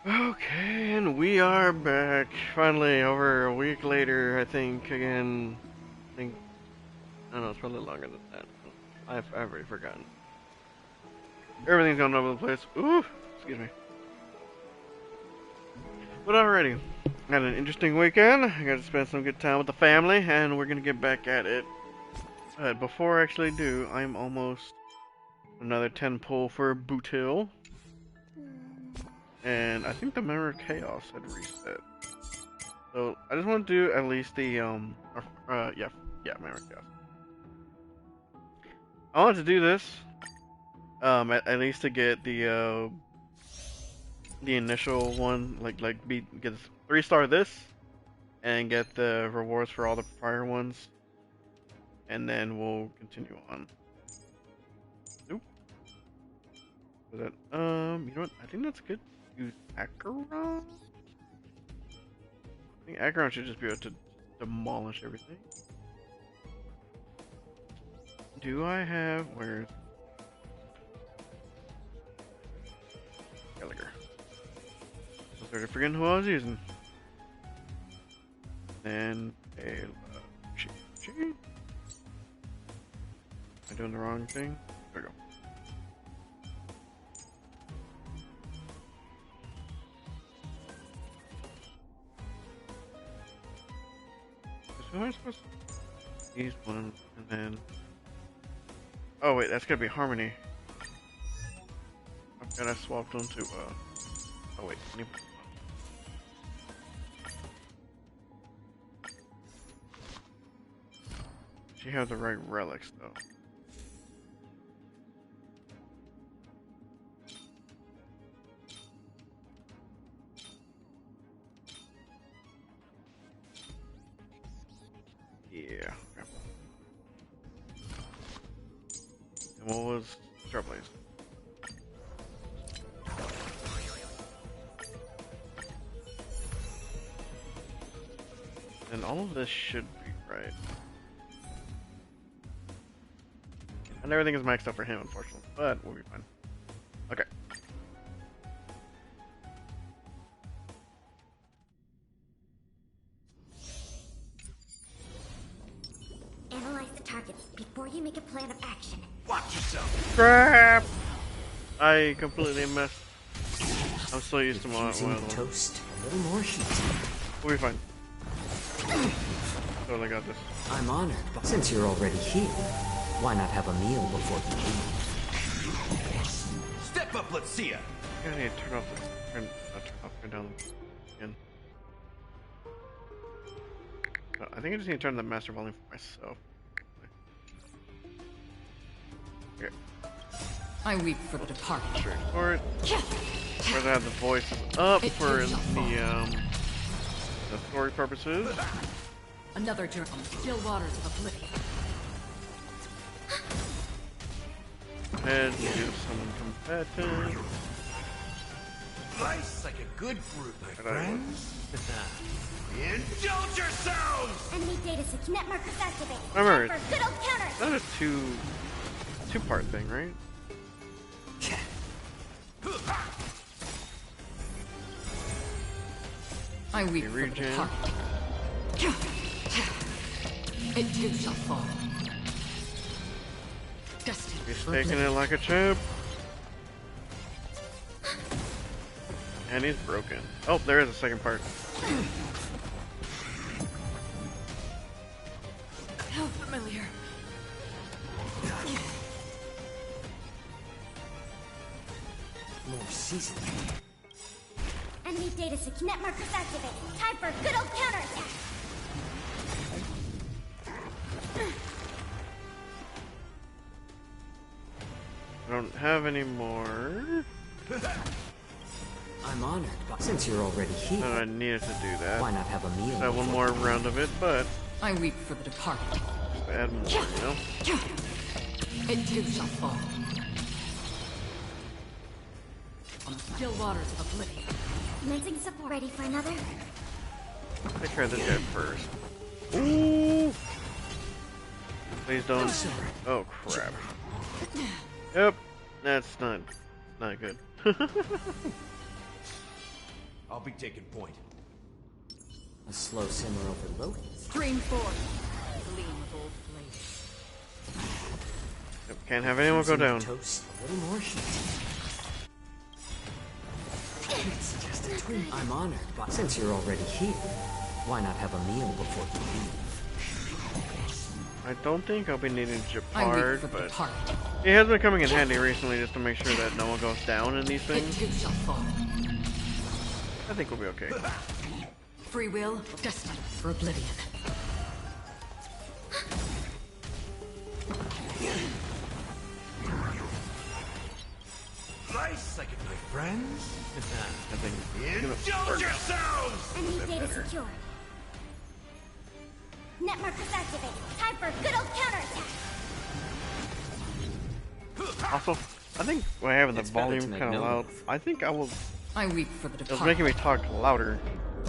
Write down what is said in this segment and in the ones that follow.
Okay, and we are back. Finally, over a week later, I think, again. I think, I don't know, it's probably longer than that. I've already forgotten. Everything's gone over the place. Ooh, excuse me. But alrighty. Had an interesting weekend. I got to spend some good time with the family, and we're gonna get back at it. But before I actually do, I'm almost another 10 pull for Bootil. And I think the Mirror of Chaos had reset. So I just want to do at least the Mirror of Chaos. I want to do this at least to get the initial one, get 3-star this and get the rewards for all the prior ones, and then we'll continue on. Nope. Was that you know what? I think that's good. Use Acheron. I think Acheron should just be able to demolish everything. Do I have where's Gallagher? I was already forgetting who I was using. Then am I doing the wrong thing? There we go. Who am I supposed to use one and then oh wait, that's gonna be Harmony. I've got I swapped onto oh wait, she has the right relics though. Yeah. And what was Starblaze? And all of this should be right. And everything is maxed out for him, unfortunately, but we'll be fine. Okay. Analyze the targets before you make a plan of action. Watch yourself. Crap! I completely messed. I'm so used to my toast. A little more heat. We'll be fine. Totally got this. I'm honored, but since you're already here, why not have a meal before you leave? Step up, let's see ya. I need to turn down again. No, I think I just need to turn the master volume for myself. Okay. I weep for the departed. Straightforward. Where I have the voices up for the story purposes. Another journey on the still waters of oblivion. And we do summon combatant. Life's like a good fruit, my friends. Indulge yourselves! Enemy data net markers activated. Remember, Time for good old counter. it's not a two-part thing, right? I weep for the Regen. departed. It too shall fall. Destined He's for taking oblivion. it like a champ. And he's broken. Oh, there is a second part. How familiar. More seasoning. Enemy data net markers activated. Time for good old counterattack. I don't have any more. I'm honored, but since you're already here, And I needed to do that. why not have a meal? I have one before more round of it, but I weep for the departed. just add more, you know? It too shall fall. On the still waters of oblivion. Commencing support. Ready for another? Take care of this guy first. Ooh! Please don't. Oh crap. Yep, that's not good. I'll be taking point. A slow simmer over loading. Stream forth. Gleam of old flame. Yep, can't have anyone go down. Toast, a little more heat. It's just a tweak. I'm honored, but since you're already here, why not have a meal before you leave? I don't think I'll be needing I wait Japard, for the but part. it has been coming in handy recently just to make sure that no one goes down in these It things. too shall fall. I think we'll be okay. Free will, destined for oblivion. Nice second, my friends. I think it's gonna Indulge work. yourselves! Enemy data secured. Net markers activated. Time for a good old counterattack. Also, I think we're having the It's better to volume make kind of no loud. move. I think I weep for the it was departed. making me talk louder.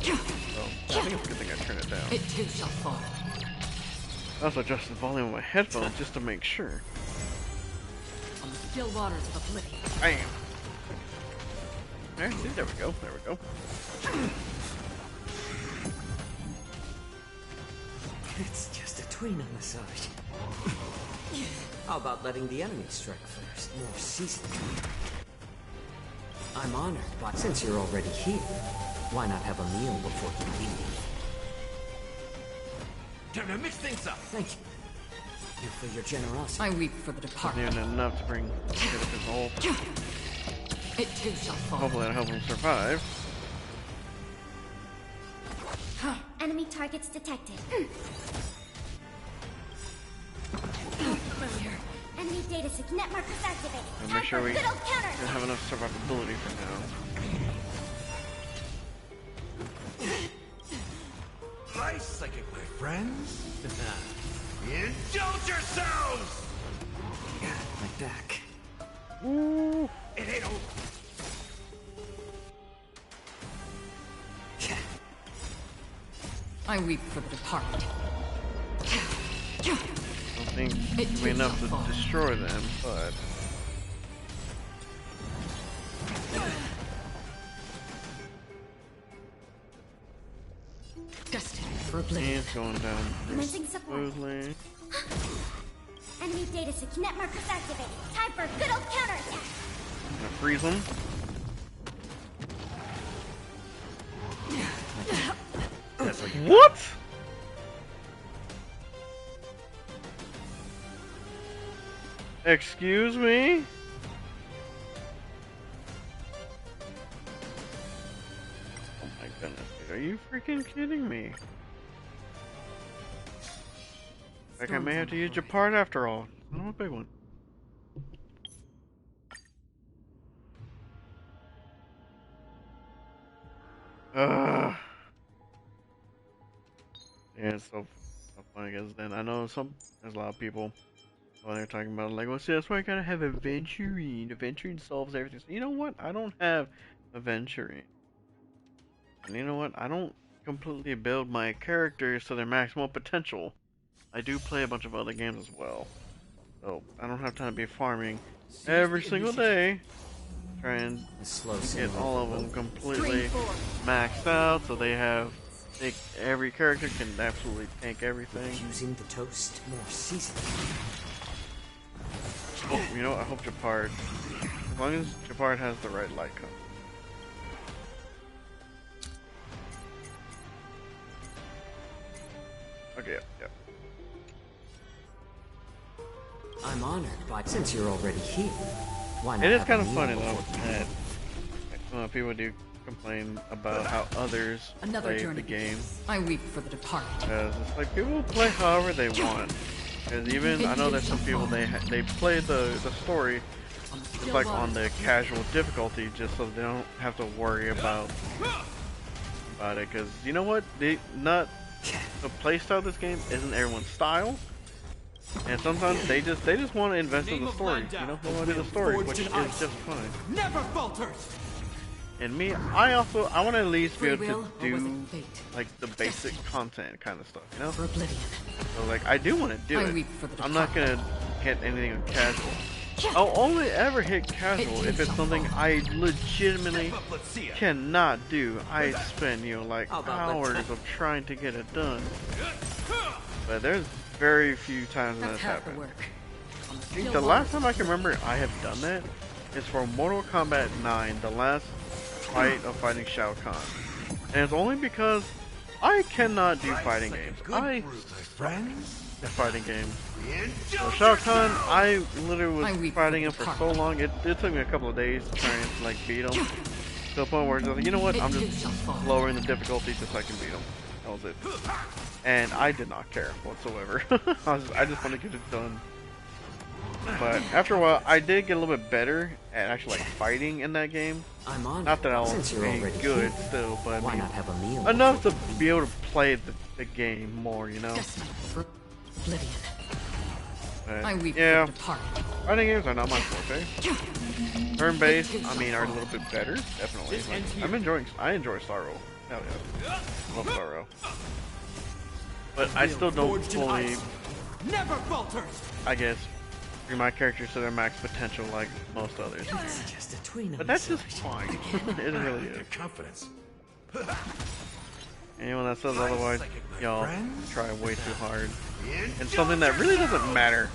So I think it's a good thing I turned it down. It too shall fall. I also adjusted the volume of my headphones just to make sure. On the still waters of oblivion. Bam! There we go. There we go. It's just a tween on the side. How about letting the enemy strike first? More seasoned. I'm honored, but since you're already here, why not have a meal before you leave? Time to mix things up. Thank you. You for your generosity. I weep for the Wasn't departed. even enough to bring his ult. It too shall fall. Hopefully that'll help him survive. Enemy targets detected. Familiar. Enemy data net markers activated. And Time make sure for a we good old counterattack. have enough survivability for now. Nice second, my friends. Indulge yourselves! My back. Ooh. It ain't over. I weep for the departed. I don't think it'll be enough to destroy them, but Destined for oblivion. he's going down Commencing support. smoothly. Enemy data net markers activated. Time for a good old counterattack. Gonna freeze him. What? Excuse me? Oh my goodness, dude, are you freaking kidding me? Like I may have to use your part after all. Not a big one. Ugh. Yeah, it's so funny because then I know there's a lot of people when they're talking about like, well, see, that's why I gotta have Aventurine. Aventurine solves everything. So you know what? I don't have Aventurine. And you know what? I don't completely build my characters to their maximum potential. I do play a bunch of other games as well. So I don't have time to be farming every single day. Try and A slow get simmer all of over them loading. completely maxed out so they have every character can absolutely tank everything. Using the toast more seasoned. Oh, you know what? I hope Japard, as long as Japard has the right light cover. Okay, yeah. I'm honored, but since you're already here, why not It is have kind a of meal funny though before that people do complain about how others Another play journey the game. I weep for the departed. Because it's like people play however they want. Because even I know that some people they play the story On the just still like on waters the casual difficulty, just so they don't have to worry about it. Because you know what, the playstyle of this game isn't everyone's style, and sometimes they just want to invest in the story. You know, they want to do the story, which is just fine. Never falters! And me, I want to at least be Free able will, to or was do it fate? like the basic content kind of stuff, you know. For oblivion. So like I do want to do I it. weep for the I'm not gonna hit anything on casual. I'll only ever hit casual if it's something I legitimately Step up, let's see ya. cannot do. I spend, like How about hours of trying to get it done. But there's very few times when That's that's half the happened. work. On I think still the last waters time I can remember I have done that is for Mortal Kombat 9, the last fight of fighting Shao Kahn. And it's only because I cannot do fighting Life's like a games. good I brew, my friends. at fighting games. So Indulge Shao Kahn, yourself. I literally I was weep fighting for him the for so part. long. It took me a couple of days to try and like beat him. To the point where it's like, you know what? I'm just lowering the difficulty just so I can beat him. That was it. And I did not care whatsoever. I just want to get it done. But after a while, I did get a little bit better at actually like fighting in that game. I'm on. Not that I was Since you're being already good here, still, but I why mean, not have a meal? enough to before we be able to play the game more, you know? destined for oblivion. But, I weep yeah, for the departed. fighting games are not my forte. Turn-based, I mean, are a little bit better, definitely. Like, I enjoy Sorrow. Hell yeah, love Sorrow. But I still don't Forged in fully, ice. Never falters. I guess, bring my characters to their max potential like most others. It's just a tween on But the that's just side. fine. It really Your is. confidence. Anyone that says otherwise, y'all try way too hard. Indulge And something that really doesn't yourself. matter.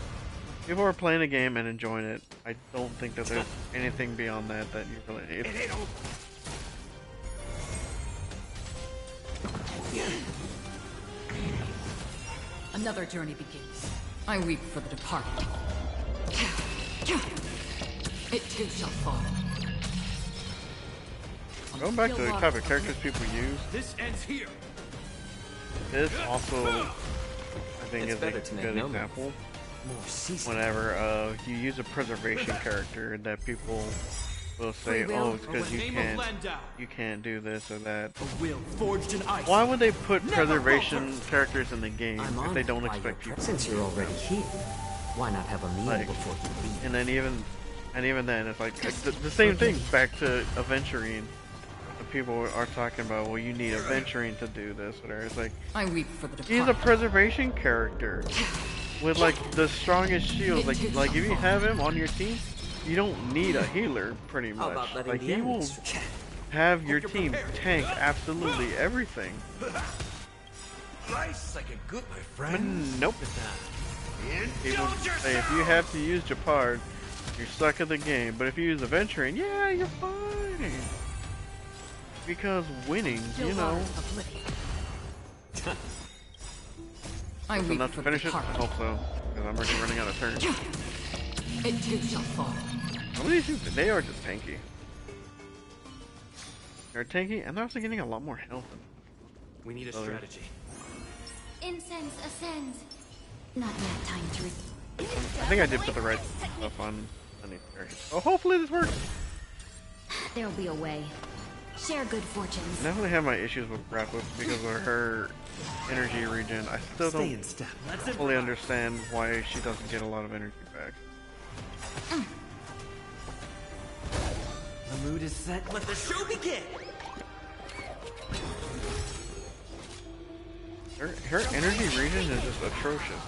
People are playing a game and enjoying it. I don't think that there's anything beyond that that you really need. It ain't over. Another journey begins. I weep for the departed. It too shall fall. On Going back to still the waters type of characters people use, This ends here. this also, I think, It's is better a to make good no example. More season. Whenever you use a preservation character that people will say, Free will, oh, it's because or the you name of Landau. can't do this or that. A will forged in ice. Why would they put Never preservation falters. characters in the game I'm if on they don't by expect your people? Since you're already here, why not have a meal Like, before you leave? And then even then, it's like the same thing back to Aventurine. The people are talking about, well, you need Aventurine to do this, whatever. It's like, I weep for the he's a departed. preservation character with like the strongest shields. Like if you have him on your team, you don't need a healer pretty How much. about letting Like the he will enemies strike? have your Hope team you're prepared. tank absolutely everything. Life's like a good, my But friend. nope. People Indulge say if you yourself. have to use Japard, you're stuck at the game. But if you use Aventurine, yeah, you're fine. Because winning, Still you know. waters of oblivion. I So weep enough for to the finish it? I departed. hope so. Because I'm already running out of turns. It too shall fall. Some of these dudes, they are just tanky. They're tanky, and they're also getting a lot more health. We need a Others. strategy. Incense ascends. Not yet time to I think I did put the right stuff on these characters. So hopefully this works. There'll be a way. Share good fortunes. I definitely have my issues with Rapid because of her energy regen. I still Stay don't in step. fully understand why she doesn't get a lot of energy back. The mood is set. Let the show begin. Her energy regen is just atrocious.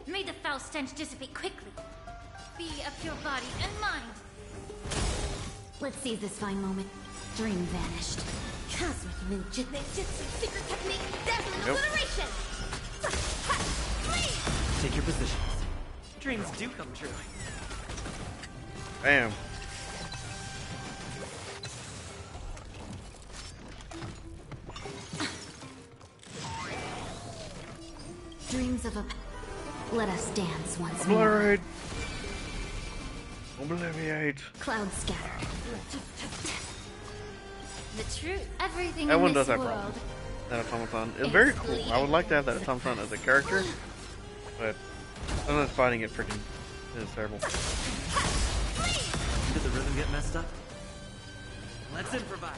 May the foul stench dissipate quickly. Be of your body and mind. Let's seize this fine moment. Dream vanished. Cosmic ninjutsu, secret technique, dazzling Yep. obliteration. Please. Take your positions. Dreams do come true. Bam. Dreams of a. Let us dance once more. Obliterate. Obliviate. Clouds scattered. The truth. Everything That in one this does have world. problems. That automaton is very cool. I would like to have that automaton as a character, but sometimes fighting it freaking is terrible. Did the rhythm get messed up? Let's improvise.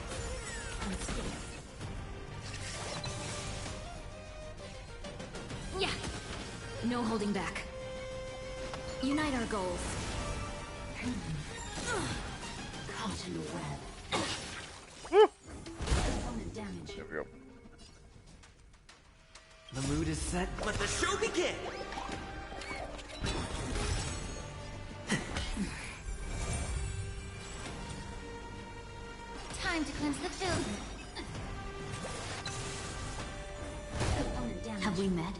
Yeah. No holding back. Unite our goals. Caught in the web. Woo! Opponent damage. There we go. The mood is set. Let the show begin. Time to cleanse the building. Component damage. Have we met?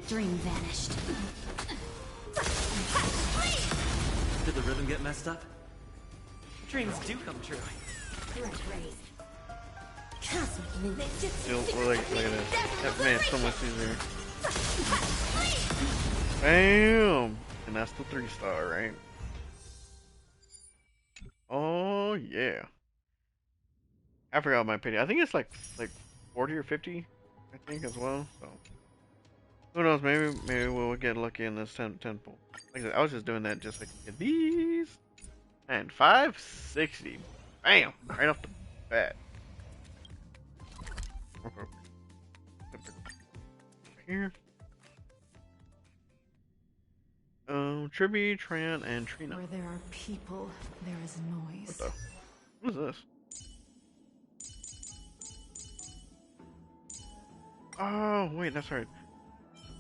Dream vanished. Did the rhythm get messed up? Dreams do come true. Threat raised. Cosmic ninjutsu. Look at this. That man, so much easier. Bam! And that's the 3-star, right? Oh yeah. I forgot my opinion. I think it's like 40 or 50, I think as well. So who knows? Maybe we'll get lucky in this 10 pool. Like I said, I was just doing that just like get these. And 560. Bam! Right off the bat. Here. Triby, Tran, and Trina. Where there are people, there is noise. What is this? Oh, wait, that's right.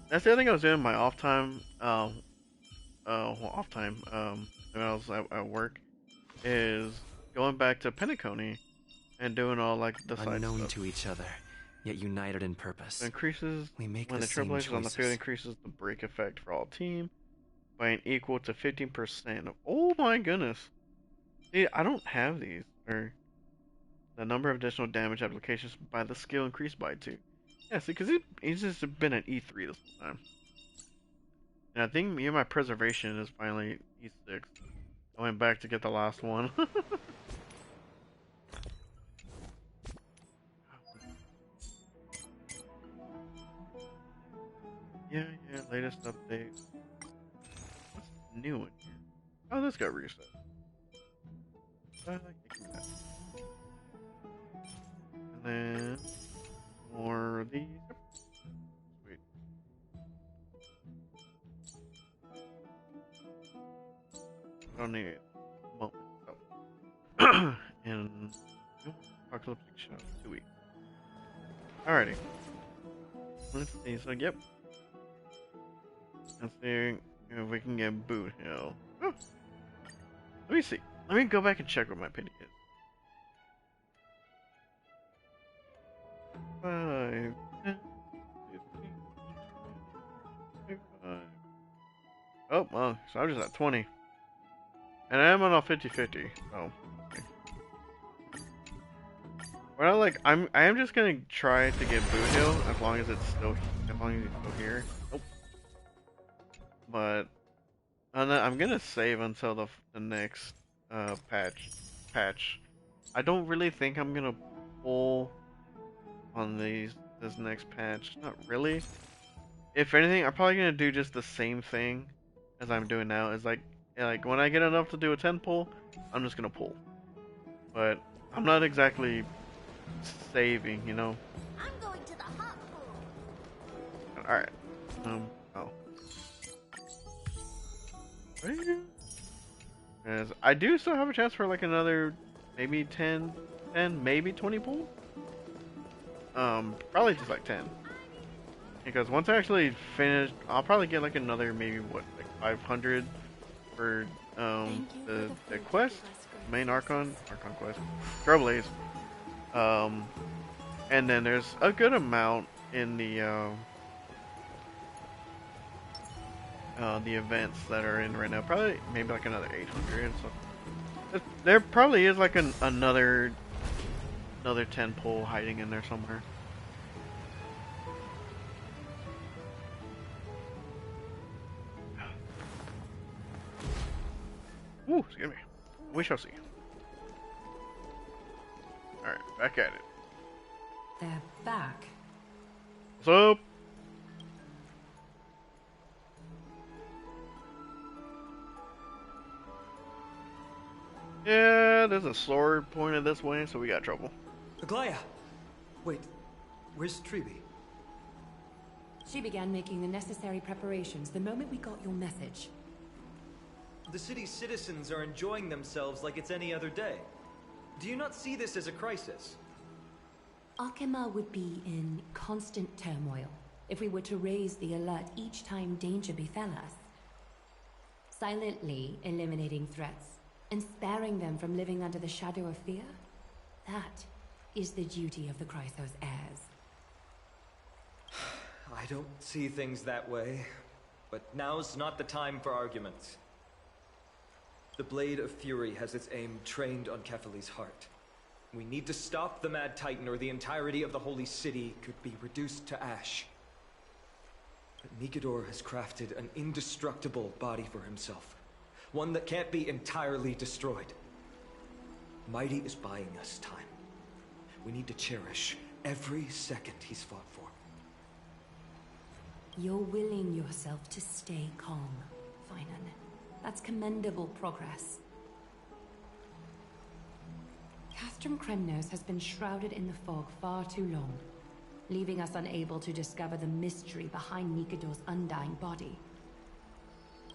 That's the other thing I was doing in my off time. When I was at work, is going back to Pentacone and doing all like the side Unknown stuff. to each other, yet united in purpose. Increases We make when the the same tribulations on the field choices. increases the break effect for all team by an equal to 15%. Oh my goodness! See, I don't have these. Or the number of additional damage applications by the skill increased by 2. Yeah, see, because he's just been at E3 this whole time. And I think me and my preservation is finally E6. I went back to get the last one. yeah, latest update. What's new in here? Oh, this got reset. And then more of these. Sweet. Don't need it. Moment. Oh. And apocalyptic show 2 weeks. Alrighty. Let's see. So yep. Let's see if we can get Boot Hill. Oh. Let me see. Let me go back and check what my pity is. 5, 10, 15, 25. Oh, well, so I'm just at 20. And I am on a 50-50, so. Okay. Well, like, I am just gonna try to get Boot Hill as long as he's still here. Nope. But I'm gonna save until the next patch. I don't really think I'm gonna pull on this next patch. Not really. If anything, I'm probably gonna do just the same thing as I'm doing now. Is like when I get enough to do a 10 pull, I'm just gonna pull. But I'm not exactly saving, you know. I'm going to the hot pool. All right. Oh. As I do still have a chance for like another maybe 10, maybe 20 pull. Probably just like 10. Because once I actually finish, I'll probably get like another maybe what, like 500 for the quest, main Archon quest, Trailblaze. And then there's a good amount in the events that are in right now. Probably maybe like another 800. So there probably is like another 10 pull hiding in there somewhere. Ooh, excuse me. We shall see. Alright, back at it. They're back. What's up? Yeah, there's a sword pointed this way, so we got trouble. Aglaya! Wait, where's Triby? She began making the necessary preparations the moment we got your message. The city's citizens are enjoying themselves like it's any other day. Do you not see this as a crisis? Arkema would be in constant turmoil if we were to raise the alert each time danger befell us. Silently eliminating threats and sparing them from living under the shadow of fear, That is the duty of the Chrysos heirs. I don't see things that way, but now's not the time for arguments. The Blade of Fury has its aim trained on Kefali's heart. We need to stop the Mad Titan, or the entirety of the Holy City could be reduced to ash. But Nikedor has crafted an indestructible body for himself. One that can't be entirely destroyed. Mighty is buying us time. We need to cherish every second he's fought for. You're willing yourself to stay calm, Finan. That's commendable progress. Castrum Kremnos has been shrouded in the fog far too long, leaving us unable to discover the mystery behind Nikedor's undying body.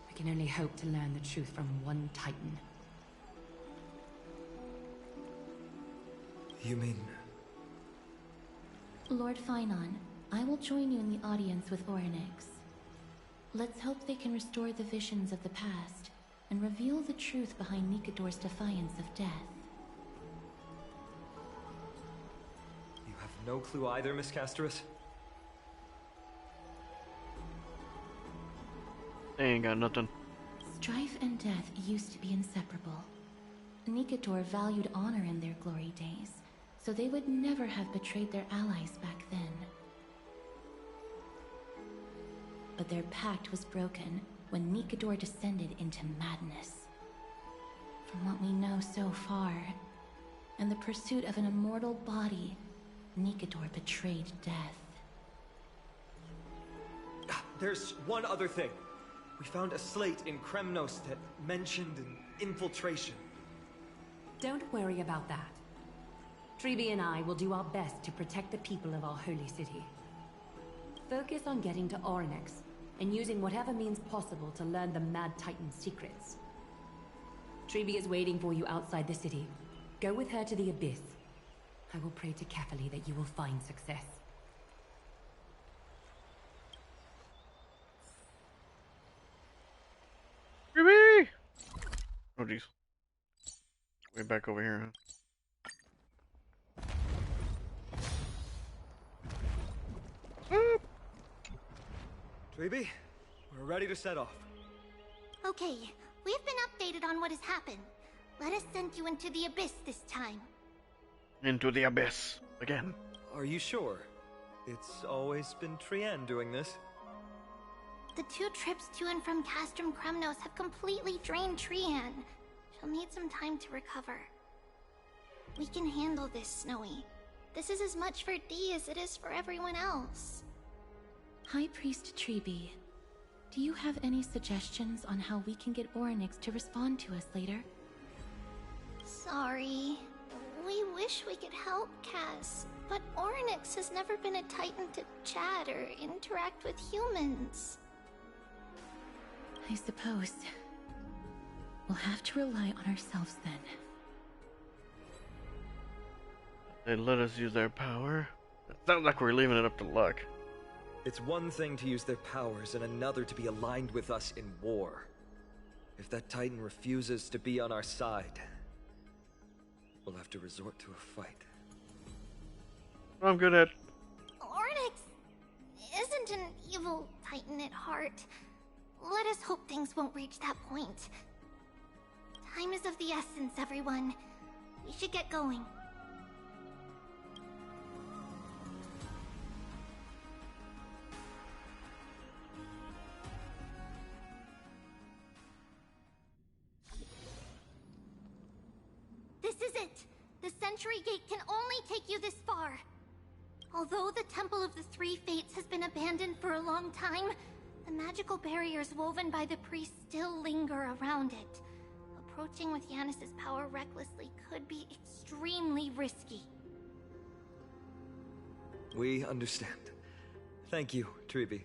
We can only hope to learn the truth from one Titan. You mean... Lord Finon, I will join you in the audience with Orynyx. Let's hope they can restore the visions of the past and reveal the truth behind Nikedor's defiance of death. You have no clue either, Miss Casterus? They ain't got nothing. Strife and death used to be inseparable. Nikedor valued honor in their glory days, so they would never have betrayed their allies back then. But their pact was broken when Nikedor descended into madness. From what we know so far, in the pursuit of an immortal body, Nikedor betrayed death. There's one other thing. We found a slate in Kremnos that mentioned an infiltration. Don't worry about that. Treeby and I will do our best to protect the people of our holy city. Focus on getting to Orynyx, and using whatever means possible to learn the Mad Titan's secrets. Treeby is waiting for you outside the city. Go with her to the Abyss. I will pray to Kefali that you will find success. Ruby! Oh jeez. Way back over here, huh? Treeby, we're ready to set off. Okay, we've been updated on what has happened. Let us send you into the Abyss this time. Into the abyss again. Are you sure? It's always been Trienne doing this. The 2 trips to and from Castrum Kremnos have completely drained Trienne. She'll need some time to recover. We can handle this, Snowy. This is as much for Dee as it is for everyone else. High Priest Treeby, do you have any suggestions on how we can get Orynyx to respond to us later? Sorry. We wish we could help, Cass, but Orynyx has never been a Titan to chat or interact with humans. I suppose we'll have to rely on ourselves then. They let us use their power? It sounds like we're leaving it up to luck. It's one thing to use their powers and another to be aligned with us in war. If that Titan refuses to be on our side, we'll have to resort to a fight. I'm good at... Orynyx isn't an evil Titan at heart. Let us hope things won't reach that point. Time is of the essence, everyone. We should get going. This is it! The Century Gate can only take you this far. Although the Temple of the Three Fates has been abandoned for a long time, the magical barriers woven by the priests still linger around it. Approaching with Yanis's power recklessly could be extremely risky. We understand. Thank you, Treeby.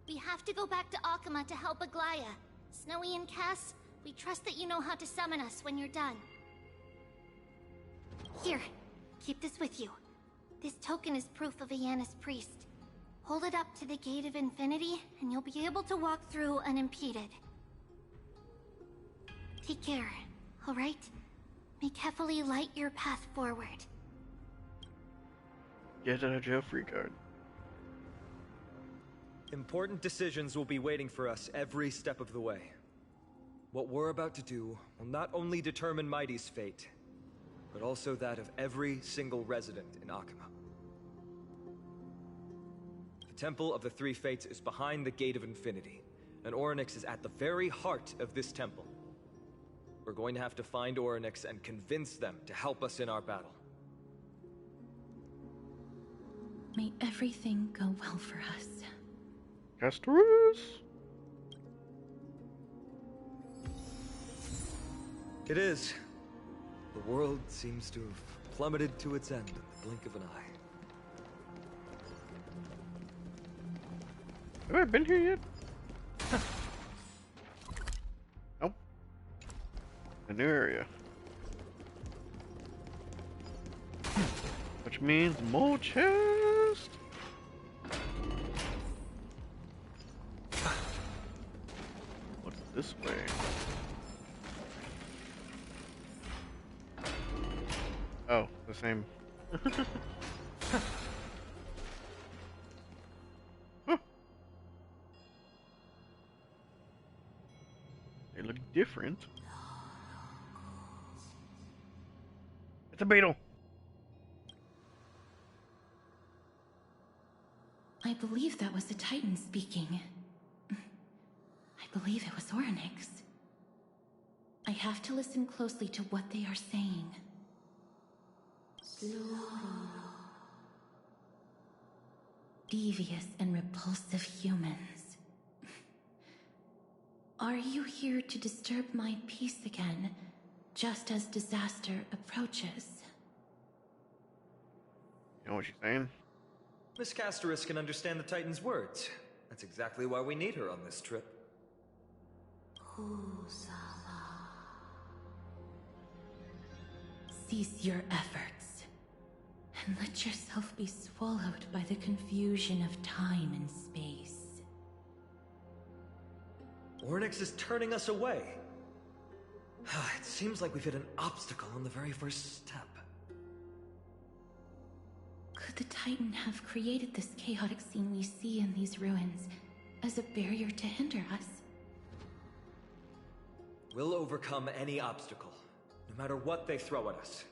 We have to go back to Akama to help Aglaya. Snowy and Cass, we trust that you know how to summon us when you're done. Here, keep this with you. This token is proof of a Yanis priest. Hold it up to the Gate of Infinity, and you'll be able to walk through unimpeded. Take care, alright? May Kefali light your path forward. Get a jail free card. Important decisions will be waiting for us every step of the way. What we're about to do will not only determine Mighty's fate, but also that of every single resident in Akuma. The Temple of the Three Fates is behind the Gate of Infinity, and Orynyx is at the very heart of this temple. We're going to have to find Orynyx and convince them to help us in our battle. May everything go well for us. Castorus! It is. The world seems to have plummeted to its end in the blink of an eye. Have I been here yet? Nope. A new area. Which means more chest! What's this way? Oh, the same. Huh. They look different. It's a beetle. I believe that was the Titan speaking. I believe it was Orynyx. I have to listen closely to what they are saying. Devious and repulsive humans. Are you here to disturb my peace again, just as disaster approaches? You know what she's saying? Miss Castorus can understand the Titan's words. That's exactly why we need her on this trip. Cease your efforts, and let yourself be swallowed by the confusion of time and space. Orynyx is turning us away. It seems like we've hit an obstacle on the very first step. Could the Titan have created this chaotic scene we see in these ruins as a barrier to hinder us? We'll overcome any obstacle, no matter what they throw at us.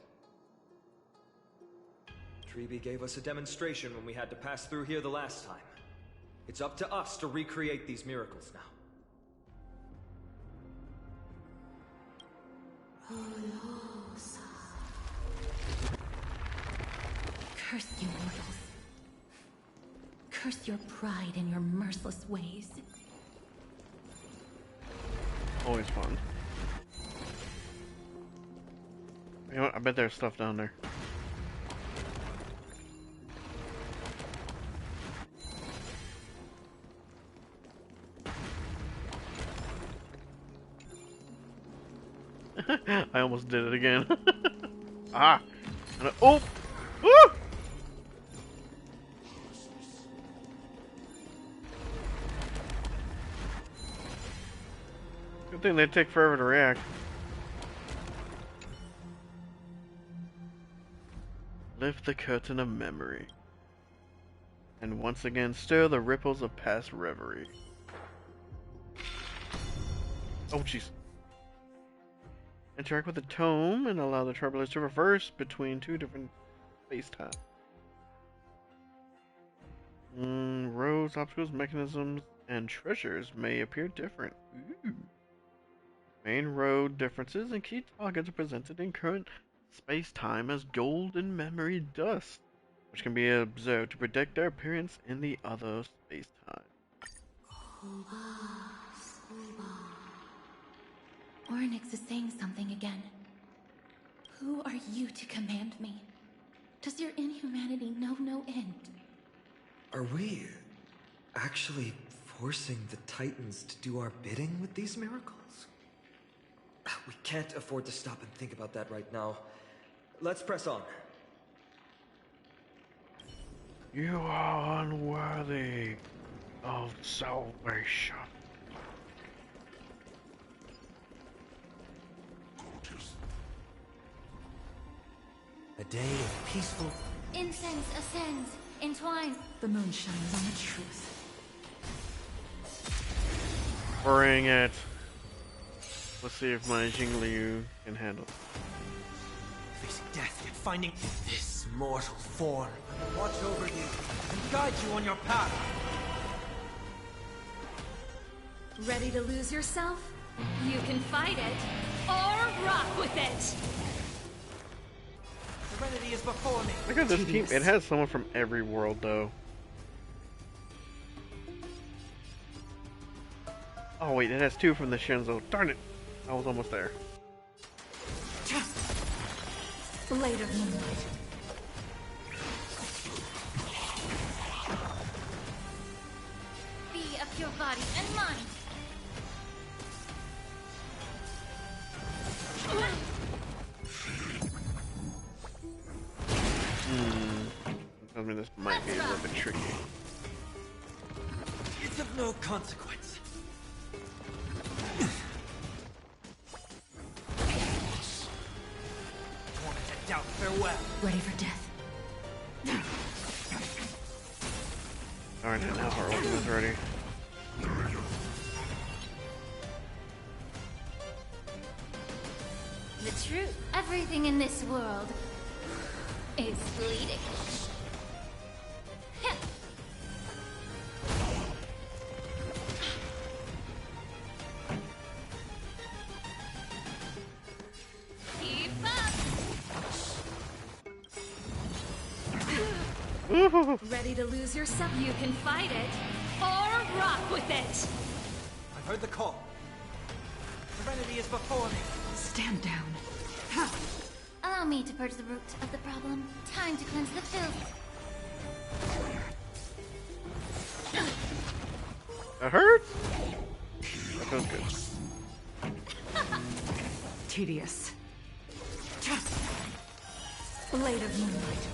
Treeby gave us a demonstration when we had to pass through here the last time. It's up to us to recreate these miracles now. Curse you mortals. Curse your pride and your merciless ways. Always fun. You know what? I bet there's stuff down there. I almost did it again. Ah! Oh! Woo! Good thing they take forever to react. Lift the curtain of memory. And once again stir the ripples of past reverie. Oh jeez. Interact with the tome and allow the travelers to reverse between two different space-time. Roads, obstacles, mechanisms, and treasures may appear different. Ooh. Main road differences and key targets are presented in current space-time as golden memory dust, which can be observed to predict their appearance in the other space-time. Orynyx is saying something again. Who are you to command me? Does your inhumanity know no end? Are we actually forcing the Titans to do our bidding with these miracles? We can't afford to stop and think about that right now. Let's press on. You are unworthy of salvation. A day of peaceful... Incense ascends, entwined. The moon shines on the truth. Bring it. Let's see if my Jingliu can handle it. Facing death and finding this mortal form. Watch over you and guide you on your path. Ready to lose yourself? You can fight it, or rock with it. Serenity is before me. Look at this team. Tedious. It has someone from every world, though. Oh wait, it has two from the Shinzo. Darn it! I was almost there. Blade of moonlight. Be of pure body and mind. I mean, this might be a little bit tricky. It's of no consequence. Tormented doubt, farewell. Ready for death. Darn it, now our ultimate's ready. The truth. Everything in this world is bleeding. Keep up. Ready to lose yourself? You can fight it, or rock with it. I've heard the call. Serenity is before me. Stand down. Allow me to purge the root of the problem. Time to cleanse the filth. That hurts? That feels good. Tedious. Blade of moonlight.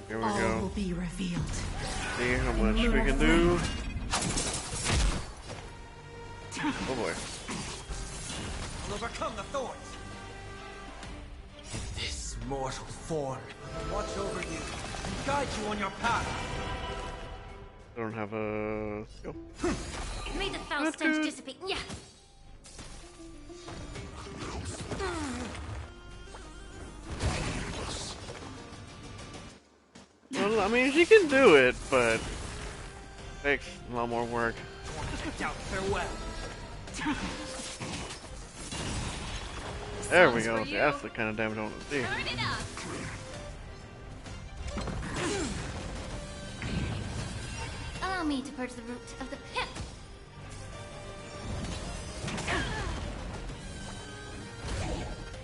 Here we All go. will be revealed. See how much we can do. Oh boy. I'll overcome the thorns. In this mortal form. Watch over you and guide you on your path. I don't have a skill. May the foul That's stench good. dissipate. Yeah. Well, I mean, she can do it, but takes a lot more work. Tormented doubt, farewell. There we Songs go. for you. That's the kind of damage I want to see. Turn it up. Allow me to purge the root of the pit.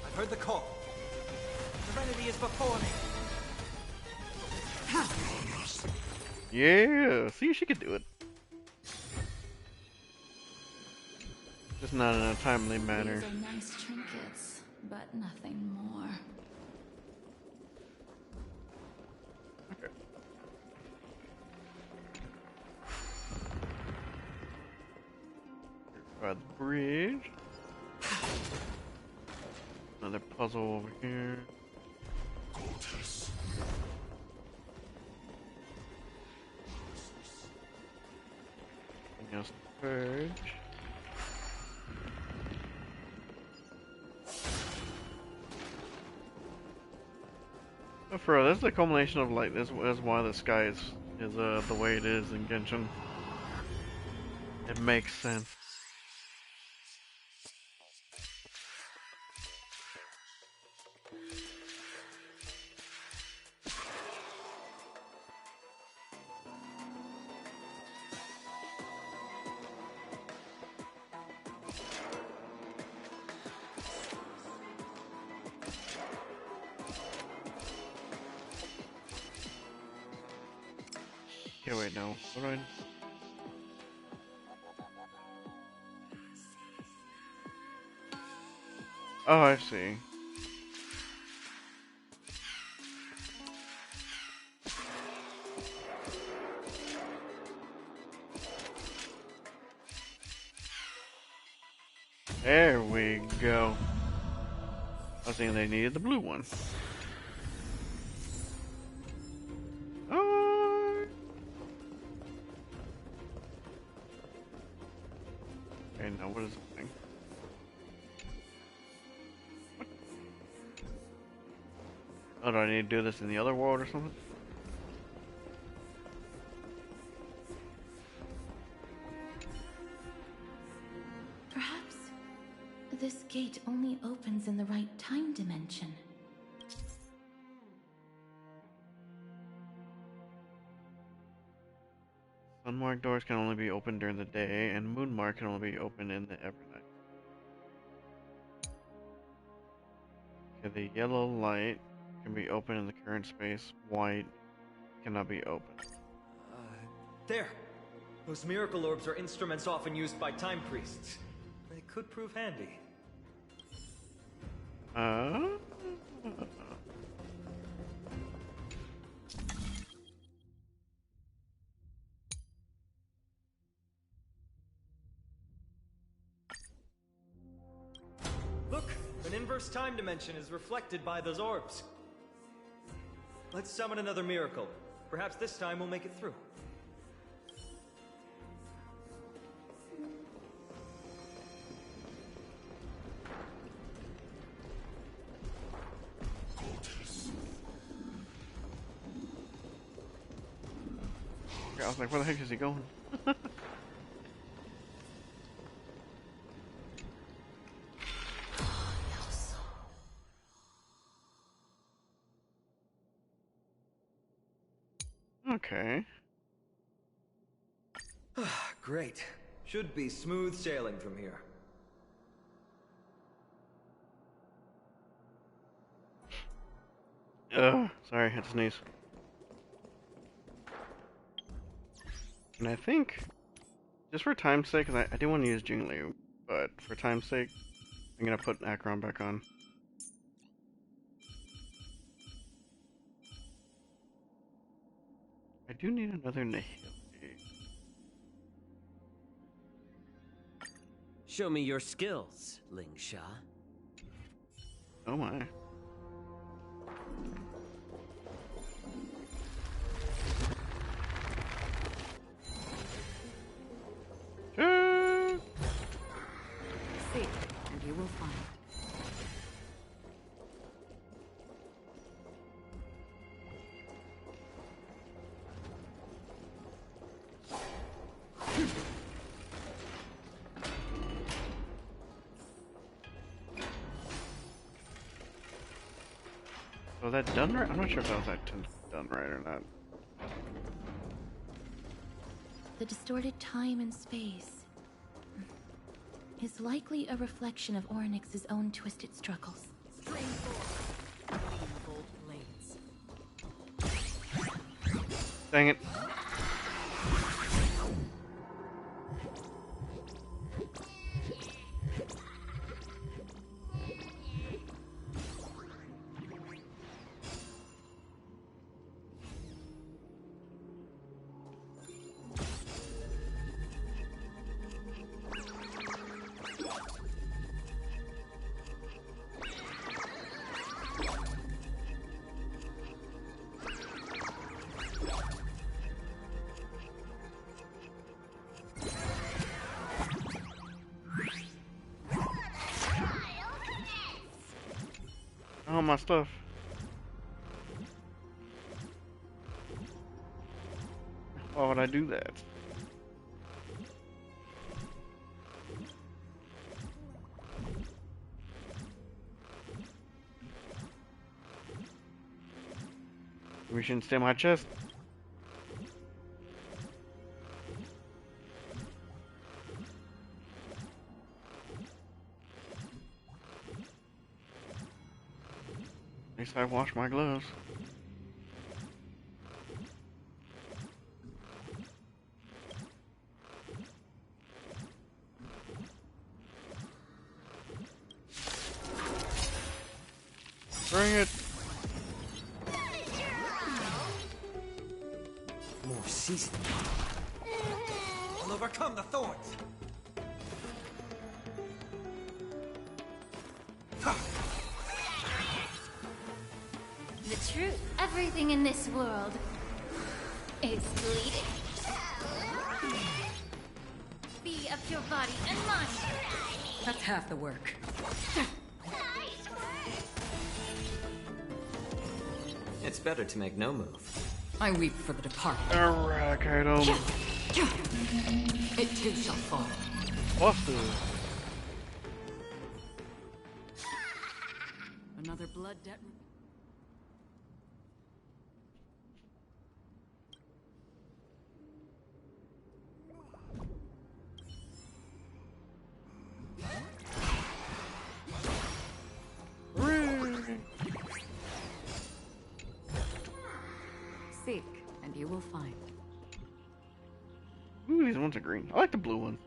I've heard the call. Serenity is before me. Yeah, see, she could do it. Just not in a timely manner. These are nice trinkets, but nothing more. Okay. By the bridge. Another puzzle over here. Something else to purge. Oh, for real, this is the culmination of like this. Is why the sky is the way it is in Genshin. It makes sense. Okay, wait, no. What do I... Oh, I see. There we go. I was thinking they needed the blue one. Now what is the thing? What? Oh, do I need to do this in the other world or something? Perhaps this gate only opens in the right time dimension. Sunmark doors can only be opened during the day, and Moonmark can only be opened in the evernight. Okay, the yellow light can be opened in the current space. White cannot be opened. There! Those miracle orbs are instruments often used by time priests. They could prove handy. Look! An inverse time dimension is reflected by those orbs. Let's summon another miracle. Perhaps this time we'll make it through. I was like, where the heck is he going? Okay. Great. Should be smooth sailing from here. Sorry, I had to sneeze. And I think, just for time's sake, because I do want to use Jingli, but for time's sake, I'm gonna put Acheron back on. I do need another Nihil. Show me your skills, Ling Sha. Oh my. See, and you will find. Was that done right? I'm not sure if that was done right or not. The distorted time and space is likely a reflection of Orynyx's own twisted struggles. Stream forward. Bold blades. Dang it. Oh, my stuff. Why would I do that? We shouldn't stay in my chest. At least I washed my gloves. Bring it. More seasoning. I'll overcome the thorns. The truth. Everything in this world is bleeding. Be a a pure body and mind. That's half the work. It's better to make no move. I weep for the departed. Eradicate him. It too shall fall. Busted. Another blood debt. Seek, and you will find. Ooh, these ones are green. I like the blue one.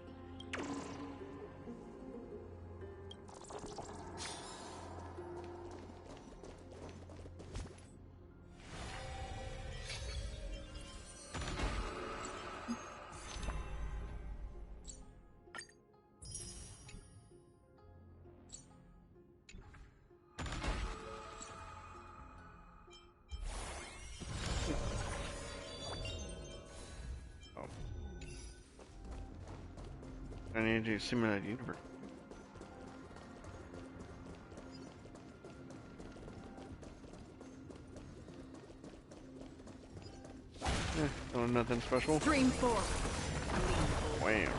I need to simulate the universe. No, nothing special. Stream 4. Wham.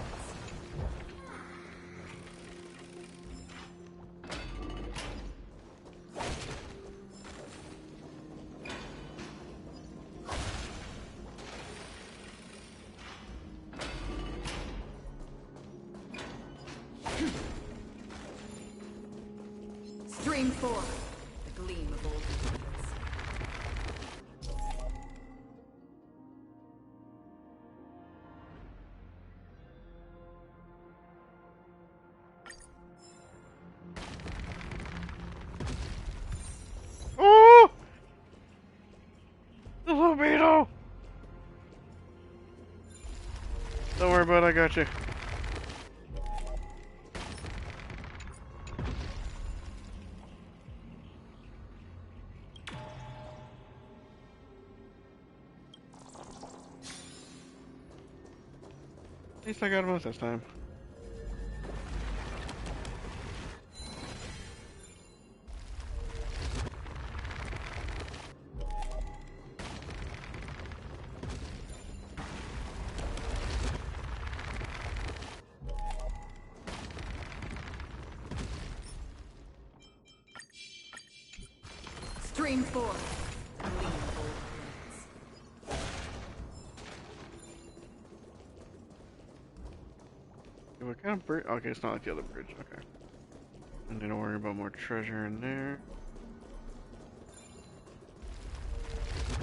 Stream 4. The gleam of old beginnings. Oh! The libido! Don't worry about it, I got you. At least I got him this time. Stream 4. The gleam of old beginnings. What kind of bridge? Okay, it's not like the other bridge. Okay. I need to worry about more treasure in there.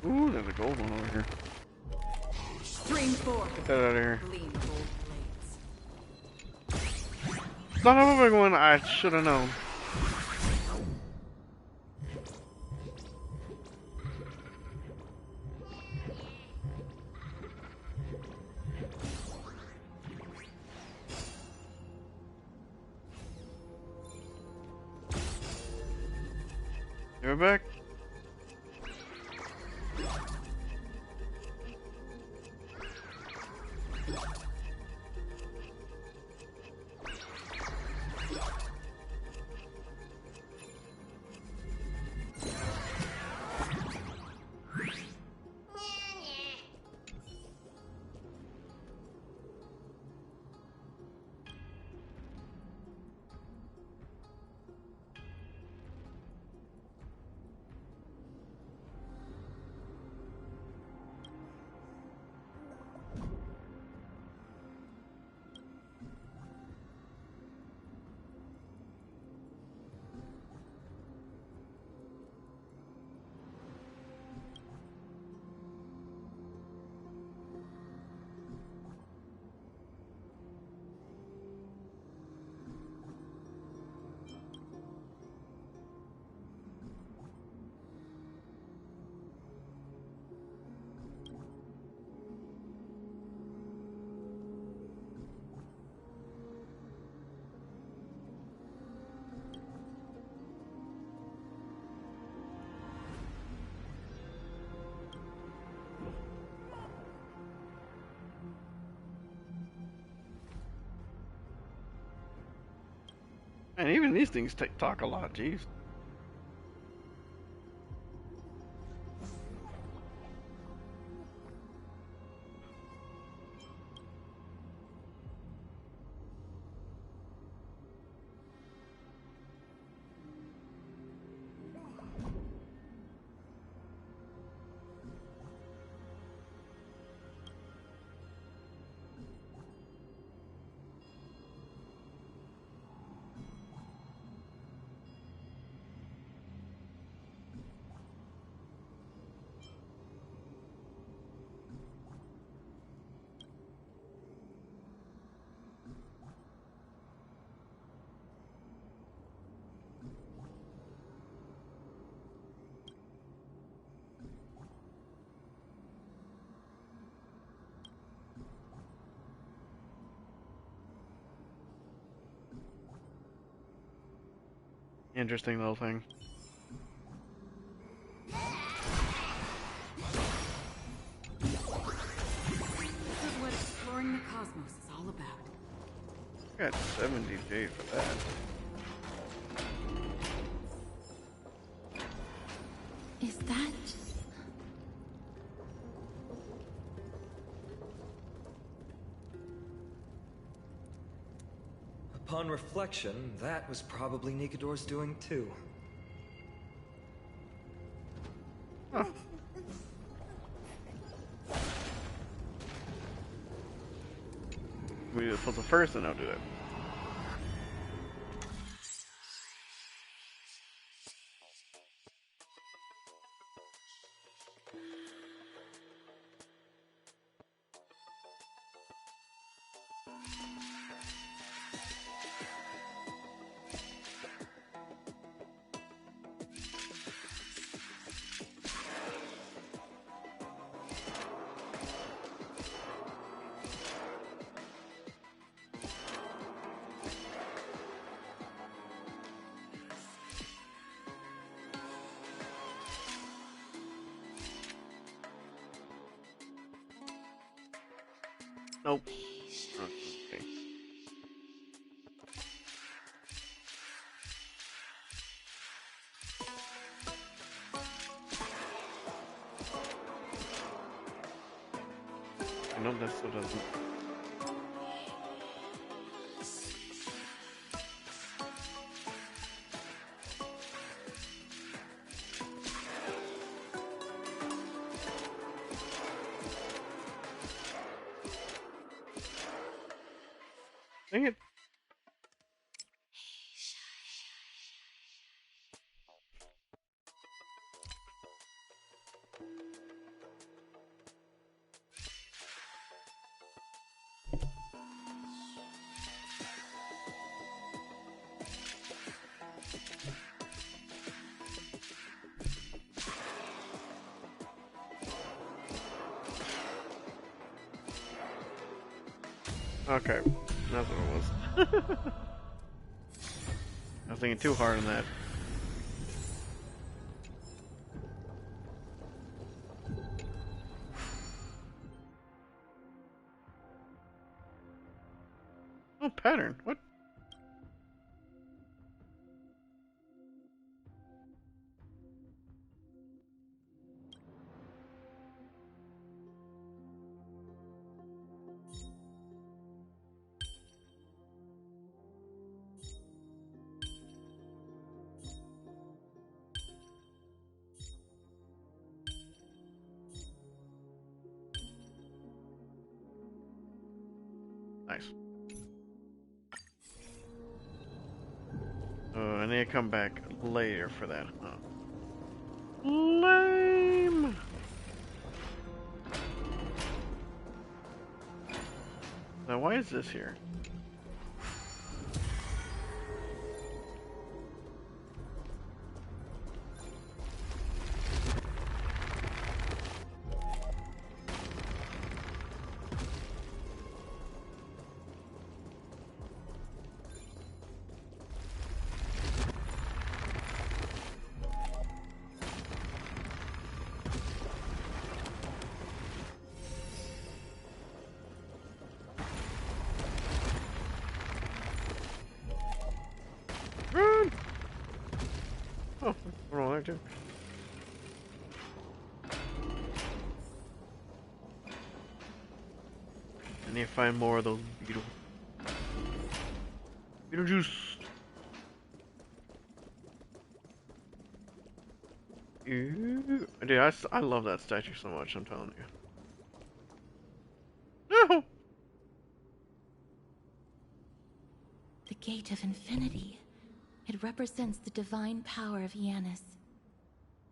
Ooh, there's a gold one over here. Stream 4. Get that out of here. Gleam of old blades. Son of a big one, I should have known. Give it back. And even these things talk a lot, jeez. Interesting little thing. This is what exploring the cosmos is all about. Got 70J for that. Is that... Upon reflection, that was probably Nikador's doing too. Huh. We were supposed to first and now do that. Nope. Okay. I know that still doesn't. Dang it. Okay, that's what it was. I was thinking too hard on that. Oh, pattern. What? Nice. I need to come back later for that, huh? Lame! Now, why is this here? do. I need to find more of those Beetlejuice. Dude, I love that statue so much, I'm telling you. No! The Gate of Infinity. It represents the divine power of Janus.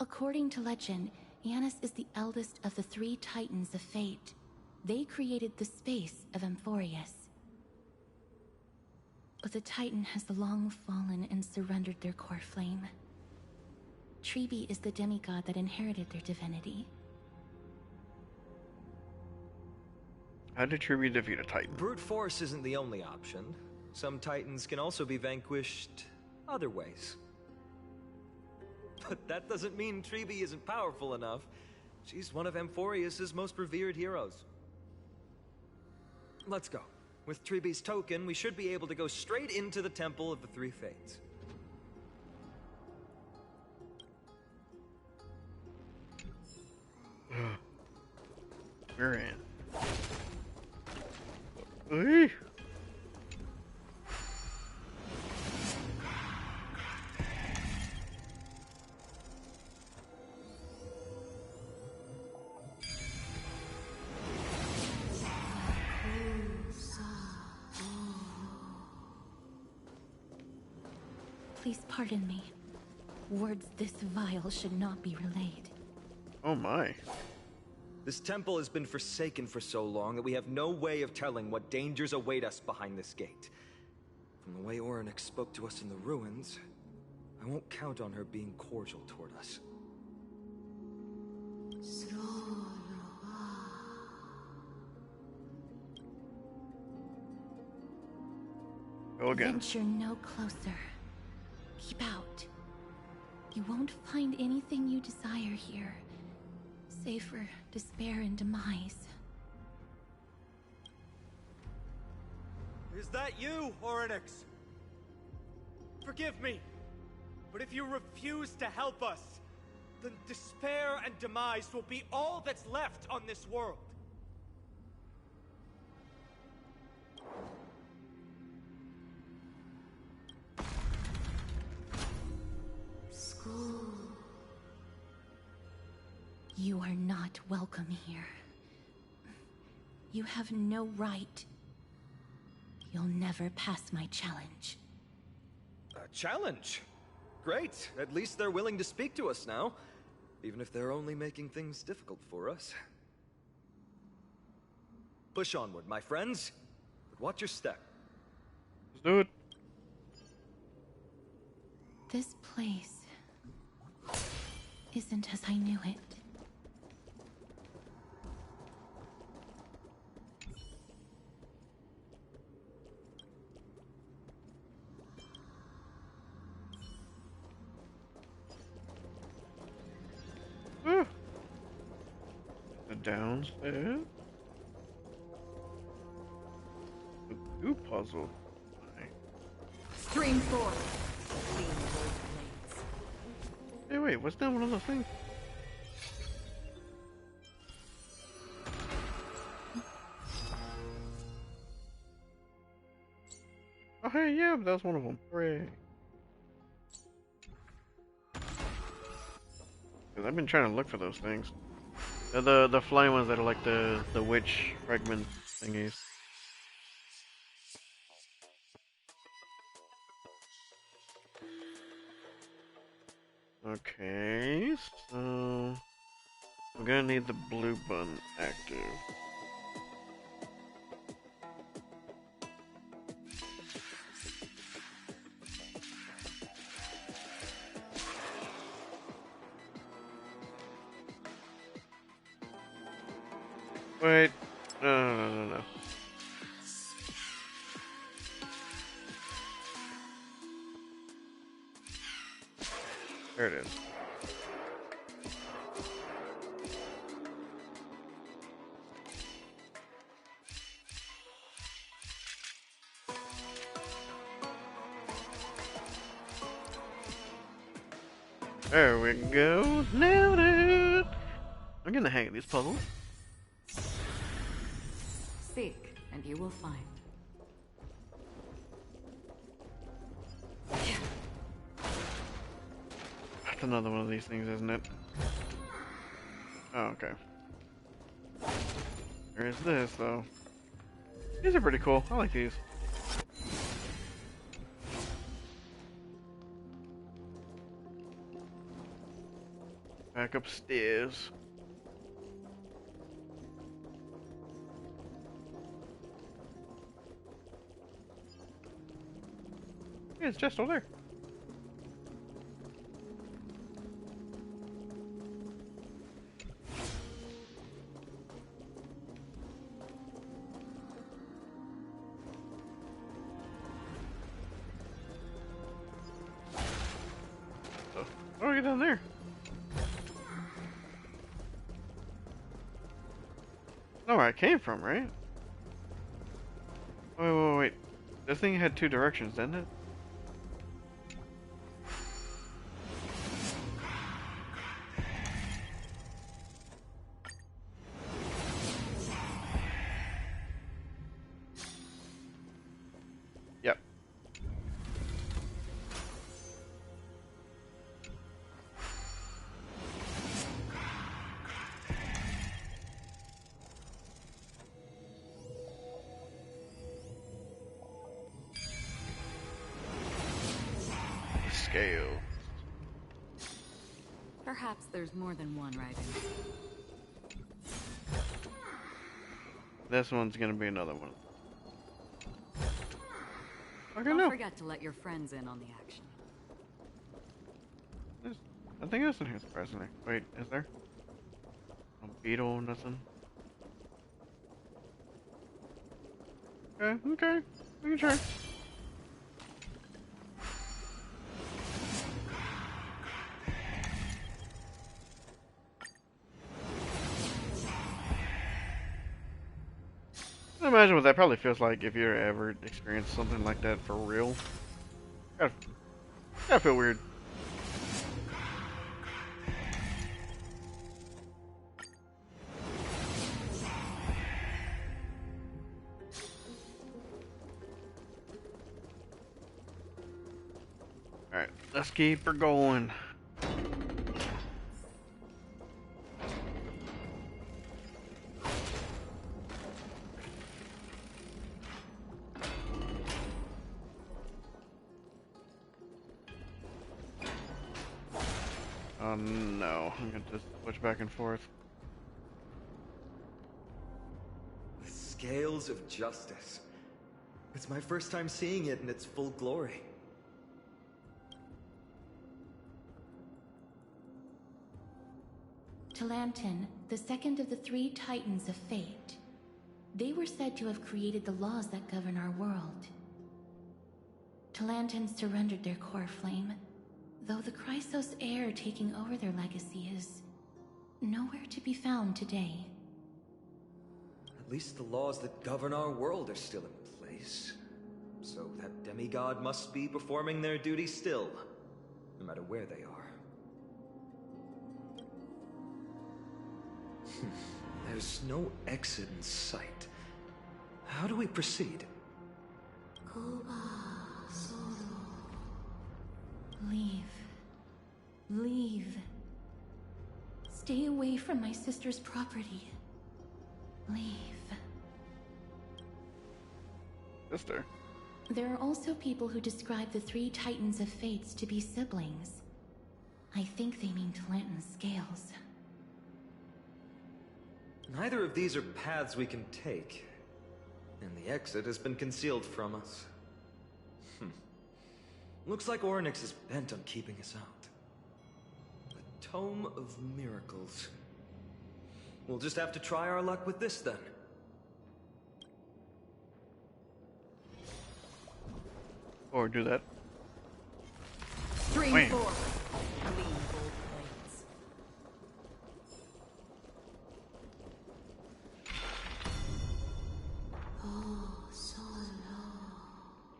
According to legend, Janus is the eldest of the 3 Titans of Fate. They created the space of Amphoreus. But the Titan has long fallen and surrendered their core flame. Tribi is the demigod that inherited their divinity. How did Tribi defeat a Titan? Brute force isn't the only option. Some Titans can also be vanquished other ways. But that doesn't mean Tribi isn't powerful enough. She's one of Amphoreus' most revered heroes. Let's go. With Tribi's token, we should be able to go straight into the Temple of the Three Fates. We're in. Hey. Please pardon me. Words this vile should not be relayed. Oh my. This temple has been forsaken for so long that we have no way of telling what dangers await us behind this gate. From the way Orynyx spoke to us in the ruins, I won't count on her being cordial toward us. Go again. Venture no closer. Keep out. You won't find anything you desire here, save for despair and demise. Is that you, Orynyx? Forgive me, but if you refuse to help us, then despair and demise will be all that's left on this world. You are not welcome here. You have no right. You'll never pass my challenge. A challenge? Great. At least they're willing to speak to us now. Even if they're only making things difficult for us. Push onward, my friends. But watch your step. Let's do it. This place isn't as I knew it. The downstairs. The goo puzzle. Stream 4. Clean both blades. Hey, wait, what's that one of those things? Oh, hey, yeah, that was one of them. Hooray. Cause I've been trying to look for those things. They're the flying ones that are like the witch fragment thingies. Okay, so we're gonna need the blue button active. Wait, no. There it is. There we go. Nailed it. I'm getting the hang of these puzzles. Seek, and you will find. That's another one of these things, isn't it? Oh, okay. There's this, though. These are pretty cool. I like these. Back upstairs. Yeah, it's just over there. So, how do we get down there? Not where I came from, right? Wait. This thing had two directions, didn't it? Yep. Scale. Perhaps there's more than one writing. This one's gonna be another one. I don't Don't know. forget to let your friends in on the action. There's nothing else in here, surprisingly. Wait, is there? No beetle, nothing. Okay. We can try. I imagine what that probably feels like if you ever experienced something like that for real. Gotta feel weird. Alright, let's keep her going. No, I'm gonna just switch back and forth. The scales of justice. It's my first time seeing it in its full glory. Talantin, the second of the three titans of fate. They were said to have created the laws that govern our world. Talantin surrendered their core flame, though the Chrysos heir taking over their legacy is nowhere to be found today. At least the laws that govern our world are still in place. So that demigod must be performing their duty still, no matter where they are. There's no exit in sight. How do we proceed? Leave. Stay away from my sister's property. Leave. Sister. There are also people who describe the three titans of fates to be siblings. I think they mean Talantin's scales. Neither of these are paths we can take, and the exit has been concealed from us. Looks like Orynyx is bent on keeping us out. The Tome of Miracles. We'll just have to try our luck with this then. Or do that. Stream Wait. forward. Clean gold plates.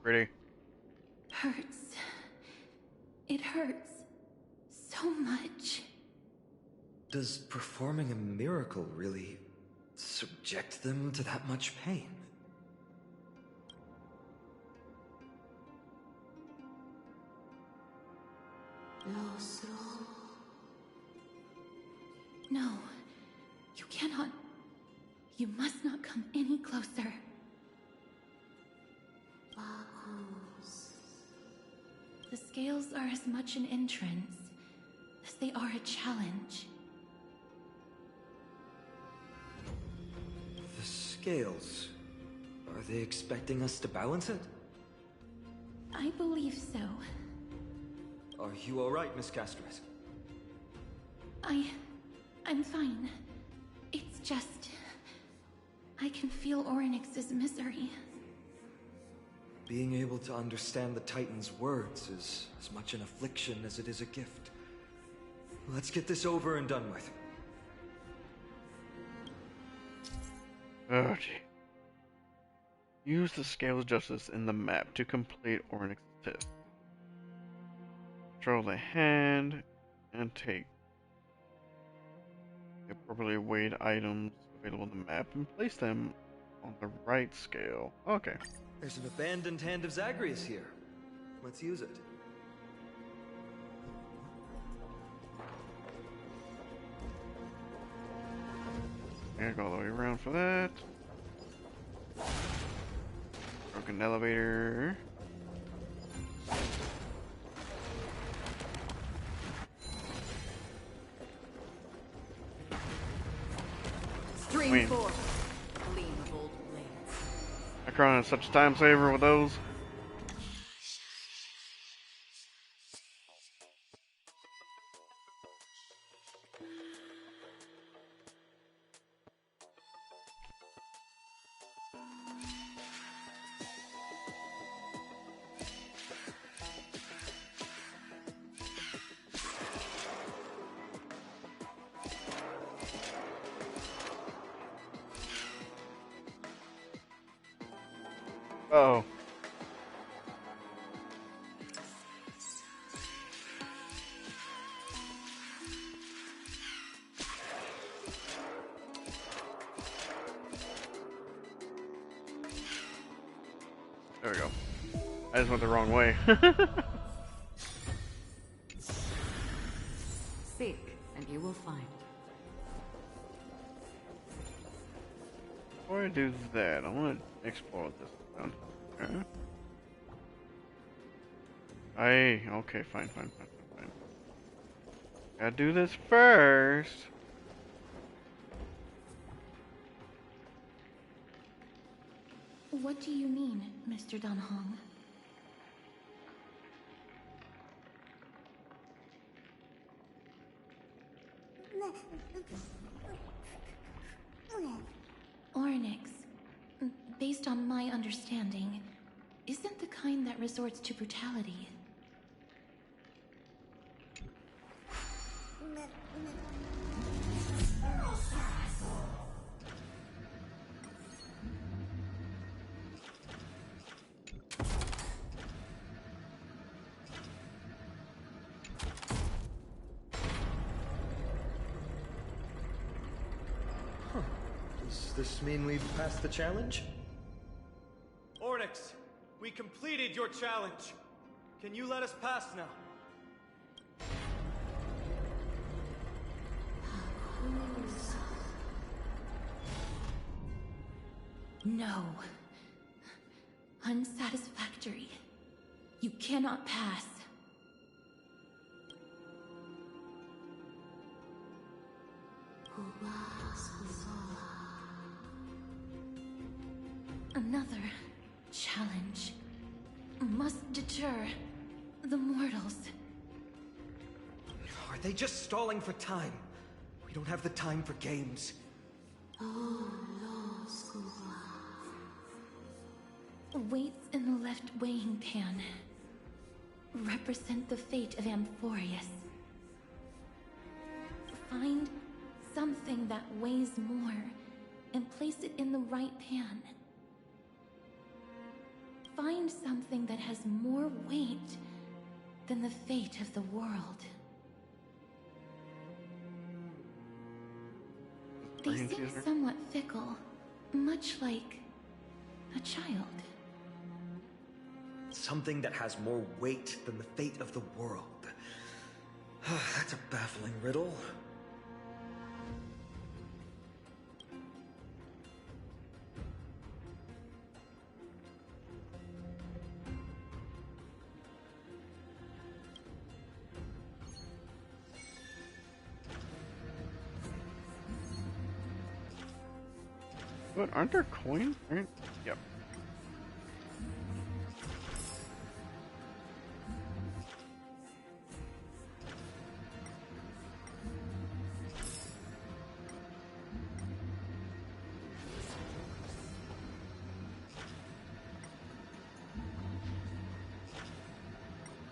Pretty. Hurts. It hurts so much. Does performing a miracle really subject them to that much pain? No. You cannot. You must not come any closer. The scales are as much an entrance as they are a challenge. The scales. Are they expecting us to balance it? I believe so. Are you alright, Miss Castres? I'm fine. It's just... I can feel Orynyx's misery. Being able to understand the Titan's words is as much an affliction as it is a gift. Let's get this over and done with. Oh, gee. Use the Scales of Justice in the map to complete Orynyx's test. Control the hand and take the appropriately weighed items available on the map and place them on the right scale. Okay. There's an abandoned hand of Zagreus here. Let's use it. Gotta go all the way around for that. Broken elevator. Stream Wait. 4. Gleam of old blades. Akron is such a time saver with those. Uh-oh. There we go. I just went the wrong way. Seek, and you will find. Before I do that, I want to explore this down here. Okay, fine. Gotta do this first. What do you mean, Mr. Dunhong? Orynyx, based on my understanding, isn't the kind that resorts to brutality. Does this mean we've passed the challenge? Orynyx, we completed your challenge. Can you let us pass now? No. Unsatisfactory. You cannot pass. Another challenge must deter the mortals. Are they just stalling for time? We don't have the time for games. Weights in the left weighing pan represent the fate of Amphoreus. Find something that weighs more and place it in the right pan. Find something that has more weight than the fate of the world. They Green seem Caesar. somewhat fickle, much like a child. Something that has more weight than the fate of the world. That's a baffling riddle. But aren't there coins? Right? Yep.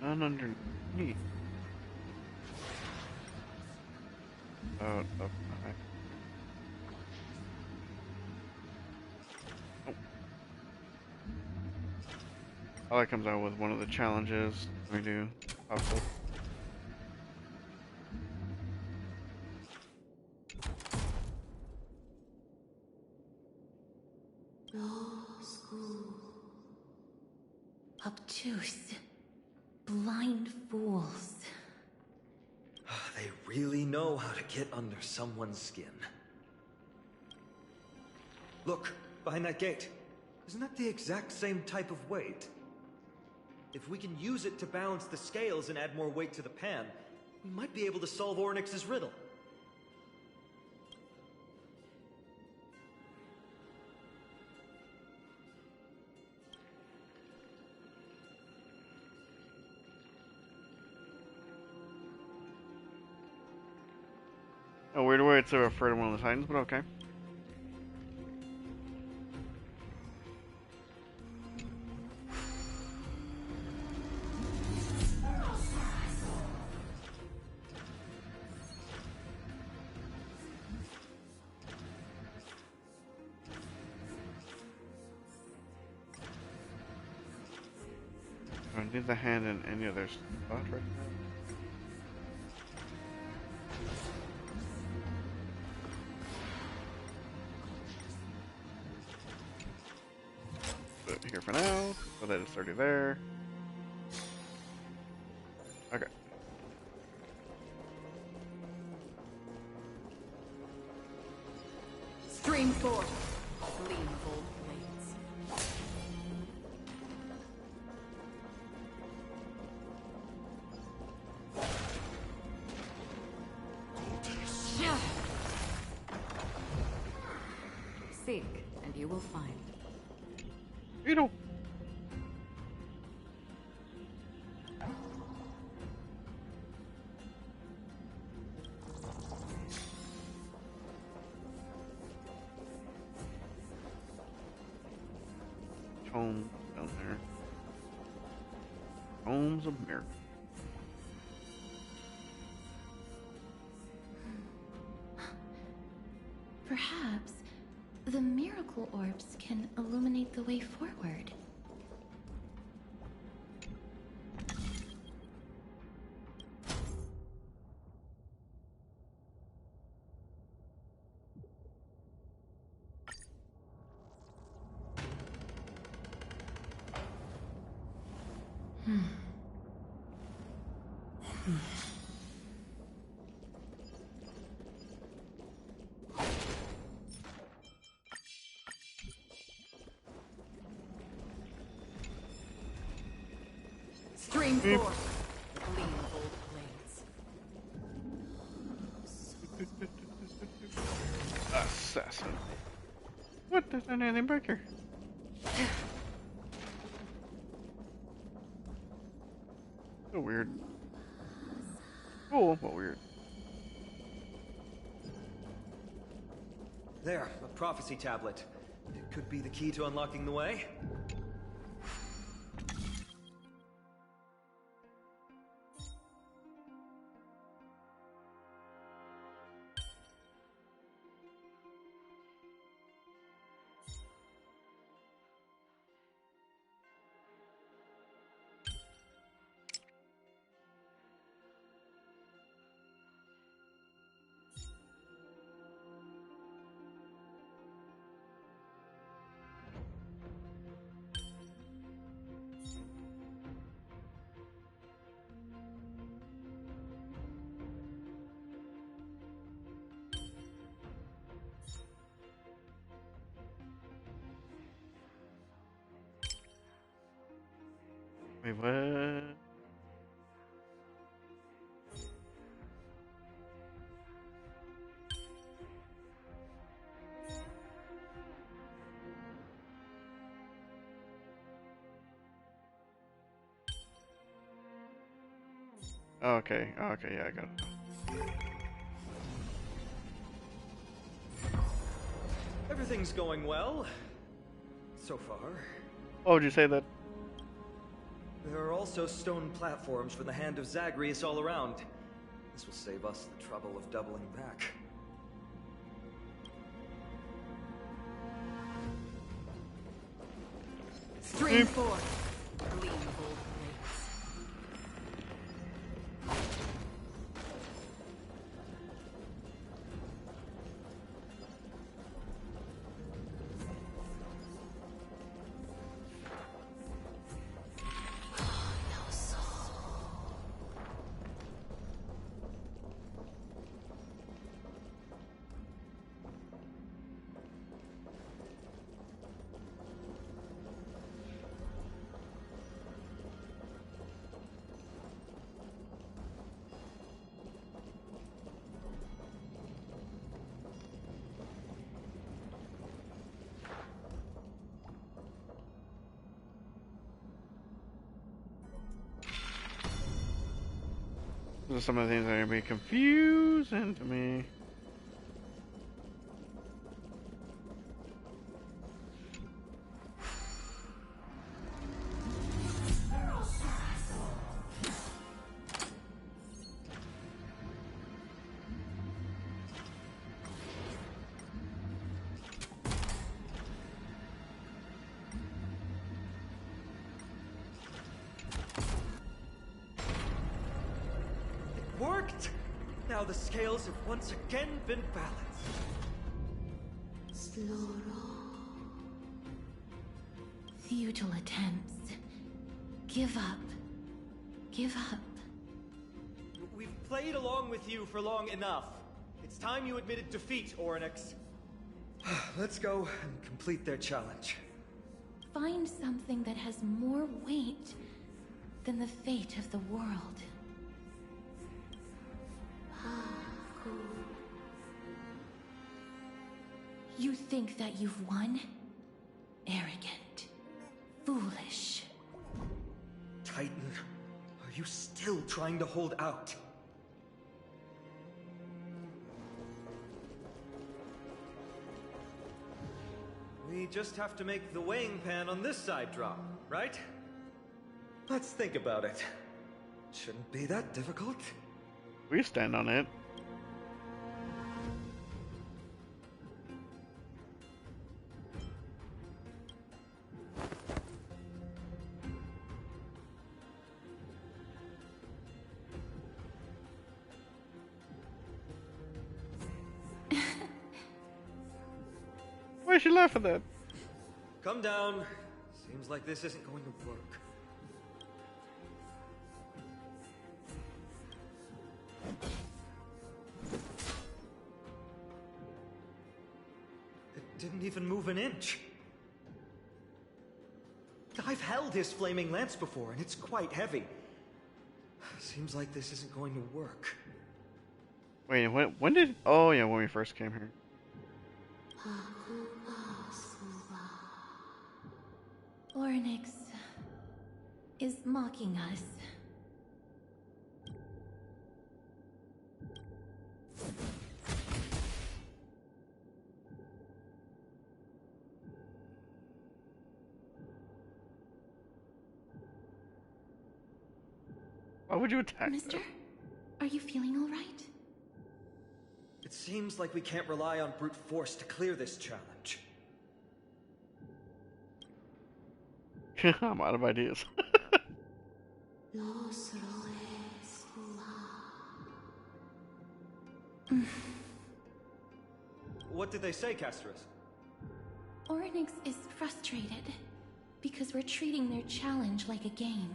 None underneath. Oh, okay. Oh. Oh, that comes out with one of the challenges we do. Possible. Law school. Obtuse. Blind fools. They really know how to get under someone's skin. Look, behind that gate. Isn't that the exact same type of weight? If we can use it to balance the scales and add more weight to the pan, we might be able to solve Ornyx's riddle. A weird way to refer to one of the Titans, but okay. I need the hand in any other spot right now. Put it here for now, so that it's already there. Okay. Stream forth. Gleamful blades. Seek, and you will find. Beetle. Tomes down there. Tomes of Miracle. Perhaps the miracle orbs can illuminate the way forward. Stream forth. Gleamful blades. Assassin. What? There's not anything back here. So weird. Cool, but weird. There, a prophecy tablet. It could be the key to unlocking the way. Wait, what? Okay, okay, yeah, I got it. Everything's going well. So far. Oh, did you say that? There are also stone platforms for the Hand of Zagreus all around. This will save us the trouble of doubling back. Stream forth. Gleam bold blades. Those are some of the things that are gonna be confusing to me. Worked! Now the scales have once again been balanced. Futile attempts. Give up. Give up. We've played along with you for long enough. It's time you admitted defeat, Orynyx. Let's go and complete their challenge. Find something that has more weight than the fate of the world. You think that you've won? Arrogant. Foolish. Titan, are you still trying to hold out? We just have to make the weighing pan on this side drop, right? Let's think about it. Shouldn't be that difficult. We stand on it. Why is she laughing at? Come down. Seems like this isn't going to work. It didn't even move an inch. I've held his flaming lance before, and it's quite heavy. Seems like this isn't going to work. Wait, when did? Oh yeah, when we first came here. Orynyx is mocking us. Why would you attack Mister, them? are you feeling all right? It seems like we can't rely on brute force to clear this challenge. I'm out of ideas. What did they say, Casterus? Orynyx is frustrated because we're treating their challenge like a game.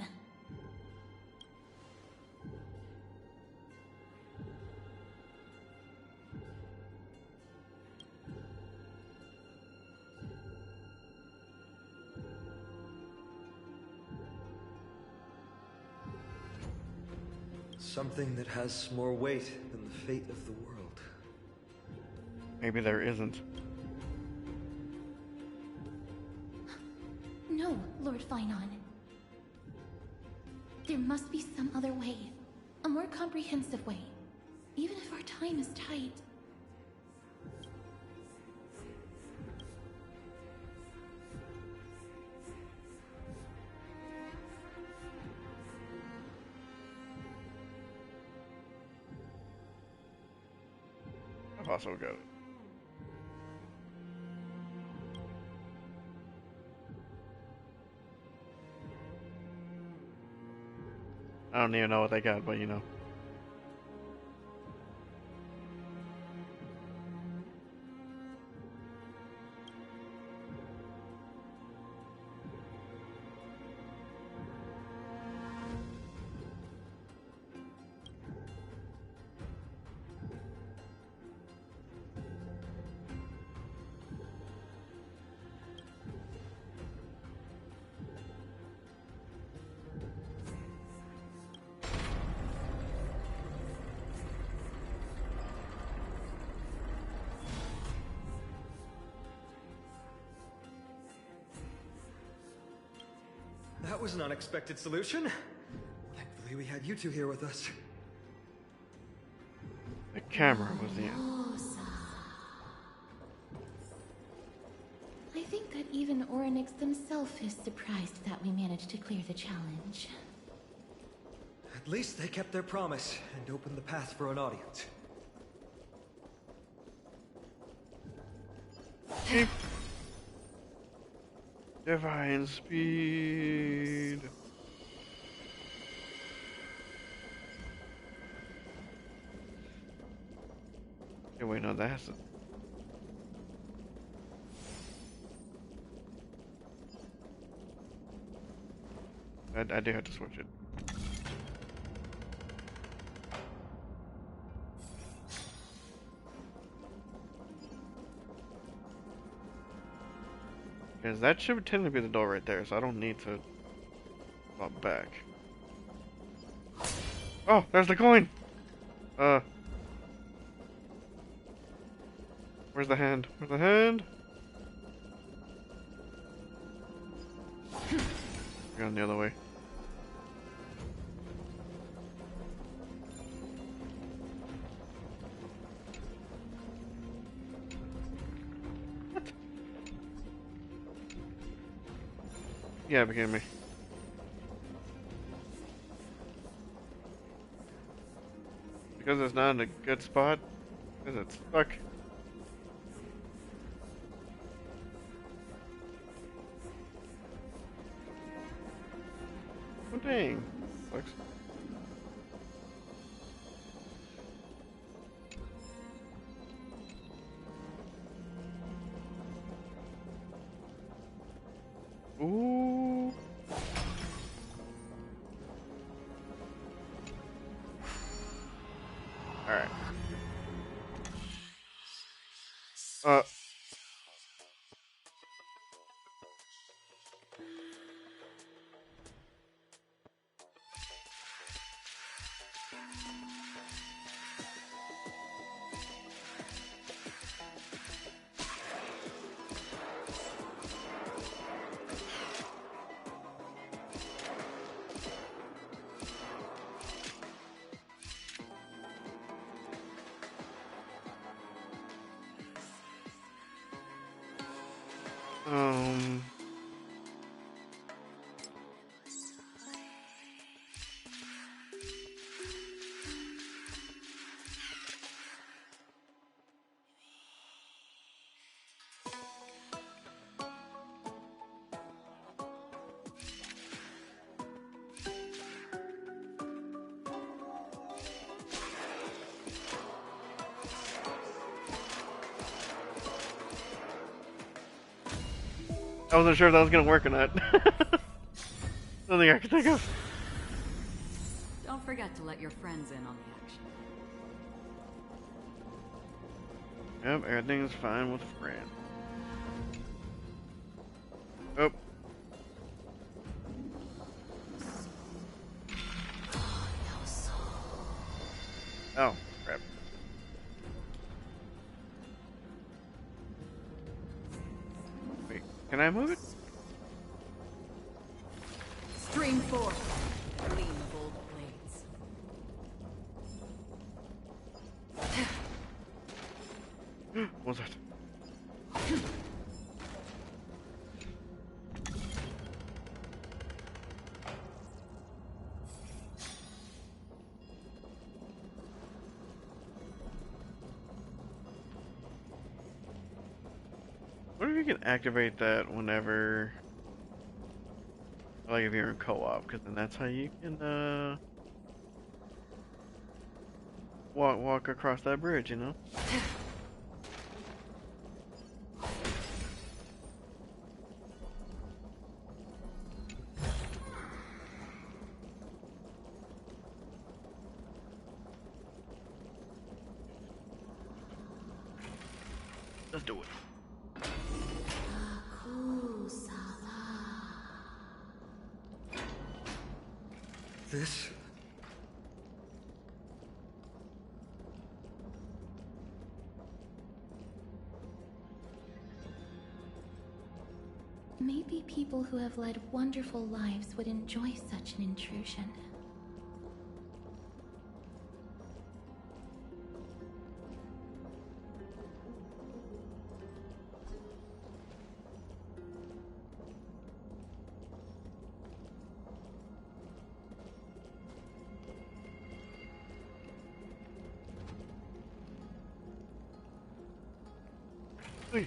something that has more weight than the fate of the world. Maybe there isn't. No, Lord Finon. There must be some other way. A more comprehensive way. Even if our time is tight. I've also got it. I don't even know what they got, but you know. That was an unexpected solution. Thankfully we had you two here with us. The camera was the end. I think that even Oryx themselves is surprised that we managed to clear the challenge. At least they kept their promise and opened the path for an audience. Divine speed. Okay, wait, no, that has to. I do have to switch it. Because that should tend to be the door right there, so I don't need to pop back. Oh, there's the coin! Where's the hand? Where's the hand? Going the other way. Yeah, be kidding me. Because it's not in a good spot? Because it's stuck? Oh dang. Sucks. Ooh. Alright. Um. I wasn't sure if that was gonna work or not. Nothing I could think of. Don't forget to let your friends in on the action. Yep, everything's fine with Fran. Oh. Can I move it? Stream forth. Gleam bold blades. What's that? What if you can activate that whenever, like if you're in co-op, because then that's how you can walk across that bridge, you know? Let's do it. This? Maybe people who have led wonderful lives would enjoy such an intrusion. Hey.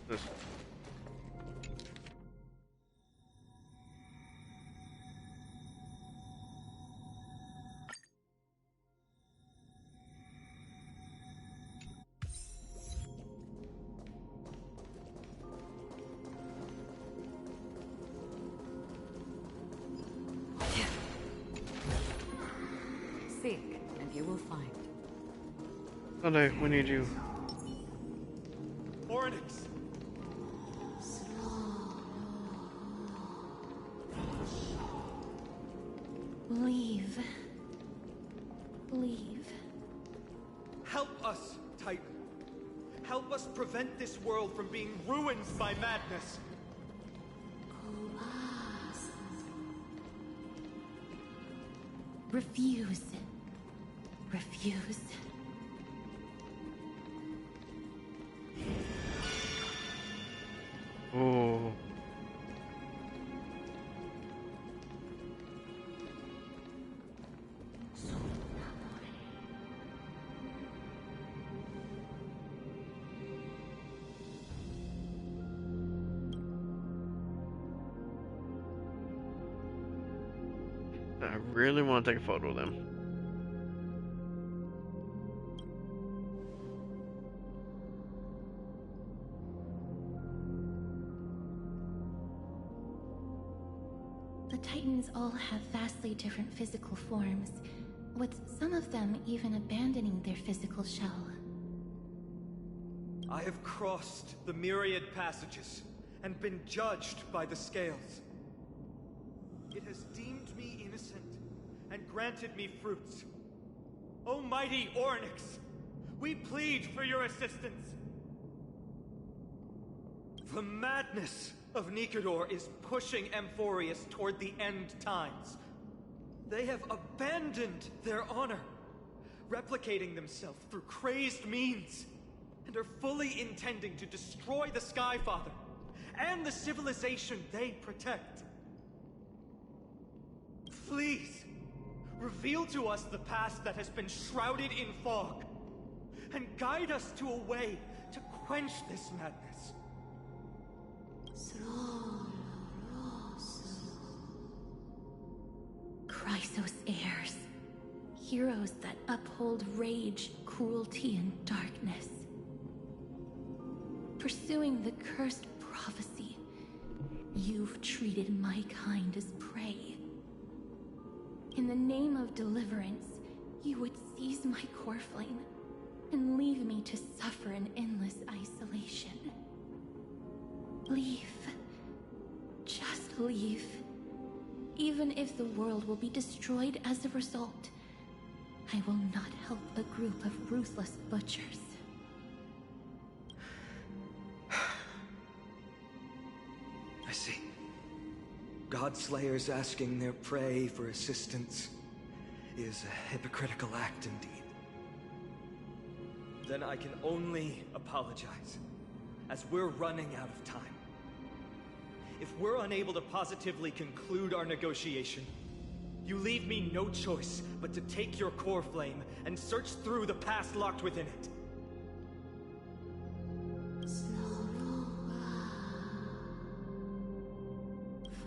This. Seek, and you will find. Sunday, we need you. Oryx! Leave. Leave. Help us, Titan. Help us prevent this world from being ruined by madness. Refuse. Refuse. Oh. I really want to take a photo of them. The Titans all have vastly different physical forms, with some of them even abandoning their physical shell. I have crossed the myriad passages and been judged by the scales. It has deemed me innocent and granted me fruits. O mighty Ornyx, we plead for your assistance. The madness of Nikedor is pushing Amphoreus toward the end times. They have abandoned their honor, replicating themselves through crazed means, and are fully intending to destroy the Skyfather and the civilization they protect. Please, reveal to us the past that has been shrouded in fog, and guide us to a way to quench this madness. Chrysos heirs. Heroes that uphold rage, cruelty, and darkness. Pursuing the cursed prophecy, you've treated my kind as prey. In the name of deliverance, you would seize my core flame and leave me to suffer in endless isolation. Leave. Just leave. Even if the world will be destroyed as a result, I will not help a group of ruthless butchers. I see. Godslayers asking their prey for assistance is a hypocritical act indeed. Then I can only apologize, as we're running out of time. If we're unable to positively conclude our negotiation, you leave me no choice but to take your core flame and search through the past locked within it.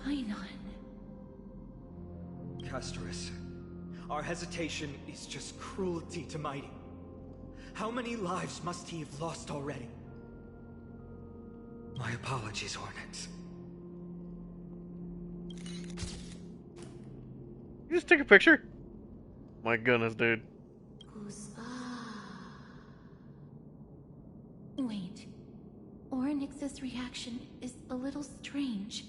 Fine on. Castorus, our hesitation is just cruelty to Mighty. How many lives must he have lost already? My apologies, Hornets. You just take a picture? My goodness, dude. Wait. Orynyx's reaction is a little strange.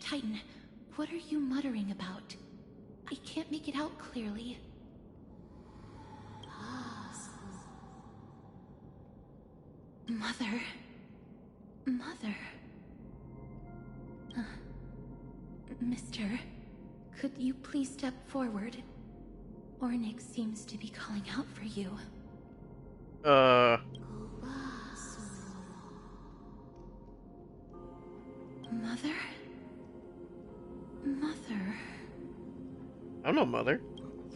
Titan, what are you muttering about? I can't make it out clearly. Mother. Mother. Mister, could you please step forward? Orynyx seems to be calling out for you. Mother? Mother? I'm no mother.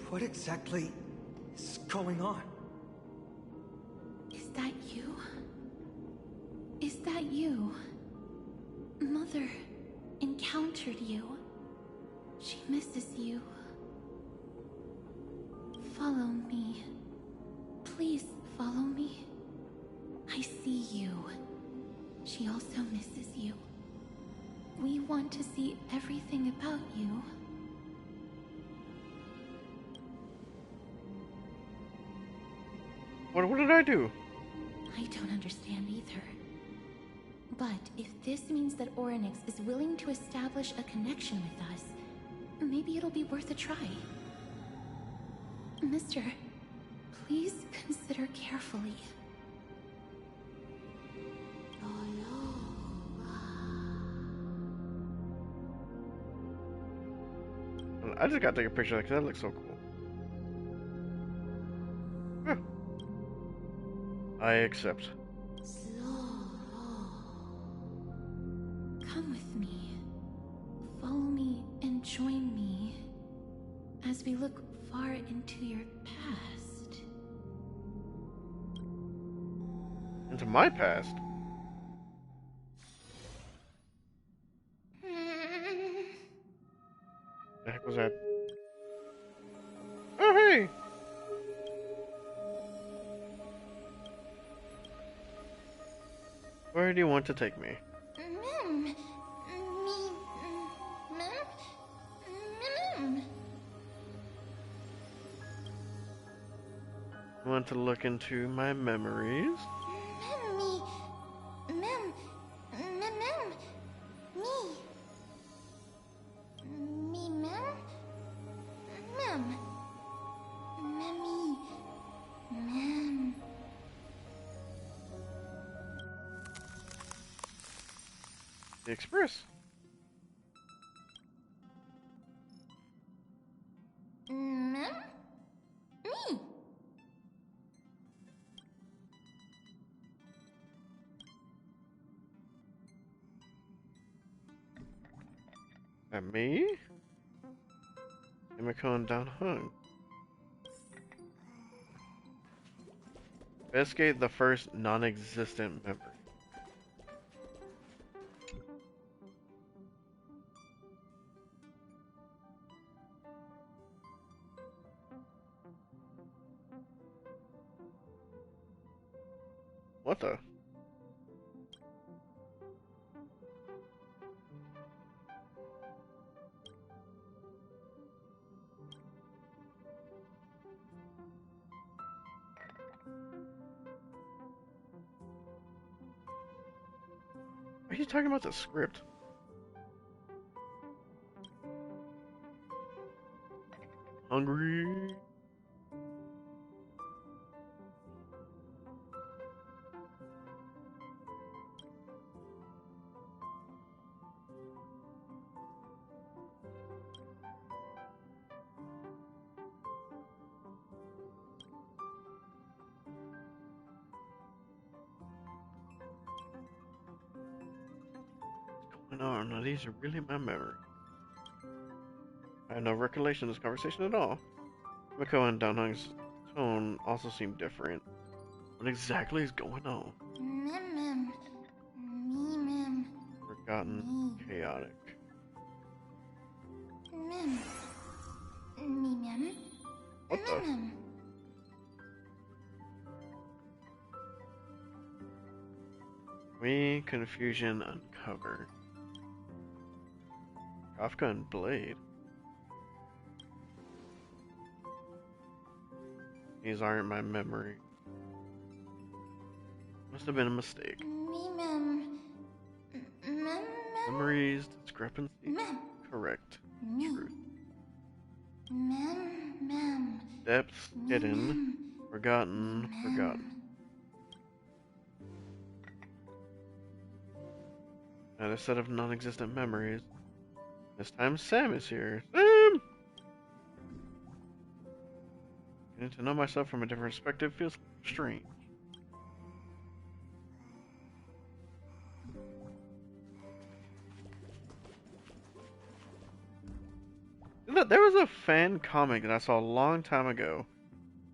What exactly is going on? Is that you? Is that you? Mother encountered you. She misses you. Follow me. Please follow me. I see you. She also misses you. We want to see everything about you. What did I do? I don't understand either. But if this means that Orynyx is willing to establish a connection with us, maybe it'll be worth a try. Mister, please consider carefully. I just gotta take a picture because that looks so cool. Huh. I accept. Come with me. Follow me and join me as we look far into your past. Into my past? The heck was that? Oh, hey! Where do you want to take me? I want to look into my memories. The Express. That me? Imicon down hung. Investigate the first non-existent memory. What the? Are you talking about the script? Hungry. What's going on? Now these are really my memory. I have no recollection of this conversation at all. Miko and Downhung's tone also seem different. What exactly is going on? Mem. Me mem. Forgotten, chaotic. Mem. Me mem. What the? Mem. We confusion uncovered. Kafka and Blade. These aren't my memory. Must have been a mistake. Me mem. Mem. Memories, discrepancy. Mem. Correct. Me. Truth. Mem. Depths, hidden. Forgotten, forgotten. Another set of non-existent memories. This time Sam is here. Sam! Getting to know myself from a different perspective feels strange. Look, there was a fan comic that I saw a long time ago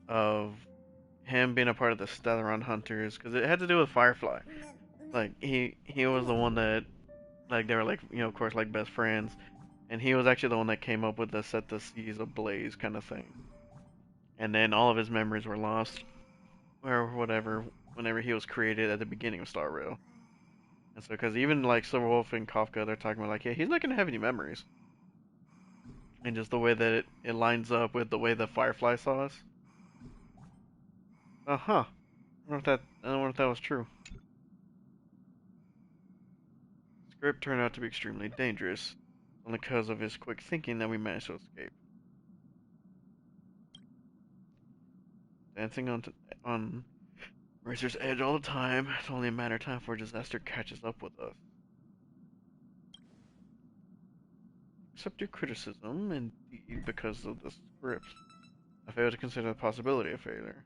of him being a part of the Stellaron Hunters because it had to do with Firefly. Like he was the one that, like, they were like, you know, of course, like best friends, and he was actually the one that came up with the set the seas ablaze kind of thing. And then all of his memories were lost, or whatever, whenever he was created at the beginning of Star Rail. And so, because even like Silverwolf and Kafka, they're talking about like, yeah, he's not gonna have any memories. And just the way that it lines up with the way the Firefly saw us. Uh-huh. I don't know if that was true. Script turned out to be extremely dangerous, only because of his quick thinking that we managed to escape. Dancing on Razor's edge all the time, it's only a matter of time before disaster catches up with us. Accept your criticism, indeed, because of the script. I failed to consider the possibility of failure.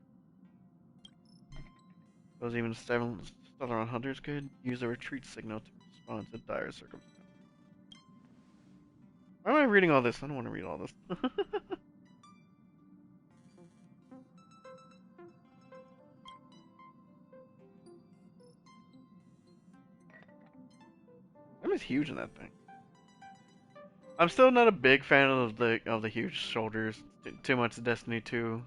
Those even Stellaron hunters could use a retreat signal to respond to dire circumstances. Why am I reading all this? I don't want to read all this. That is huge in that thing. I'm still not a big fan of the huge shoulders. Too much Destiny 2.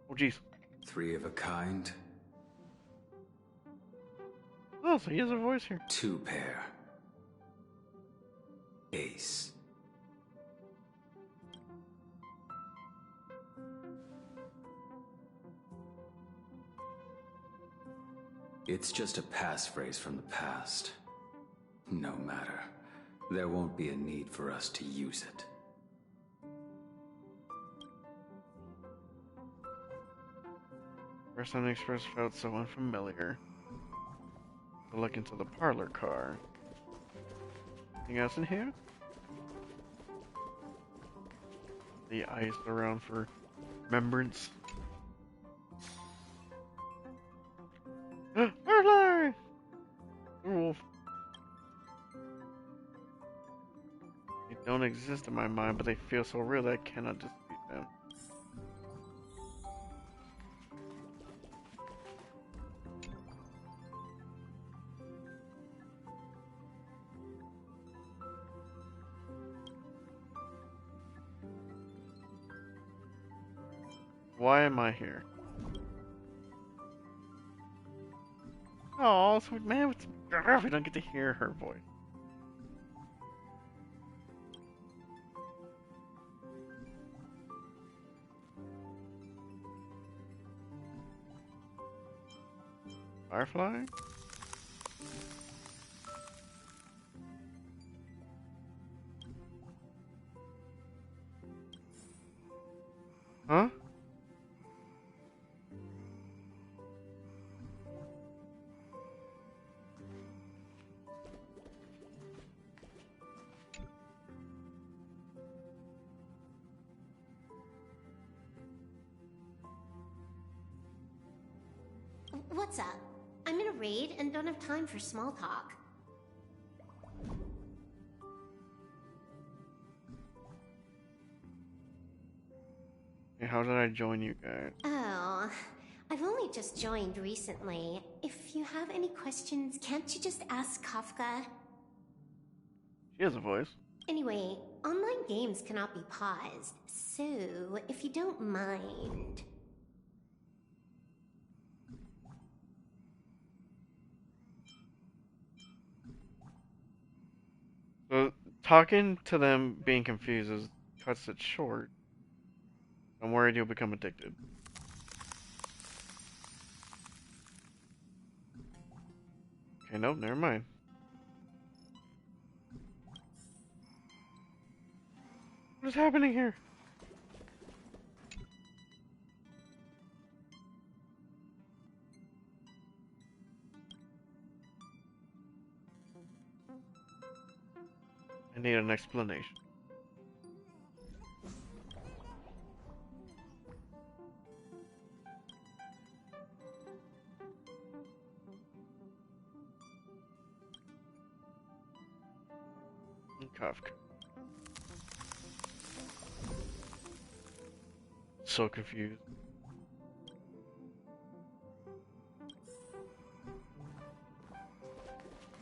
Oh jeez. 3 of a kind, Oh, so he has a voice here. 2 pair. Ace. It's just a passphrase from the past. No matter. There won't be a need for us to use it. First time the Express felt so unfamiliar. To look into the parlor car. Anything else in here? The ice around for remembrance. Firefly! Wolf. They don't exist in my mind, but they feel so real that I cannot dispute them. Why am I here? Oh, sweet man, we don't get to hear her voice. Firefly? What's up? I'm in a raid and don't have time for small talk. Hey, how did I join you guys? Oh, I've only just joined recently. If you have any questions, can't you just ask Kafka? She has a voice. Anyway, online games cannot be paused, so if you don't mind... So talking to them being confused cuts it short. I'm worried you'll become addicted. Okay, nope, never mind. What is happening here? I need an explanation. Kafka. So confused.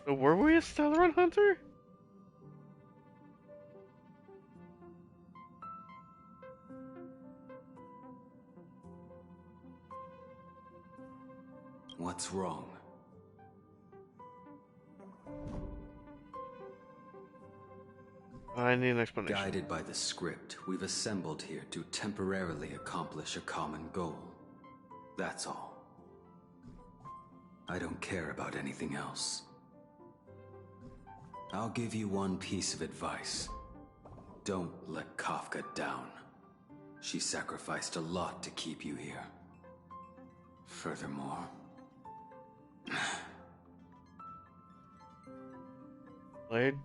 So were we a Stellaron hunter? What's wrong? I need an explanation. Guided by the script, we've assembled here to temporarily accomplish a common goal. That's all. I don't care about anything else. I'll give you one piece of advice. Don't let Kafka down. She sacrificed a lot to keep you here. Furthermore... Blade?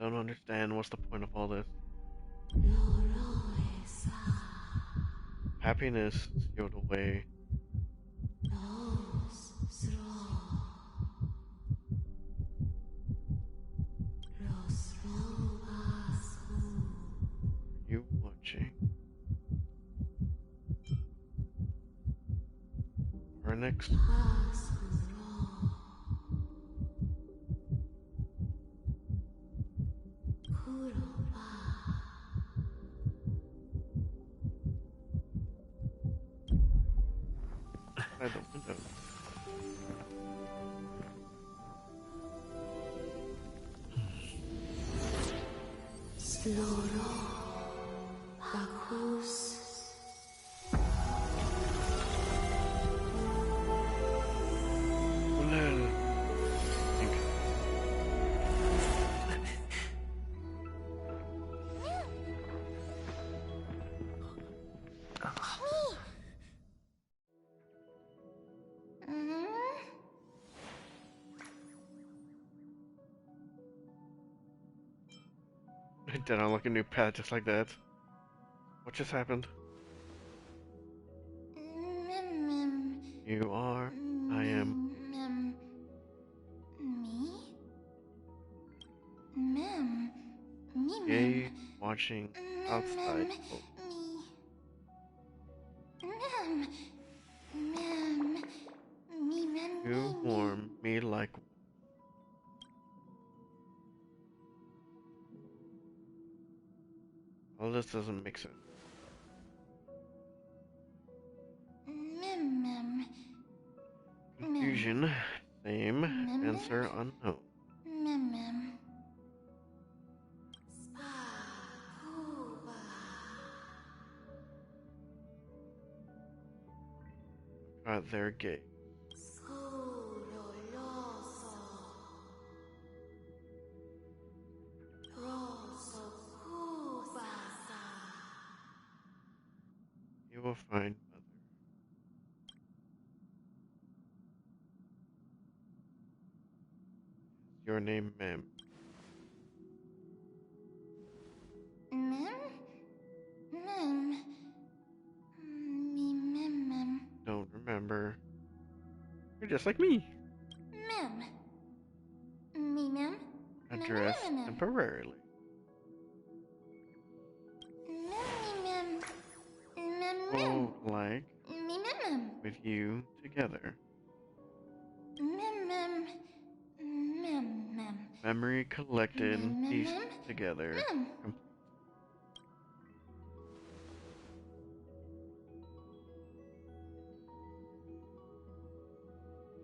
Don't understand what's the point of all this. Happiness sealed away. You watching? Our next. Outside the window. Did unlock a new path just like that? What just happened? You are. I am. Me? Mem. Me, Gay watching outside. Oh, Mem. Mem. Me, mem. you warm me like. All this doesn't make sense. Mem, mem. Confusion. Same. Mem. Answer unknown. Mem, mem. They're gay. You will find mother. Your name, ma'am. Don't remember. You're just like me. Addressed temporarily. Oh, like with you together. Memory collected, pieced together.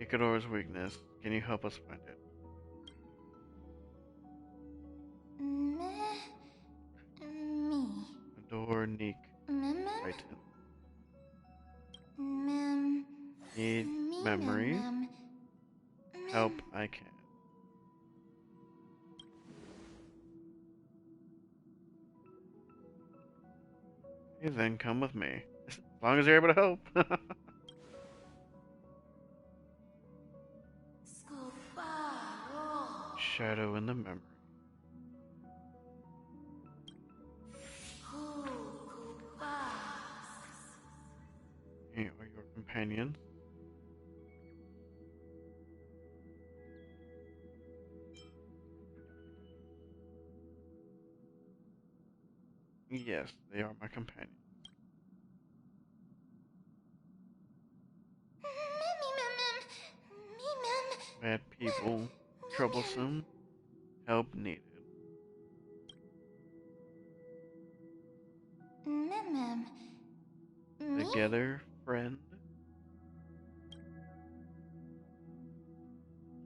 Ikador's weakness. Can you help us find it? Adore Neek Titan. Need memory. Help I can. Okay, then come with me. As long as you're able to help. Shadow in the memory. Hey, are your companions? Yes, they are my companions. Bad people, troublesome, help needed. Together, friend.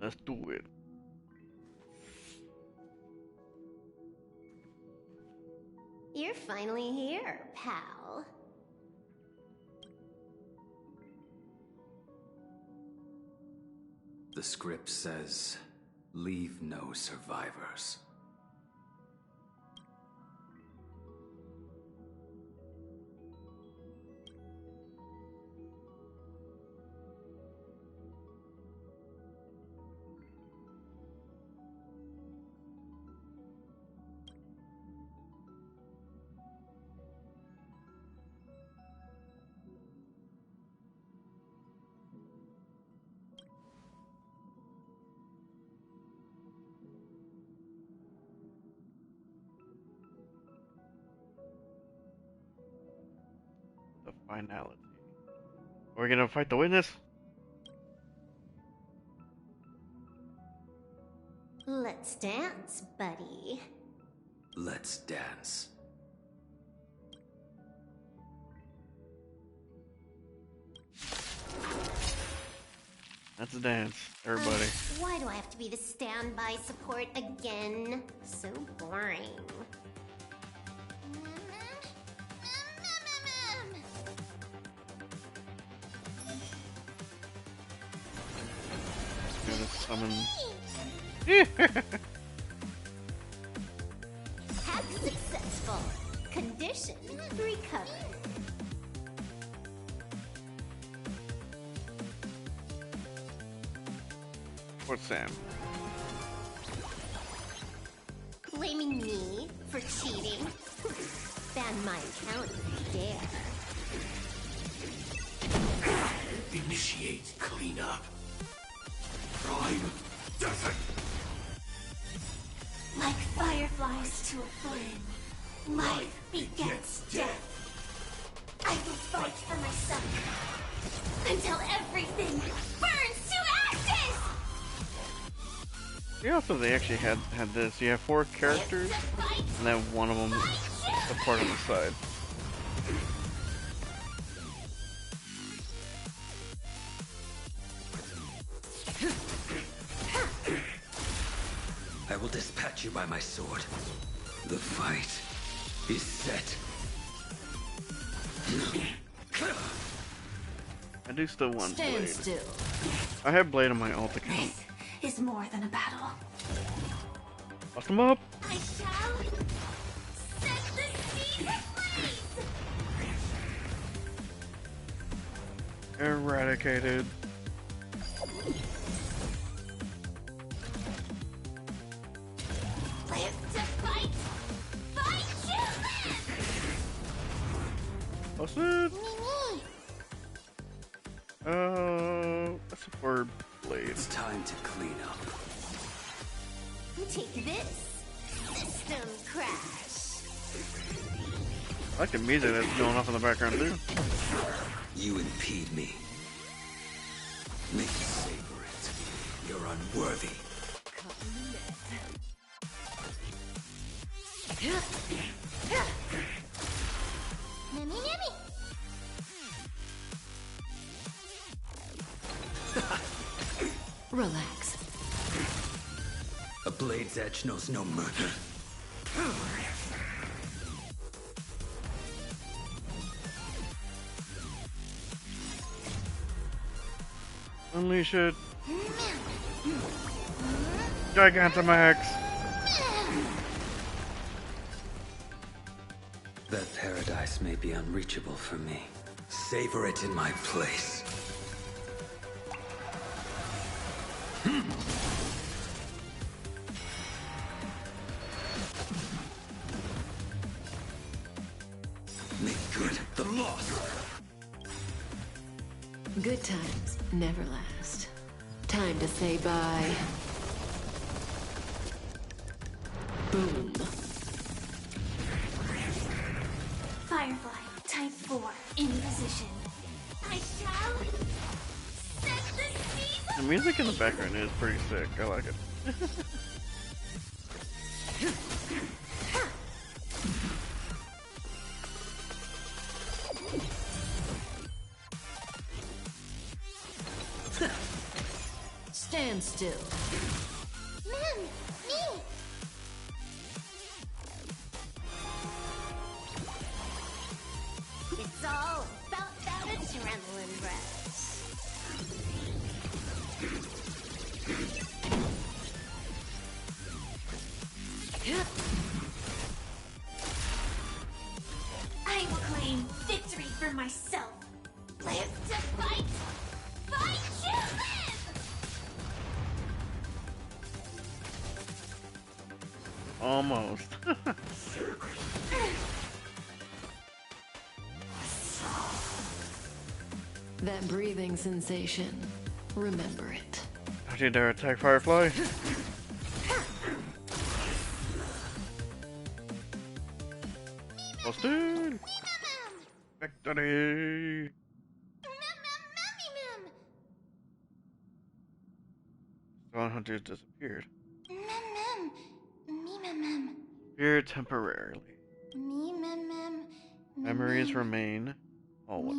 Let's do it. You're finally here, pal. The script says, leave no survivors. The finality. Are we gonna fight the witness? Let's dance, buddy. Let's dance. Let's dance, everybody. Why do I have to be the standby support again? So boring. Gonna summon. Hack successful. Condition recovered. What's Sam? Blaming me for cheating? Ban my account if you dare. Initiate cleanup. Prime desert. Like fireflies to a flame, life begets death. I will fight for myself until everything burns to ashes! Yeah, so they actually had this. You have 4 characters, and then one of them is a part on the side. I will dispatch you by my sword. The fight is set. I do still want Stand Blade. still. I have Blade on my alt account. Is more than a battle. Bust him up! I shall set the seas ablaze! Eradicated. Live to fight! Fight you! Busted. Me. That's a word blade. It's time to clean up. Take this. System crash. I like the music that's going off in the background too. You impede me. Make me savor it. You're unworthy. Mammy. Relax. A blade's edge knows no mercy. Unleash it. Gigantamax. That paradise may be unreachable for me. Savor it in my place. Make good the loss. Good times never last. Time to say bye. Boom. Firefly, type 4, in position. I shall set the season. The music in the background is pretty sick. I like it. Stand still. Man, me. It's all about that adrenaline rush. I will claim victory for myself. Live to fight. Fight to live. Almost. That breathing sensation. Remember it. Don't you dare attack Firefly. Busted. Victory. Dawn Hunters disappeared. Here temporarily. Memories remain always.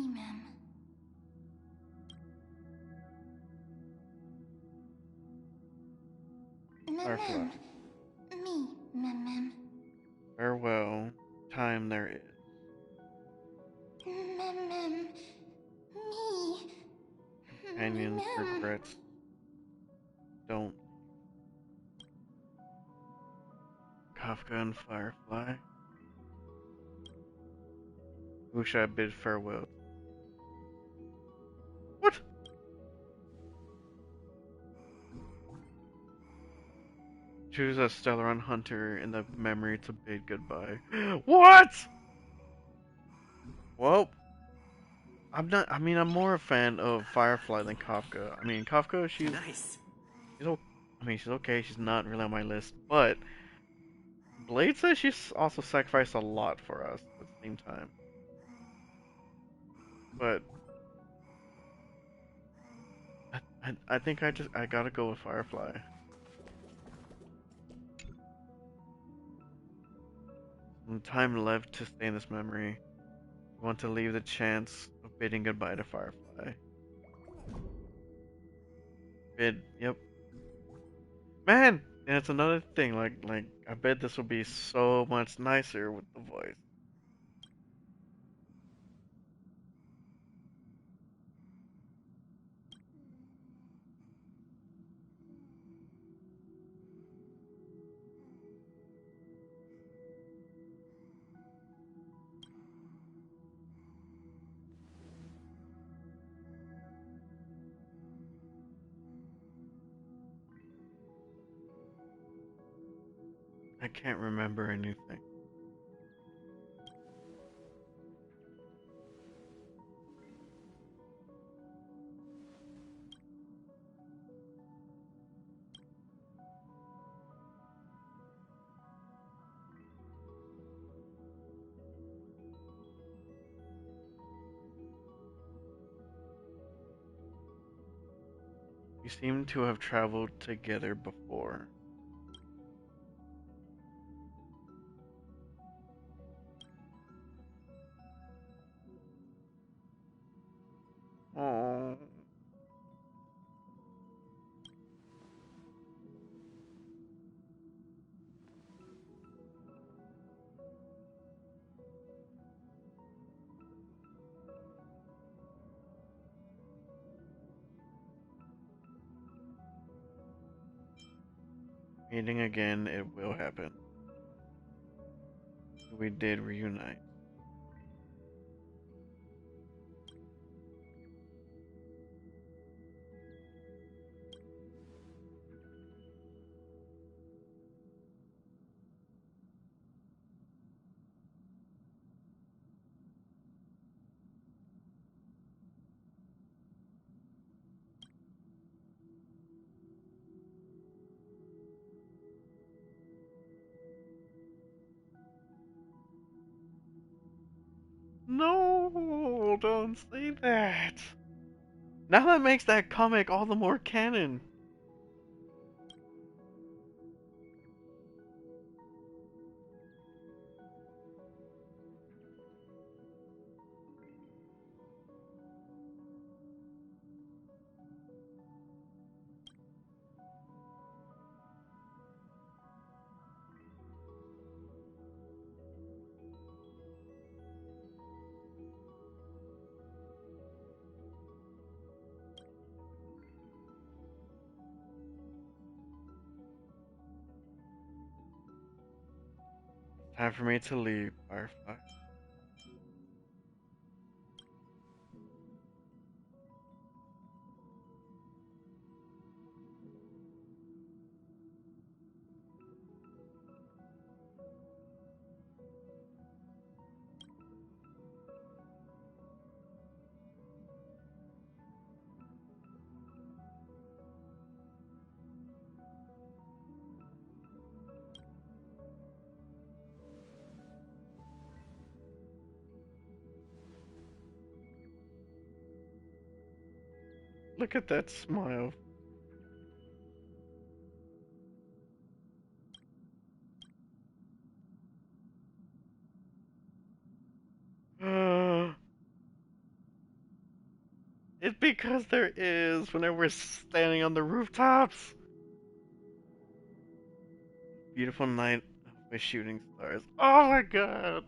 Firefly. Farewell, time there is. Companions, regrets. Don't. Kafka and Firefly. Who should I bid farewell? What? Choose a Stellaron Hunter in the memory to bid goodbye. What? Well, I'm not. I mean, I'm more a fan of Firefly than Kafka. I mean, Kafka, she's Nice. she's okay. She's not really on my list, but Blade says she's also sacrificed a lot for us at the same time. But I think I gotta go with Firefly. Some time left to stay in this memory. I want to leave the chance of bidding goodbye to Firefly. Bid, yep. Man, and it's another thing. Like I bet this will be so much nicer with the voice. I can't remember anything. You seem to have traveled together before. Oh. Meeting again, it will happen. We did reunite. No, don't say that. Now that makes that comic all the more canon. Time for me to leave, Firefly. Look at that smile. It's because there is whenever we're standing on the rooftops. Beautiful night with shooting stars. Oh my god!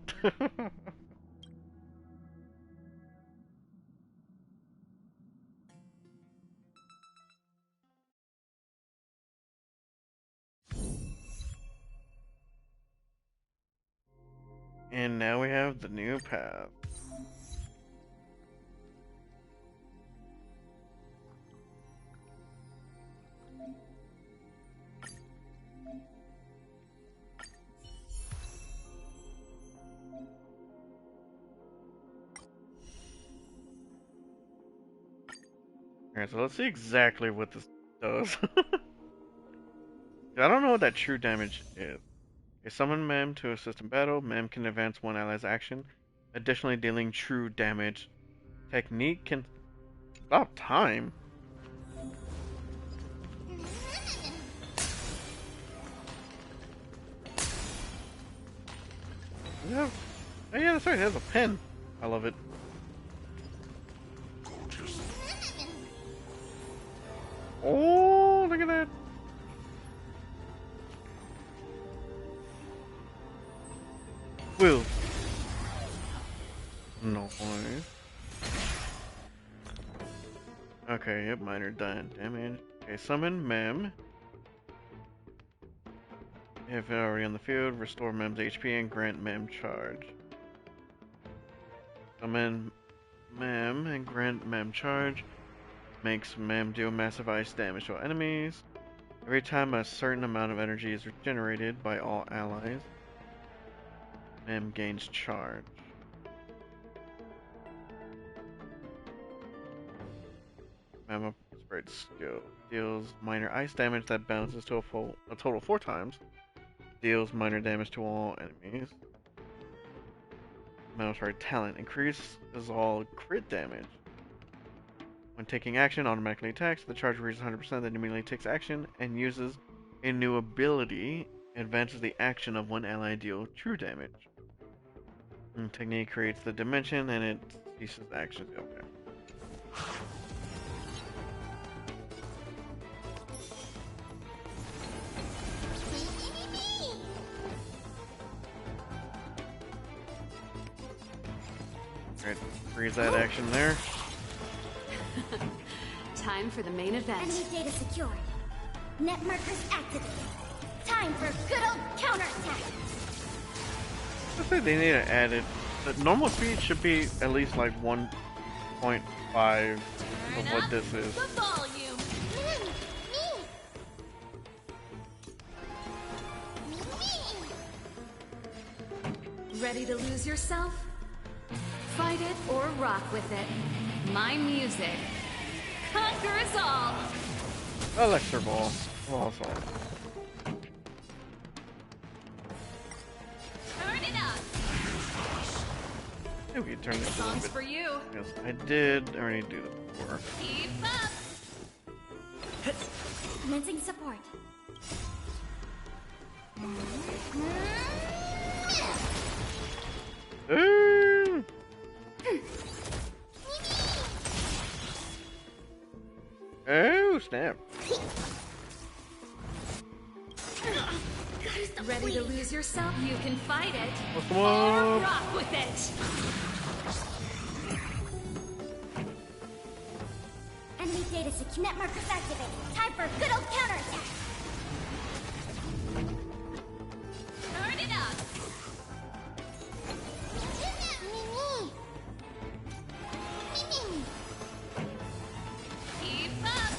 And now we have the new path. Alright, so let's see exactly what this does. I don't know what that true damage is. A summon Mem to assist in battle. Mem can advance one ally's action, additionally dealing true damage. Technique can stop time. Yeah. Oh yeah, that's right, it has a pen. I love it. Oh, look at that. Will. No. Okay, yep, minor damage. Okay, summon Mem. If already on the field, restore Mem's HP and grant Mem charge. Summon Mem and grant Mem charge. Makes Mem deal massive ice damage to all enemies. Every time a certain amount of energy is regenerated by all allies, Mem gains charge. Mem upgrade skill. Deals minor ice damage that bounces to a total 4 times. Deals minor damage to all enemies. Mem's talent increases all crit damage. When taking action, automatically attacks. The charge reaches 100%, then immediately takes action and uses a new ability. Advances the action of one ally deal true damage. And technique creates the dimension and it ceases action. Okay. Alright, freeze that action there. Time for the main event. Enemy data secured. Net markers activated. Time for a good old counterattack. I think they need to add it. The normal speed should be at least like 1.5 of what this is. The volume. Ready to lose yourself? Fight it or rock with it. My music. Conquer us all. Electro ball. Awesome. Turn it up. Maybe we can turn this a little Songs bit. for you. Yes, I did already do that before. Keep up. Commencing support. Ooh. Oh snap! Ready to lose yourself? You can fight it Come or on. rock with it. Enemy data secure. Net markers activated. Time for a good old counterattack. Turn it up. Keep up.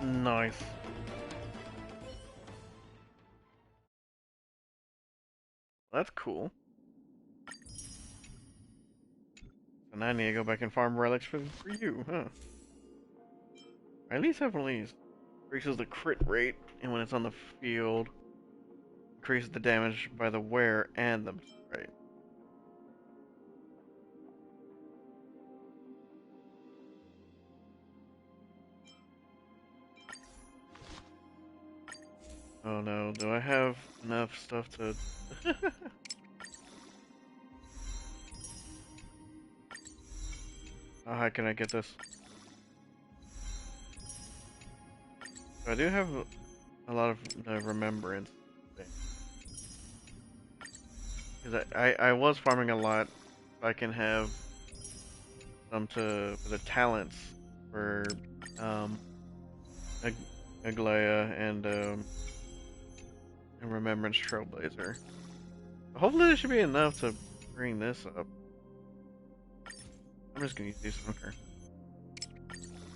Nice. That's cool. So now I need to go back and farm relics for you, huh? I at least have one of these. Increases the crit rate, and when it's on the field, increases the damage by the wear and the rate. Oh no, do I have enough stuff to... How high can I get this? I do have a lot of remembrance. Because I was farming a lot, so I can have some for the talents for Aglaya and Remembrance Trailblazer. Hopefully there should be enough to bring this up. I'm just gonna use these. Okay.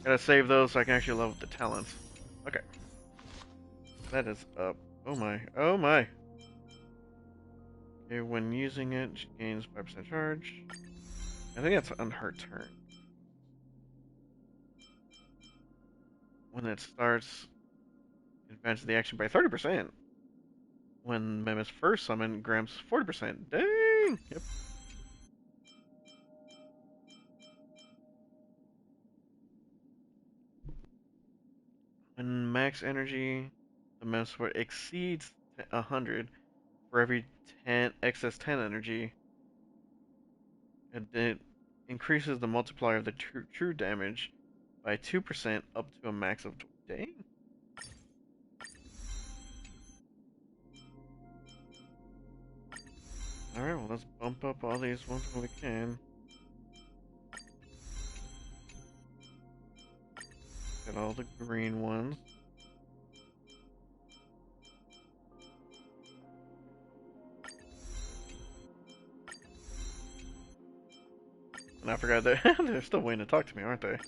Gotta save those so I can actually level the talents. Okay. That is up. Oh my. Oh my. Okay, when using it, she gains 5% charge. I think that's on her turn. When it starts, it advances the action by 30%. When Mem is first summoned, grants 40%. Dang! Yep. When max energy, the Mem support exceeds 100 for every 10 excess 10 energy, it increases the multiplier of the true damage by 2% up to a max of... Dang! Alright, well let's bump up all these ones when we can. Get all the green ones. And I forgot that they're still waiting to talk to me, aren't they?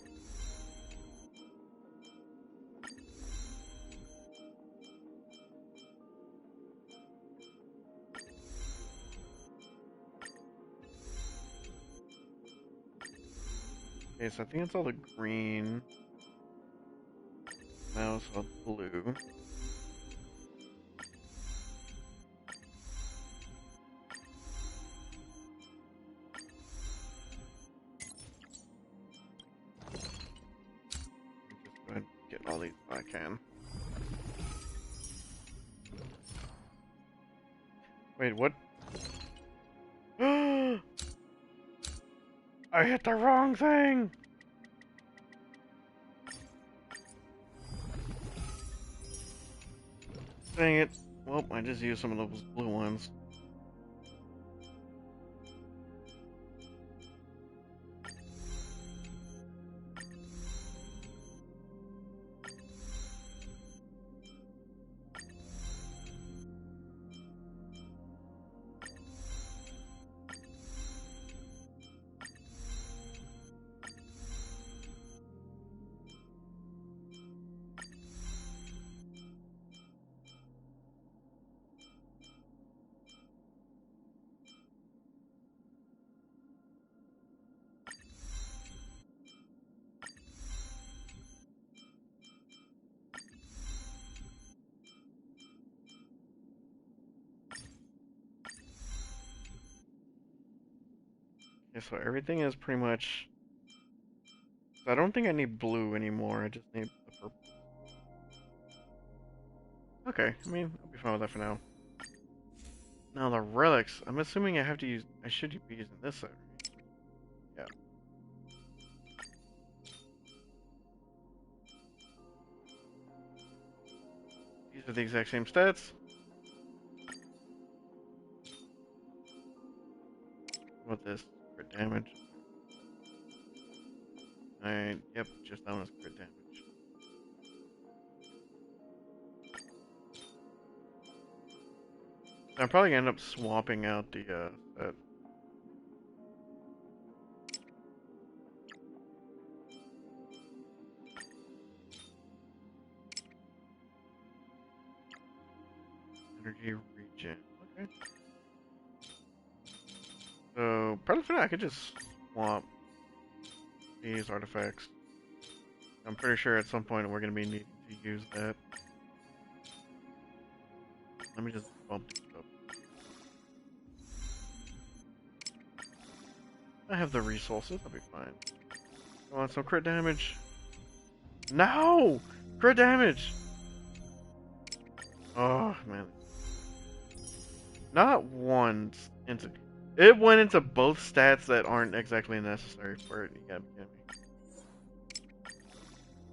Okay, so I think it's all the green. Now it's all blue. can. Wait, what? I hit the wrong thing! Dang it. Well, I just used some of those blue ones. Okay, so everything is pretty much... I don't think I need blue anymore, I just need the purple. Okay, I mean, I'll be fine with that for now. Now the relics, I'm assuming I have to use... I should be using this side, right? Yeah. These are the exact same stats. What this? Crit damage. Alright, yep, just that one's crit damage. I'm probably gonna end up swapping out the set. Energy regen. Okay. So probably for now I could just swap these artifacts. I'm pretty sure at some point we're gonna be needing to use that. Let me just bump this up. I have the resources, I'll be fine. Come on, some crit damage. No! Crit damage! Oh, man. Not once. It went into both stats that aren't exactly necessary for it. You gotta be kidding me.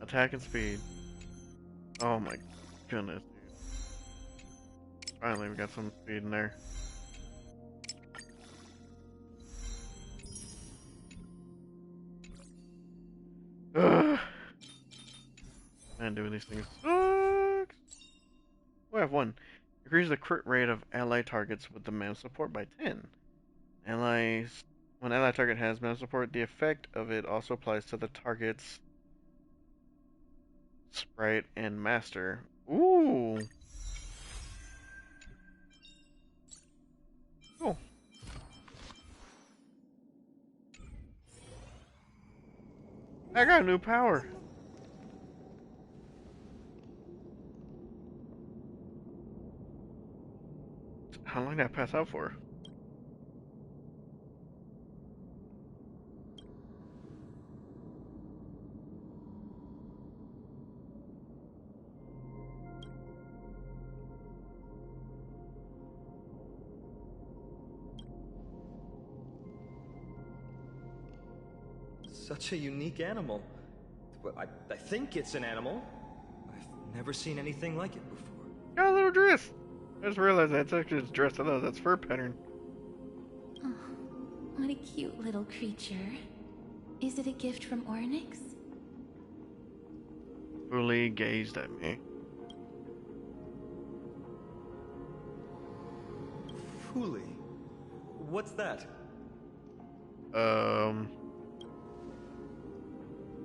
Attack and speed. Oh my goodness, dude. Finally, we got some speed in there. Ugh. Man, doing these things sucks. Oh, I have one. Increases the crit rate of ally targets with the mana support by 10. When ally target has mana support, the effect of it also applies to the target's sprite and master. Ooh. Cool. I got a new power. How long did I pass out for? Such a unique animal. Well, I think it's an animal. I've never seen anything like it before. Got a little dress. I just realized that's actually his dress. I thought that's fur pattern. Oh, what a cute little creature. Is it a gift from Ornyx? Fully gazed at me. Fuli? What's that?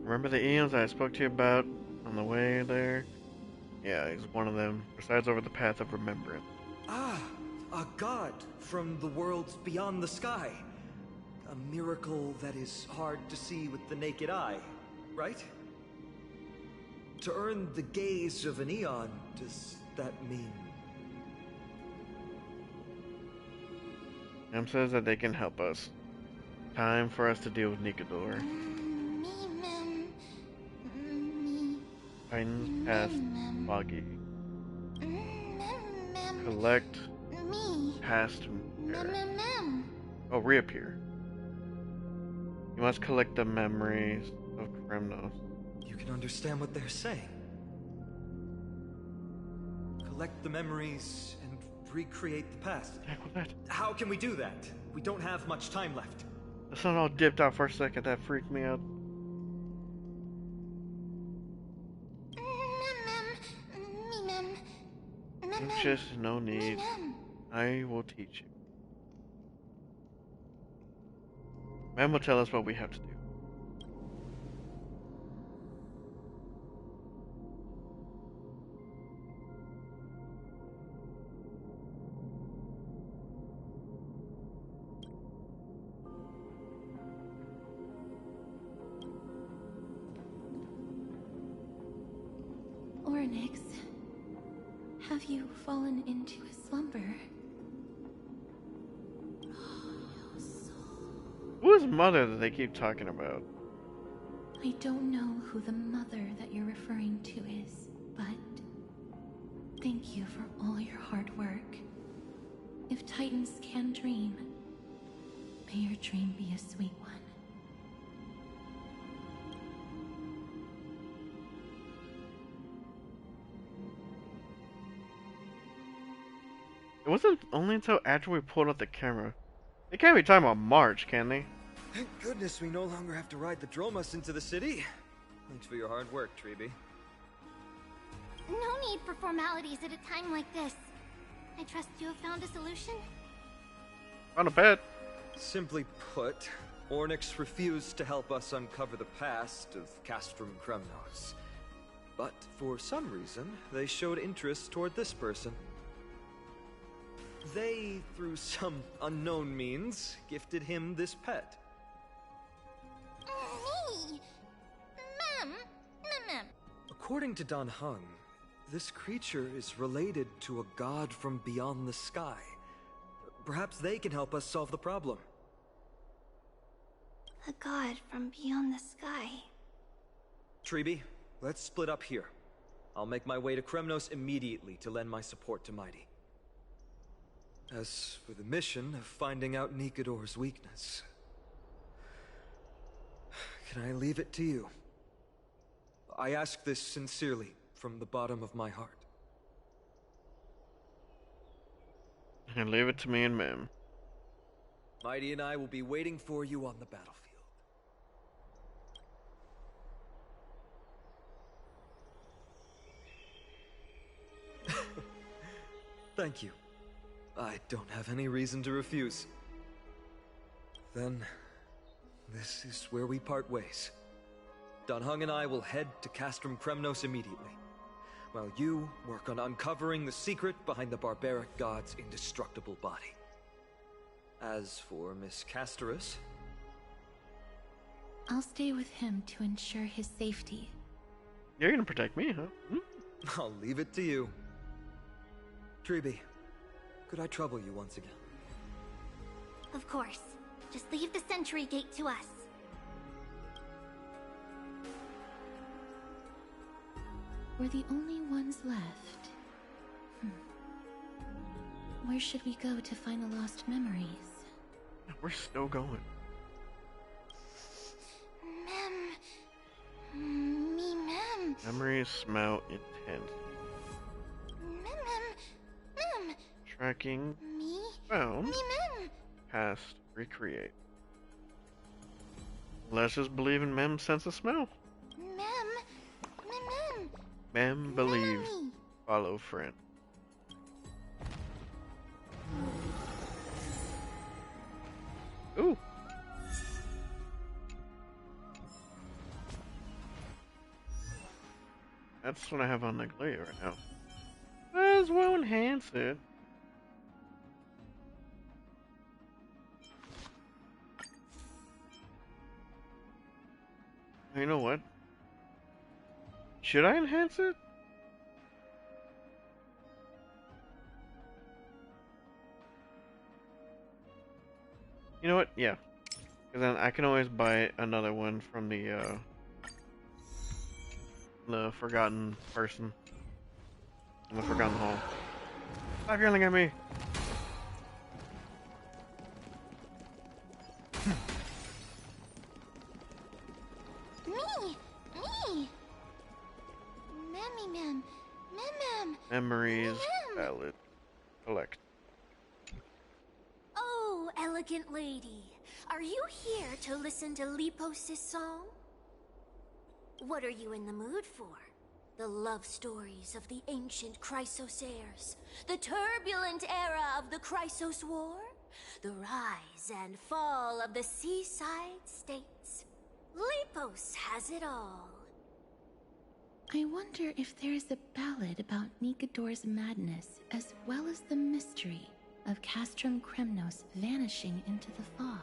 Remember the eons I spoke to you about on the way there? Yeah, he's one of them. Presides over the path of remembrance. Ah, a god from the worlds beyond the sky. A miracle that is hard to see with the naked eye, right? To earn the gaze of an eon, does that mean? Em says that they can help us. Time for us to deal with Nikador. Titans past Foggy. Mem. Collect Me. past air. Mem. Oh, reappear. You must collect the memories of Kremnos. You can understand what they're saying. Collect the memories and recreate the past. Heck with that. How can we do that? We don't have much time left. The sun all dipped out for a second. That freaked me out. Just no need. I will teach you. Mem will tell us what we have to do. Oryx, have you fallen into a slumber? Who is Mother that they keep talking about? I don't know who the mother that you're referring to is, but thank you for all your hard work. If Titans can dream, may your dream be a sweet one. It wasn't only until after we pulled out the camera. They can't be talking about March, can they? Thank goodness we no longer have to ride the Dromus into the city. Thanks for your hard work, Treeby. No need for formalities at a time like this. I trust you have found a solution? On a bed. Simply put, Ornyx refused to help us uncover the past of Castrum Kremnos. But for some reason, they showed interest toward this person. They, through some unknown means, gifted him this pet. Me? Mem. According to Dan Heng, this creature is related to a god from beyond the sky. Perhaps they can help us solve the problem. A god from beyond the sky. Treeby, let's split up here. I'll make my way to Kremnos immediately to lend my support to Mighty. As for the mission of finding out Nikador's weakness, can I leave it to you? I ask this sincerely, from the bottom of my heart. And leave it to me and Mem. Mighty and I will be waiting for you on the battlefield. Thank you. I don't have any reason to refuse. Then, this is where we part ways. Dan Heng and I will head to Castrum Kremnos immediately, while you work on uncovering the secret behind the barbaric god's indestructible body. As for Miss Castorus... I'll stay with him to ensure his safety. You're gonna protect me, huh? Hmm? I'll leave it to you. Treeby, could I trouble you once again? Of course. Just leave the sentry gate to us. We're the only ones left. Where should we go to find the lost memories? We're still going. Mem. Memories smell intense. Mem. Tracking. Me? Found. Mem. Past. Recreate. Let's just believe in Mem's sense of smell. Mem. Mem believe. Follow friend. Ooh. That's what I have on the Glade right now. Might as well enhance it. You know what? Should I enhance it? You know what? Yeah. Because then I can always buy another one from the The forgotten person in the forgotten hall. Stop yelling at me! Me! Mammy Mem! Mem! Memories, ballad, collect. Oh, elegant lady. Are you here to listen to Lepos' song? What are you in the mood for? The love stories of the ancient Chrysosaires, the turbulent era of the Chrysos War, the rise and fall of the seaside states. Lepos has it all. I wonder if there is a ballad about Nikador's madness, as well as the mystery of Castrum Kremnos vanishing into the fog.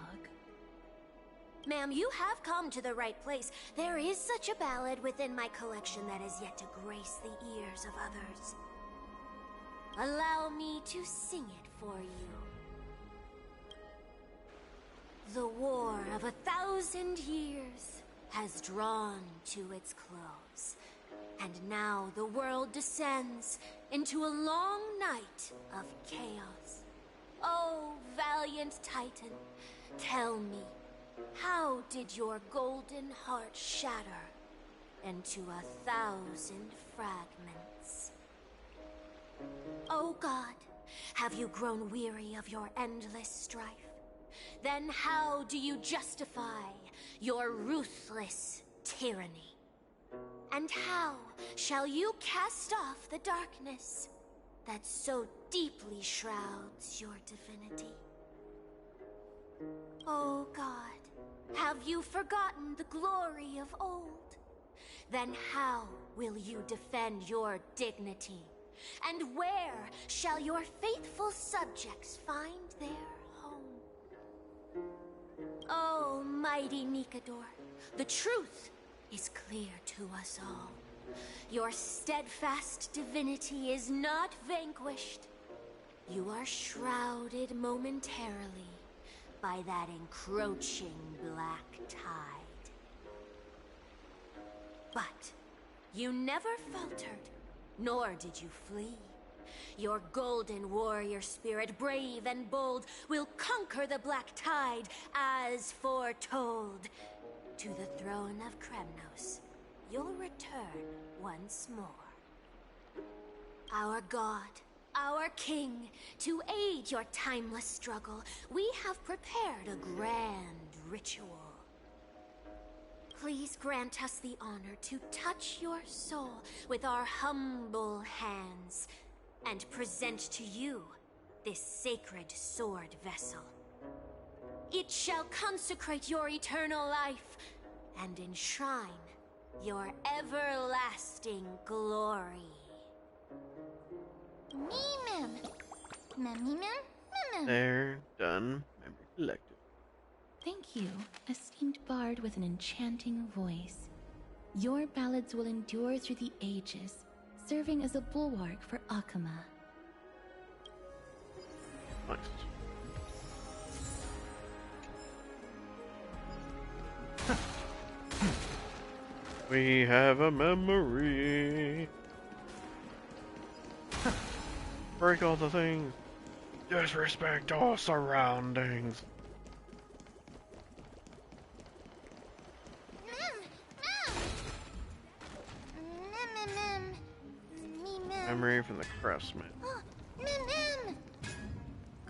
Ma'am, you have come to the right place. There is such a ballad within my collection that is yet to grace the ears of others. Allow me to sing it for you. The war of 1,000 years has drawn to its close, and now the world descends into a long night of chaos. Oh, valiant Titan, tell me, how did your golden heart shatter into 1,000 fragments? Oh God, have you grown weary of your endless strife? Then how do you justify your ruthless tyranny? And how shall you cast off the darkness that so deeply shrouds your divinity? Oh God, have you forgotten the glory of old? Then how will you defend your dignity? And where shall your faithful subjects find their home? Oh, mighty Nikador, the truth is clear to us all. Your steadfast divinity is not vanquished. You are shrouded momentarily by that encroaching black tide. But you never faltered, nor did you flee. Your golden warrior spirit, brave and bold, will conquer the black tide as foretold. To the throne of Kremnos, you'll return once more. Our God, our King, to aid your timeless struggle, we have prepared a grand ritual. Please grant us the honor to touch your soul with our humble hands and present to you this sacred sword vessel. It shall consecrate your eternal life and enshrine your everlasting glory. They're done. Memory collected. Thank you, esteemed bard with an enchanting voice. Your ballads will endure through the ages, serving as a bulwark for Akama. Nice. We have a memory. Break all the things. Disrespect all surroundings. Memory from the craftsman.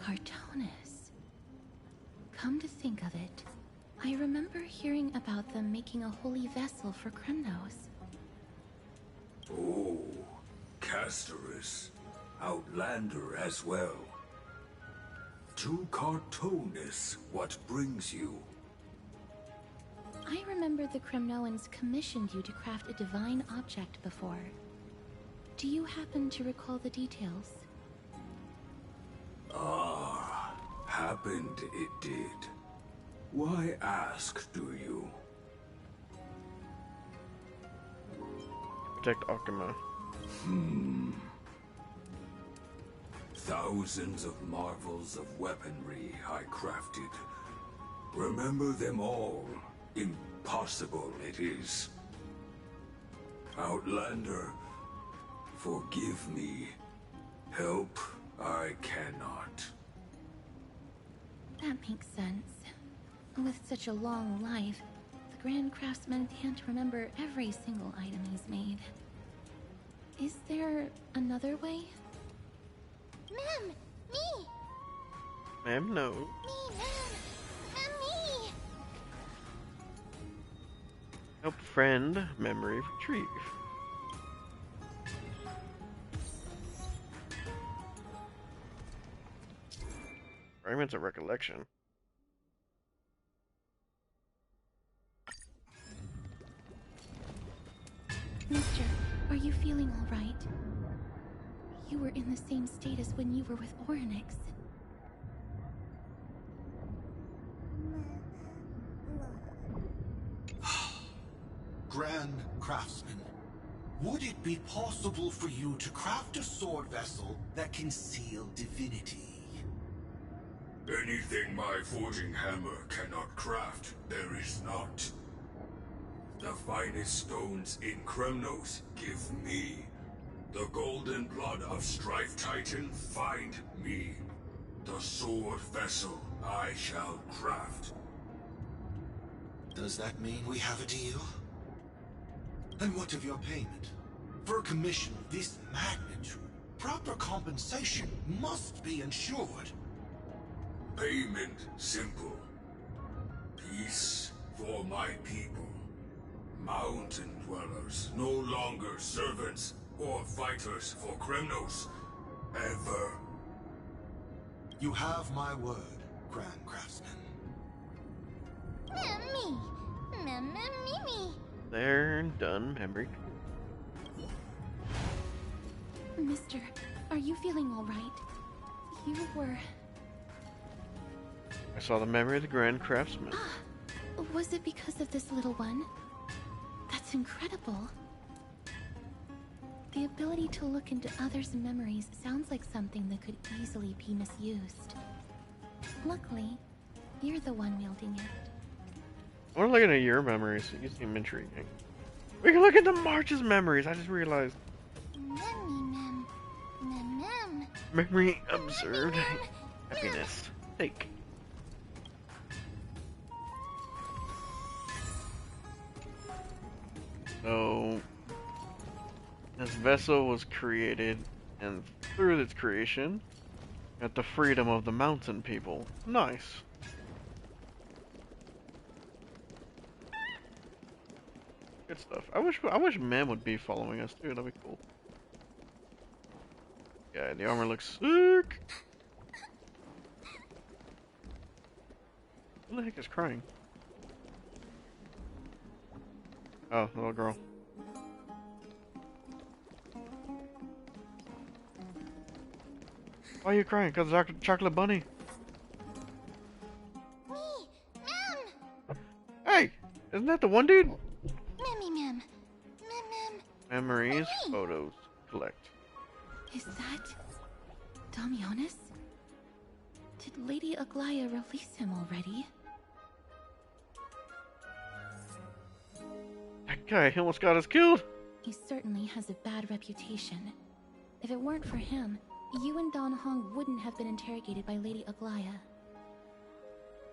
Cartonus. Come to think of it, I remember hearing about them making a holy vessel for Kremnos. Oh, Castorus. Outlander as well. To Cartonus, what brings you? I remember the Kremnoans commissioned you to craft a divine object before. Do you happen to recall the details? Ah, happened it did. Why ask, do you? Protect Akama. Thousands of marvels of weaponry I crafted. Remember them all. Impossible it is. Outlander, forgive me. Help, I cannot. That makes sense. With such a long life, the Grand Craftsman can't remember every single item he's made. Is there another way? Ma'am, me! Ma'am, no. Me, ma'am! Ma'am, me! Help friend, memory retrieve. Fragments of recollection. Mister, are you feeling all right? You were in the same state as when you were with Orynyx. Grand Craftsman, would it be possible for you to craft a sword vessel that can seal divinity? Anything my forging hammer cannot craft, there is not. The finest stones in Kremnos give me. The golden blood of Strife Titan find me. The sword vessel I shall craft. Does that mean we have a deal? And what of your payment? For a commission of this magnitude, proper compensation must be ensured. Payment simple. Peace for my people. Mountain dwellers, no longer servants or fighters for Kremnos. Ever. You have my word, Grand Craftsman. Ma'am, me! Ma'am, me! There, done, memory. Mister, are you feeling all right? You were... I saw the memory of the Grand Craftsman. Was it because of this little one? That's incredible. The ability to look into others' memories sounds like something that could easily be misused. Luckily, you're the one wielding it. I want to look into your memories. You seem intriguing. We can look into March's memories. I just realized. Ma'am. Memory observed. Happiness. Take. So, this vessel was created, and through its creation, got the freedom of the mountain people. Nice. Good stuff. I wish Mem would be following us too. That'd be cool. Yeah, the armor looks sick. Who the heck is crying? Oh, little girl. Why are you crying? Because of Chocolate Bunny. Me! Ma'am! Hey! Isn't that the one dude? Ma'am. Memories, photos, collect. Is that... Damionis? Did Lady Aglaya release him already? That guy, he almost got us killed. He certainly has a bad reputation. If it weren't for him, you and Don Hong wouldn't have been interrogated by Lady Aglaya.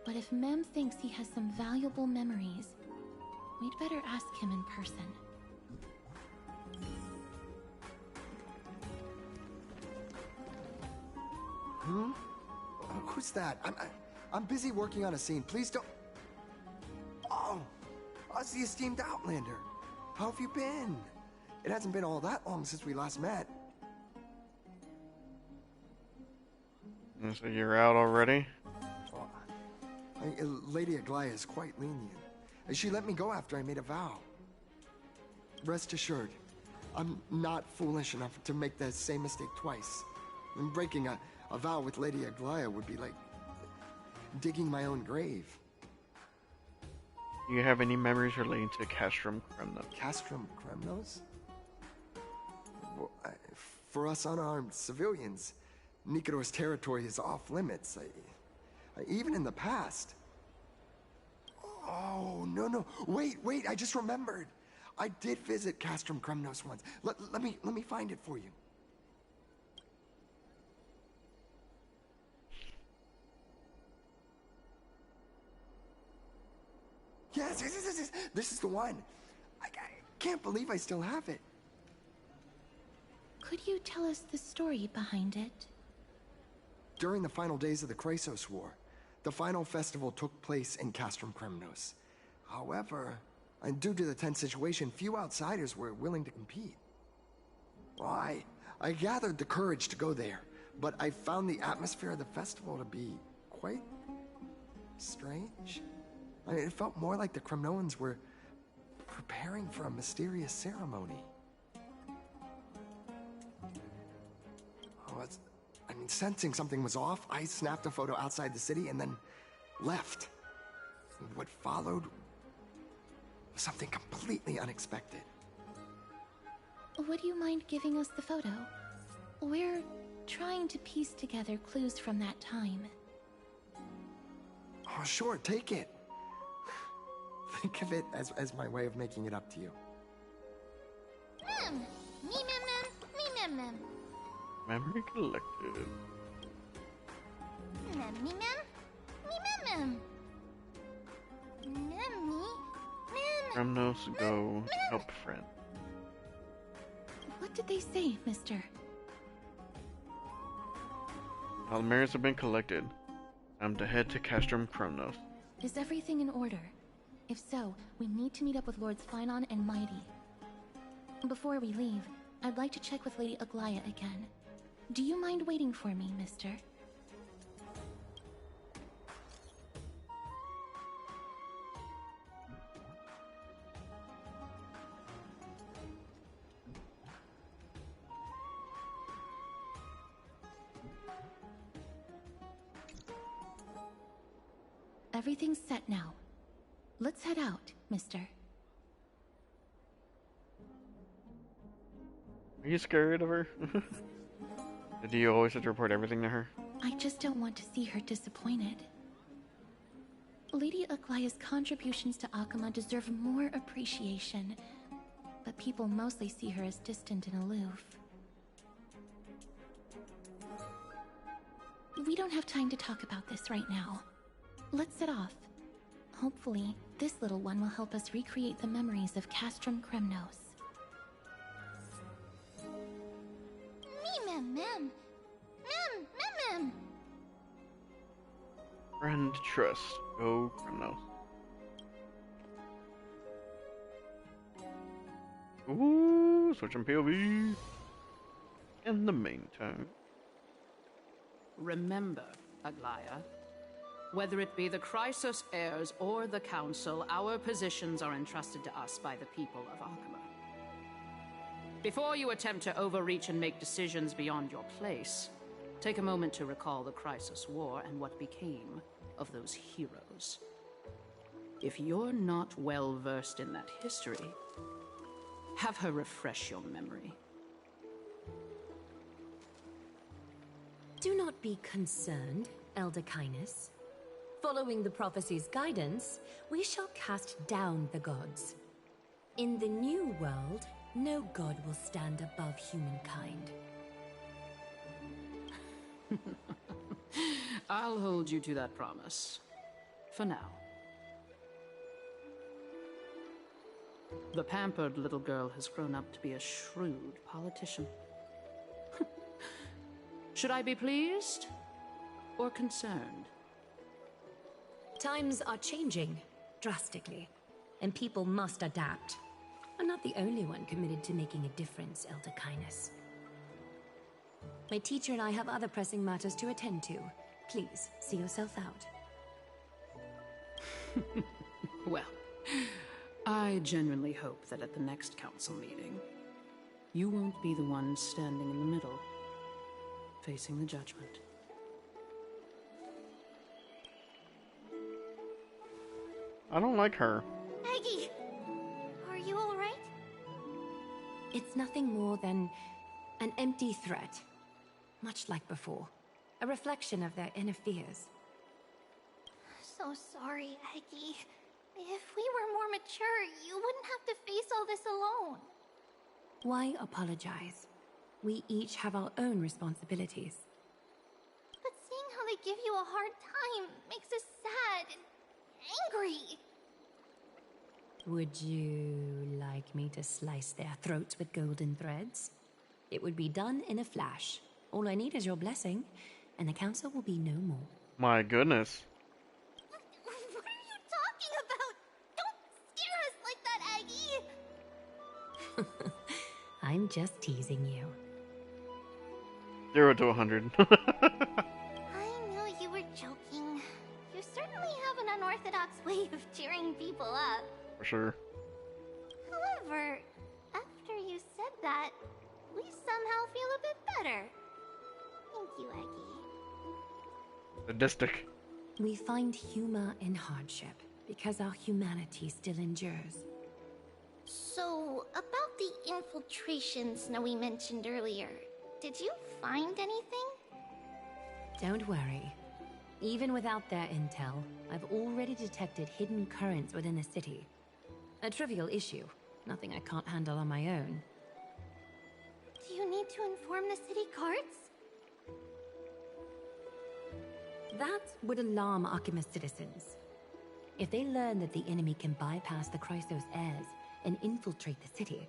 But if Mem thinks he has some valuable memories, we'd better ask him in person. Who's that? I'm busy working on a scene. Please don't... Oh, us the esteemed Outlander. How have you been? It hasn't been all that long since we last met. So you're out already? Lady Aglaya is quite lenient. She let me go after I made a vow. Rest assured, I'm not foolish enough to make the same mistake twice. And breaking a vow with Lady Aglaya would be like digging my own grave. Do you have any memories relating to Castrum Kremnos? Castrum Kremnos? Well, for us unarmed civilians, Nikador's territory is off limits. Even in the past. Oh, no. Wait, I just remembered. I did visit Castrum Kremnos once. Let me find it for you. Yes. This is the one. I can't believe I still have it. Could you tell us the story behind it? During the final days of the Chrysos War, the final festival took place in Castrum Kremnos. However, and due to the tense situation, few outsiders were willing to compete. Well, I gathered the courage to go there, but I found the atmosphere of the festival to be quite strange. I mean, it felt more like the Kremnoans were preparing for a mysterious ceremony. Sensing something was off, I snapped a photo outside the city and then left. What followed was something completely unexpected. Would you mind giving us the photo? We're trying to piece together clues from that time. Oh, sure, take it. Think of it as my way of making it up to you. Mem. Memory collected. Kremnos, go help friend. What did they say, mister? All the mirrors have been collected. Time to head to Castrum Kremnos. Is everything in order? If so, we need to meet up with Lords Phainon and Mighty. Before we leave, I'd like to check with Lady Aglaya again. Do you mind waiting for me, mister? Everything's set now. Let's head out, mister. Are you scared of her? Do you always have to report everything to her? I just don't want to see her disappointed. Lady Aglaya's contributions to Akama deserve more appreciation, but people mostly see her as distant and aloof. We don't have time to talk about this right now. Let's set off. Hopefully, this little one will help us recreate the memories of Castrum Kremnos. Mem. Friend trust. Go Kremnos. Ooh, switching POV. In the meantime. Remember, Aglaya, whether it be the Chrysos heirs or the Council, our positions are entrusted to us by the people of Akama. Before you attempt to overreach and make decisions beyond your place, take a moment to recall the Chrysos War and what became of those heroes. If you're not well versed in that history, have her refresh your memory. Do not be concerned, Elder Kynus. Following the prophecy's guidance, we shall cast down the gods. In the new world, no god will stand above humankind. I'll hold you to that promise. For now. The pampered little girl has grown up to be a shrewd politician. Should I be pleased or concerned? Times are changing drastically, and people must adapt. I'm not the only one committed to making a difference, Elder Kynus. My teacher and I have other pressing matters to attend to. Please, see yourself out. Well, I genuinely hope that at the next council meeting, you won't be the one standing in the middle, facing the judgment. I don't like her. Aggie! Are you alright? It's nothing more than an empty threat. Much like before. A reflection of their inner fears. So sorry, Aggie. If we were more mature, you wouldn't have to face all this alone. Why apologize? We each have our own responsibilities. But seeing how they give you a hard time makes us sad and angry. Would you like me to slice their throats with golden threads? It would be done in a flash. All I need is your blessing, and the council will be no more. My goodness. What are you talking about? Don't scare us like that, Aggie! I'm just teasing you. 0 to 100. I knew you were joking. You certainly have an unorthodox way of cheering people up. For sure. However, after you said that, we somehow feel a bit better. Thank you, Aggie. Sadistic. We find humor in hardship because our humanity still endures. So, about the infiltrations Snowy mentioned earlier, did you find anything? Don't worry. Even without their intel, I've already detected hidden currents within the city. A trivial issue, nothing I can't handle on my own. Do you need to inform the city guards? That would alarm Archimedes citizens. If they learn that the enemy can bypass the Chrysos heirs and infiltrate the city,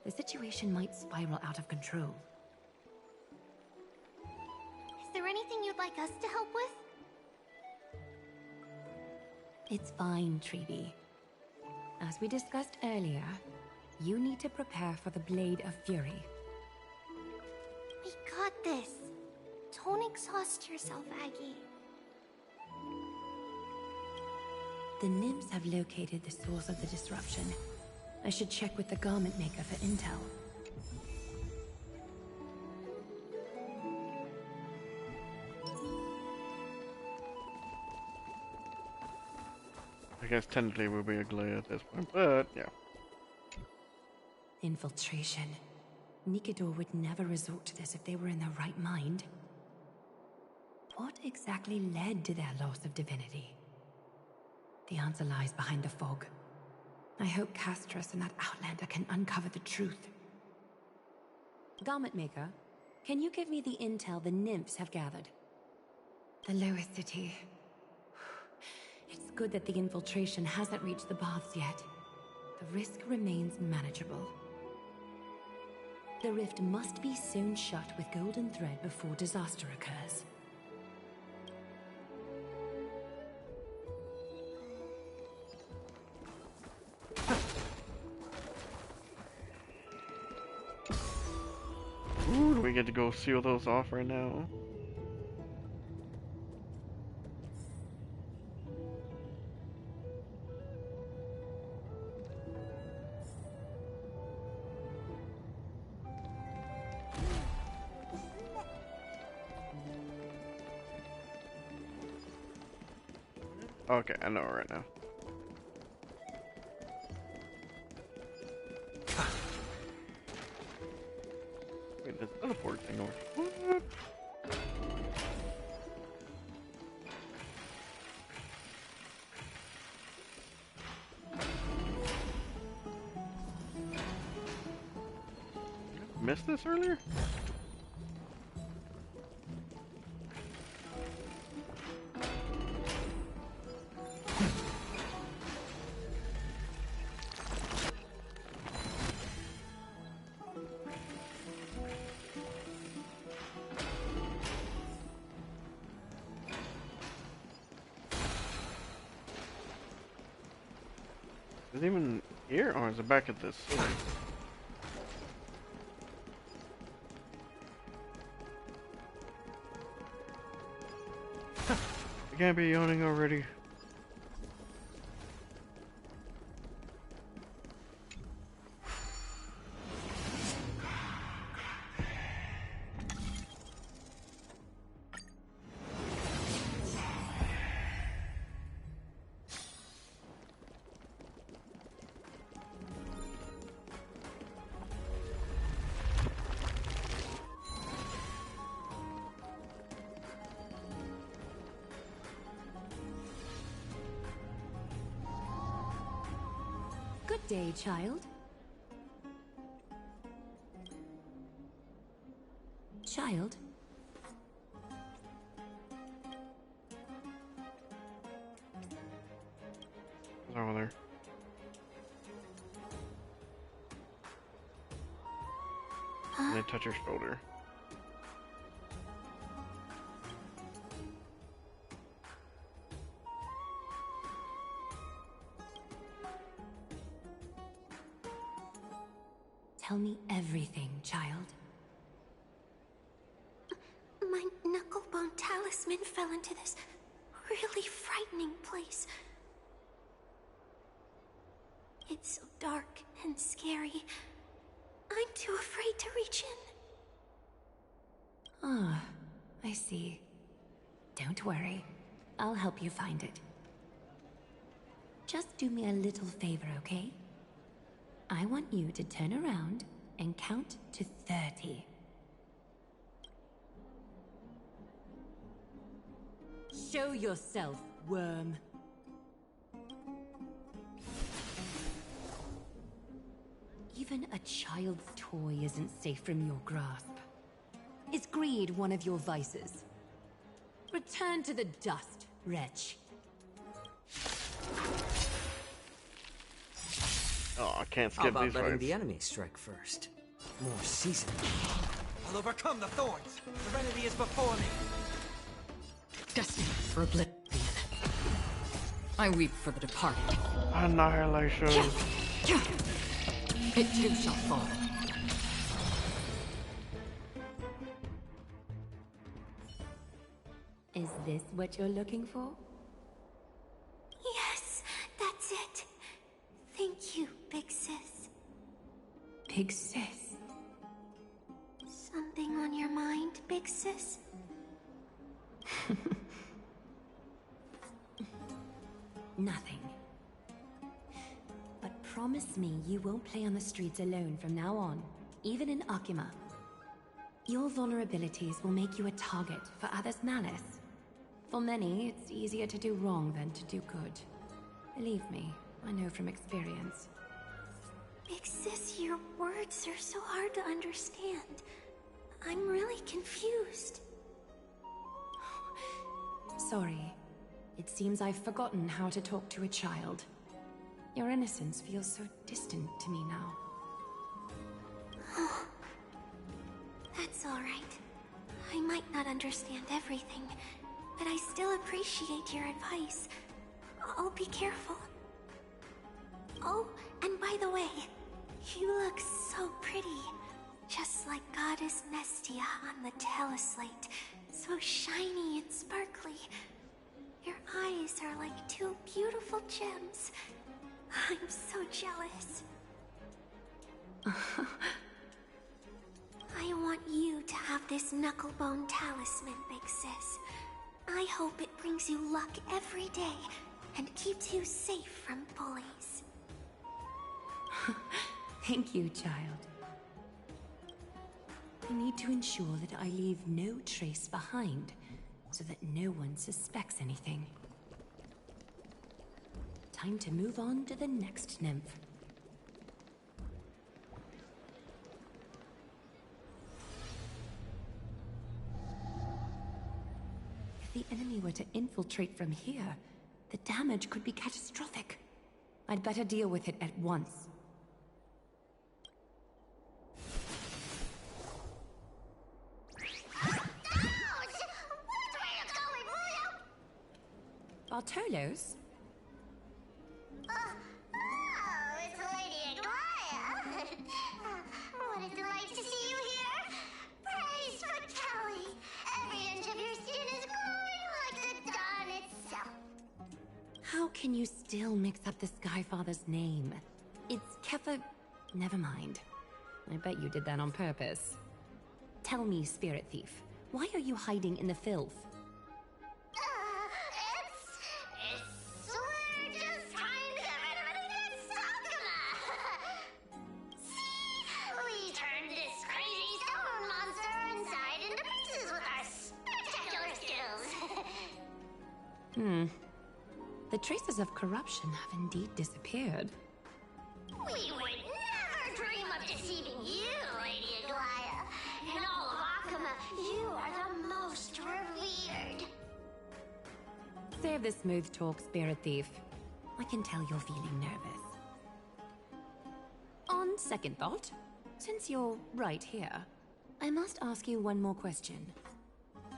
the situation might spiral out of control. Is there anything you'd like us to help with? It's fine, Treeby. As we discussed earlier, you need to prepare for the Blade of Fury. We got this. Don't exhaust yourself, Aggie. The nymphs have located the source of the disruption. I should check with the garment maker for intel. I guess technically we'll be a glare at this point, but yeah. Infiltration. Nikador would never resort to this if they were in their right mind. What exactly led to their loss of divinity? The answer lies behind the fog. I hope Castras and that Outlander can uncover the truth. Garment maker, can you give me the intel the nymphs have gathered? The lower city. It's good that the infiltration hasn't reached the baths yet. The risk remains manageable. The rift must be sewn shut with golden thread before disaster occurs. Ooh, do we get to go seal those off right now? Okay, I know right now. Wait, there's another port thing over. What? Missed this earlier? Is it even here, or is it back at this city? I can't be yawning already. Good day, child. Child? What's wrong with her? And I touch her shoulder. Tell me everything, child. My knucklebone talisman fell into this really frightening place. It's so dark and scary. I'm too afraid to reach in. Ah, I see. Don't worry. I'll help you find it. Just do me a little favor, okay? I want you to turn around and count to 30. Show yourself, worm. Even a child's toy isn't safe from your grasp. Is greed one of your vices? Return to the dust, wretch. Oh, I can't How skip about these letting fights. the enemy strike first? More seasoned. I'll overcome the thorns. Serenity is before me. Destined for oblivion. I weep for the departed. Annihilation. It too shall fall. Is this what you're looking for? Yes, that's it. Thank you, big sis. Big sis? Something on your mind, big sis? Nothing. But promise me you won't play on the streets alone from now on, even in Akima. Your vulnerabilities will make you a target for others' malice. For many, it's easier to do wrong than to do good. Believe me, I know from experience. Big sis, your words are so hard to understand. I'm really confused. Sorry. It seems I've forgotten how to talk to a child. Your innocence feels so distant to me now. That's all right. I might not understand everything, but I still appreciate your advice. I'll be careful. Oh, and by the way, you look so pretty. Just like Goddess Nestia on the teleslate. So shiny and sparkly. Your eyes are like two beautiful gems. I'm so jealous. I want you to have this knucklebone talisman, big sis. I hope it brings you luck every day and keeps you safe from bullies. Thank you, child. I need to ensure that I leave no trace behind, so that no one suspects anything. Time to move on to the next nymph. If the enemy were to infiltrate from here, the damage could be catastrophic. I'd better deal with it at once. Bartolos? Oh, it's Lady Aglaya. What a delight to see you here. Praise for Kelly. Every inch of your skin is glowing like the dawn itself. How can you still mix up the Skyfather's name? It's Kefa... Never mind. I bet you did that on purpose. Tell me, Spirit Thief, why are you hiding in the filth? It's we're just trying to get rid of anything Sakuma. See, we turned this crazy stone monster inside into pieces with our spectacular skills. The traces of corruption have indeed disappeared. We would never dream of deceiving you, Lady Aglaya. In all of Akuma, you are the most revered. Save the smooth talk, Spirit Thief. I can tell you're feeling nervous. On second thought, since you're right here, I must ask you one more question.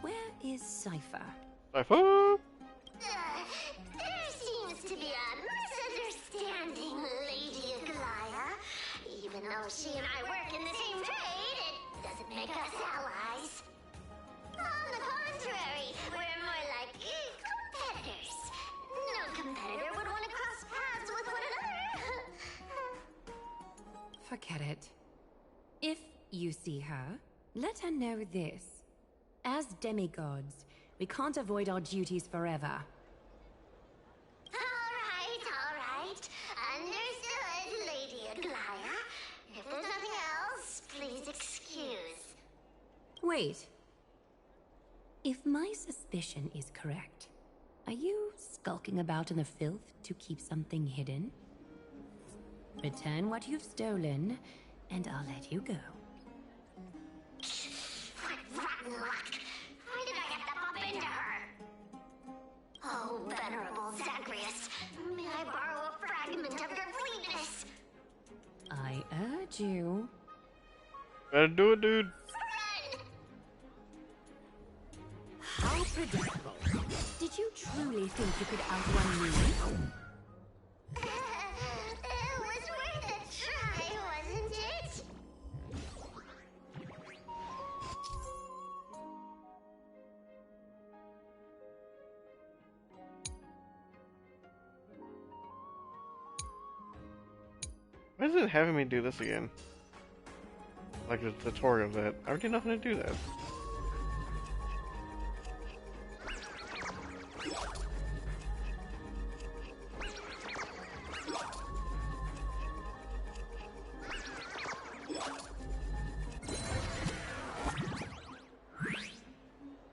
Where is Cypher? Cypher? There seems to be a misunderstanding, Lady Aglaya. Even though she and I work in the same trade, it doesn't make us allies. On the contrary, we're more like competitors. No competitor would want to cross paths with one another. Forget it. If you see her, let her know this. As demigods, we can't avoid our duties forever. All right. Understood, Lady Aglaya. If there's nothing else, please excuse. Wait. If my suspicion is correct, are you skulking about in the filth to keep something hidden? Return what you've stolen, and I'll let you go. What rotten luck! Why did I have to bump into her? Oh, venerable Zagreus, may I borrow a fragment of your fleetness? I urge you. Better do it, dude. How predictable. Did you truly think you could outrun me? It was worth a try, wasn't it? Why is it having me do this again? Like a tutorial of that. I already know how to do that.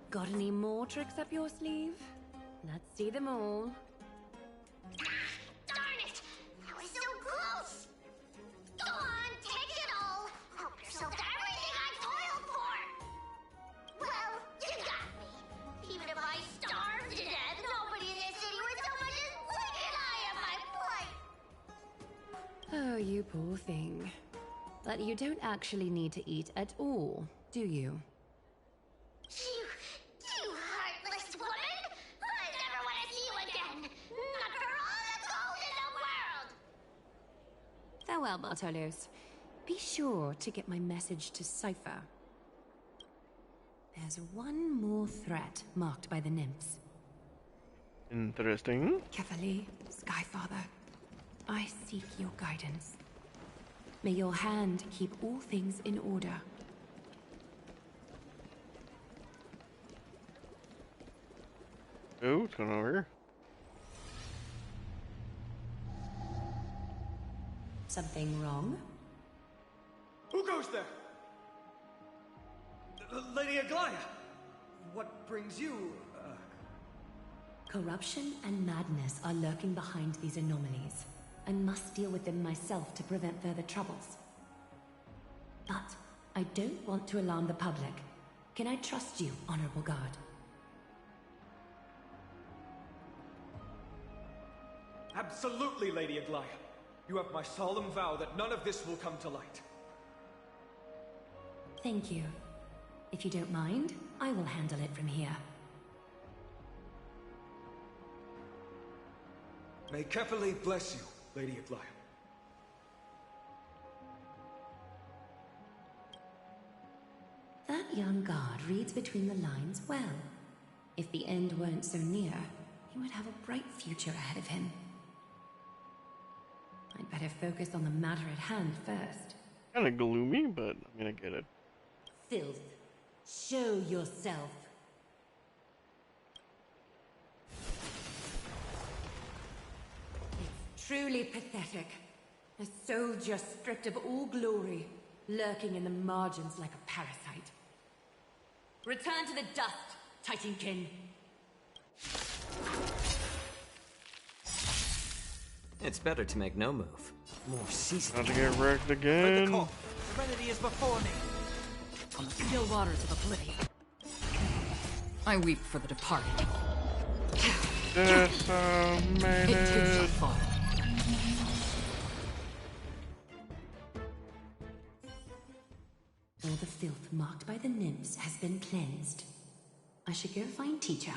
Got any more tricks up your sleeve? Let's see them all. Darn it! I was so close! Go on, take it all! Help yourself to everything I toiled for! Well, you got me. Even if I starved to death, nobody in this city would so much as blink an eye at my plight! Oh, you poor thing. But you don't actually need to eat at all, do you? You heartless woman! I never want to see you again! Not for all the gold in the world! Farewell, Bartolos. Be sure to get my message to Cypher. There's one more threat marked by the nymphs. Interesting. Kefali, Skyfather, I seek your guidance. May your hand keep all things in order. Ooh, what's going on over here? Something wrong? Who goes there? Lady Aglaya! What brings you, Corruption and madness are lurking behind these anomalies. I must deal with them myself to prevent further troubles. But I don't want to alarm the public. Can I trust you, Honorable Guard? Absolutely, Lady Aglaya. You have my solemn vow that none of this will come to light. Thank you. If you don't mind, I will handle it from here. May Kefali bless you, Lady Aglaya. That young guard reads between the lines well. If the end weren't so near, he would have a bright future ahead of him. I'd better focus on the matter at hand first. Kind of gloomy, but I mean, I get it. Filth, show yourself. It's truly pathetic. A soldier stripped of all glory, lurking in the margins like a parasite. Return to the dust, Titankin. It's better to make no move. More seasoned. Not to get wrecked Heard the again. call. Serenity is before me. On the still waters of oblivion, I weep for the departed. It too shall fall. All the filth marked by the nymphs has been cleansed. I should go find teacher.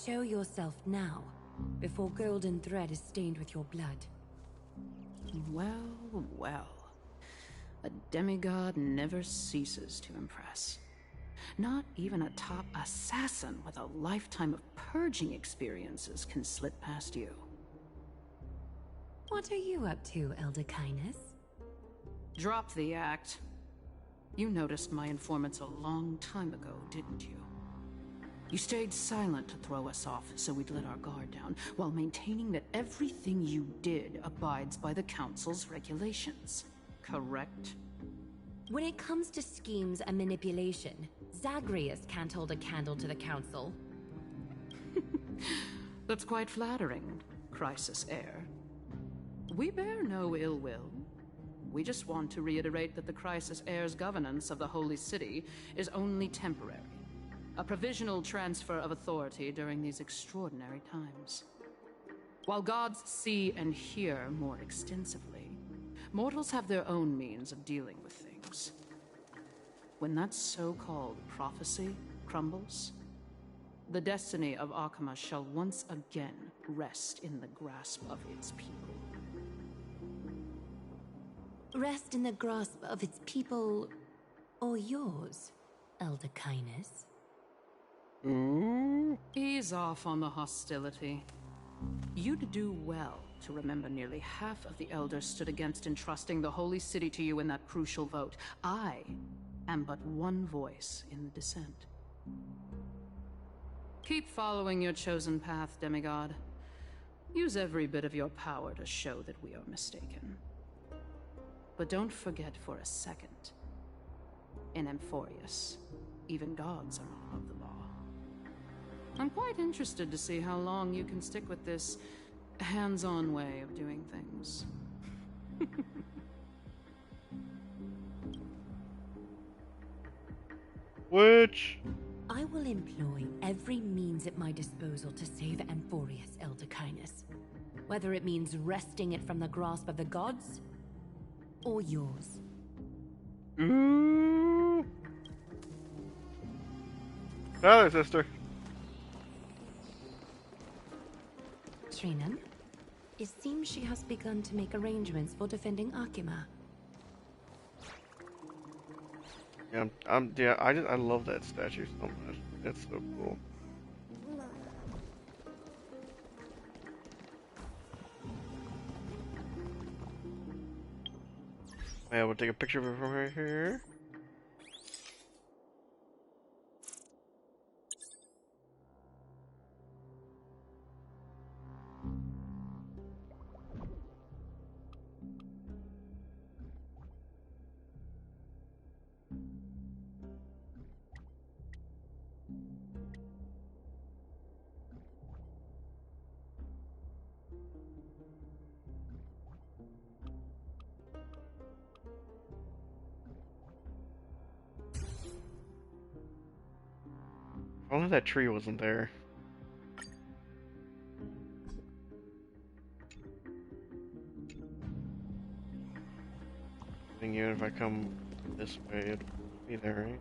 Show yourself now, before golden thread is stained with your blood. Well, well. A demigod never ceases to impress. Not even a top assassin with a lifetime of purging experiences can slip past you. What are you up to, Elder Kindness? Drop the act. You noticed my informants a long time ago, didn't you? You stayed silent to throw us off so we'd let our guard down, while maintaining that everything you did abides by the Council's regulations. Correct? When it comes to schemes and manipulation, Zagreus can't hold a candle to the Council. That's quite flattering, Crisis Heir. We bear no ill will. We just want to reiterate that the Crisis Heir's governance of the Holy City is only temporary. A provisional transfer of authority during these extraordinary times. While gods see and hear more extensively, mortals have their own means of dealing with things. When that so-called prophecy crumbles, the destiny of Arkema shall once again rest in the grasp of its people. Rest in the grasp of its people, or yours, Elder Kindness? Ease off on the hostility. You'd do well to remember nearly half of the elders stood against entrusting the Holy City to you in that crucial vote. I am but one voice in the dissent. Keep following your chosen path, demigod. Use every bit of your power to show that we are mistaken. But don't forget for a second, in Amphoreus, even gods are not above the law. I'm quite interested to see how long you can stick with this hands-on way of doing things. Which? I will employ every means at my disposal to save Amphoreus, Elder Kindness. Whether it means wresting it from the grasp of the gods, or yours. Ooh. Hello, sister. Trinum, it seems she has begun to make arrangements for defending Arkema. Yeah, I love that statue so much. It's so cool. Yeah, we'll take a picture of it from right here. If only that tree wasn't there. I think even if I come this way, it'll be there, right?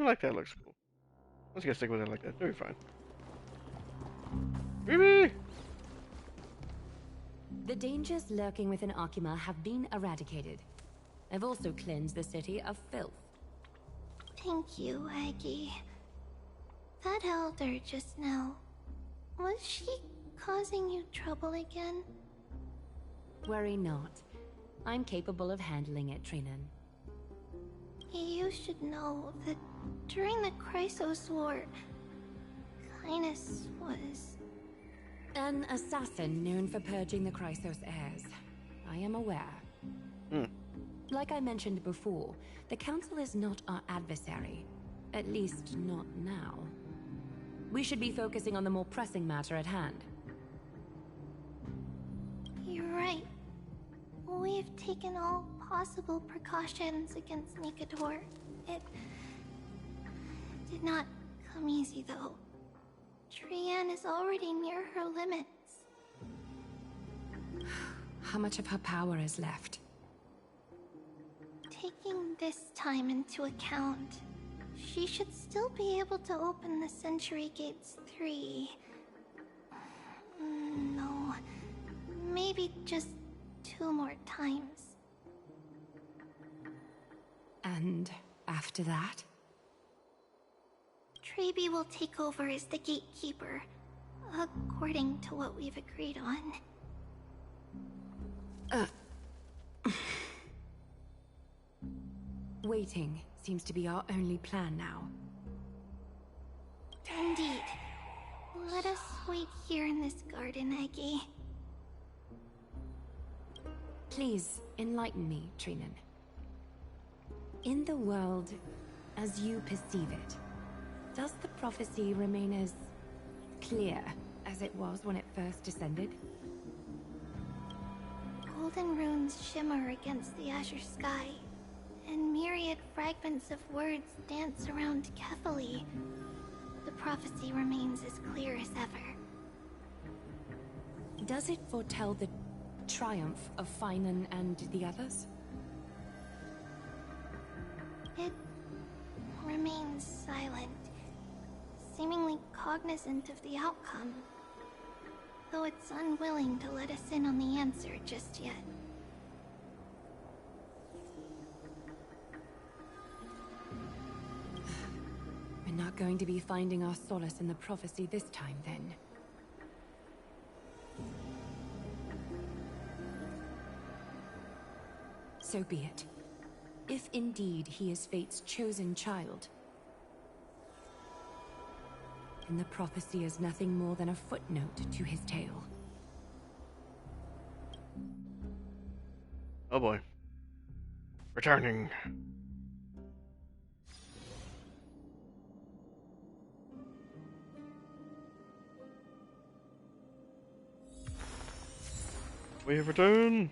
even like that. Looks cool. Let's get stick with it like that. It'll be fine. Baby! The dangers lurking within Akima have been eradicated. I've also cleansed the city of filth. Thank you, Aggie. That elder just now, was she causing you trouble again? Worry not. I'm capable of handling it, Trinan. You should know that during the Chrysos War, Kainis was... An assassin known for purging the Chrysos heirs. I am aware. Like I mentioned before, the Council is not our adversary. At least, not now. We should be focusing on the more pressing matter at hand. You're right. We've taken all possible precautions against Nikador. It did not come easy, though. Trian is already near her limits. How much of her power is left? Taking this time into account, she should still be able to open the Century Gates 3. No, maybe just 2 more times. And after that? Trebi will take over as the gatekeeper, according to what we've agreed on. Waiting seems to be our only plan now. Indeed. Let us wait here in this garden, Aggie. Please, enlighten me, Trinan. In the world, as you perceive it, does the prophecy remain as clear as it was when it first descended? Golden runes shimmer against the azure sky, and myriad fragments of words dance around Kefali. The prophecy remains as clear as ever. Does it foretell the triumph of Finan and the others? It remains silent, seemingly cognizant of the outcome, though it's unwilling to let us in on the answer just yet. We're not going to be finding our solace in the prophecy this time, then. So be it. If indeed he is Fate's chosen child, then the prophecy is nothing more than a footnote to his tale. Oh boy. Returning. We have returned.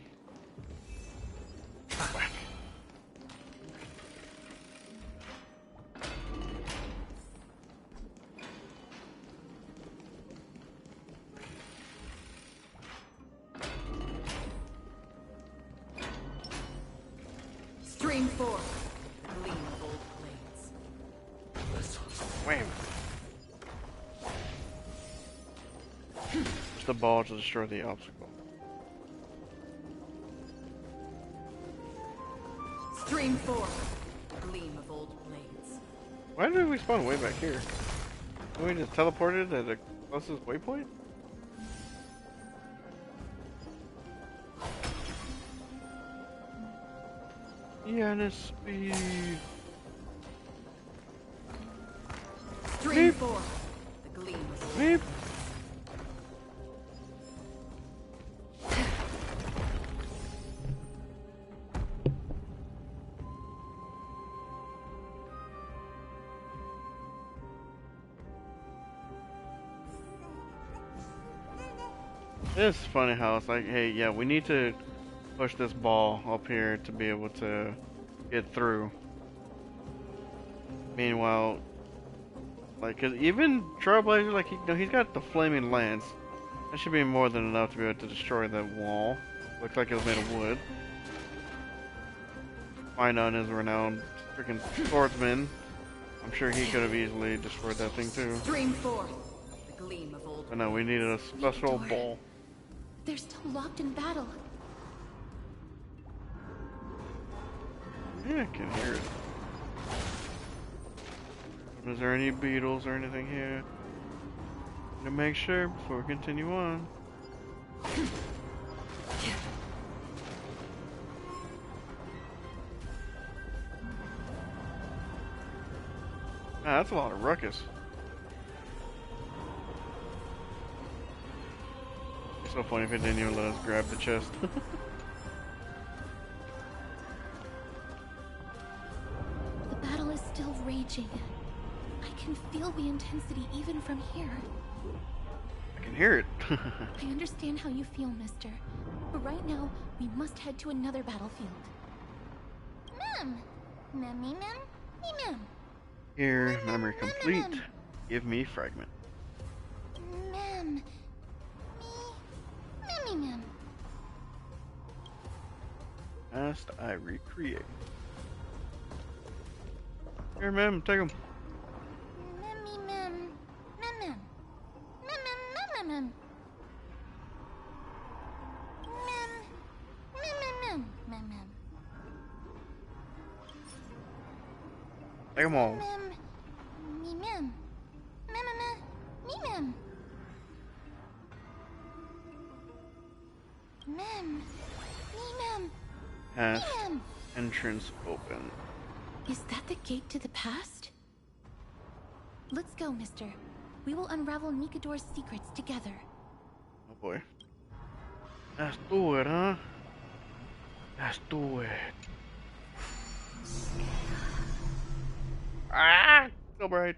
Stream 4. Gleam of old blades. Wham. It's the ball to destroy the obstacle. Stream 4. Gleam of old blades. Why did we spawn way back here? Did we just teleported at the closest waypoint? Yanis speed. Stream 4. The gleam of Beep. It's funny how it's like, hey, yeah, we need to push this ball up here to be able to get through. Meanwhile, like, 'cause even Trailblazer, like, he's got the flaming lance. That should be more than enough to be able to destroy that wall. Looks like it was made of wood. Finon is a renowned freaking swordsman. I'm sure he could have easily destroyed that thing too. Stream forth the gleam of old. But no, we needed a special ball. They're still locked in battle. Yeah, I can hear it. Is there any beetles or anything here? To make sure before we continue on. Ah, that's a lot of ruckus. It's so funny if it didn't even let us grab the chest. The battle is still raging. I can feel the intensity even from here. I can hear it. I understand how you feel, mister. But right now, we must head to another battlefield. Mem! Mem. Here, memory complete. Give me fragment. Mem. Mem. Last I recreate. Here, Mem, take him. Mem. Take them all. Past entrance open. Is that the gate to the past? Let's go, mister. We will unravel Nikador's secrets together. Oh boy. Let's do it, huh? Let's do it. Ah! So bright.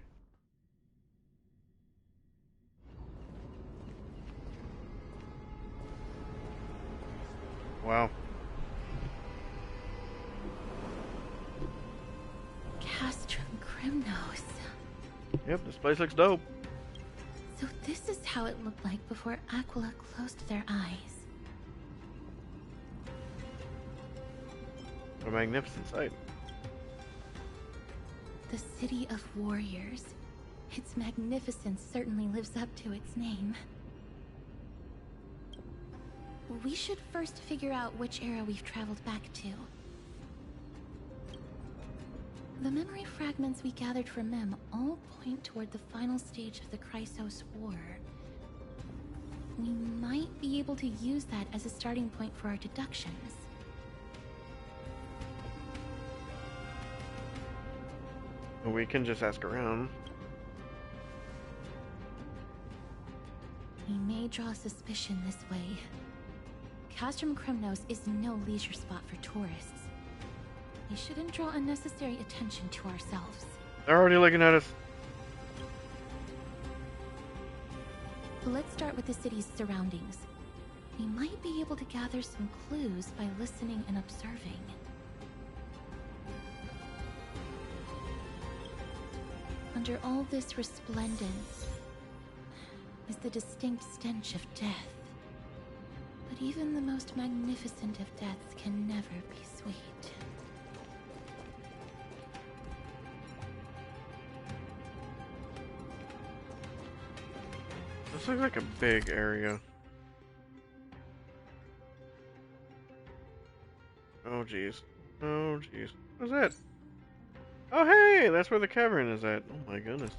Wow. Castrum Grimnos. Yep, this place looks dope. So this is how it looked like before Aquila closed their eyes. What a magnificent sight. The City of Warriors. Its magnificence certainly lives up to its name. We should first figure out which era we've traveled back to. The memory fragments we gathered from Mem all point toward the final stage of the Chrysos War. We might be able to use that as a starting point for our deductions. We can just ask around. We may draw suspicion this way. Castrum Kremnos is no leisure spot for tourists. We shouldn't draw unnecessary attention to ourselves. They're already looking at us. Let's start with the city's surroundings. We might be able to gather some clues by listening and observing. Under all this resplendence is the distinct stench of death. But even the most magnificent of deaths can never be sweet. This looks like a big area. Oh jeez. Oh jeez. What's that? Oh hey, that's where the cavern is at. Oh my goodness.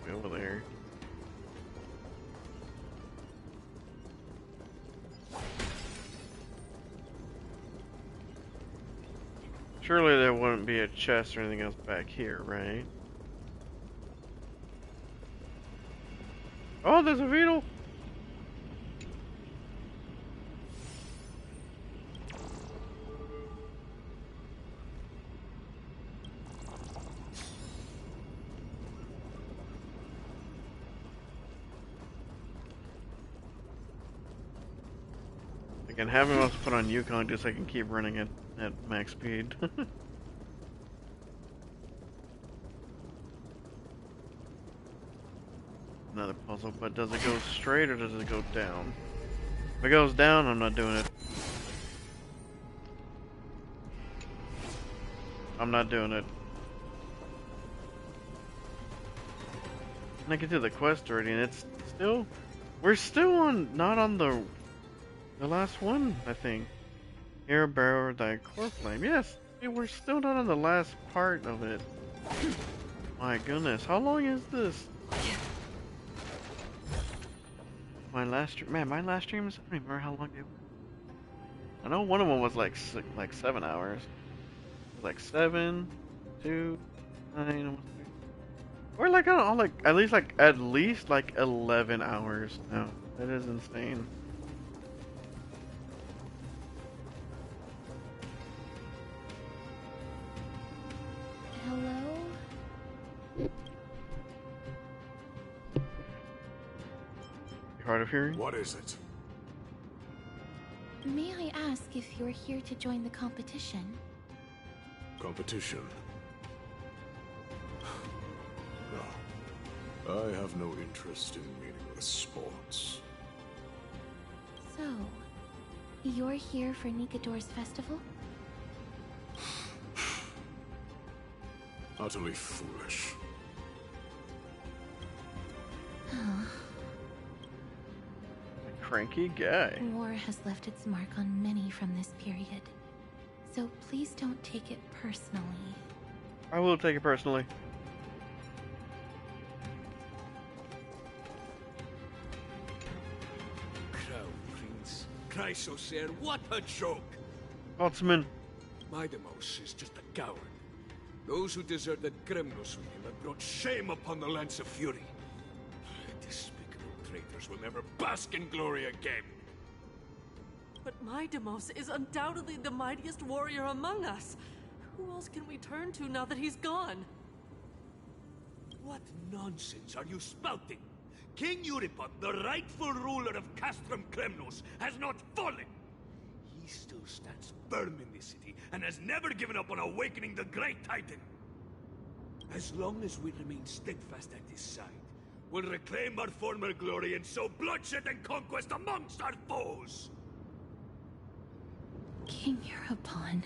Way over there. Surely there wouldn't be a chest or anything else back here, right? Oh, there's a beetle! I can have him also put on Yukon just so I can keep running it at max speed. Another puzzle, but does it go straight or does it go down? If it goes down, I'm not doing it. I'm not doing it. And I can do the quest already, and it's still... We're still on... Not on the last one, I think. Here, bear thy core flame. Yes, we're still not on the last part of it. My goodness, how long is this? My last stream, man, my last streams, I don't even remember how long they were. I know one of them was like 7 hours. It was like 7, 2, 9, almost 3. We're like on like at least like 11 hours now. That is insane. Hello? Hard of hearing? What is it? May I ask if you're here to join the competition? Competition? No. I have no interest in meaningless sports. So, you're here for Nikador's festival? Utterly foolish. Cranky guy. War has left its mark on many from this period. So please don't take it personally. I will take it personally. Crown Prince. Chrysosaur, what a joke! Altman. Midamos is just a coward. Those who deserted Kremnos with him have brought shame upon the lands of Fury. Despicable traitors will never bask in glory again. But Midamos is undoubtedly the mightiest warrior among us. Who else can we turn to now that he's gone? What nonsense are you spouting? King Euripon, the rightful ruler of Castrum Kremnos, has not fallen. He still stands firm in this city and has never given up on awakening the Great Titan. As long as we remain steadfast at his side, we'll reclaim our former glory and sow bloodshed and conquest amongst our foes. King Euripon.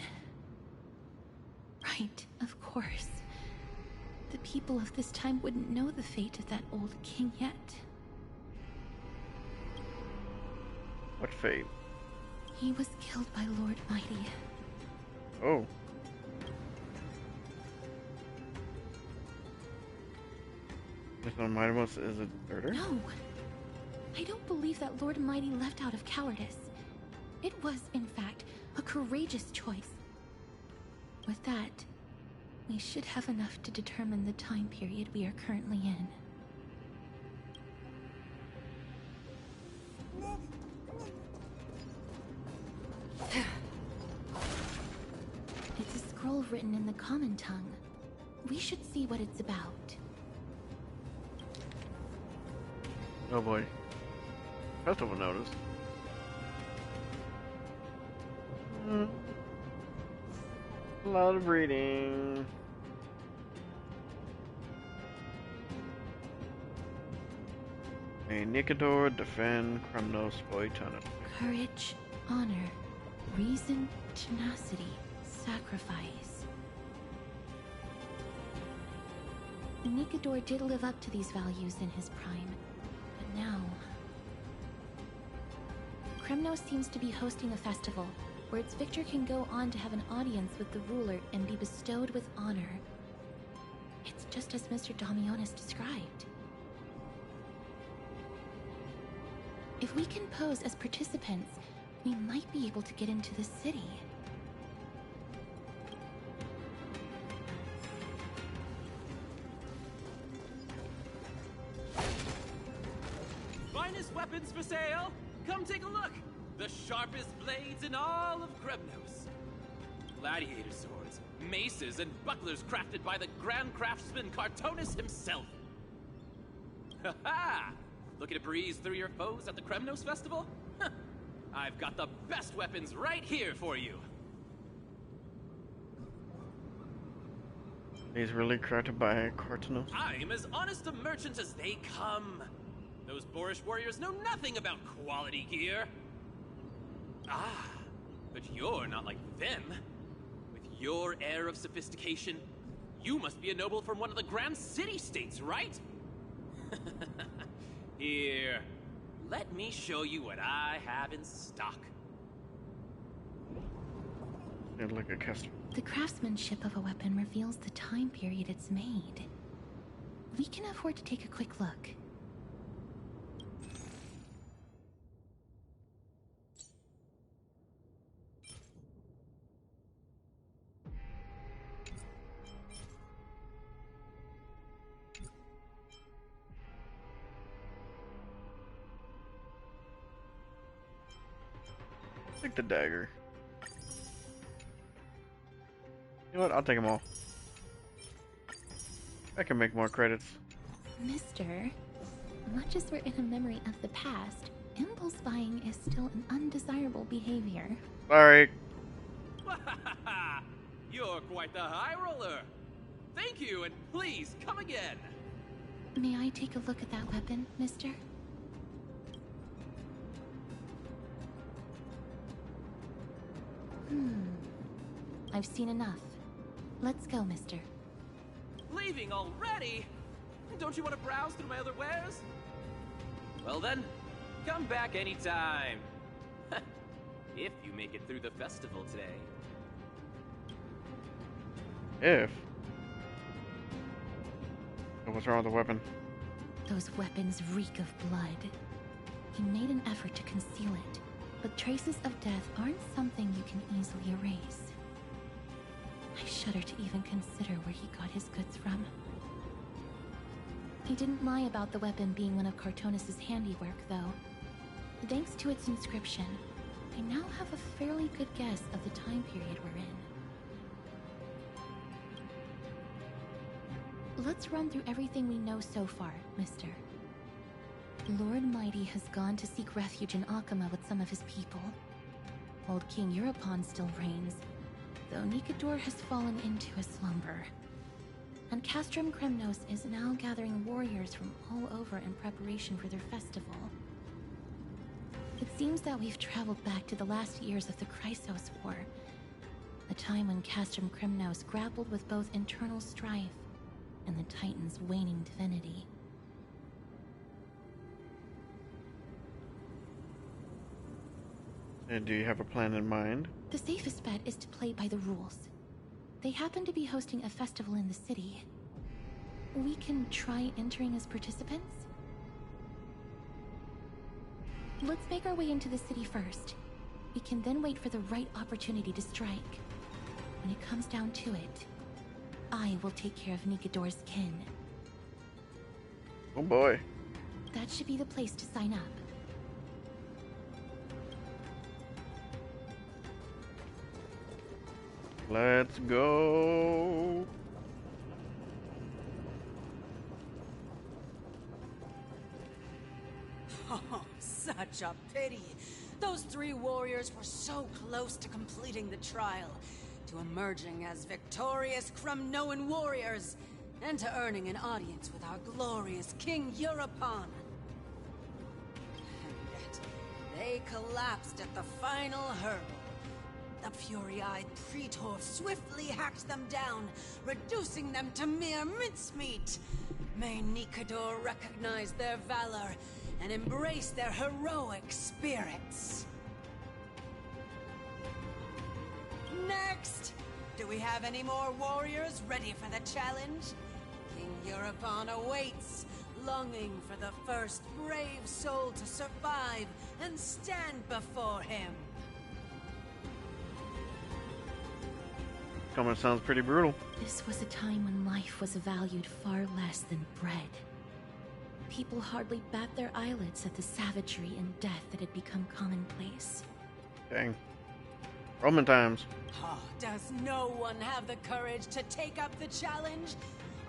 Right, of course. The people of this time wouldn't know the fate of that old king yet. What fate? He was killed by Lord Mighty. Oh. This one Midamos is a deserter? No! I don't believe that Lord Mighty left out of cowardice. It was, in fact, a courageous choice. With that, we should have enough to determine the time period we are currently in. It's a scroll written in the common tongue. We should see what it's about. Oh boy. Festival notice. A lot of reading. May Nikador defend Kremnos for eternity. Courage, honor, reason, tenacity, sacrifice. Nikador did live up to these values in his prime, but now... Kremnos seems to be hosting a festival, where its victor can go on to have an audience with the ruler and be bestowed with honor. It's just as Mr. Damionis described. If we can pose as participants, we might be able to get into the city. Finest weapons for sale! Come take a look! The sharpest blades in all of Kremnos. Gladiator swords, maces, and bucklers crafted by the grand craftsman Cartonus himself. Ha ha! Looking to breeze through your foes at the Kremnos Festival? Huh. I've got the best weapons right here for you. He's really crafted by Cartonus. I'm as honest a merchant as they come. Those boorish warriors know nothing about quality gear. Ah, but you're not like them. With Your air of sophistication? You must be a noble from one of the Grand City-States, right? Here, let me show you what I have in stock. And look at Kester. The craftsmanship of a weapon reveals the time period it's made. We can afford to take a quick look. Take the dagger. You know what? I'll take them all. I can make more credits. Mister, much as we're in a memory of the past, impulse buying is still an undesirable behavior. Sorry. You're quite the high roller. Thank you, and please come again. May I take a look at that weapon, mister? I've seen enough. Let's go, mister. Leaving already? Don't you want to browse through my other wares? Well then, come back anytime. If you make it through the festival today. If. So what's wrong with the weapon? Those weapons reek of blood. He made an effort to conceal it, but traces of death aren't something you can easily erase. I shudder to even consider where he got his goods from. He didn't lie about the weapon being one of Cartonis' handiwork, though. Thanks to its inscription, I now have a fairly good guess of the time period we're in. Let's run through everything we know so far, mister. Lord Mighty has gone to seek refuge in Akama with some of his people. Old King Europon still reigns, though Nikador has fallen into a slumber. And Castrum Kremnos is now gathering warriors from all over in preparation for their festival. It seems that we've traveled back to the last years of the Chrysos War, a time when Castrum Kremnos grappled with both internal strife and the Titan's waning divinity. And do you have a plan in mind? The safest bet is to play by the rules. They happen to be hosting a festival in the city. We can try entering as participants? Let's make our way into the city first. We can then wait for the right opportunity to strike. When it comes down to it, I will take care of Nikador's kin. Oh boy. That should be the place to sign up. Let's go. Oh, such a pity. Those three warriors were so close to completing the trial, to emerging as victorious Kremnoan warriors, and to earning an audience with our glorious King Europon. And yet, they collapsed at the final hurdle. The fury-eyed Praetor swiftly hacked them down, reducing them to mere mincemeat. May Nikador recognize their valor and embrace their heroic spirits. Next! Do we have any more warriors ready for the challenge? King Europon awaits, longing for the first brave soul to survive and stand before him. Comment sounds pretty brutal. This was a time when life was valued far less than bread. People hardly bat their eyelids at the savagery and death that had become commonplace. Dang. Roman times. Oh, does no one have the courage to take up the challenge?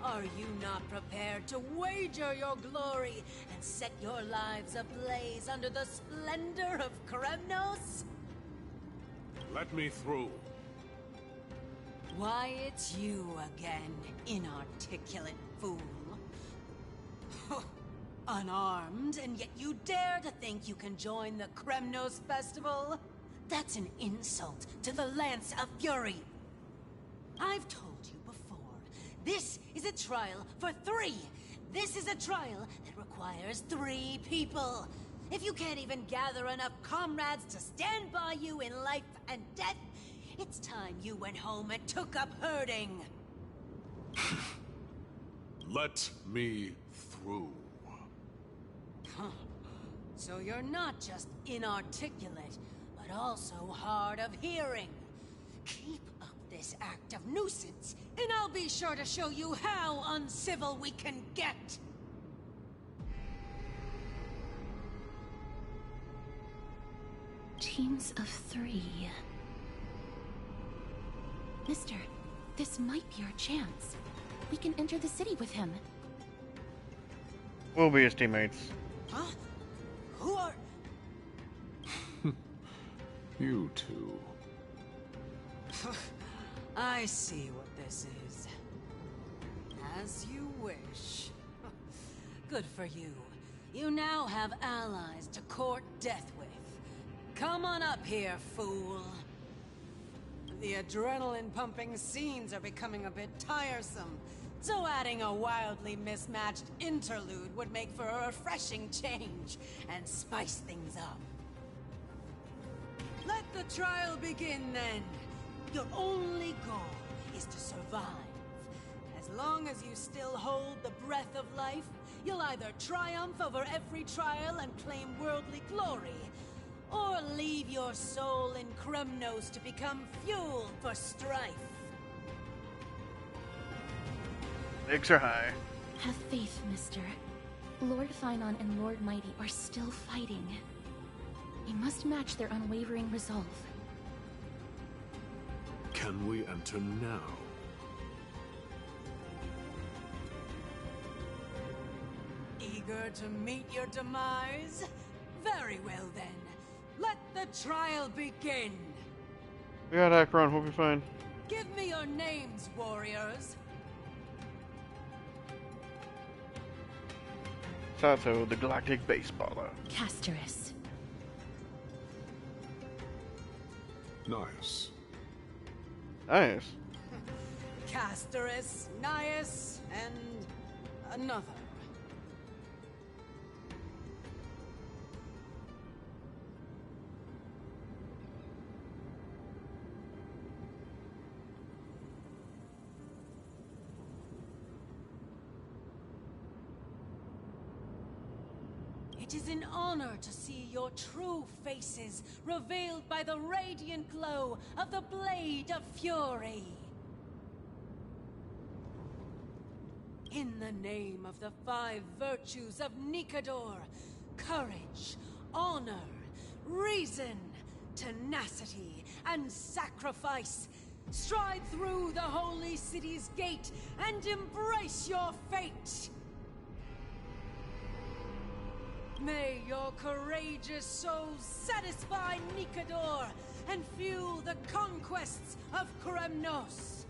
Are you not prepared to wager your glory and set your lives ablaze under the splendor of Kremnos? Let me through. Why, it's you again, inarticulate fool. Unarmed, and yet you dare to think you can join the Kremnos festival? That's an insult to the Lance of Fury. I've told you before. This is a trial for 3. This is a trial that requires 3 people. If you can't even gather enough comrades to stand by you in life and death, it's time you went home and took up herding. Let me through. Huh. So you're not just inarticulate, but also hard of hearing. Keep up this act of nuisance, and I'll be sure to show you how uncivil we can get. Teams of 3. Mister, this might be our chance. We can enter the city with him. We'll be his teammates. Huh? Who are... You two. I see what this is. As you wish. Good for you. You now have allies to court death with. Come on up here, fool. The adrenaline-pumping scenes are becoming a bit tiresome, so adding a wildly mismatched interlude would make for a refreshing change and spice things up. Let the trial begin, then. Your only goal is to survive. As long as you still hold the breath of life, you'll either triumph over every trial and claim worldly glory, or leave your soul in Kremnos to become fuel for strife. Stakes are high. Have faith, mister. Lord Finon and Lord Mighty are still fighting. We must match their unwavering resolve. Can we enter now? Eager to meet your demise? Very well then. Let the trial begin. We got Akron, hope you're fine. Give me your names, warriors. Sato, the galactic baseballer. Castorus. Nice. Nice. Castorus, Nias, and another. It is an honor to see your true faces revealed by the radiant glow of the Blade of Fury. In the name of the 5 virtues of Nikador, courage, honor, reason, tenacity, and sacrifice, stride through the holy city's gate and embrace your fate! May your courageous souls satisfy Nikador and fuel the conquests of Kremnos.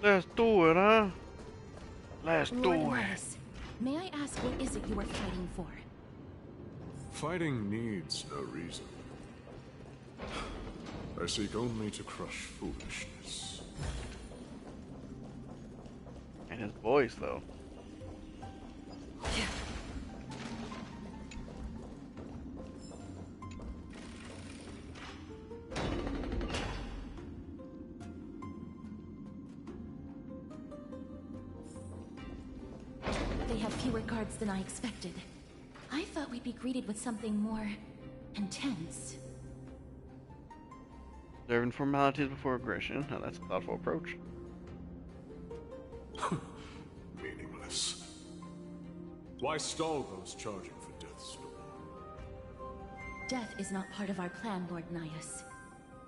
Let's do it, huh? Let's Lord do it. Midas, may I ask what is it you are fighting for? Fighting needs no reason. I seek only to crush foolishness. And his voice, though. They have fewer guards than I expected. I thought we'd be greeted with something more intense. Observing formalities before aggression. Now that's a thoughtful approach. Meaningless. Why stall those charging for death's door? Death is not part of our plan, Lord Nias.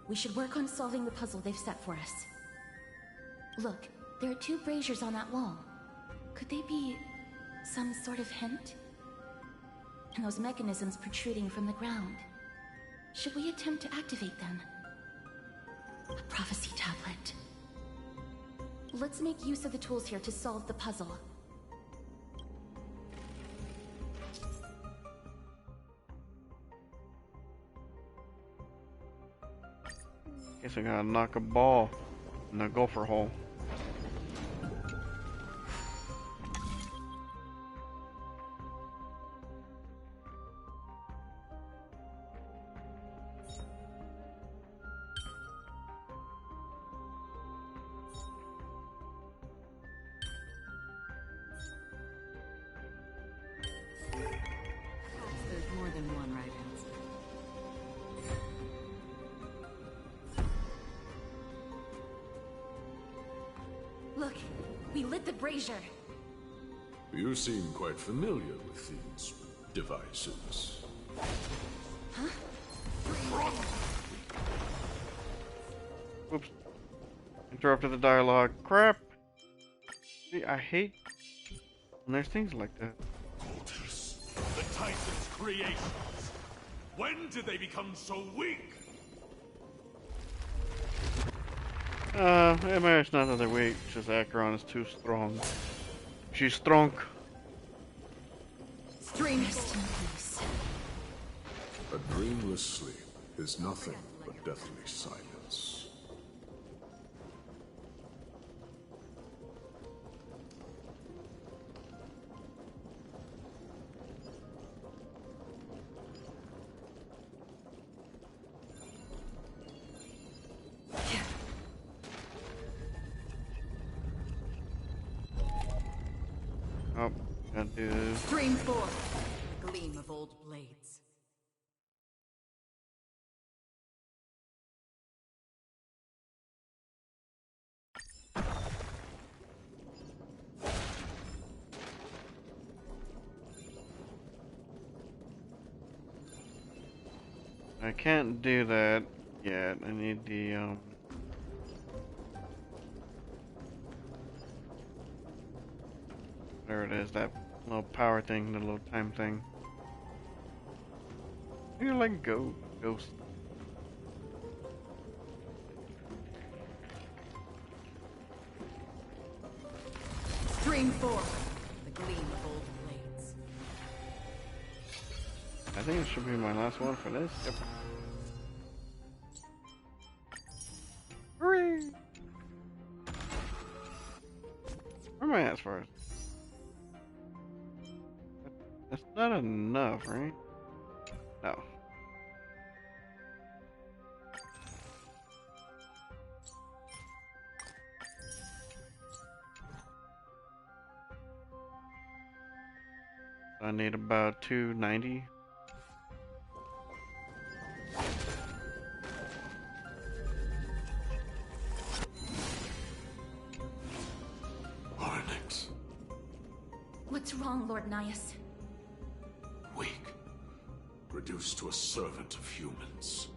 We should work on solving the puzzle they've set for us. Look, there are 2 braziers on that wall. Could they be some sort of hint? And those mechanisms protruding from the ground. Should we attempt to activate them? A prophecy tablet. Let's make use of the tools here to solve the puzzle. Guess I gotta knock a ball in the gopher hole. There's more than one right answer. Look, we lit the brazier. You seem quite familiar with these devices. Huh? Whoops. Interrupted the dialogue. Crap! See, I hate when there's things like that. The Titan's creations. When did they become so weak? It's not that they're weak, it's just Acheron is too strong. She's strong. Rest in peace. A dreamless sleep is nothing but deathly silence. Oh, gotta do this. Stream forth, the gleam of old blades. I can't do that yet. I need the there it is, that little power thing, the little time thing. You're like ghost. Stream forth, the gleam of old blades. I think it should be my last one for this. Yep. Hooray! Where am I at first? That's not enough, right? No. I need about 290. Onyx. What's wrong, Lord Nias? Weak. Reduced to a servant of humans.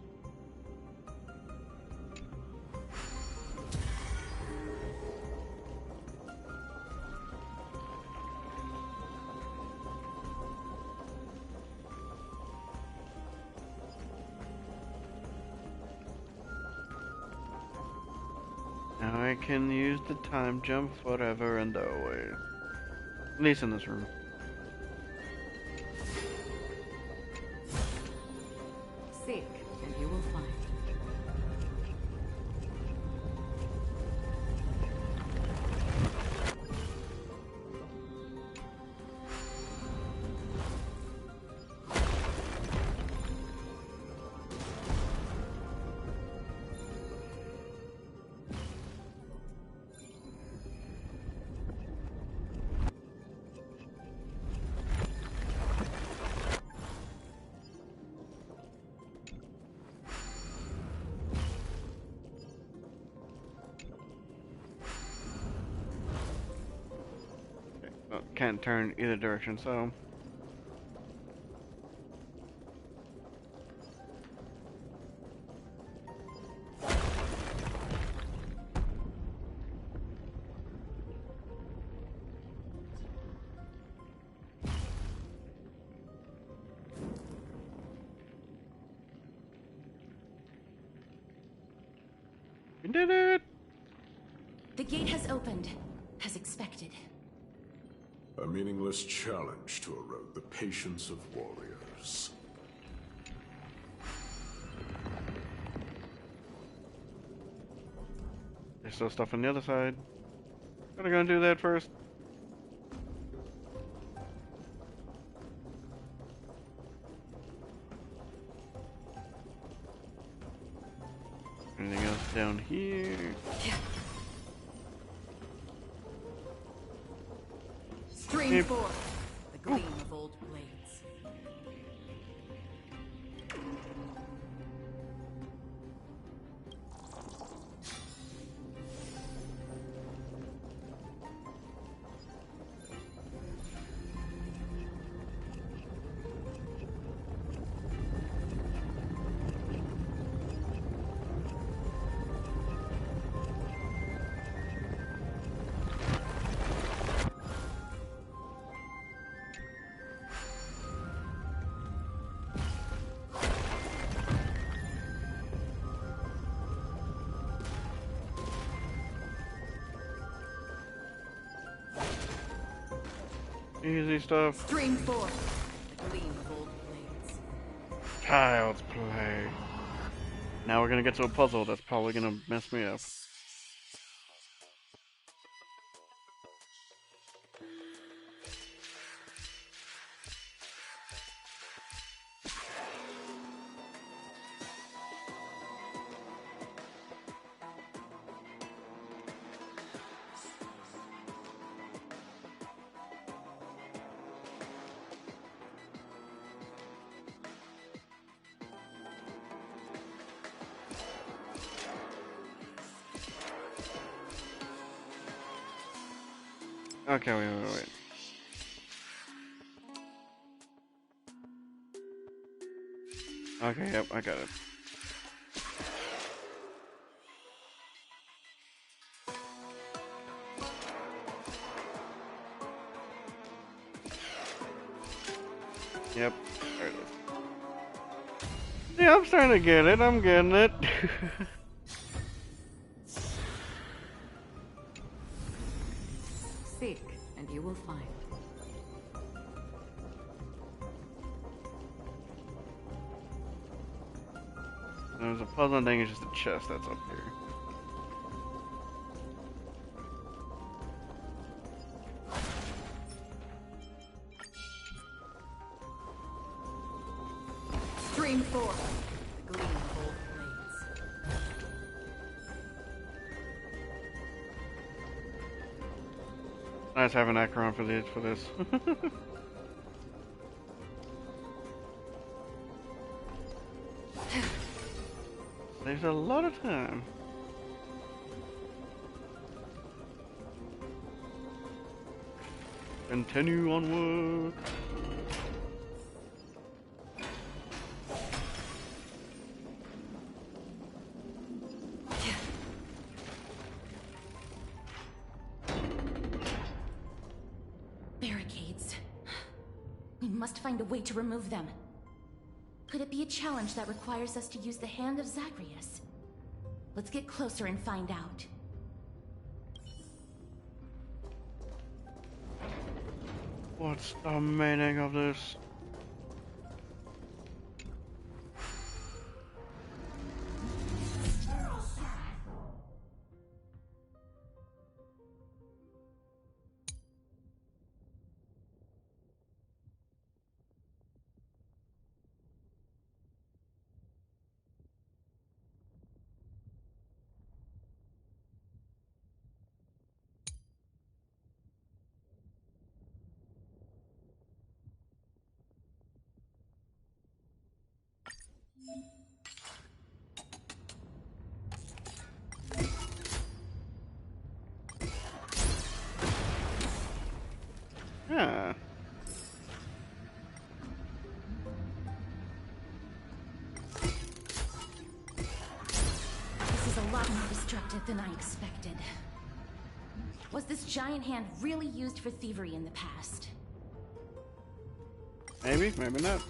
Now I can use the time jump forever and always. At least in this room. Seek, and you will find. Well, can't turn either direction, so. We did it! The gate has opened, as expected. A meaningless challenge to erode the patience of warriors. There's still stuff on the other side. Gotta go and do that first. Anything else down here? Stream 4. The gleam of old blades. Easy stuff. Stream 4. The gleam of old blades. Child's play. Now we're gonna get to a puzzle that's probably gonna mess me up. Okay, wait. Okay, yep, I got it. Yep, there it is. Yeah, I'm starting to get it, I'm getting it. Seek, and you will find. There's a puzzle thing, it's just a chest that's up here. Stream 4. The gleam of old blades. Nice having Acheron for this. Saves a lot of time. Continue onward. Barricades. We must find a way to remove them. Could it be a challenge that requires us to use the hand of Zagreus? Let's get closer and find out. What's the meaning of this? Yeah. This is a lot more destructive than I expected. Was this giant hand really used for thievery in the past? Maybe, maybe not.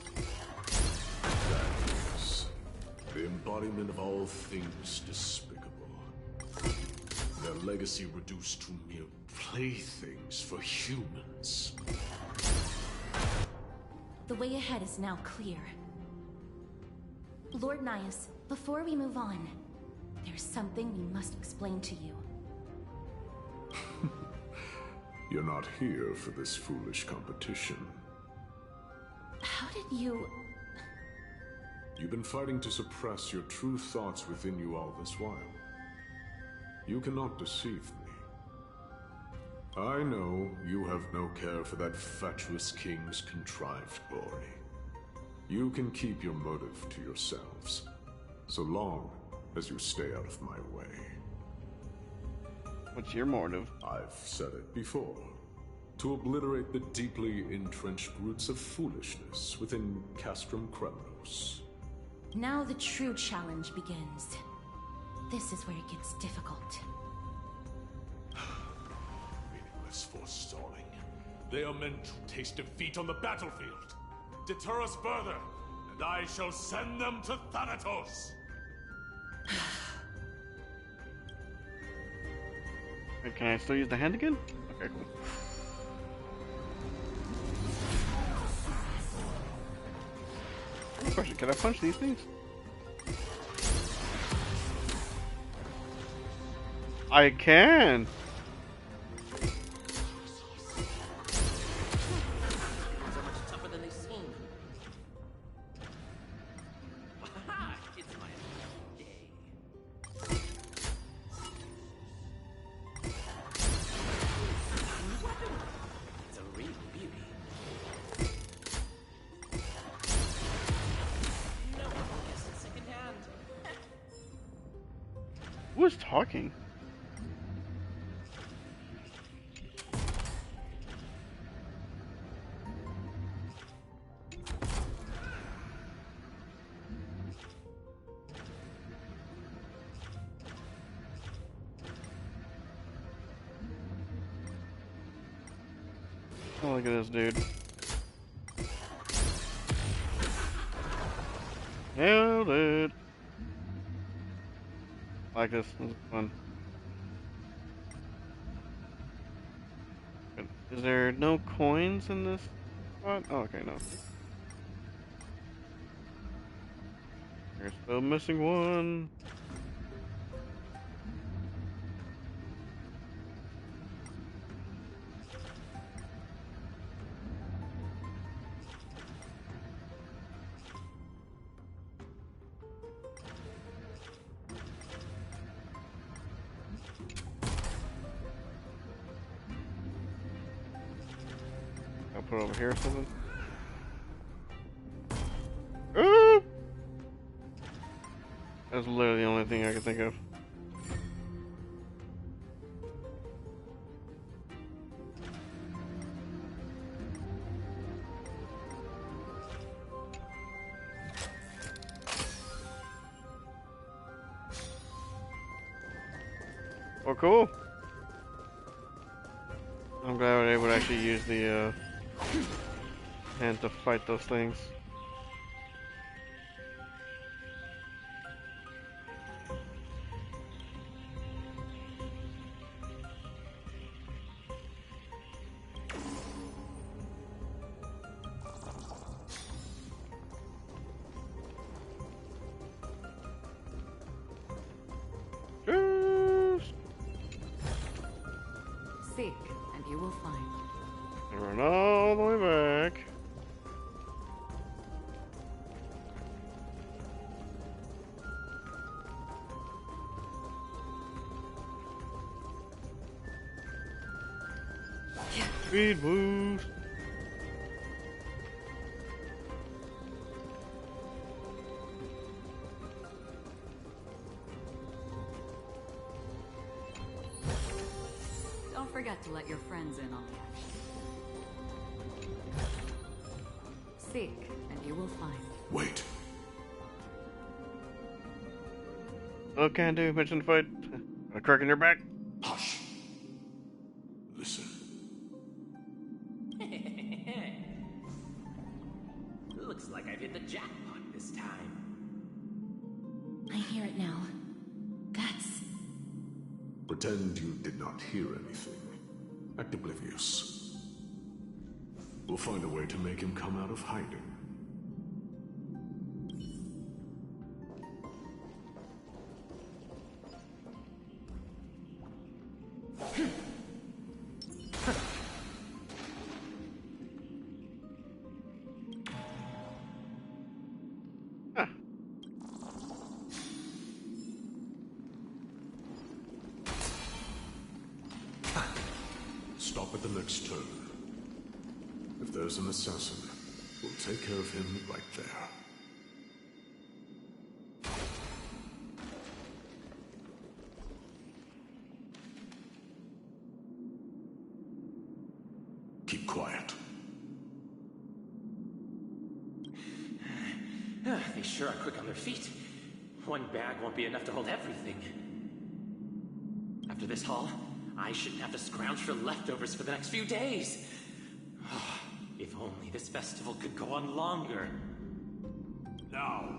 That is the embodiment of all things despicable. Their legacy reduced to mere playthings for humans. The way ahead is now clear. Lord Nias, before we move on, there's something we must explain to you. You're not here for this foolish competition. How did you... You've been fighting to suppress your true thoughts within you all this while. You cannot deceive me. I know you have no care for that fatuous king's contrived glory. You can keep your motive to yourselves, so long as you stay out of my way. What's your motive? I've said it before. To obliterate the deeply entrenched roots of foolishness within Castrum Kremnos. Now the true challenge begins. This is where it gets difficult. Meaningless forestalling. They are meant to taste defeat on the battlefield. Deter us further, and I shall send them to Thanatos! Wait, can I still use the hand again? Okay, cool. Question, can I punch these things? I can! So much tougher than they seem. It's my day. It's a real beauty. No one will guess it secondhand. Who is talking? Oh, look at this dude. Nailed it. I like this. This is fun. Good. Is there no coins in this spot? Oh, okay, no. We're still missing one. I'll put it over here or something. Ooh! That's literally the only thing I can think of. Oh, cool. I'm glad we're able to actually use the hand to fight those things. Seek, and you will find. And run all the way back. Speed boost. Don't forget to let your friends in on the action. Seek, and you will find. Wait. Oh, can do. Mention the fight. A crack in your back. Hush. Listen. Looks like I've hit the jackpot this time. I hear it now. That's... Pretend you did not hear anything. Act oblivious. We'll find a way to make him come out of hiding. stop at the next turn. If there's an assassin, we'll take care of him right there. Keep quiet. They sure are quick on their feet. One bag won't be enough to hold everything. After this haul, I shouldn't have to scrounge for leftovers for the next few days. If only this festival could go on longer. Now.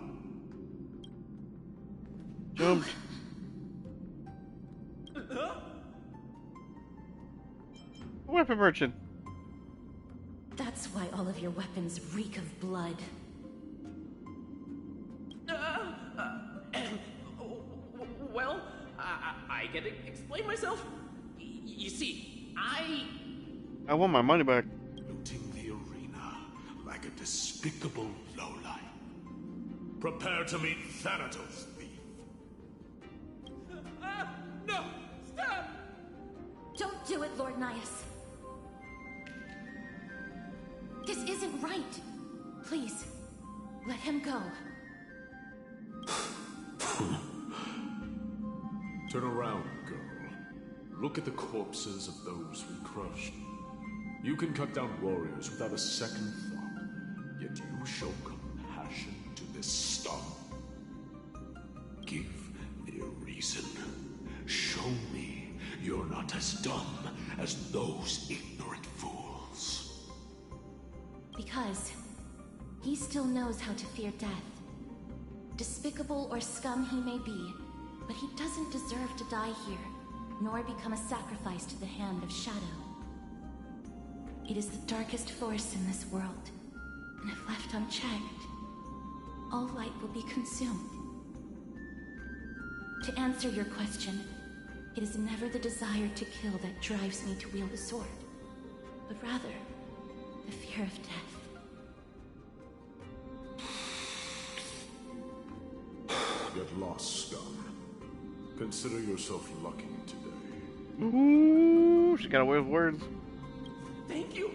Jump. Weapon merchant. That's why all of your weapons reek of blood. Well, I can explain myself. You see, I want my money back. Looting the arena like a despicable lowlife. Prepare to meet Thanatos, thief. No! Stop! Don't do it, Lord Nias. This isn't right. Please, let him go. Turn around, girl. Look at the corpses of those we crushed. You can cut down warriors without a second thought, yet you show compassion to this scum. Give me a reason. Show me you're not as dumb as those ignorant fools. Because he still knows how to fear death. Despicable or scum he may be, but he doesn't deserve to die here, nor become a sacrifice to the hand of Shadow. It is the darkest force in this world, and if left unchecked, all light will be consumed. To answer your question, it is never the desire to kill that drives me to wield a sword, but rather the fear of death. Get lost, scum. Consider yourself lucky today. Ooh, she got away with words. Thank you.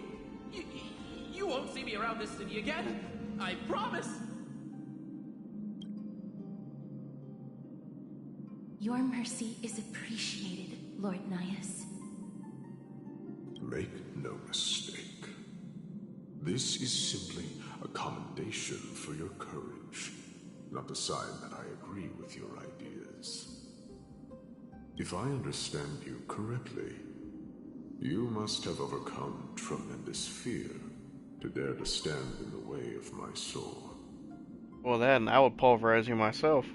You won't see me around this city again. I promise. Your mercy is appreciated, Lord Nias. Make no mistake. This is simply a commendation for your courage, not a sign that I agree with your ideas. If I understand you correctly, you must have overcome tremendous fear to dare to stand in the way of my sword. Well, that, and I would pulverize you myself.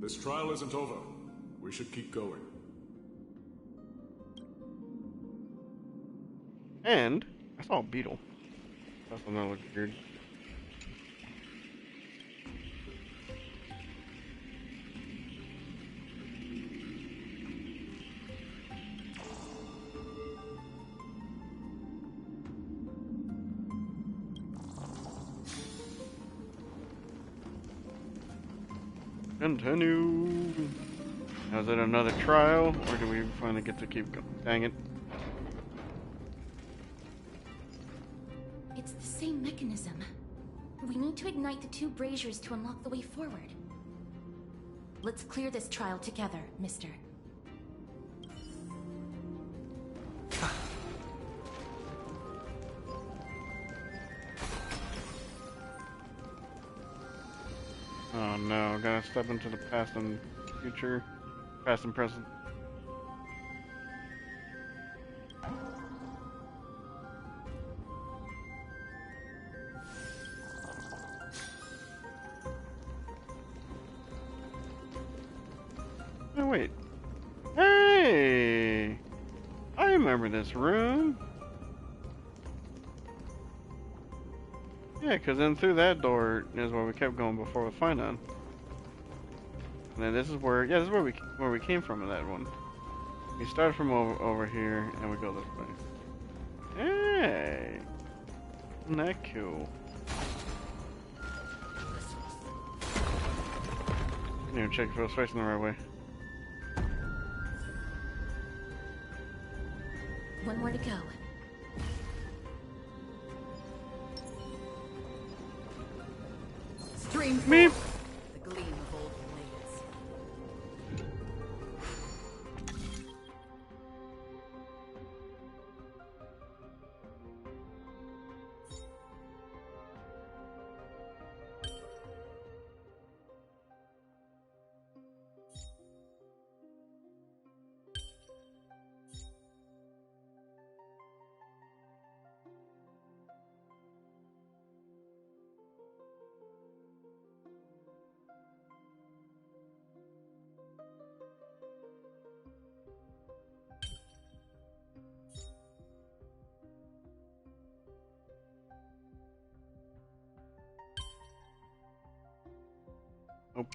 This trial isn't over. We should keep going. And I saw a beetle. That's something that looks weird. Continue. Is it another trial, or do we finally get to keep going? Dang it. It's the same mechanism. We need to ignite the two braziers to unlock the way forward. Let's clear this trial together, mister. Oh no, gotta step into the past and future. Past and present. Oh wait. Hey! I remember this room. Yeah, because then through that door is where we kept going before with Finon. And then this is where, yeah, this is where we came from in that one. We started from over here, and we go this way. Hey! Isn't that cool? I need to check if I was facing the right way. One more to go. Stream Meep. forth the gleam of old blades. Oh.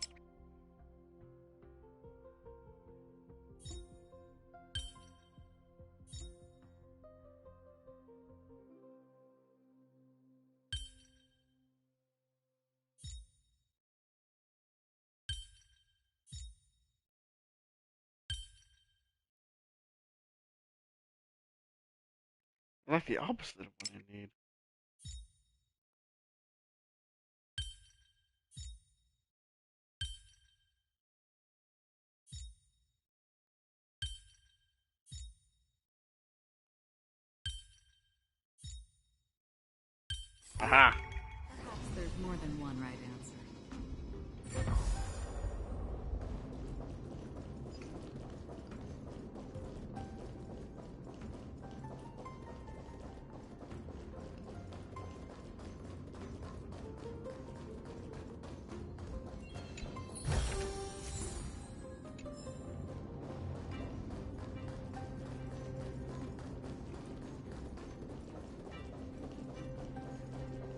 I like the opposite of what I need. Aha! Perhaps there's more than one right answer.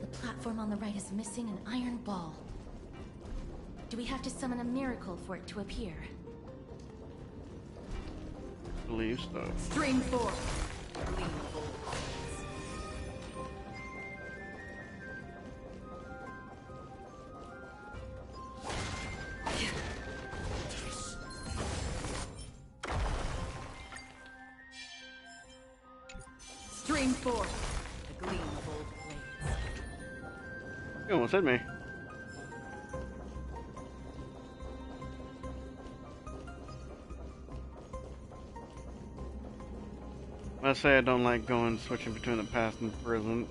The platform on the right is missing an iron ball. Do we have to summon a miracle for it to appear? I believe so. Stream forth the gleam of old blades. Stream forth the gleam of old blades. You almost hit me. I say I don't like switching between the past and present.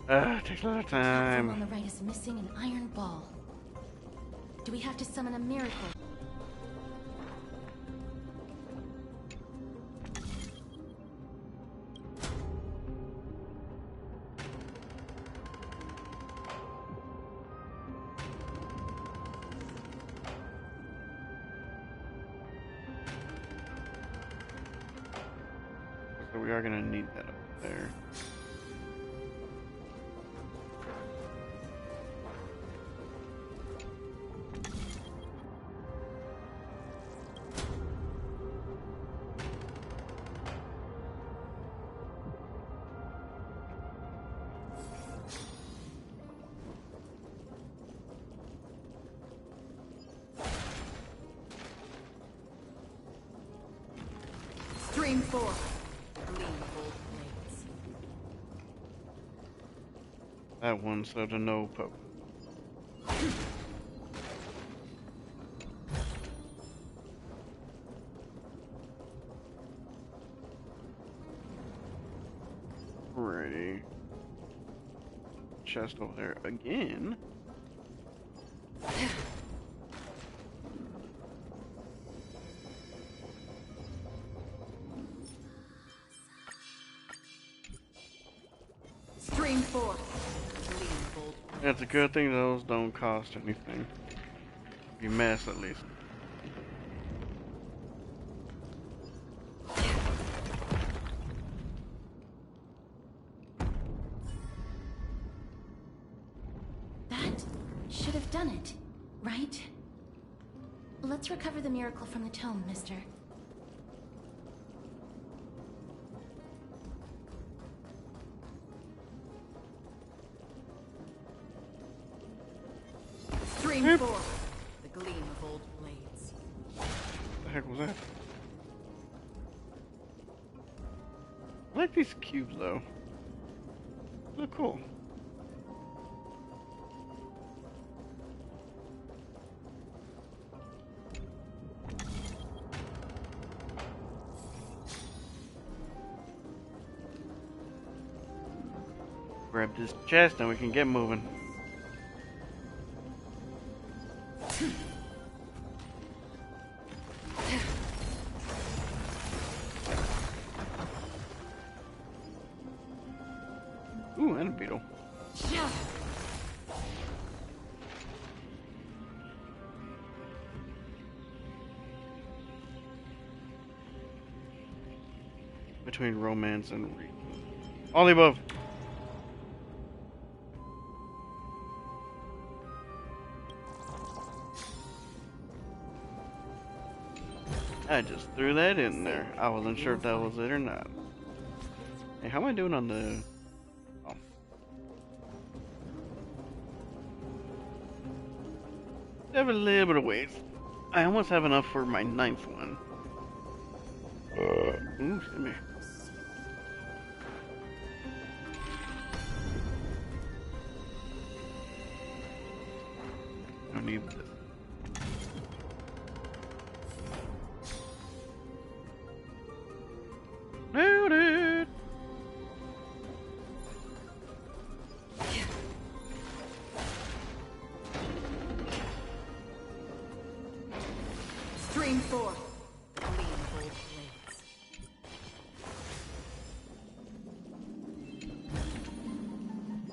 It takes a lot of The platform time. on the right is missing an iron ball. Do we have to summon a miracle? So we are gonna need that up there. Stream forth the gleam of old blades. That one, so to no poke. Alrighty. Chest over there again. Stream forth the gleam of old blades. It's a good thing those don't cost anything. You mess at least. That should have done it, right? Let's recover the miracle from the tome, mister. Stream forth the gleam of old blades. What the heck was that? like these cubes though. They look cool. Grab this chest and we can get moving. Ooh, and a beetle. Between romance and all the above. I just threw that in there. I wasn't sure if that was it or not. Hey, how am I doing on the... Oh. I have a little bit of ways. I almost have enough for my 9th one. Ooh, excuse me. I don't need this. Loaded. Stream 4. Clean gold blades.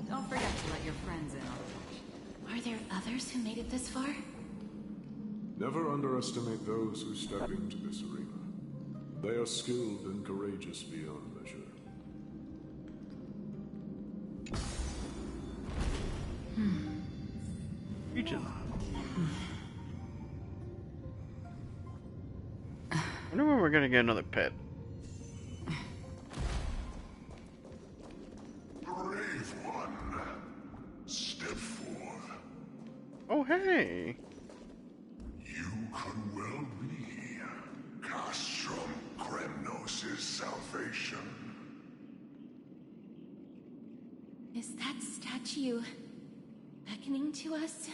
Don't forget to let your friends in on it. Are there others who made it this far? Never underestimate those who step into this arena. They are skilled and courageous beyond measure. Reaches. I wonder when we're gonna get another pet. Brave one, step forth. Oh, hey. You could well be Castrum Kremnos' salvation. Is that statue beckoning to us?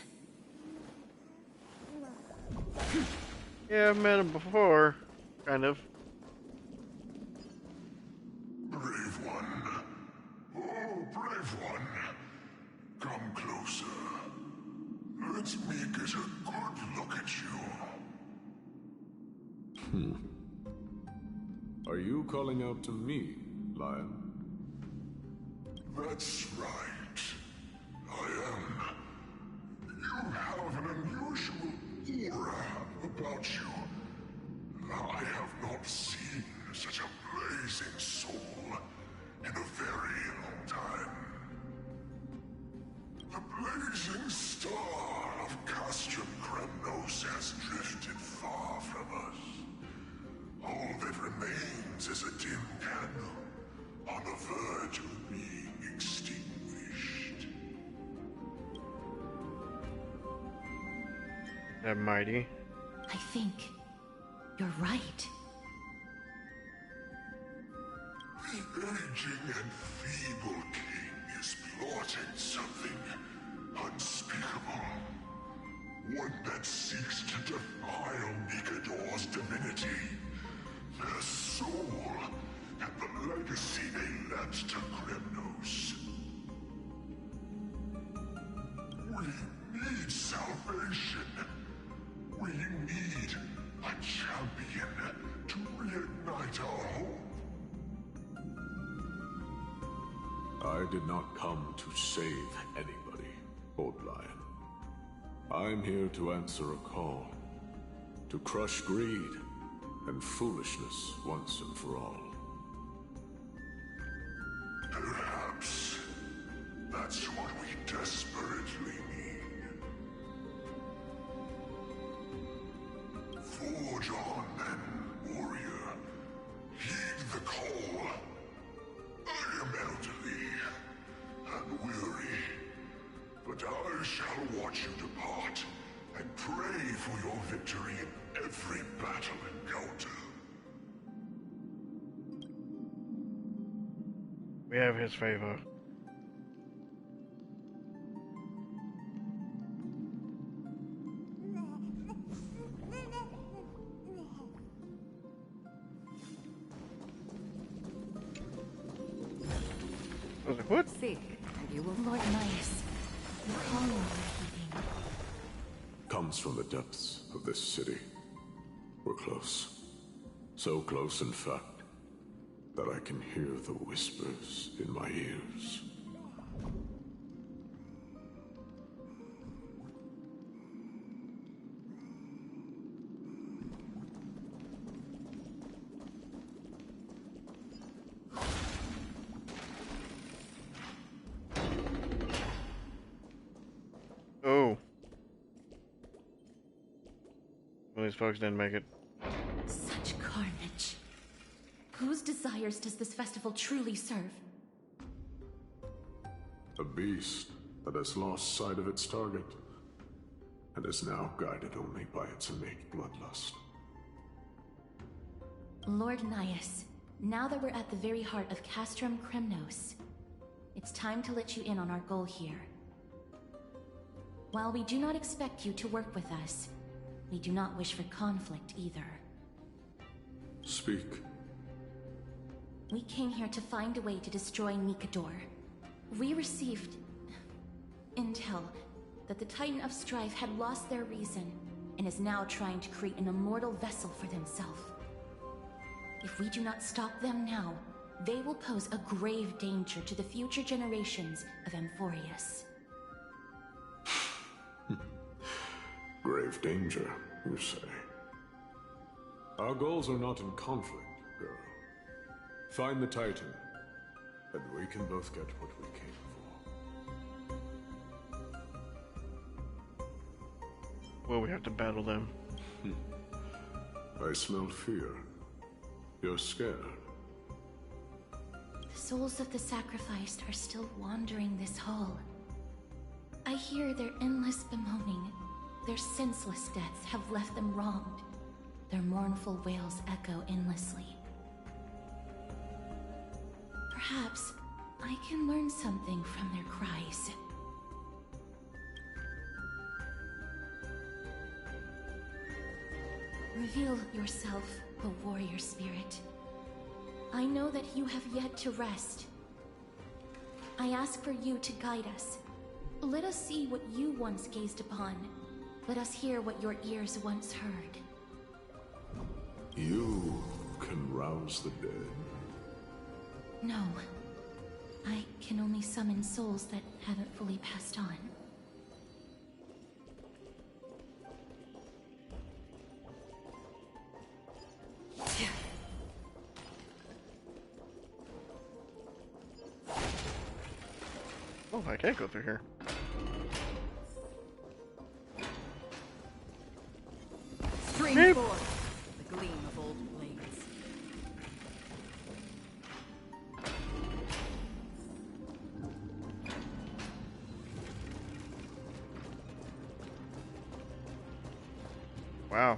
Yeah, I've met him before. Kind of. Brave one. Oh, brave one. Come closer. Let me get a good look at you. Are you calling out to me, Lion? That's right. I am. You have an unusual aura about you. I have not seen such a blazing soul in a very long time. The blazing star of Castrum Kremnos has drifted far from us. All that remains is a dim candle on the verge of being extinguished. That mighty. I think you're right. The aging and feeble king is plotting something unspeakable. One that seeks to defile Nikador's divinity, their soul, and the legacy they left to Kremnos. We need salvation. We need a champion to reignite our hope. I did not come to save anybody, Old Lion. I'm here to answer a call. To crush greed and foolishness once and for all. Perhaps that's what we desperately need. Forge on then, warrior. Heed the call. I am elderly and weary, but I shall watch you depart and pray for your victory in every battle encounter. We have his favor. I was like, what? See, and you will Lord Mias, the calling you are keeping. Comes from the depths of this city. We're close. So close, in fact, that I can hear the whispers in my ears. Oh. Well, these folks didn't make it. Such carnage. Whose desires does this festival truly serve? A beast that has lost sight of its target, and is now guided only by its innate bloodlust. Lord Nias, now that we're at the very heart of Castrum Kremnos, it's time to let you in on our goal here. While we do not expect you to work with us, we do not wish for conflict either. Speak. We came here to find a way to destroy Nikador. We received intel that the Titan of Strife had lost their reason and is now trying to create an immortal vessel for themselves. If we do not stop them now, they will pose a grave danger to the future generations of Amphoreus. Grave danger, you say? Our goals are not in conflict, girl. Find the Titan, and we can both get what we came for. Well, we have to battle them. I smelled fear. You're scared. The souls of the sacrificed are still wandering this hall. I hear their endless bemoaning. Their senseless deaths have left them wronged. Their mournful wails echo endlessly. Perhaps I can learn something from their cries. Reveal yourself, O warrior spirit. I know that you have yet to rest. I ask for you to guide us. Let us see what you once gazed upon. Let us hear what your ears once heard. You can rouse the dead. No. I can only summon souls that haven't fully passed on. Oh, I can't go through here. Stream forth the gleam of old blades. Wow.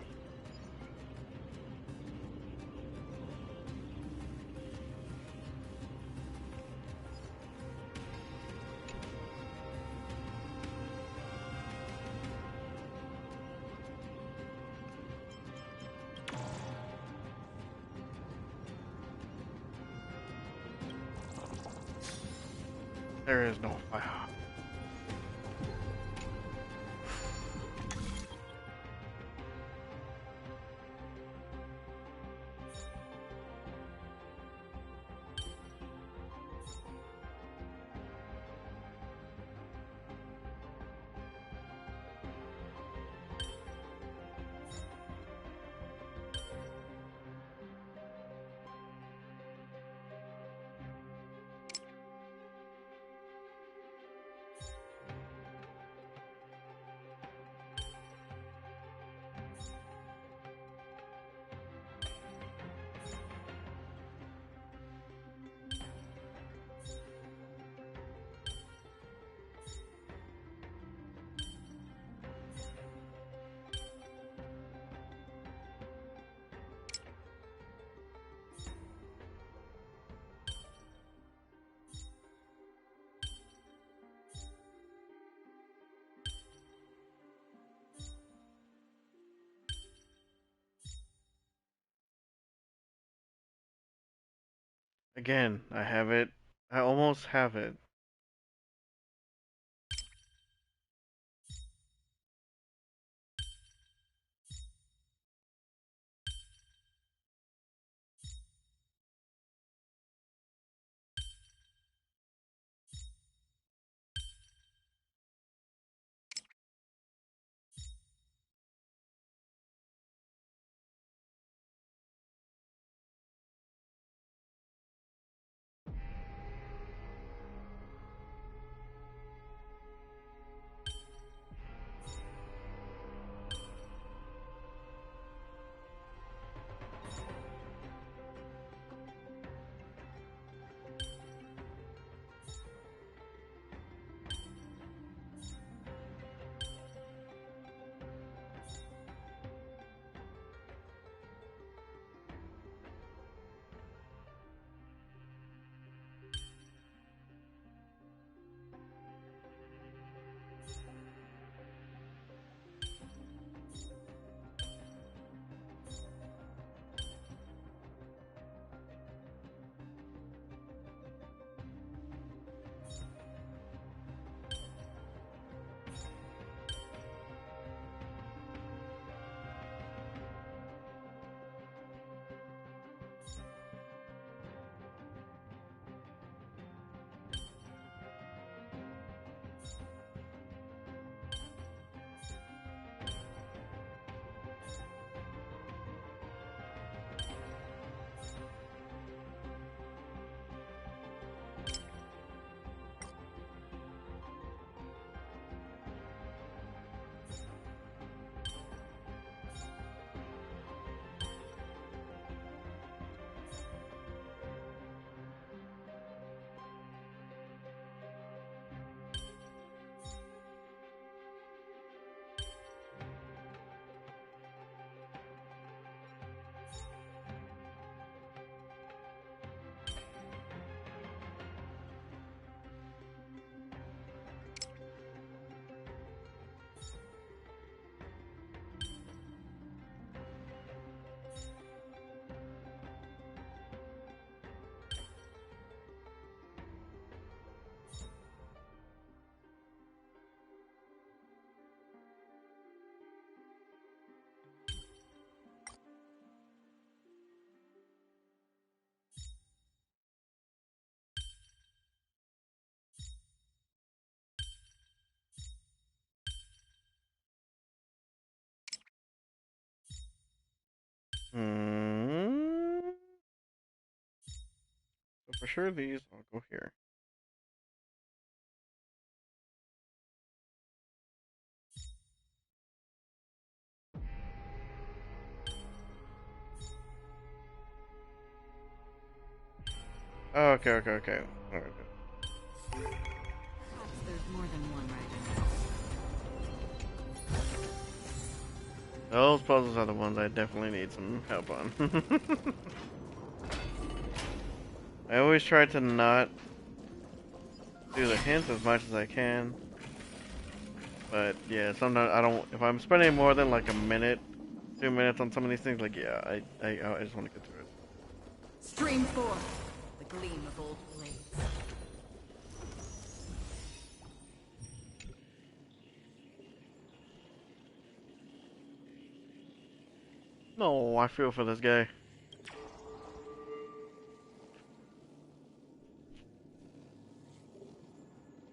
There is no fire. Again, I have it. I almost have it. So for sure these, I'll go here. Oh, okay. Alright. Perhaps there's more than one right. Those puzzles are the ones I definitely need some help on. I always try to not do the hints as much as I can. But yeah, sometimes I don't. If I'm spending more than like a minute, 2 minutes on some of these things, like yeah, I just want to get through it. Stream forth the gleam of old blades. No, I feel for this guy.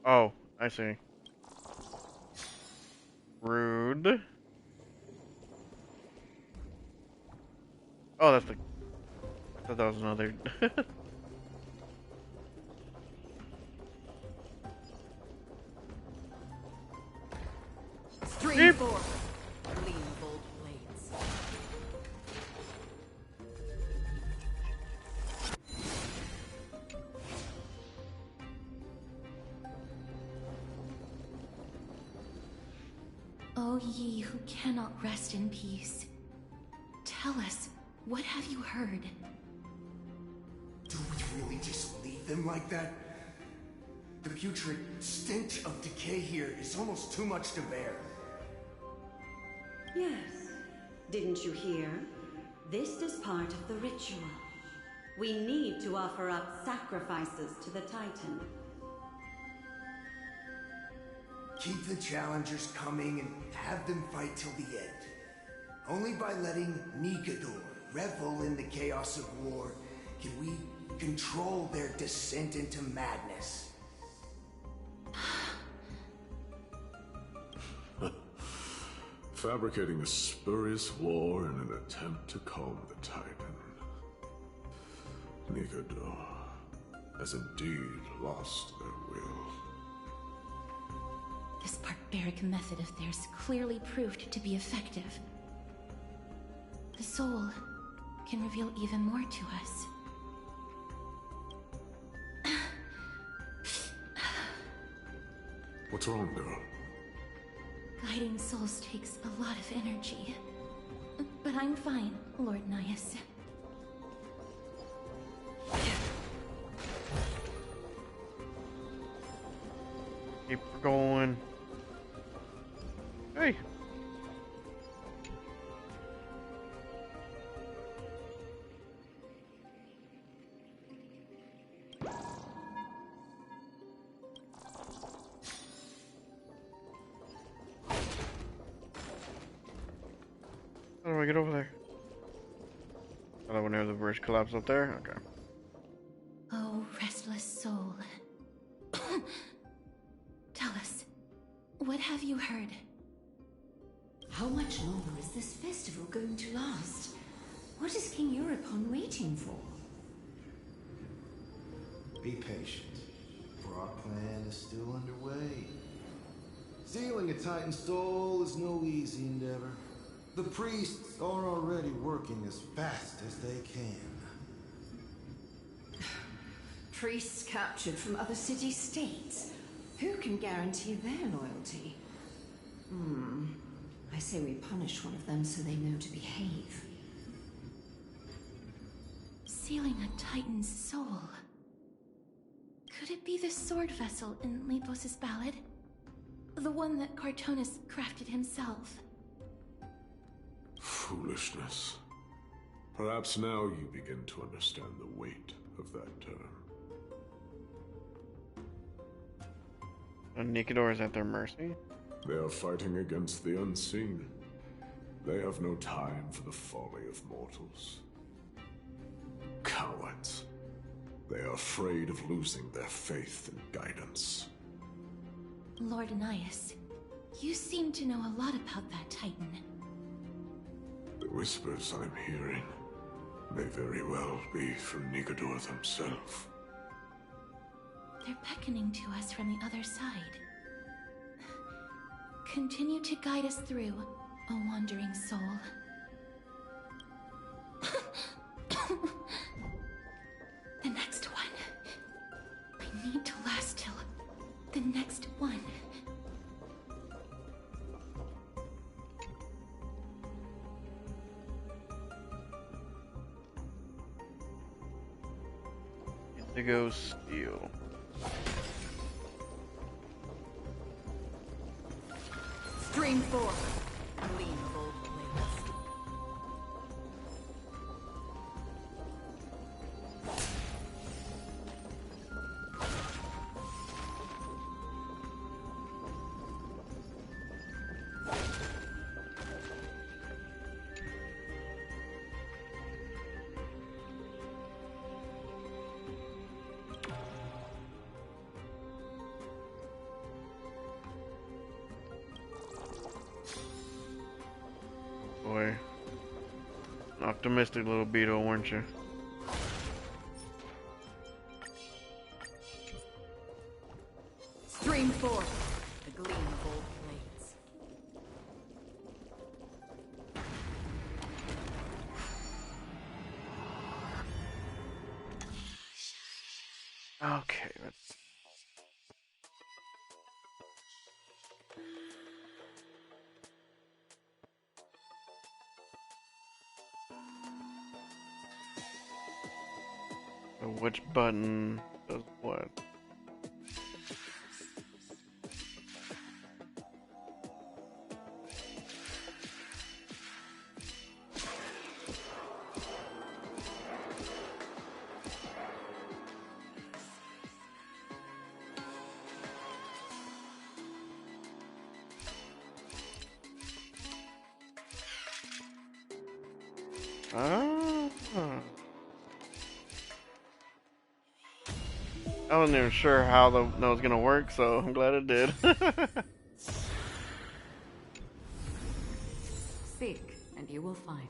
Oh, I see. Rude. Oh, that's the. I thought that was another. Stream forth the gleam of old blades. O ye who cannot rest in peace, tell us, what have you heard? Do we really just leave them like that? The putrid stench of decay here is almost too much to bear. Yes. Didn't you hear? This is part of the ritual. We need to offer up sacrifices to the Titan. Keep the challengers coming and have them fight till the end. Only by letting Nikador revel in the chaos of war can we control their descent into madness. Fabricating a spurious war in an attempt to calm the Titan. Nikador has indeed lost their will. This barbaric method of theirs clearly proved to be effective. The soul can reveal even more to us. What's wrong, girl? Guiding souls takes a lot of energy. But I'm fine, Lord Nias. Keep going. Hey. How do I get over there? Oh, whenever the bridge collapsed up there? Okay. Oh, restless soul. Tell us, what have you heard? How much longer is this festival going to last? What is King Euripon waiting for? Be patient, for our plan is still underway. Stealing a Titan soul is no easy endeavor. The priests are already working as fast as they can. Priests captured from other city-states. Who can guarantee their loyalty? I say we punish one of them so they know to behave. Sealing a Titan's soul. Could it be the sword vessel in Lepos' ballad? The one that Cartonus crafted himself? Foolishness. Perhaps now you begin to understand the weight of that term. And Nikador is at their mercy? They are fighting against the unseen. They have no time for the folly of mortals. Cowards. They are afraid of losing their faith and guidance. Lord Nias, you seem to know a lot about that Titan. The whispers I'm hearing may very well be from Nikador himself. They're beckoning to us from the other side. Continue to guide us through, O wandering soul. The next one. I need to last till the next one. Indigo Steel. Stream forth. Gleamful blades. Boy. An optimistic little beetle, weren't you? Stream forth. The gleamful blades. Okay, let's see. So which button does what? Ah. I wasn't even sure how that was gonna work, so I'm glad it did. Seek, and you will find.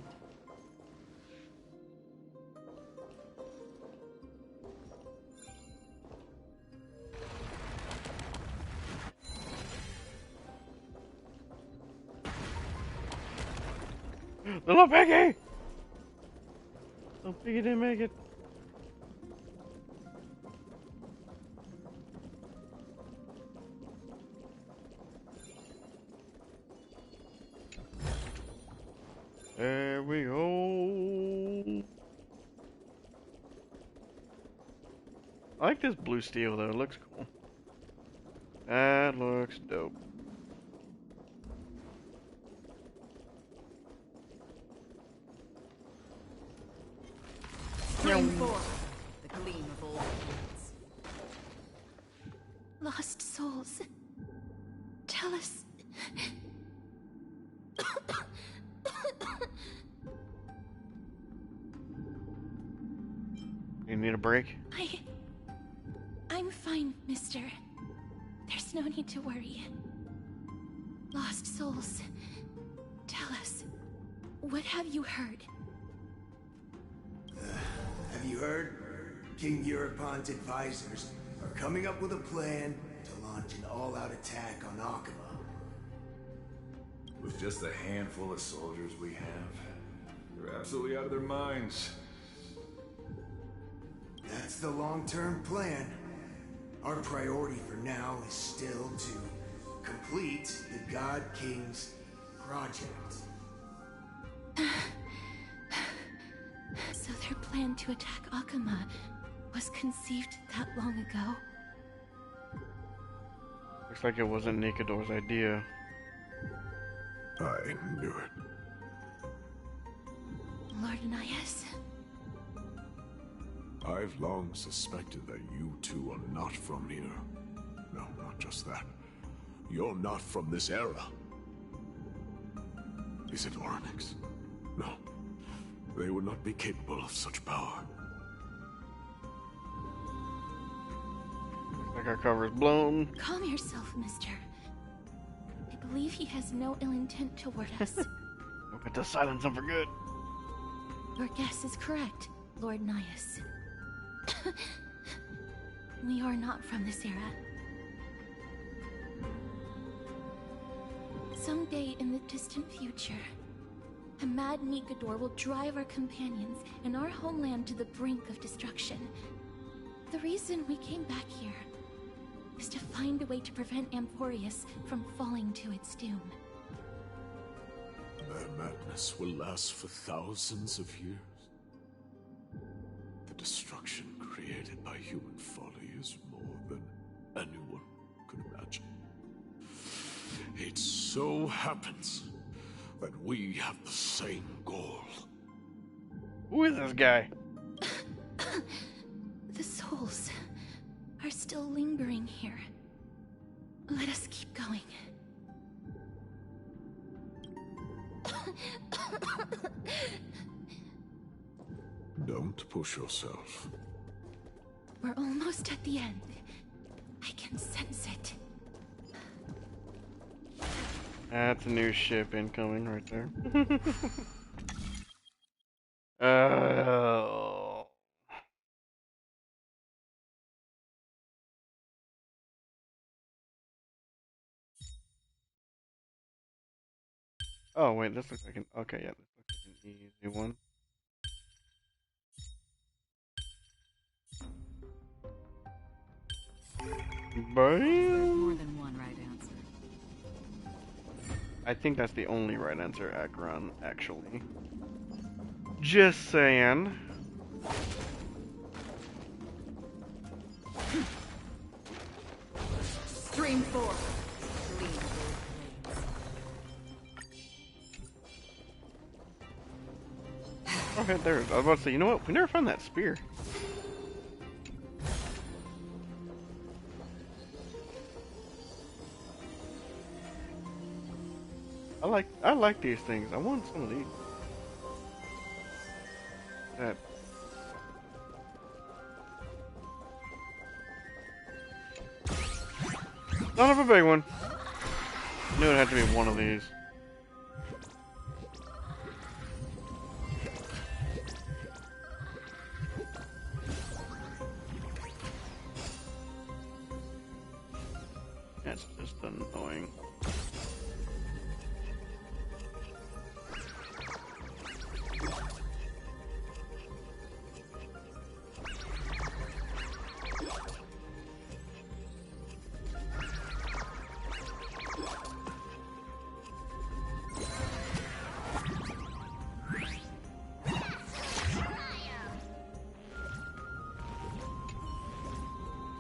Little piggy! Little piggy didn't make it. There we go. I like this blue steel though, it looks cool. That looks dope. Bring forth the gleam of all things. Lost souls. Tell us. You need a break? I'm fine, mister. There's no need to worry. Lost souls. Tell us. What have you heard? Have you heard? King Eurypon's advisors are coming up with a plan to launch an all-out attack on Akama. With just a handful of soldiers we have, they're absolutely out of their minds. That's the long-term plan. Our priority for now is still to complete the God King's project. So their plan to attack Akama was conceived that long ago? Looks like it wasn't Nikador's idea. I knew it. Lord Anais? I've long suspected that you two are not from here. No, not just that. You're not from this era. Is it Oryx? No. They would not be capable of such power. Looks like our cover's blown. Calm yourself, mister. I believe he has no ill intent toward us. We'll get to silence him for good. Your guess is correct, Lord Nias. We are not from this era. Someday in the distant future, a mad Nikador will drive our companions and our homeland to the brink of destruction. The reason we came back here is to find a way to prevent Amphoreus from falling to its doom. Their madness will last for thousands of years. The destruction created by human folly is more than anyone could imagine. It so happens that we have the same goal. Who is this guy? The souls are still lingering here. Let us keep going. Don't push yourself. We're almost at the end. I can sense it. That's a new ship incoming right there. Oh. Oh wait, this looks like an okay. Yeah, this looks like an easy one. There's more than one right answer. I think that's the only right answer, Akron, actually. Just saying. Stream forth. Gleam of all Okay, there. I was about to say, you know what? We never found that spear. I like these things. I want some of these. Son of a big one. Knew it had to be one of these. That's just annoying.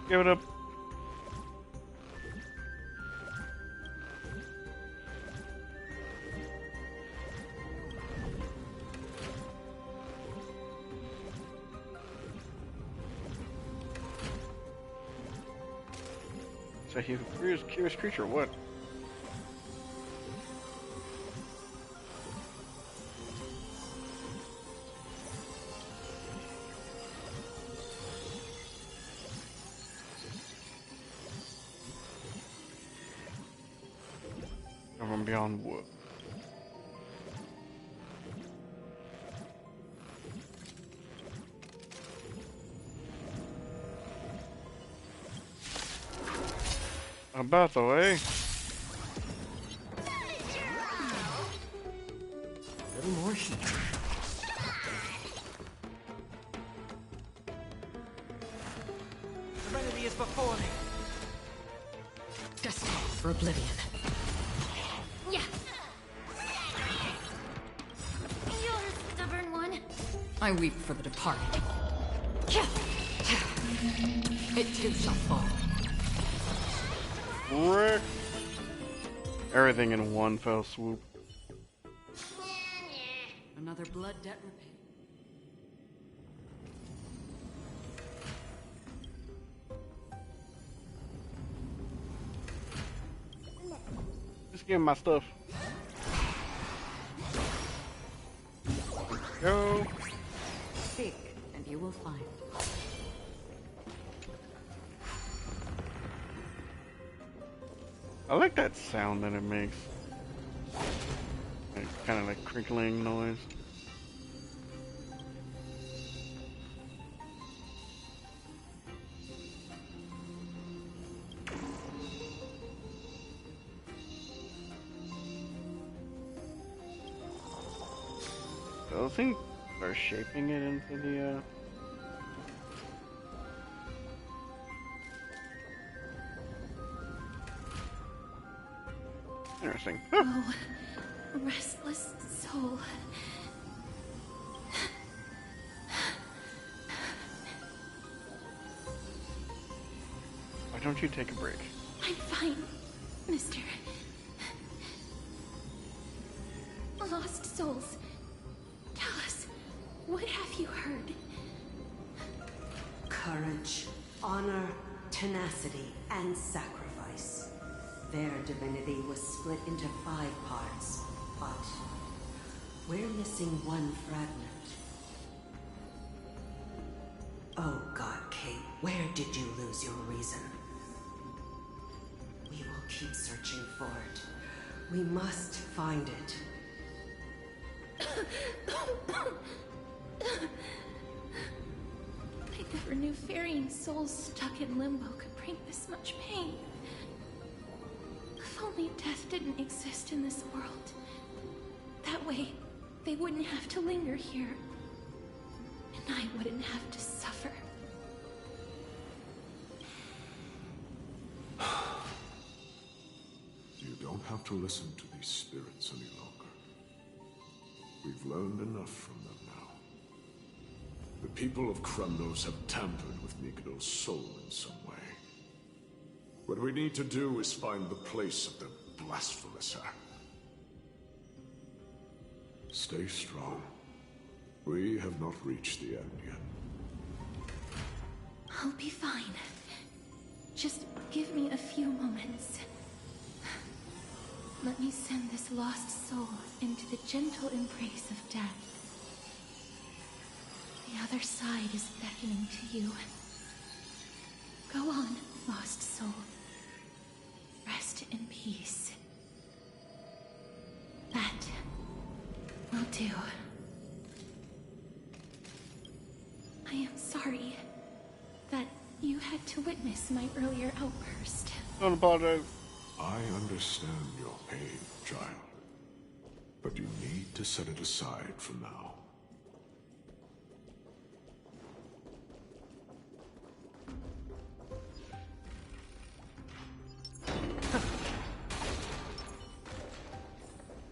Give it up. So he's a curious creature, what? From beyond wood. About the way. Little more sheep. Serenity is before me. Destiny for oblivion. Yeah. You're a stubborn one. I weep for the departed. It too shall fall. Frick. Everything in one fell swoop. Another blood debt repaid. Just give me my stuff. Go. Seek, and you will find. I like that sound that it makes. Like, kind of like crinkling noise. Those things are shaping it into the Interesting. Oh, restless soul. Why don't you take a break? I'm fine, mister. Lost souls. Tell us, what have you heard? Courage, honor, tenacity, and sacrifice. Their divinity was split into 5 parts, but we're missing one fragment. Oh God, Kate, where did you lose your reason? We will keep searching for it. We must find it. I never knew ferrying souls stuck in limbo could bring this much pain. If only death didn't exist in this world. That way, they wouldn't have to linger here. And I wouldn't have to suffer. You don't have to listen to these spirits any longer. We've learned enough from them now. The people of Kremnos have tampered with Nikodo's soul in some way. What we need to do is find the place of their blasphemous act. Stay strong. We have not reached the end yet. I'll be fine. Just give me a few moments. Let me send this lost soul into the gentle embrace of death. The other side is beckoning to you. Go on, lost soul. peace. That will do. I am sorry that you had to witness my earlier outburst. Don't apologize. I understand your pain, child. But you need to set it aside for now.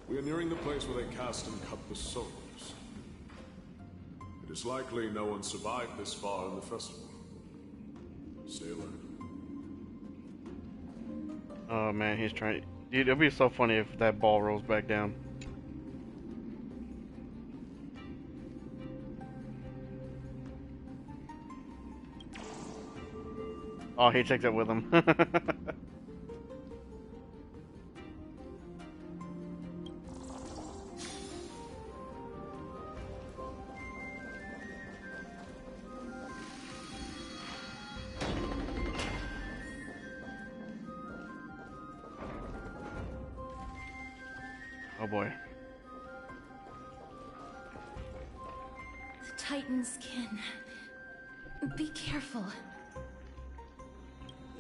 We are nearing the place where they cast and cut the souls. It is likely no one survived this far in the festival. Sailor. Oh man, he's trying. Dude, it'll be so funny if that ball rolls back down. Oh, he takes it with him. Oh boy. The Titans can... Be careful.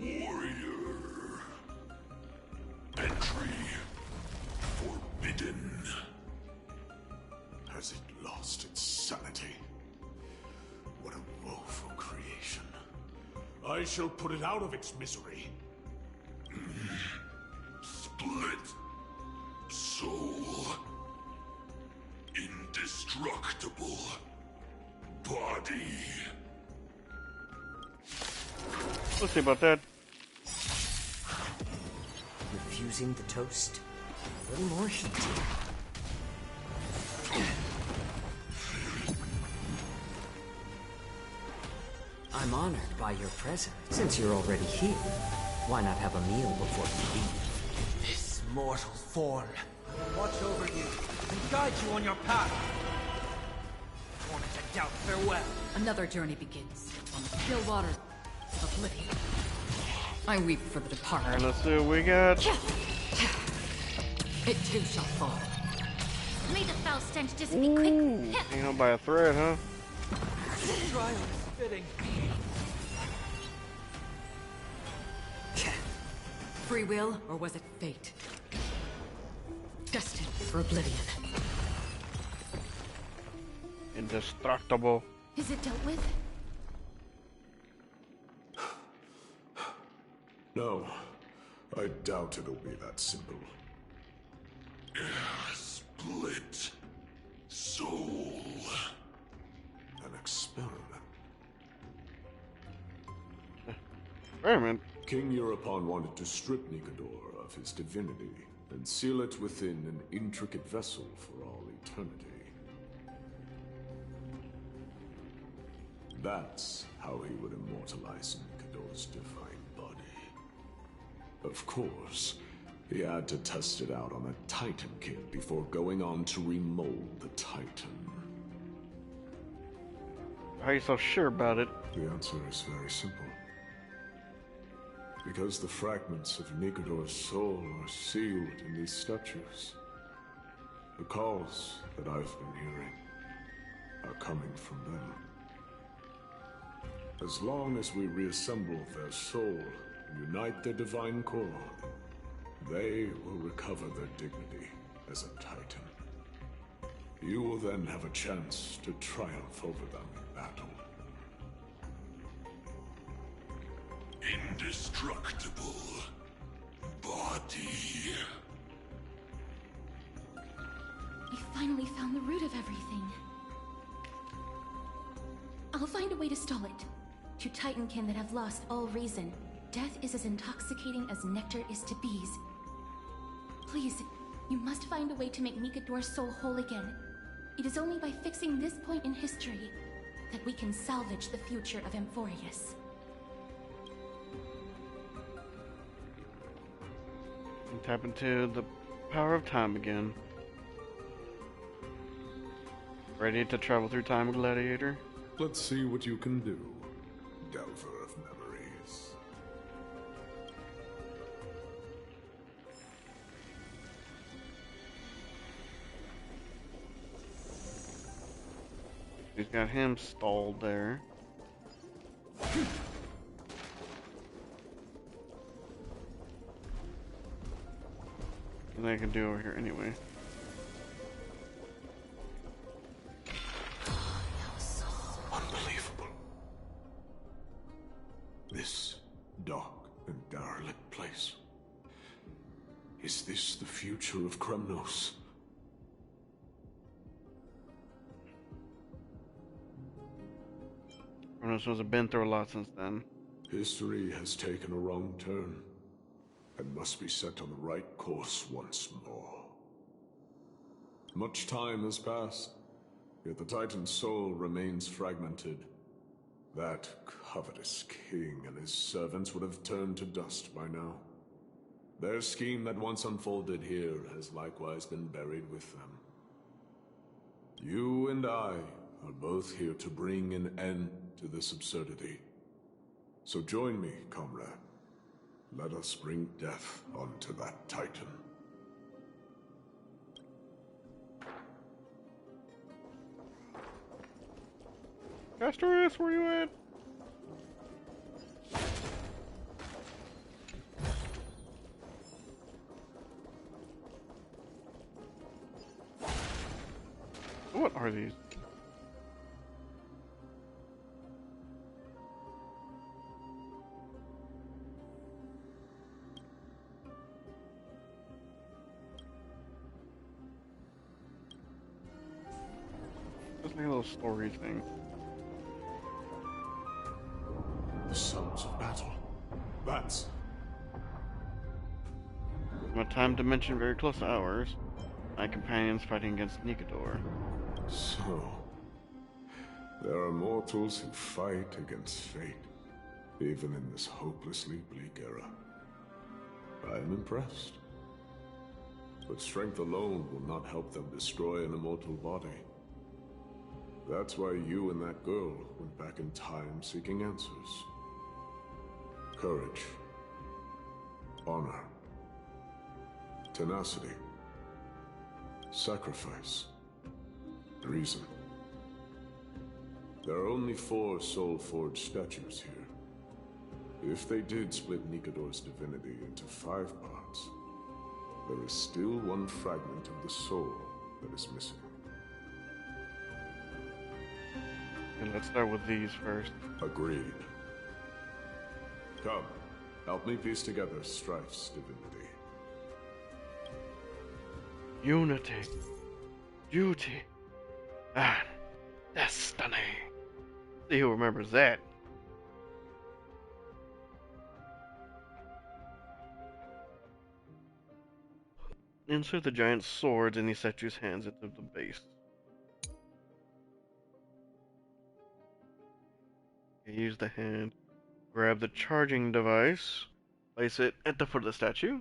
Warrior. Entry forbidden. Has it lost its sanity? What a woeful creation. I shall put it out of its misery. Split. Soul. Indestructible. Body. Let's see about that. Refusing the toast. A little more heat. I'm honored by your presence. Since you're already here, why not have a meal before you leave? This mortal form will watch over you and guide you on your path. Torment and doubt, farewell. Another journey begins on the still waters of oblivion. I weep for the departed. Alright, let's see what we got. It too shall fall. May the foul stench dissipate quickly. Hang on by a thread, huh? Trial is fitting. Free will, or was it fate? Destined for oblivion. Indestructible. Is it dealt with? No, I doubt it'll be that simple. Split. Soul. An experiment. Experiment? King Euripon wanted to strip Nicodor of his divinity and seal it within an intricate vessel for all eternity. That's how he would immortalize Nicodor's divine body. Of course, he had to test it out on a Titan kid before going on to remold the Titan. How are you so sure about it? The answer is very simple. Because the fragments of Nicodor's soul are sealed in these statues. The calls that I've been hearing are coming from them. As long as we reassemble their soul and unite their divine core, they will recover their dignity as a Titan. You will then have a chance to triumph over them in battle. Indestructible. Body. We finally found the root of everything. I'll find a way to stall it. To Titankin that have lost all reason, death is as intoxicating as nectar is to bees. Please, you must find a way to make Nicodor's soul whole again. It is only by fixing this point in history that we can salvage the future of Amphoreus. And tap into the power of time again. Ready to travel through time, Gladiator? Let's see what you can do, Delver of Memories. He's got him stalled there. And I can do over here anyway. Unbelievable. This dark and derelict place. Is this the future of Kremnos? Kremnos has been through a lot since then. History has taken a wrong turn and must be set on the right course once more. Much time has passed, yet the Titan's soul remains fragmented. That covetous king and his servants would have turned to dust by now. Their scheme that once unfolded here has likewise been buried with them. You and I are both here to bring an end to this absurdity. So join me, comrade. Let us bring death onto that Titan. Amphoreus, where you at? What are these? Just like a little story thing. The sounds of battle. That's... My time dimension very close to ours. My companions fighting against Nikador. So... there are mortals who fight against fate, even in this hopelessly bleak era. I am impressed. But strength alone will not help them destroy an immortal body. That's why you and that girl went back in time seeking answers. Courage. Honor. Tenacity. Sacrifice. Reason. There are only 4 soul-forged statues here. If they did split Nikador's divinity into 5 parts, there is still one fragment of the soul that is missing. And let's start with these first. Agreed. Come, help me piece together Strife's divinity. Unity, duty, and destiny. See who remembers that. Insert the giant swords in the statue's hands into the base. Use the hand. Grab the charging device. Place it at the foot of the statue.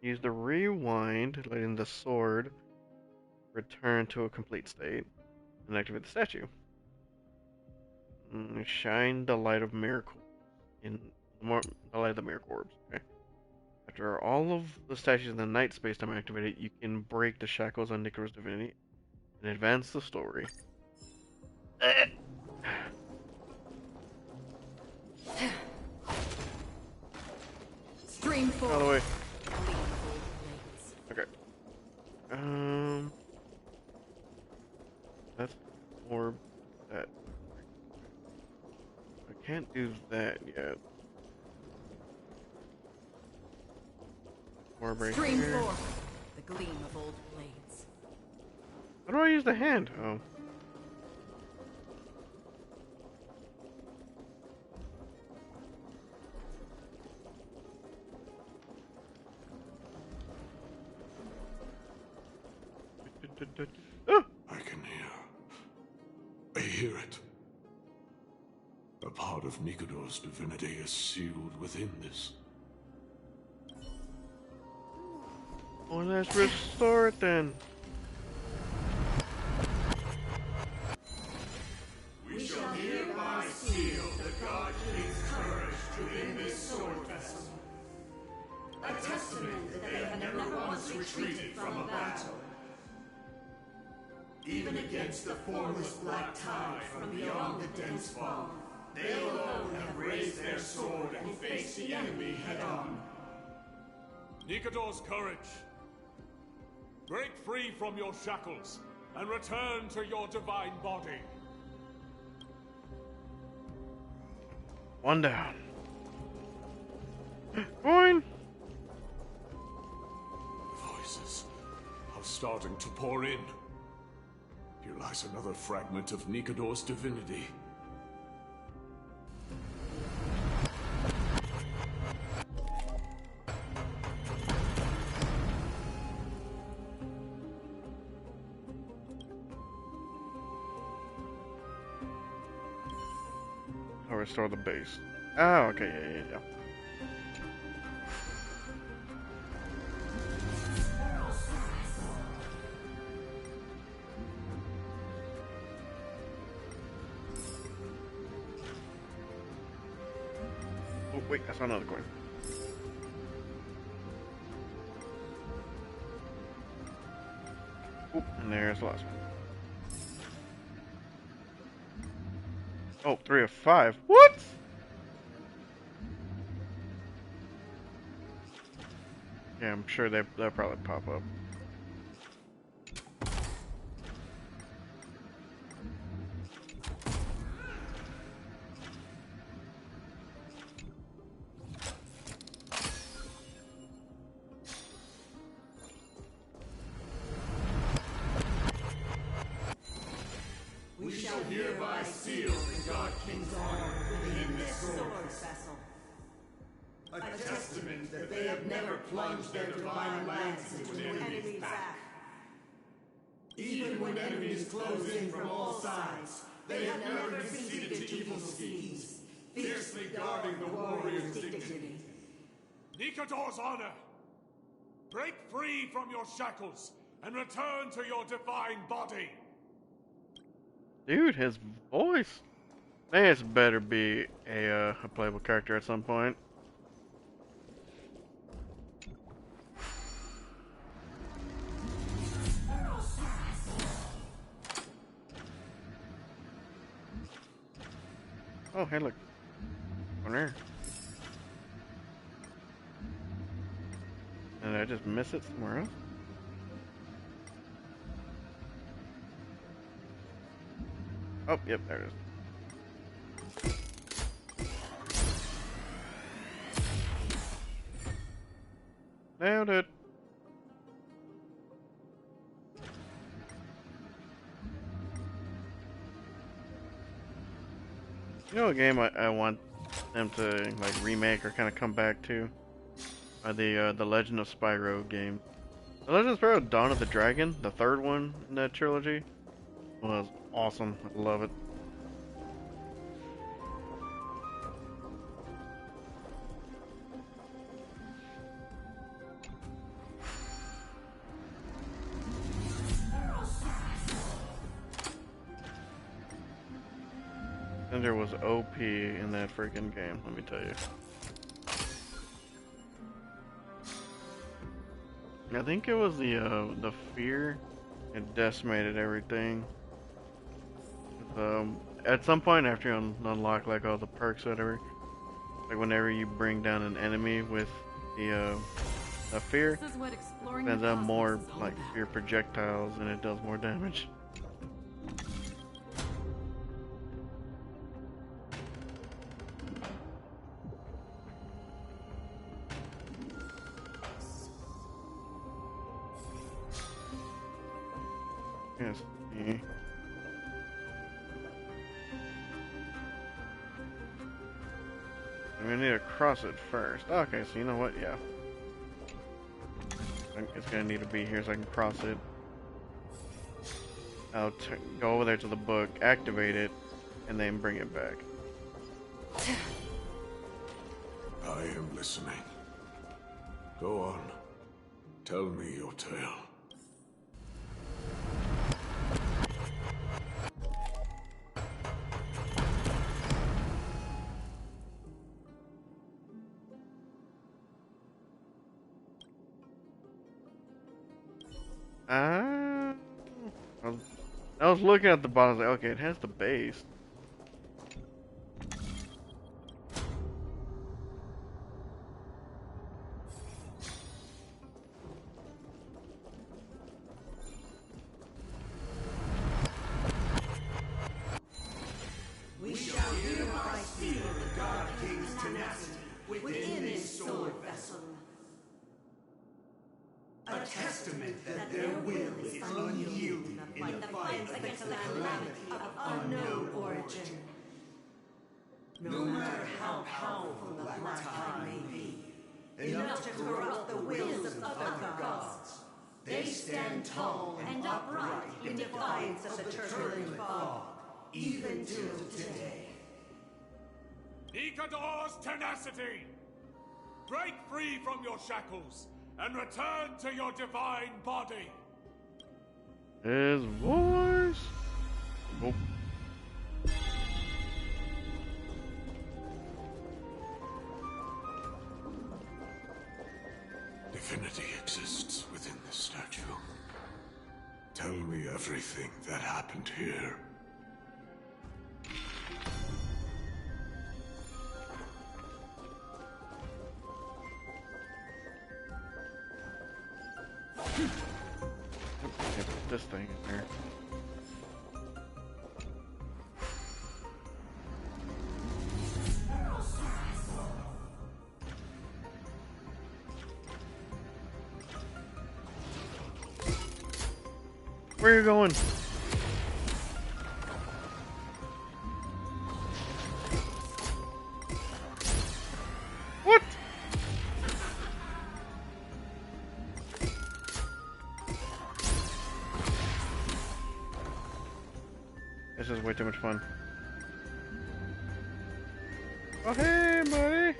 Use the rewind, letting the sword return to a complete state, and activate the statue. Shine the light of miracle in the light of the miracle orbs. Okay. After all of the statues in the night space-time are activated, you can break the shackles on Nikador's divinity and advance the story. Stream forward. Out of the way. Okay. That's orb. That. I can't do that yet. Orb right Stream here. forward. The gleam of old blades. How do I use the hand? Oh. I can hear. I hear it. A part of Nikador's divinity is sealed within this. Well, let's restore it then. We shall hereby seal the God King's courage within this sword vessel. A testament that they have never once retreated from a battle. Even against the formless black tide from beyond the dense fog, they alone have raised their sword and faced the enemy head-on. Nikador's courage. Break free from your shackles and return to your divine body. One down. Coin! Voices are starting to pour in. Here lies another fragment of Nikador's divinity. I'll restore the base. Oh, okay, yeah. Oh, wait, I saw another coin. Oh, and there's the last one. Oh, 3 of 5. What? Yeah, I'm sure they'll probably pop up. We shall hereby seal the God King's honor within this sword vessel. A testament that they have never plunged their divine lance into an enemy's back. Even when enemies close in from all sides, they have never conceded to evil schemes, fiercely guarding the warrior's dignity. Nikador's honor! Break free from your shackles and return to your divine body! Dude, his voice. This better be a playable character at some point. Oh, hey, look. One there. And I just miss it somewhere else? Oh, yep, there it is. Nailed it. You know a game I want them to like remake or kind of come back to? Are the Legend of Spyro game. The Legend of Spyro Dawn of the Dragon, the third one in that trilogy, was awesome. I love it. And there was OP in that freaking game, let me tell you. I think it was the fear. It decimated everything. At some point after you unlock like all the perks or whatever, like whenever you bring down an enemy with the fear, it sends out more like fear projectiles and it does more damage. Yes. Yeah. I'm gonna need to cross it first. Okay, so you know what? Yeah. It's gonna need to be here so I can cross it. I'll go over there to the book, activate it, and then bring it back. I am listening. Go on. Tell me your tale. Well, I was looking at the bottom, I was like, okay, it has the base. We shall hereby seal the God King's tenacity within this sword vessel. A testament that their will is unyielding in the fight against the calamity of unknown origin. No matter how powerful the Black Tide may be, enough to corrupt the wills of other gods, they stand tall and upright in defiance of the turbulent fog, even till today. Nikador's tenacity! Break free from your shackles and return to your divine body! His voice. Oh. Divinity exists within this statue. Tell me everything that happened here. Put this thing in there. Where are you going? What? This is way too much fun. Oh hey, buddy!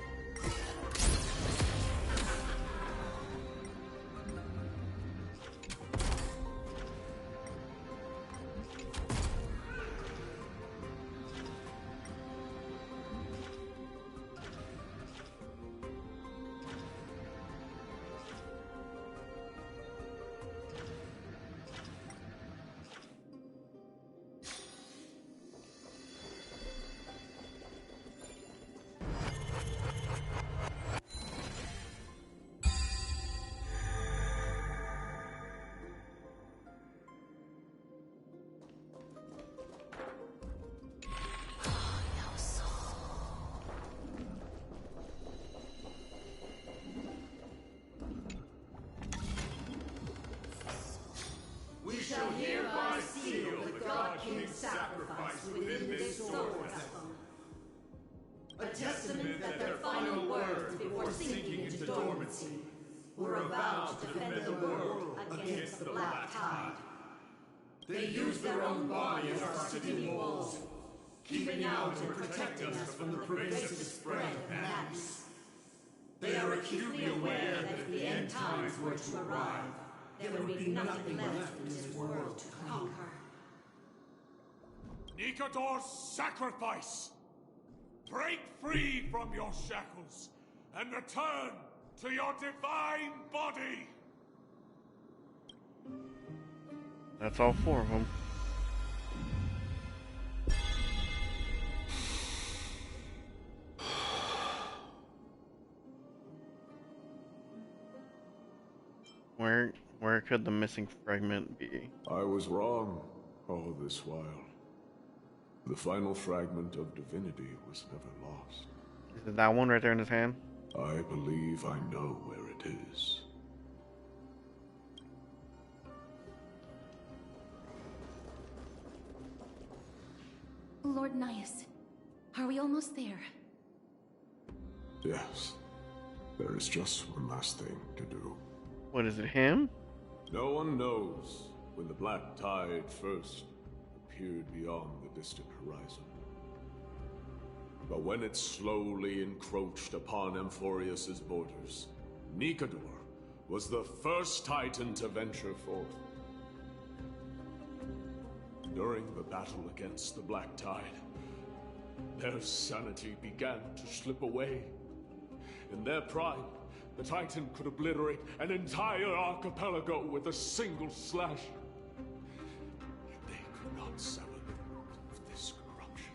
We shall hereby seal the God King's sacrifice within this sword vessel. A testament that their final words before sinking into dormancy were a vow to defend the world against the Black Tide. They used their own body as our city walls, keeping out and protecting us from the pervasive spread of madness. They are acutely aware that if the end times were to arrive, there would be nothing left in this world to conquer. Nikador's sacrifice! Break free from your shackles and return to your divine body! That's all four of them. Where could the missing fragment be? I was wrong all this while. The final fragment of divinity was never lost. Is it that one right there in his hand? I believe I know where it is. Lord Nias, are we almost there? Yes. There is just one last thing to do. What is it, him? No one knows when the Black Tide first appeared beyond the distant horizon. But when it slowly encroached upon Amphoreus' borders, Nikador was the first Titan to venture forth. During the battle against the Black Tide, their sanity began to slip away. In their pride, the Titan could obliterate an entire archipelago with a single slash. Yet they could unsever the root of this corruption.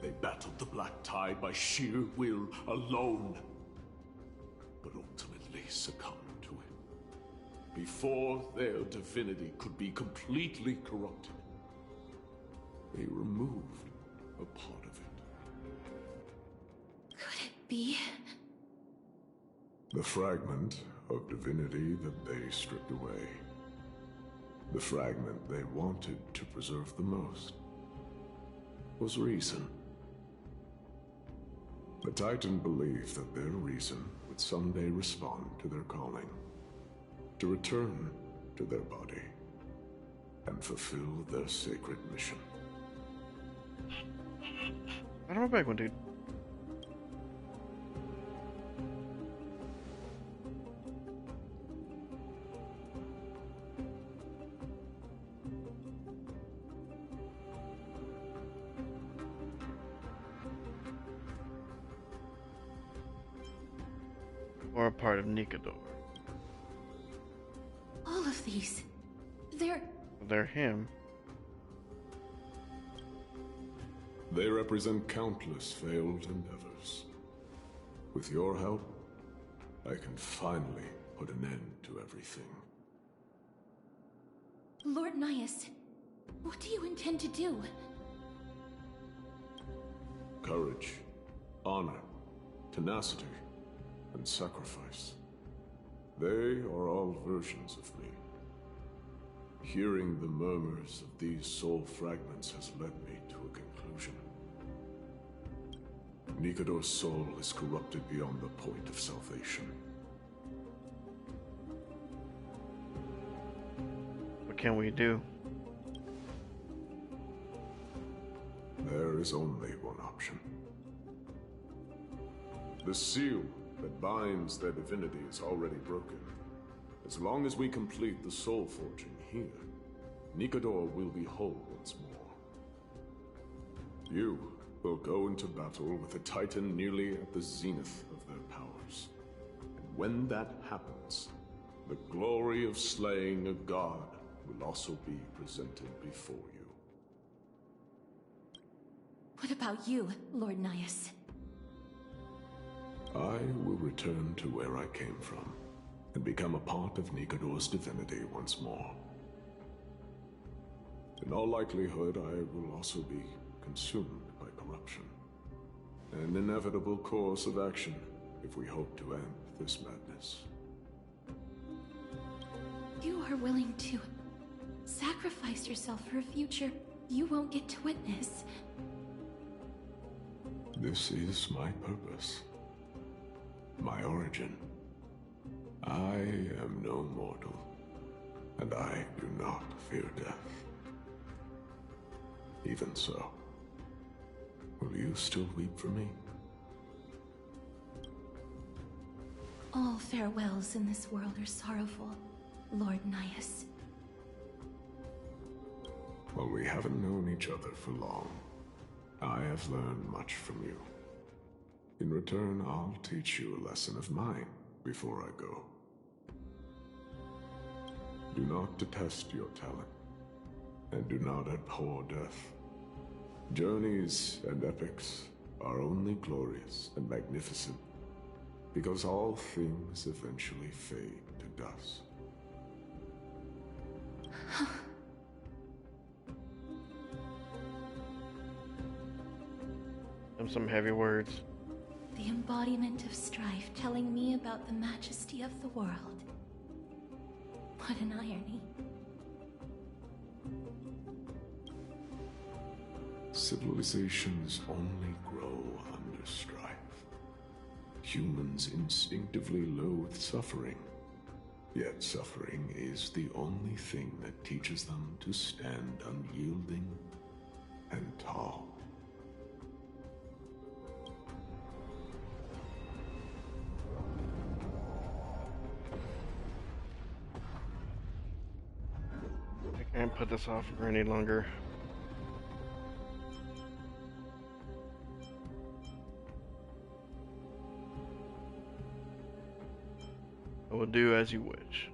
They battled the Black Tide by sheer will alone, but ultimately succumbed to it before their divinity could be completely corrupted. They removed a part of it. Could it be? The fragment of divinity that they stripped away. The fragment they wanted to preserve the most was reason. The Titan believed that their reason would someday respond to their calling, to return to their body, and fulfill their sacred mission. I don't know, back one, dude. Or a part of Nikador. All of these. They're him. They represent countless failed endeavors. With your help, I can finally put an end to everything. Lord Nias, what do you intend to do? Courage, honor, tenacity, and sacrifice. They are all versions of me. Hearing the murmurs of these soul fragments has led me to a conclusion. Nikador's soul is corrupted beyond the point of salvation. What can we do? There is only one option. The seal that binds their divinity is already broken. As long as we complete the soul forging here, Nikador will be whole once more. You will go into battle with a Titan nearly at the zenith of their powers. And when that happens, the glory of slaying a god will also be presented before you. What about you, Lord Nias? I will return to where I came from, and become a part of Nikador's divinity once more. In all likelihood, I will also be consumed by corruption. An inevitable course of action if we hope to end this madness. You are willing to sacrifice yourself for a future you won't get to witness. This is my purpose. My origin. I am no mortal, and I do not fear death. Even so, will you still weep for me? All farewells in this world are sorrowful, Lord Nias. While we haven't known each other for long, I have learned much from you. In return, I'll teach you a lesson of mine before I go. Do not detest your talent, and do not abhor death. Journeys and epics are only glorious and magnificent because all things eventually fade to dust. Some heavy words. The embodiment of strife telling me about the majesty of the world. What an irony. Civilizations only grow under strife. Humans instinctively loathe suffering. Yet suffering is the only thing that teaches them to stand unyielding and tall. I can't put this off for any longer. I will do as you wish.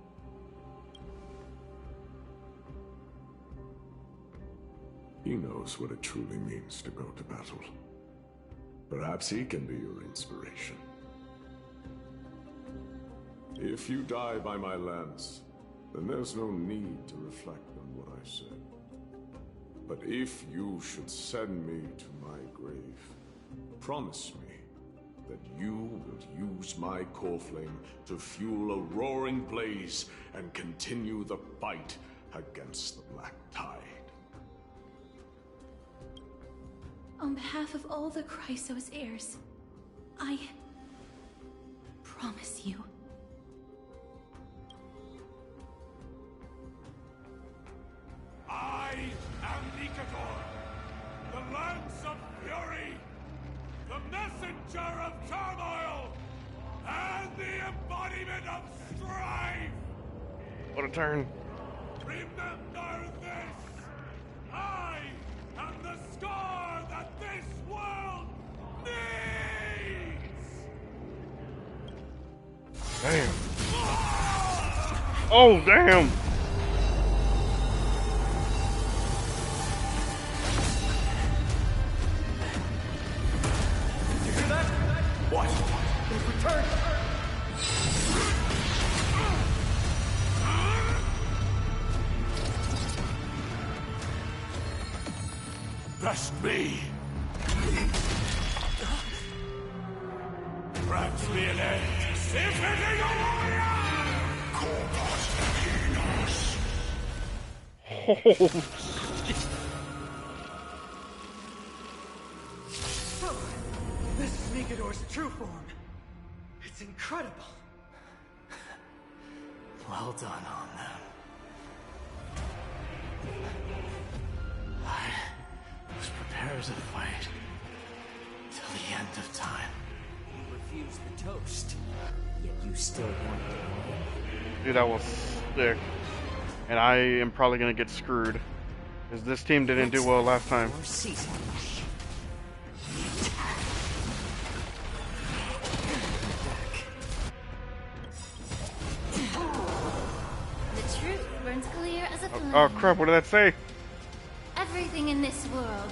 He knows what it truly means to go to battle. Perhaps he can be your inspiration. If you die by my lance, then there's no need to reflect on what I said. But if you should send me to my grave, promise me that you will use my core flame to fuel a roaring blaze and continue the fight against the Black Tide. On behalf of all the Chrysos heirs, I promise you. I am Nikador, the Lance of Fury, the messenger of turmoil, and the embodiment of strife! What a turn. Remember this! I am the scar that this world needs! Damn. Oh, damn! What? They've returned! Trust me! Grant me an end! Befitting a warrior! So, this is Nikador's true form. It's incredible. Well done on them. I was prepared to fight till the end of time. You refused the toast. Yet you still wanted to win. Dude, that was sick. And I am probably gonna get screwed. Because this team didn't do well last time. The truth burns clear as a flame. Oh crap, what did that say? Everything in this world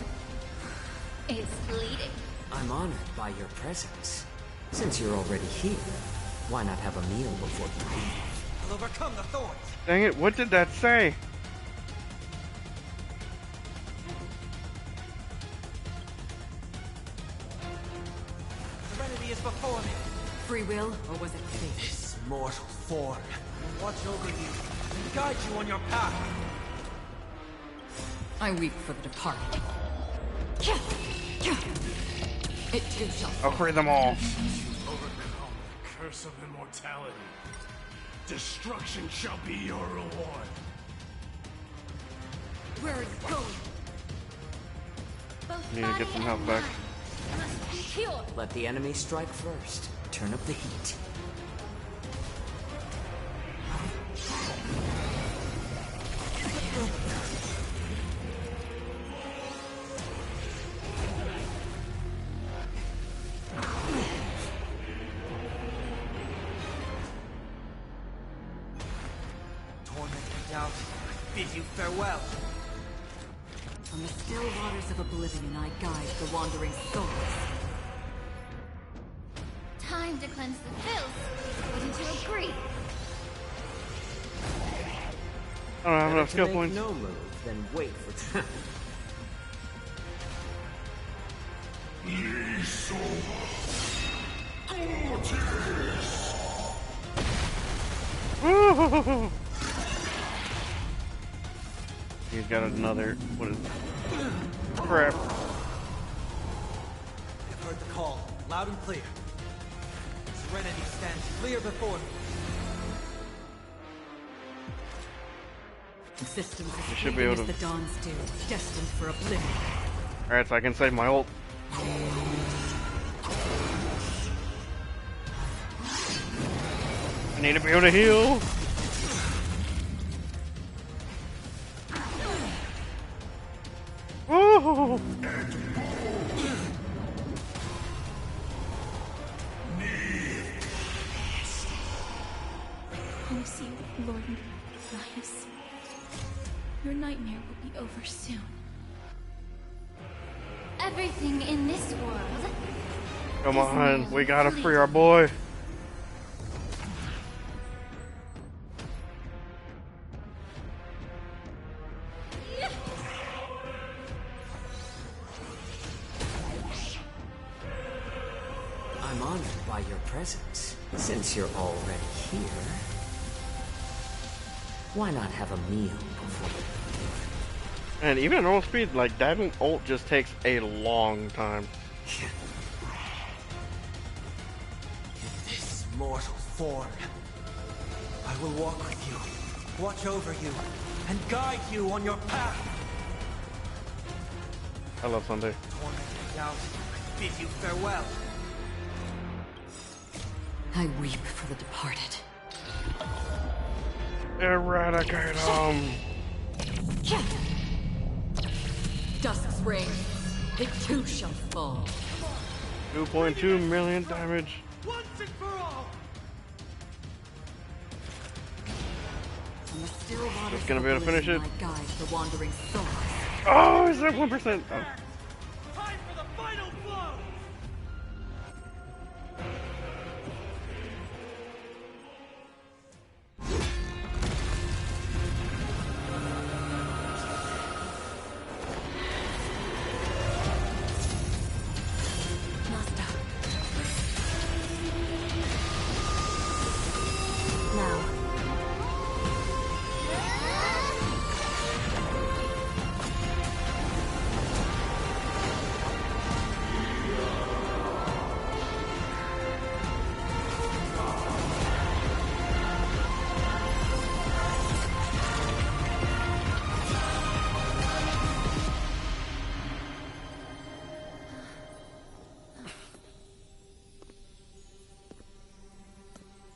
is bleeding. I'm honored by your presence. Since you're already here, why not have a meal before you leave? I'll overcome the thorns. Dang it, what did that say? Serenity is before me. Free will, or was it fate? This mortal form will watch over you and guide you on your path. I weep for the departed. It too shall I'll free them all. Overcome the curse of immortality. Destruction shall be your reward. Where are you going? Both Need to get body some and health back. mind must be pure. Let the enemy strike first. Turn up the heat. Torment and doubt bid you farewell. From the still waters of oblivion, I guide the wandering souls. Time to cleanse the filth. Wouldn't you agree? I don't have enough To skill make points. no move, then wait for time. Woo! He's got another. What is crap? I've heard the call, loud and clear. Serenity stands clear before me. Systems You as should be able as to- the dawns do, destined for oblivion. Alright, so I can save my ult. I need to be able to heal. Woo! Promise you, Lord Elias. Your nightmare will be over soon. Everything in this world. Come on, we gotta free our boy. I'm honored by your presence. Since you're already here, why not have a meal before you? And even at normal speed, like diving ult just takes a long time. In this mortal form, I will walk with you, watch over you, and guide you on your path. I love Sunday. Tormented doubt, I bid you farewell. I weep for the departed. Eradicate him! Dusk's reign. It too shall fall. 2.2 million damage. Once and for all. On the still waters Just gonna be able to finish it. my guide, the wandering soul. Oh, is that 1%? Oh. Time for the final blow.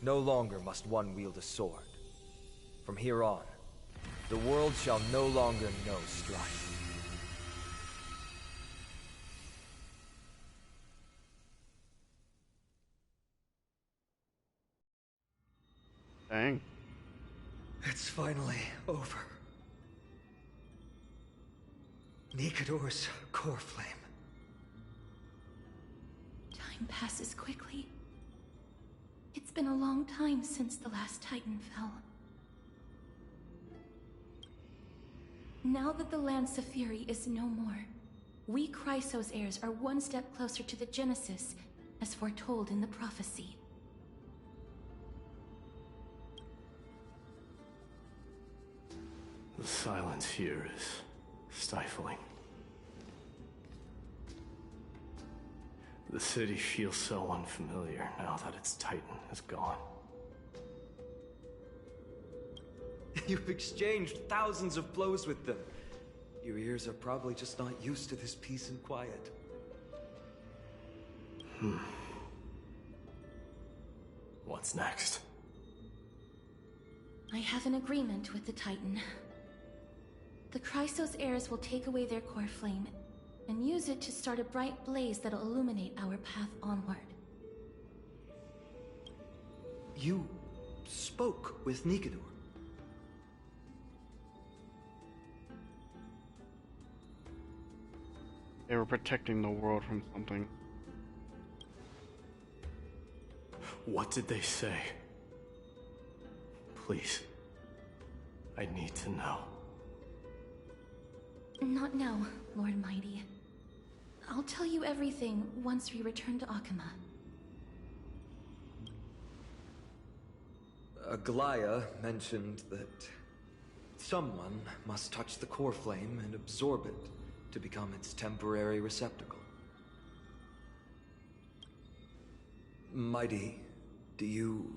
No longer must one wield a sword. From here on, the world shall no longer know strife. Dang. It's finally over. Nikador's core flame. Time passes quickly. It's been a long time since the last Titan fell. Now that the Lance of Fury is no more, we Chrysos heirs are one step closer to the Genesis, as foretold in the prophecy. The silence here is stifling. The city feels so unfamiliar now that its Titan is gone. You've exchanged thousands of blows with them. Your ears are probably just not used to this peace and quiet. What's next? I have an agreement with the Titan. The Chrysos heirs will take away their core flame and use it to start a bright blaze that'll illuminate our path onward. You spoke with Nikador. They were protecting the world from something. What did they say? Please. I need to know. Not now, Lord Mighty. I'll tell you everything once we return to Akama. Aglaya mentioned that someone must touch the core flame and absorb it to become its temporary receptacle. Mighty, do you...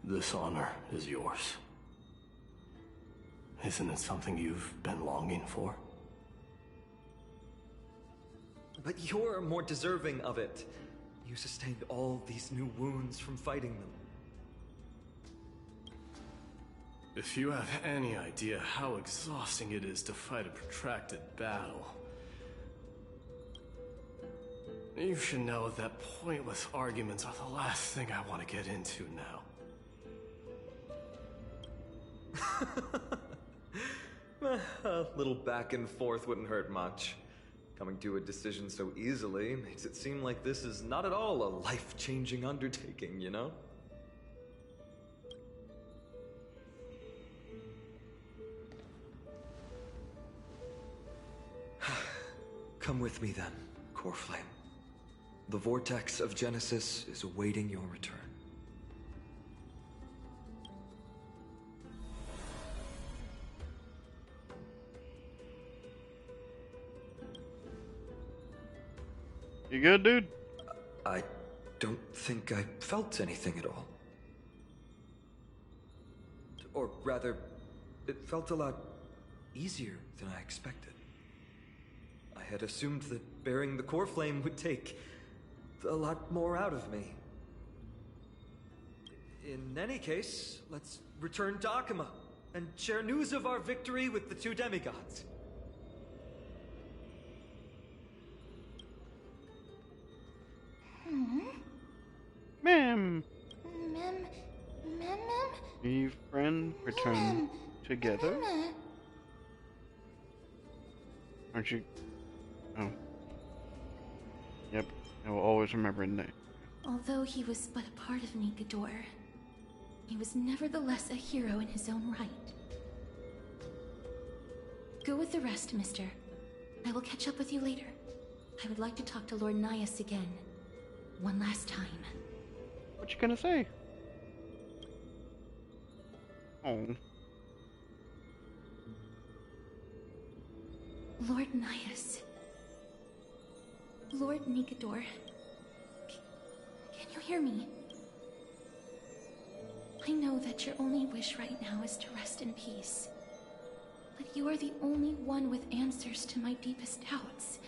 This honor is yours. Isn't it something you've been longing for? But you're more deserving of it. You sustained all these new wounds from fighting them. If you have any idea how exhausting it is to fight a protracted battle, you should know that pointless arguments are the last thing I want to get into now. A little back and forth wouldn't hurt much. Coming to a decision so easily makes it seem like this is not at all a life-changing undertaking, you know? Come with me then, Coreflame. The vortex of Genesis is awaiting your return. You good, dude? I don't think I felt anything at all. Or rather, it felt a lot easier than I expected. I had assumed that bearing the core flame would take a lot more out of me. In any case, let's return to Akama and share news of our victory with the two demigods. Ma'am. Mem. We friend return together? Aren't you? Oh. Yep, I will always remember his name. Although he was but a part of Nikedor, he was nevertheless a hero in his own right. Go with the rest, mister. I will catch up with you later. I would like to talk to Lord Nias again. One last time. What you gonna say? Oh. Lord Nias. Lord Nikedor. Can you hear me? I know that your only wish right now is to rest in peace. But you are the only one with answers to my deepest doubts.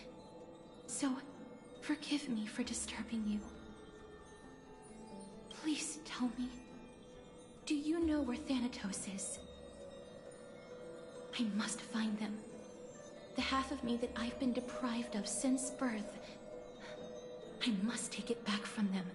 So, forgive me for disturbing you. Please tell me, do you know where Thanatos is? I must find them. The half of me that I've been deprived of since birth. I must take it back from them.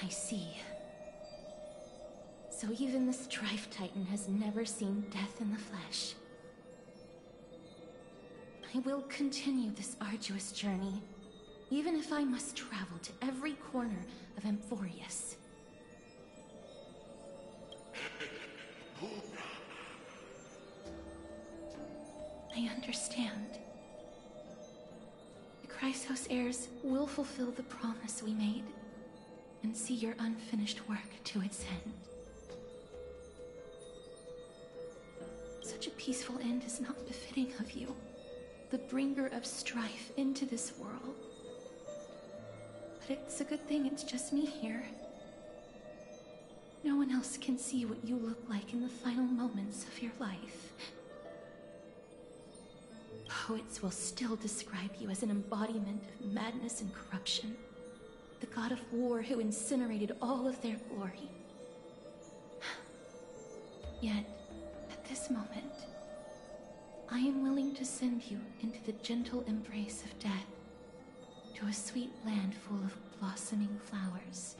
I see. So even the Strife Titan has never seen death in the flesh. I will continue this arduous journey, even if I must travel to every corner of Amphoreus. I understand. The Chrysos heirs will fulfill the promise we made, and see your unfinished work to its end. Such a peaceful end is not befitting of you, the bringer of strife into this world. But it's a good thing it's just me here. No one else can see what you look like in the final moments of your life. Poets will still describe you as an embodiment of madness and corruption. The god of war who incinerated all of their glory. Yet, at this moment, I am willing to send you into the gentle embrace of death, to a sweet land full of blossoming flowers.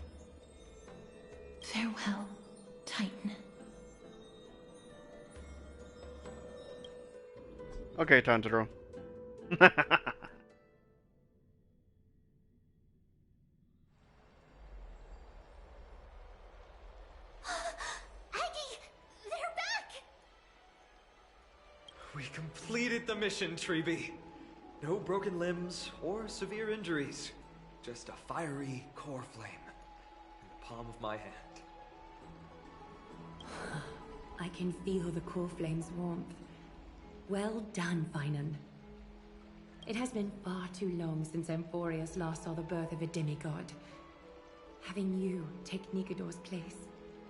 Farewell, Titan. Okay, Tanjiro. We completed the mission, Treeby. No broken limbs or severe injuries. Just a fiery core flame in the palm of my hand. I can feel the core flame's warmth. Well done, Finan. It has been far too long since Amphoreus last saw the birth of a demigod. Having you take Nikedor's place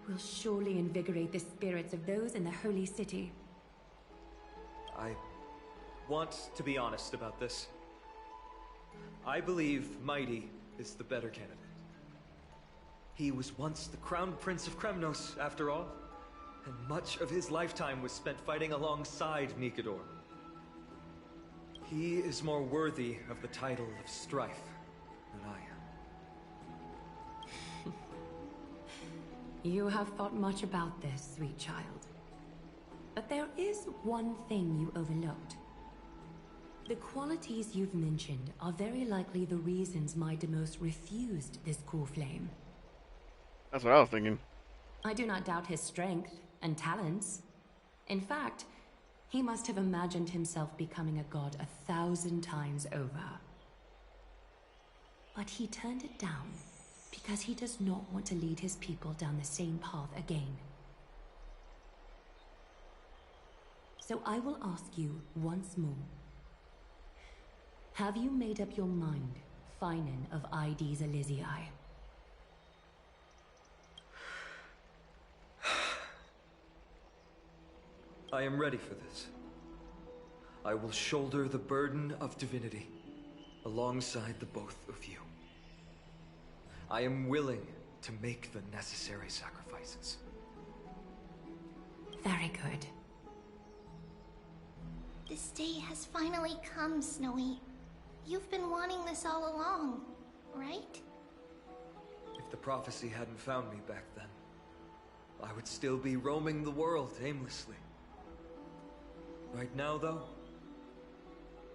will surely invigorate the spirits of those in the holy city. I want to be honest about this. I believe Mighty is the better candidate. He was once the crown prince of Kremnos, after all, and much of his lifetime was spent fighting alongside Nikador. He is more worthy of the title of Strife than I am. You have thought much about this, sweet child. But there is one thing you overlooked. The qualities you've mentioned are very likely the reasons my Demos refused this core flame. That's what I was thinking. I do not doubt his strength and talents. In fact, he must have imagined himself becoming a god 1,000 times over. But he turned it down because he does not want to lead his people down the same path again. So I will ask you once more. Have you made up your mind, Finan of Ides Elysiae? I am ready for this. I will shoulder the burden of divinity alongside the both of you. I am willing to make the necessary sacrifices. Very good. This day has finally come, Snowy. You've been wanting this all along, right? If the prophecy hadn't found me back then, I would still be roaming the world aimlessly. Right now, though,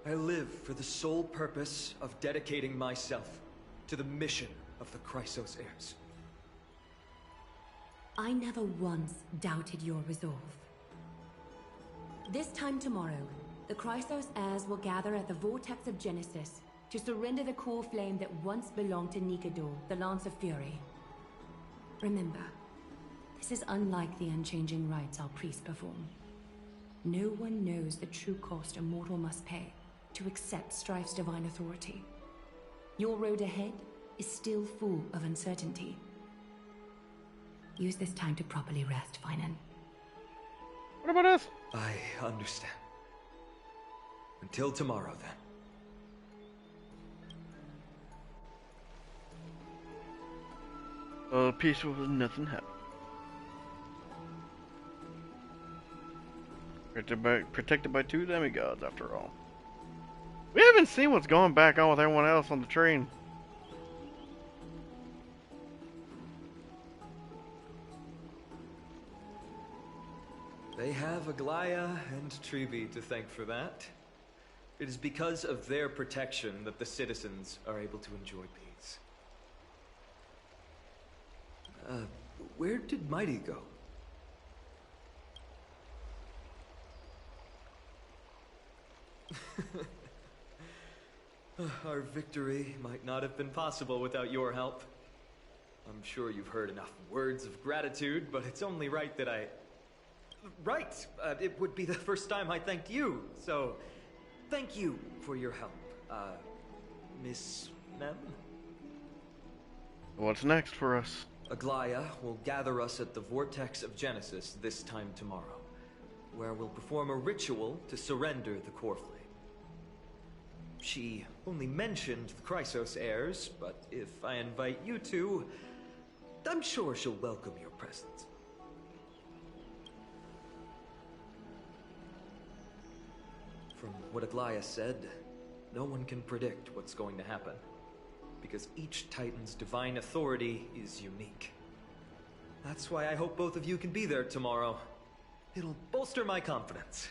I live for the sole purpose of dedicating myself to the mission of the Chrysos heirs. I never once doubted your resolve. This time tomorrow, the Chrysos heirs will gather at the Vortex of Genesis to surrender the core flame that once belonged to Nikador, the Lance of Fury. Remember, this is unlike the unchanging rites our priests perform. No one knows the true cost a mortal must pay to accept Strife's divine authority. Your road ahead is still full of uncertainty. Use this time to properly rest, Finan. What about us? I understand. Until tomorrow, then. Peaceful as nothing happened. Protected by two demigods, after all. We haven't seen what's going back on with everyone else on the train. They have Aglaya and Tribi to thank for that. It is because of their protection that the citizens are able to enjoy peace. Where did Mighty go? Our victory might not have been possible without your help. I'm sure you've heard enough words of gratitude, but it's only right that I... Right! It would be the first time I thanked you, so... Thank you for your help, Miss Mem? What's next for us? Aglaya will gather us at the Vortex of Genesis this time tomorrow, where we'll perform a ritual to surrender the core flame. She only mentioned the Chrysos heirs, but if I invite you to, I'm sure she'll welcome your presence. From what Aglaya said, no one can predict what's going to happen, because each Titan's divine authority is unique. That's why I hope both of you can be there tomorrow. It'll bolster my confidence.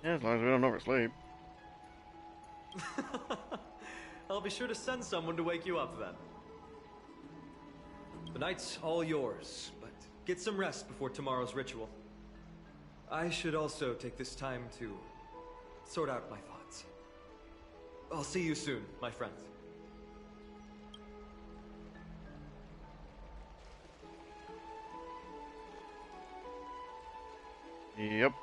Yeah, as long as we don't oversleep. I'll be sure to send someone to wake you up then. The night's all yours, but get some rest before tomorrow's ritual. I should also take this time to sort out my thoughts. I'll see you soon, my friends. Yep.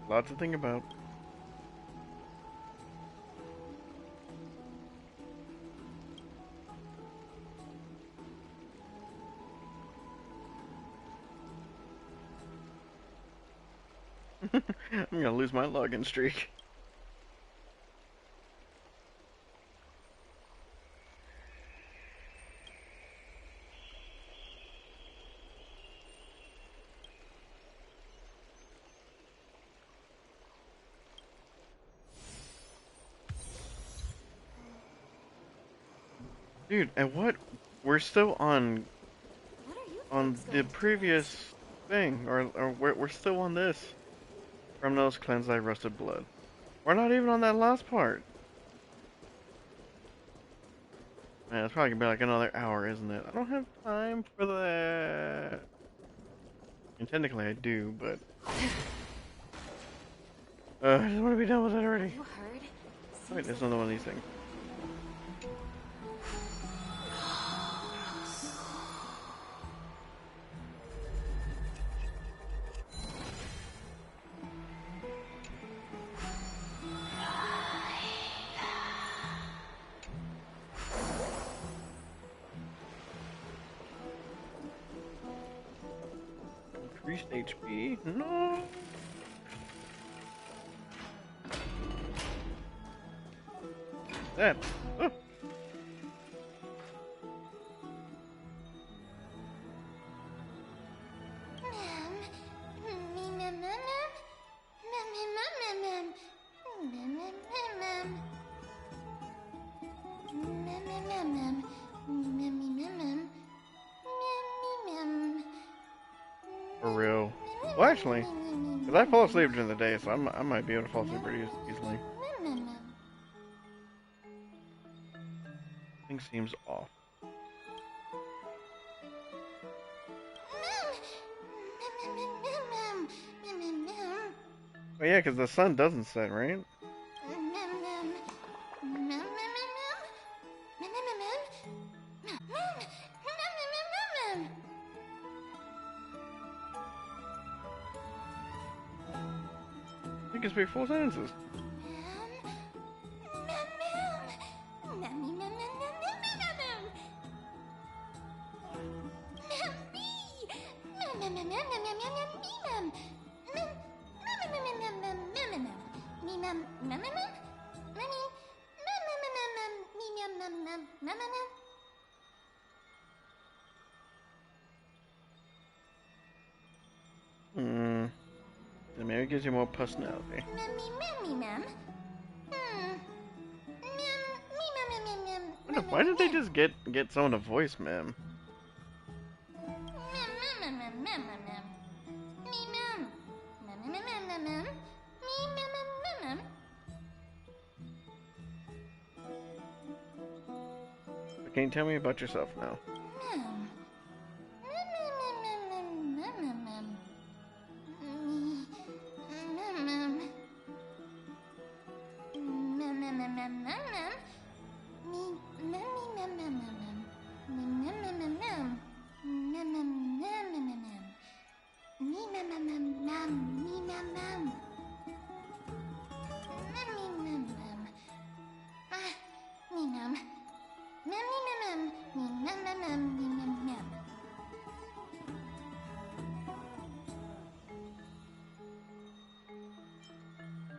Lots to think about. gonna lose my login streak. Dude, and what? We're still on the previous thing, or we're still on this. From those cleanse thy rusted blood. We're not even on that last part. Man, it's probably gonna be like another hour, isn't it? I don't have time for that. And technically I do, but I just want to be done with it already. You heard? Wait, there's another one of these things. Increased HP? No. That. Oh. For real. Well, actually, because I fall asleep during the day, so I might be able to fall asleep pretty easily. Thing seems off. Oh yeah, because the sun doesn't set, right? You can speak full sentences. Then maybe it gives you more personality. Why did they just get someone to voice Mem? Can you tell me about yourself now?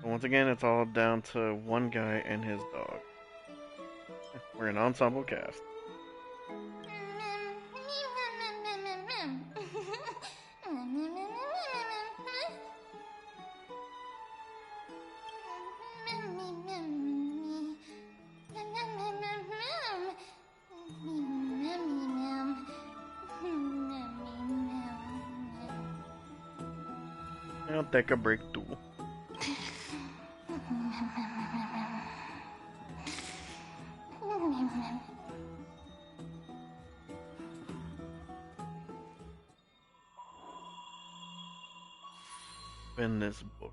Once again, it's all down to one guy and his dog. We're an ensemble cast. I'll take a break too. In this book,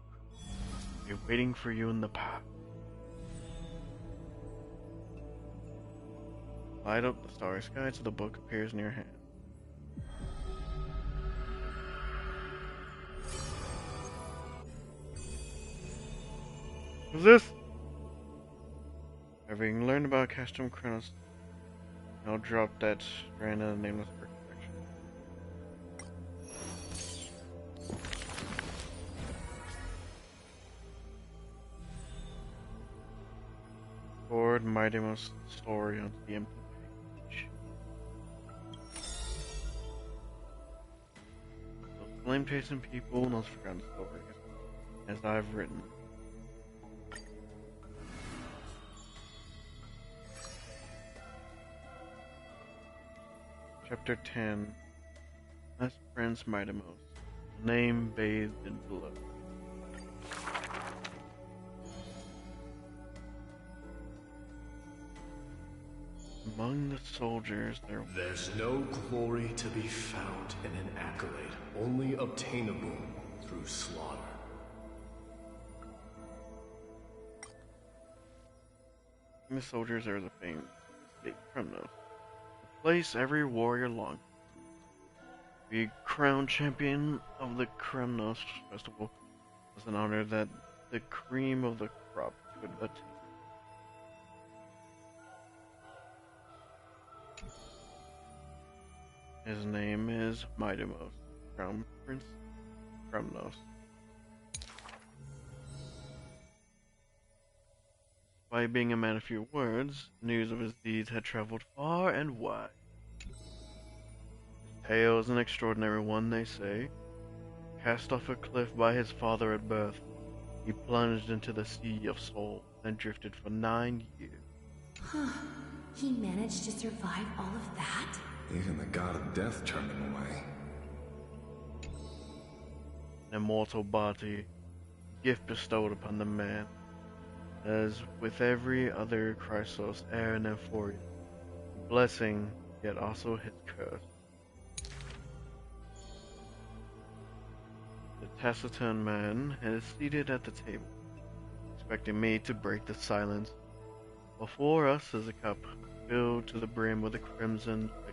they're waiting for you in the path. Light up the starry sky so the book appears in your hand. What's this? Having learned about Castrum Kronos, I'll drop that strand of the nameless perfection. restored Mightymo's story onto the empty page. Those flame-chasing people, those forgotten stories, as I've written. Chapter 10. As Prince Mightymus, name bathed in blood. Among the soldiers There's no glory to be found in an accolade, only obtainable through slaughter. Among the soldiers there was a famed state Kremnos, a place every warrior longed. The crowned champion of the Kremnos festival was an honor that the cream of the crop could attain. His name is Mightymus, Crown Prince Kremnos. Despite being a man of few words, news of his deeds had traveled far and wide. His tale is an extraordinary one, they say. Cast off a cliff by his father at birth, he plunged into the sea of soul and drifted for 9 years. Huh. He managed to survive all of that? Even the god of death turned him away. An immortal body, gift bestowed upon the man, as with every other Chrysos heir in Amphoreus, blessing, yet also his curse. The taciturn man is seated at the table, expecting me to break the silence. Before us is a cup filled to the brim with a crimson liquid.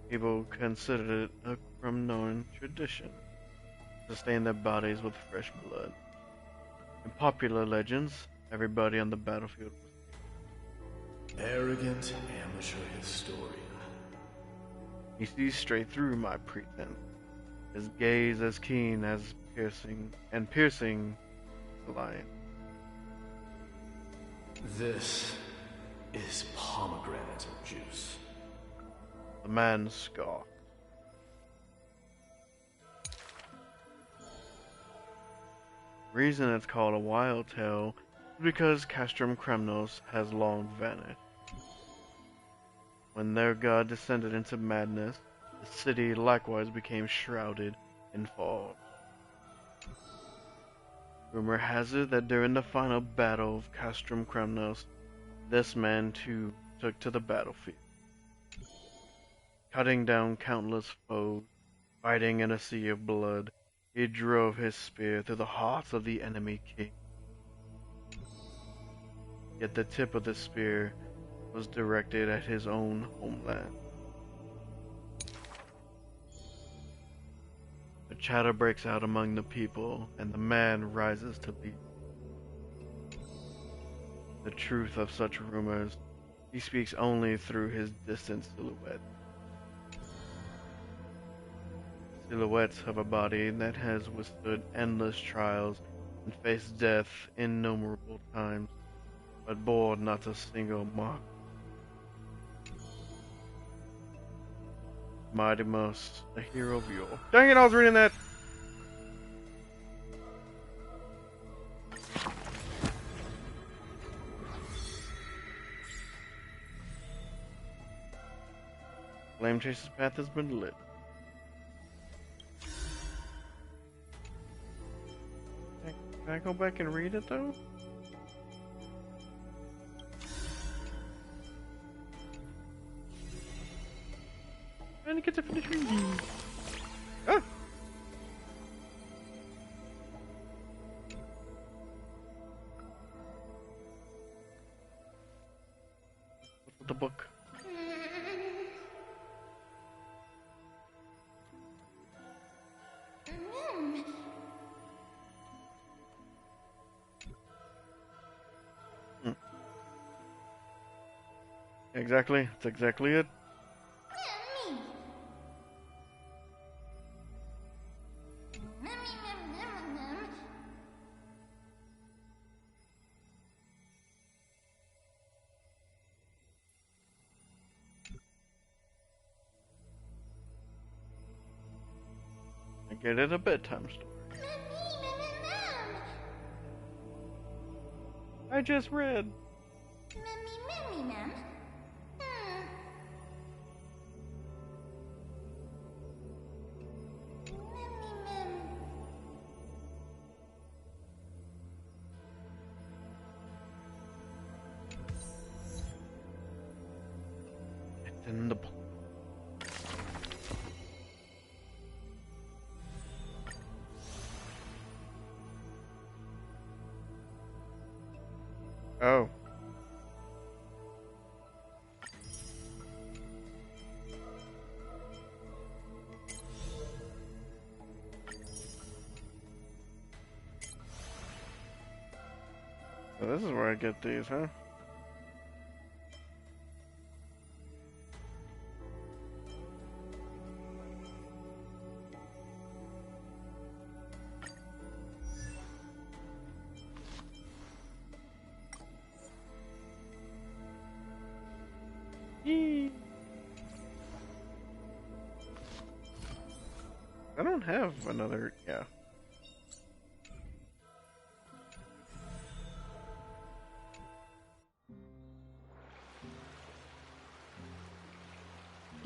People considered it a Kremnoan tradition to stain their bodies with fresh blood. In popular legends, everybody on the battlefield was arrogant amateur historian. He sees straight through my pretense, his gaze as keen as piercing the lion. This is pomegranate juice. The man scoffed. The reason it's called a wild tale is because Castrum Kremnos has long vanished. When their god descended into madness, the city likewise became shrouded in fog. Rumor has it that during the final battle of Castrum Kremnos, this man too took to the battlefield. Cutting down countless foes, fighting in a sea of blood, he drove his spear through the hearts of the enemy king. Yet the tip of the spear was directed at his own homeland. A chatter breaks out among the people, and the man rises to lead. The truth of such rumors, he speaks only through his distant silhouette. Silhouettes of a body that has withstood endless trials and faced death innumerable times, but bore not a single mark. Mightymus, a hero of yore. Dang it, I was reading that! Flame Chaser's path has been lit. Can I go back and read it though? I didn't get to finish reading. Ah! What's with the book? Exactly. That's exactly it. Get it a bedtime story. I just read. Ma'am. It's in the. Oh. So this is where I get these, huh? I don't have another, yeah.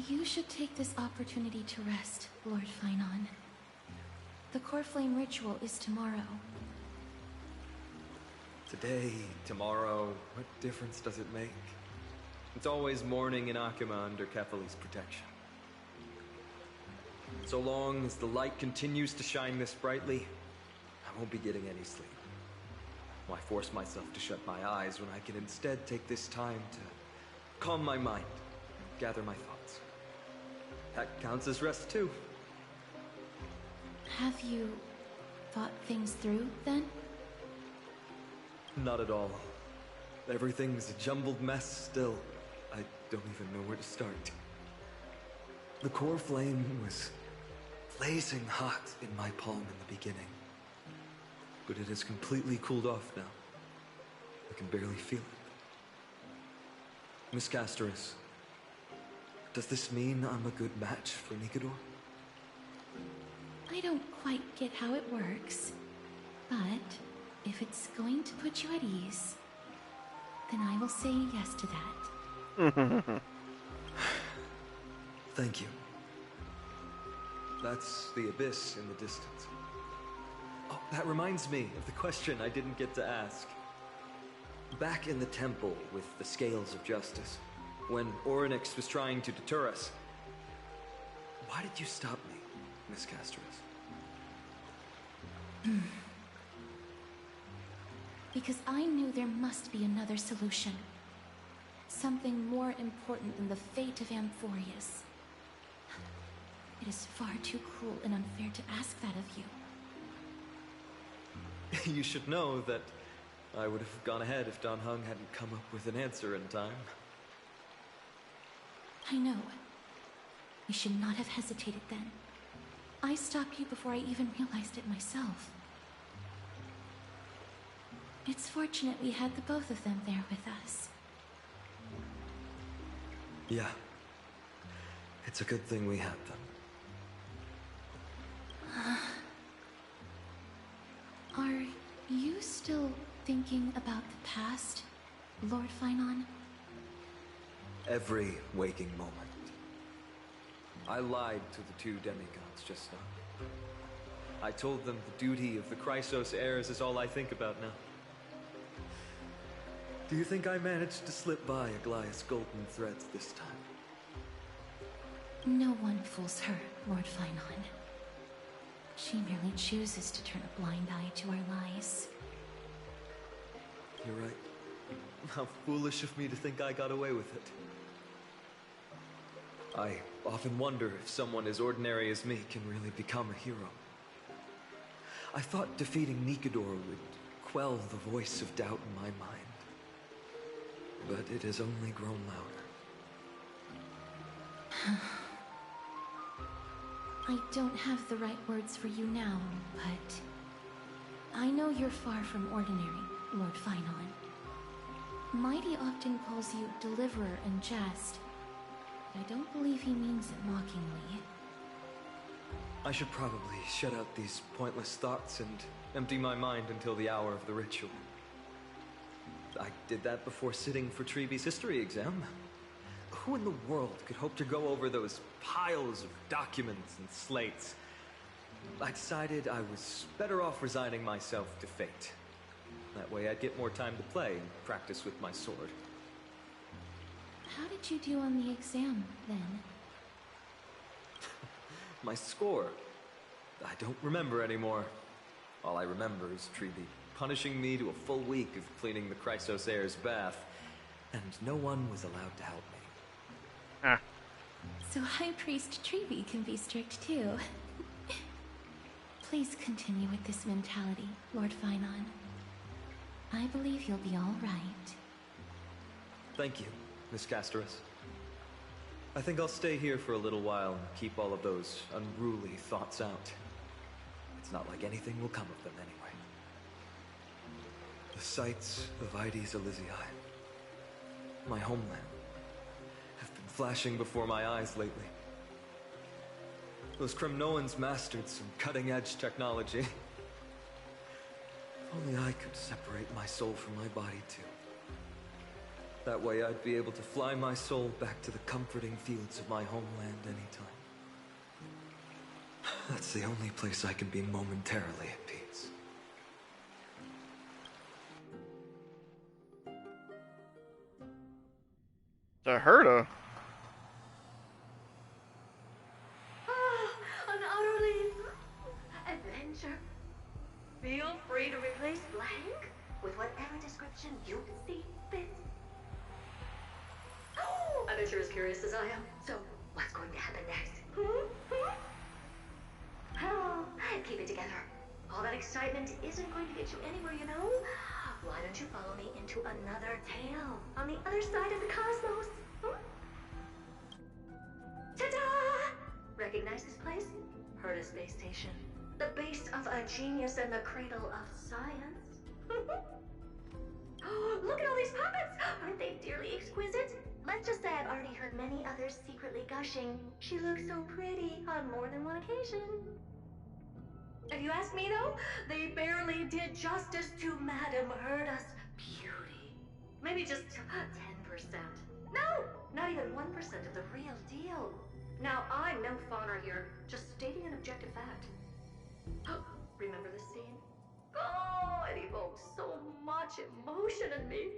You should take this opportunity to rest, Lord Finon. The core flame ritual is tomorrow. Today, tomorrow, what difference does it make? It's always morning in Akima under Kefali's protection. So long as the light continues to shine this brightly, I won't be getting any sleep. Why force myself to shut my eyes when I can instead take this time to calm my mind, gather my thoughts? That counts as rest too. Have you thought things through, then? Not at all. Everything's a jumbled mess still. I don't even know where to start. The core flame was blazing hot in my palm in the beginning. But it has completely cooled off now. I can barely feel it. Miss Castoris, does this mean I'm a good match for Nikador? I don't quite get how it works, but if it's going to put you at ease, then I will say yes to that. Thank you. That's the abyss in the distance. Oh, that reminds me of the question I didn't get to ask. Back in the temple with the scales of justice, when Orynyx was trying to deter us, why did you stop me, Miss Castoris? Because I knew there must be another solution. Something more important than the fate of Amphoreus. It is far too cruel and unfair to ask that of you. You should know that I would have gone ahead if Dan Heng hadn't come up with an answer in time. I know. You should not have hesitated then. I stopped you before I even realized it myself. It's fortunate we had the both of them there with us. Yeah. It's a good thing we had them. Are you still thinking about the past, Lord Finon? Every waking moment. I lied to the two demigods just now. I told them the duty of the Chrysos heirs is all I think about now. Do you think I managed to slip by Aglaya's golden threads this time? No one fools her, Lord Finon. She merely chooses to turn a blind eye to our lies. You're right. How foolish of me to think I got away with it. I often wonder if someone as ordinary as me can really become a hero. I thought defeating Nikador would quell the voice of doubt in my mind. But it has only grown louder. I don't have the right words for you now, but I know you're far from ordinary, Lord Finon. Mighty often calls you Deliverer in jest, but I don't believe he means it mockingly. I should probably shut out these pointless thoughts and empty my mind until the hour of the ritual. I did that before sitting for Treeby's history exam. Who in the world could hope to go over those piles of documents and slates? I decided I was better off resigning myself to fate. That way I'd get more time to play and practice with my sword. How did you do on the exam, then? My score? I don't remember anymore. All I remember is Treeby punishing me to a full week of cleaning the Chrysos heir's bath, and no one was allowed to help me. Ah. So High Priest Treeby can be strict too. Please continue with this mentality, Lord Finon. I believe you'll be all right. Thank you, Miss Casterus. I think I'll stay here for a little while and keep all of those unruly thoughts out. It's not like anything will come of them anyway. The sights of Ides Elysiae, my homeland, have been flashing before my eyes lately. Those Kremnoans mastered some cutting-edge technology. If only I could separate my soul from my body too. That way I'd be able to fly my soul back to the comforting fields of my homeland anytime. That's the only place I can be momentarily at peace. The Herda. An utterly adventure. Feel free to replace blank with whatever description you see fit. I bet you're as curious as I am. So, what's going to happen next? Oh, keep it together. All that excitement isn't going to get you anywhere, you know? Why don't you follow me into another tale on the other side of the cosmos? Ta-da! Recognize this place? Herda Space Station. The base of a genius and the cradle of science. Oh, look at all these puppets! Aren't they dearly exquisite? Let's just say I've already heard many others secretly gushing. She looks so pretty on more than one occasion. If you ask me though, they barely did justice to Madame Herda's beauty. Maybe just 10%. No, not even 1% of the real deal. Now, I'm no fawner here, just stating an objective fact. Remember this scene? Oh, it evokes so much emotion in me.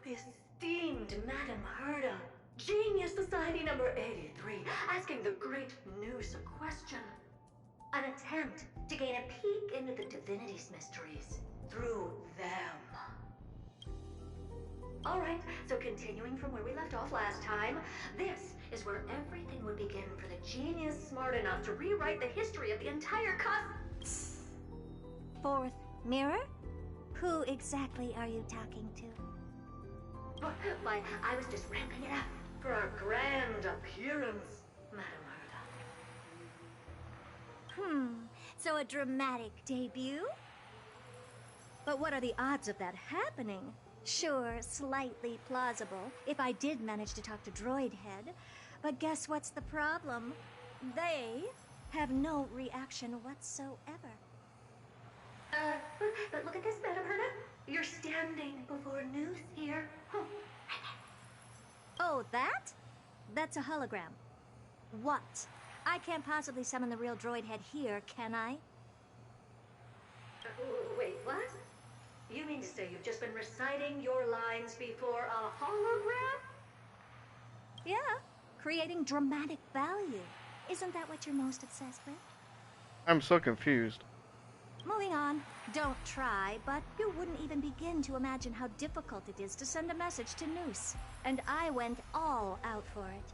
The esteemed Madame Herda, Genius Society number 83, asking the great Noose a question. An attempt to gain a peek into the divinity's mysteries through them. Alright, so continuing from where we left off last time, this is where everything would begin for the genius smart enough to rewrite the history of the entire Fourth mirror? Who exactly are you talking to? Why, I was just ramping it up for our grand appearance, Madame Herda. So a dramatic debut? But what are the odds of that happening? Sure, slightly plausible, if I did manage to talk to Droidhead. But guess what's the problem? They have no reaction whatsoever. But look at this, Madame Herda. You're standing before Noose here. Oh, that? That's a hologram. What? I can't possibly summon the real Droidhead here, can I? Wait, what? You mean to say you've just been reciting your lines before a hologram? Yeah, creating dramatic value. Isn't that what you're most obsessed with? I'm so confused. Moving on. Don't try, but you wouldn't even begin to imagine how difficult it is to send a message to Noose. And I went all out for it.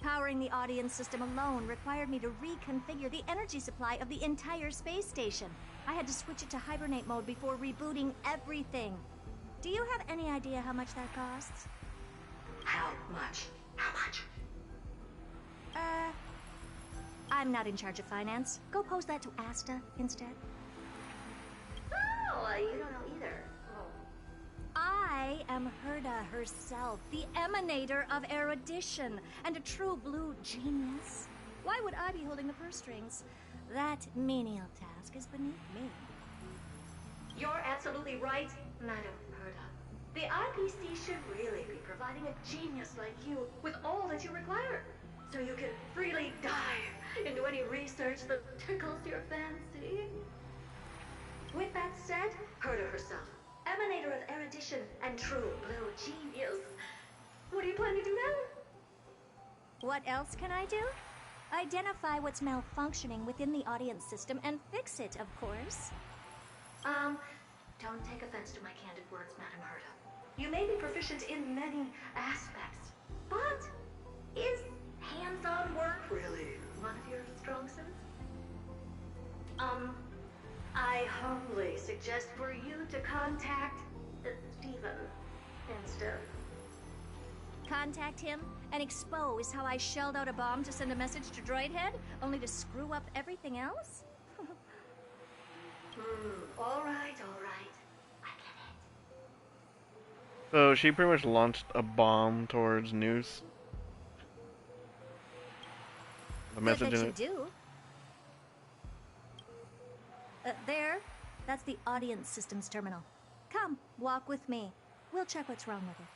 Powering the audience system alone required me to reconfigure the energy supply of the entire space station. I had to switch it to hibernate mode before rebooting everything. Do you have any idea how much that costs? How much? How much? I'm not in charge of finance. Go pose that to Asta instead. Oh, you don't know either. I am Herda herself, the emanator of erudition, and a true blue genius. Why would I be holding the purse strings? That menial task is beneath me. You're absolutely right, Madam Herda. The IPC should really be providing a genius like you with all that you require, so you can freely dive into any research that tickles your fancy. With that said, Herda herself, emanator of erudition and true blue genius. What do you plan to do now? What else can I do? Identify what's malfunctioning within the audience system and fix it, of course. Don't take offense to my candid words, Madam Herda. You may be proficient in many aspects, but is hands-on work really one of your strong suits? I humbly suggest for you to contact Stephen instead. Contact him and expose how I shelled out a bomb to send a message to Droidhead, only to screw up everything else? All right. So she pretty much launched a bomb towards Noose. The message in it. Do. There. That's the audience systems terminal. Come, walk with me. We'll check what's wrong with it.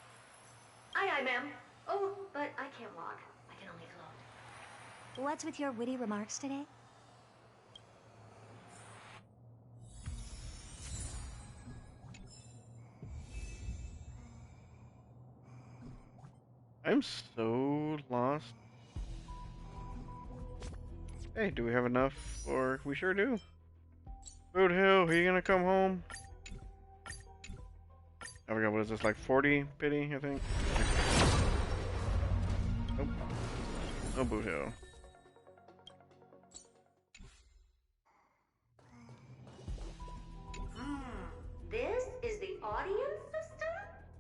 Aye, ma'am. Oh, but I can't walk. I can only float. What's with your witty remarks today? I'm so lost. Hey, do we have enough? Or we sure do. Boot Hill, are you gonna come home? I forgot, what is this, like 40 pity, I think? Nope. No Boot Hill. This is the audience system?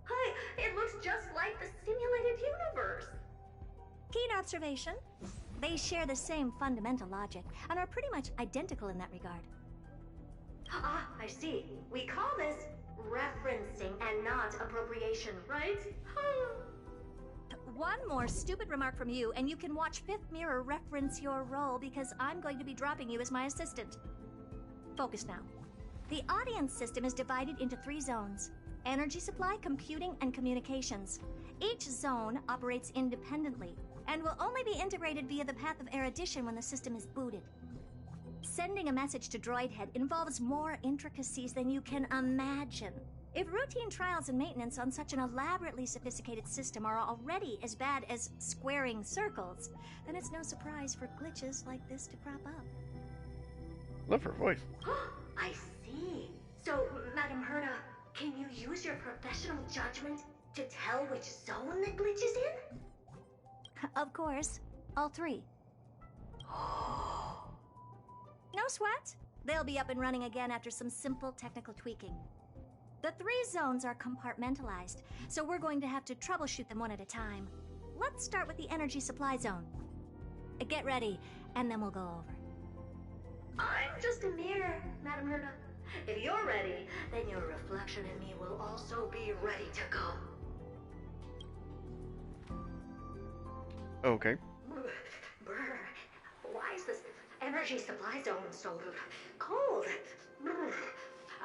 Hi, it looks just like the simulated universe. Keen observation. They share the same fundamental logic and are pretty much identical in that regard. Ah, I see. We call this referencing and not appropriation, right? One more stupid remark from you, and you can watch Fifth Mirror reference your role because I'm going to be dropping you as my assistant. Focus now. The audience system is divided into 3 zones: energy supply, computing, and communications. Each zone operates independently and will only be integrated via the path of erudition when the system is booted. Sending a message to Droidhead involves more intricacies than you can imagine. If routine trials and maintenance on such an elaborately sophisticated system are already as bad as squaring circles, then it's no surprise for glitches like this to crop up. Love her voice. I see. So, Madam Herda, can you use your professional judgment to tell which zone the glitch is in? Of course. All 3. No sweat. They'll be up and running again after some simple technical tweaking. The 3 zones are compartmentalized, so we're going to have to troubleshoot them one at a time. Let's start with the energy supply zone. Get ready, and then we'll go over. I'm just a mirror, Madam Herda. If you're ready, then your reflection in me will also be ready to go. Okay. Brr, why is this energy supply zone so cold? Brr,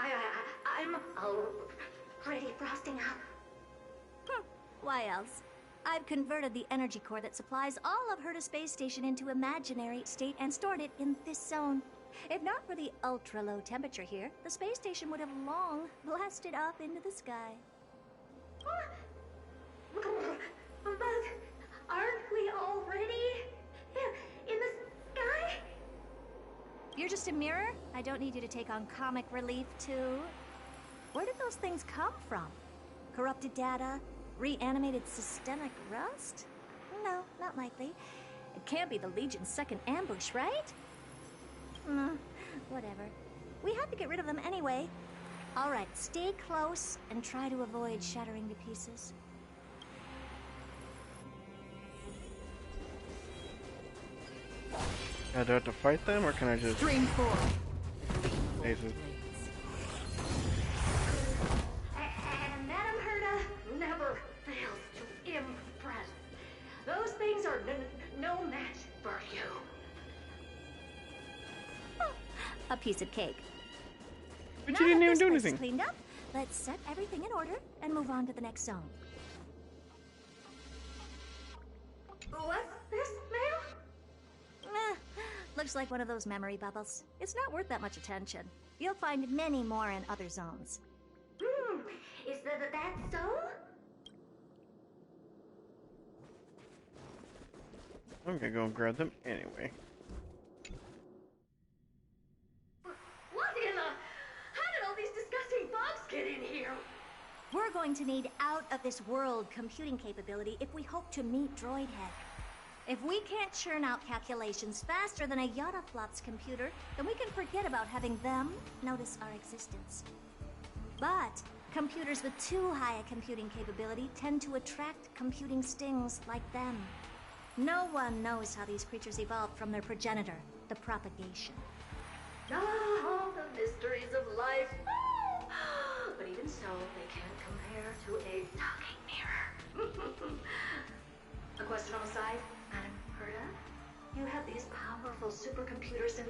I'm already frosting up. Why else? I've converted the energy core that supplies all of Herda Space Station into imaginary state and stored it in this zone. If not for the ultra-low temperature here, the space station would have long blasted up into the sky. But aren't we already in the sky? You're just a mirror? I don't need you to take on comic relief, too. Where did those things come from? Corrupted data? Reanimated systemic rust? No, not likely. It can't be the Legion's second ambush, right? Whatever. We have to get rid of them anyway. All right, stay close and try to avoid shattering to pieces. Do I have to fight them, or can I just... Stream 4. Ace it? And Madam Herda never fails to impress. Those things are no match for you. a piece of cake. But Now you didn't that even this do place is anything. cleaned up, let's set everything in order and move on to the next zone. What's this, ma'am? Looks like one of those memory bubbles. It's not worth that much attention. You'll find many more in other zones. Is that so? I'm gonna go and grab them anyway. What in the... How did all these disgusting bugs get in here? We're going to need out-of-this-world computing capability if we hope to meet Droidhead. If we can't churn out calculations faster than a Yottaflop's computer, then we can forget about having them notice our existence. But computers with too high a computing capability tend to attract computing stings like them. No one knows how these creatures evolved from their progenitor, the propagation. Ah, the mysteries of life. But even so, they can't compare to a talking mirror. A question on the side, Madam Herta? You have these powerful supercomputers and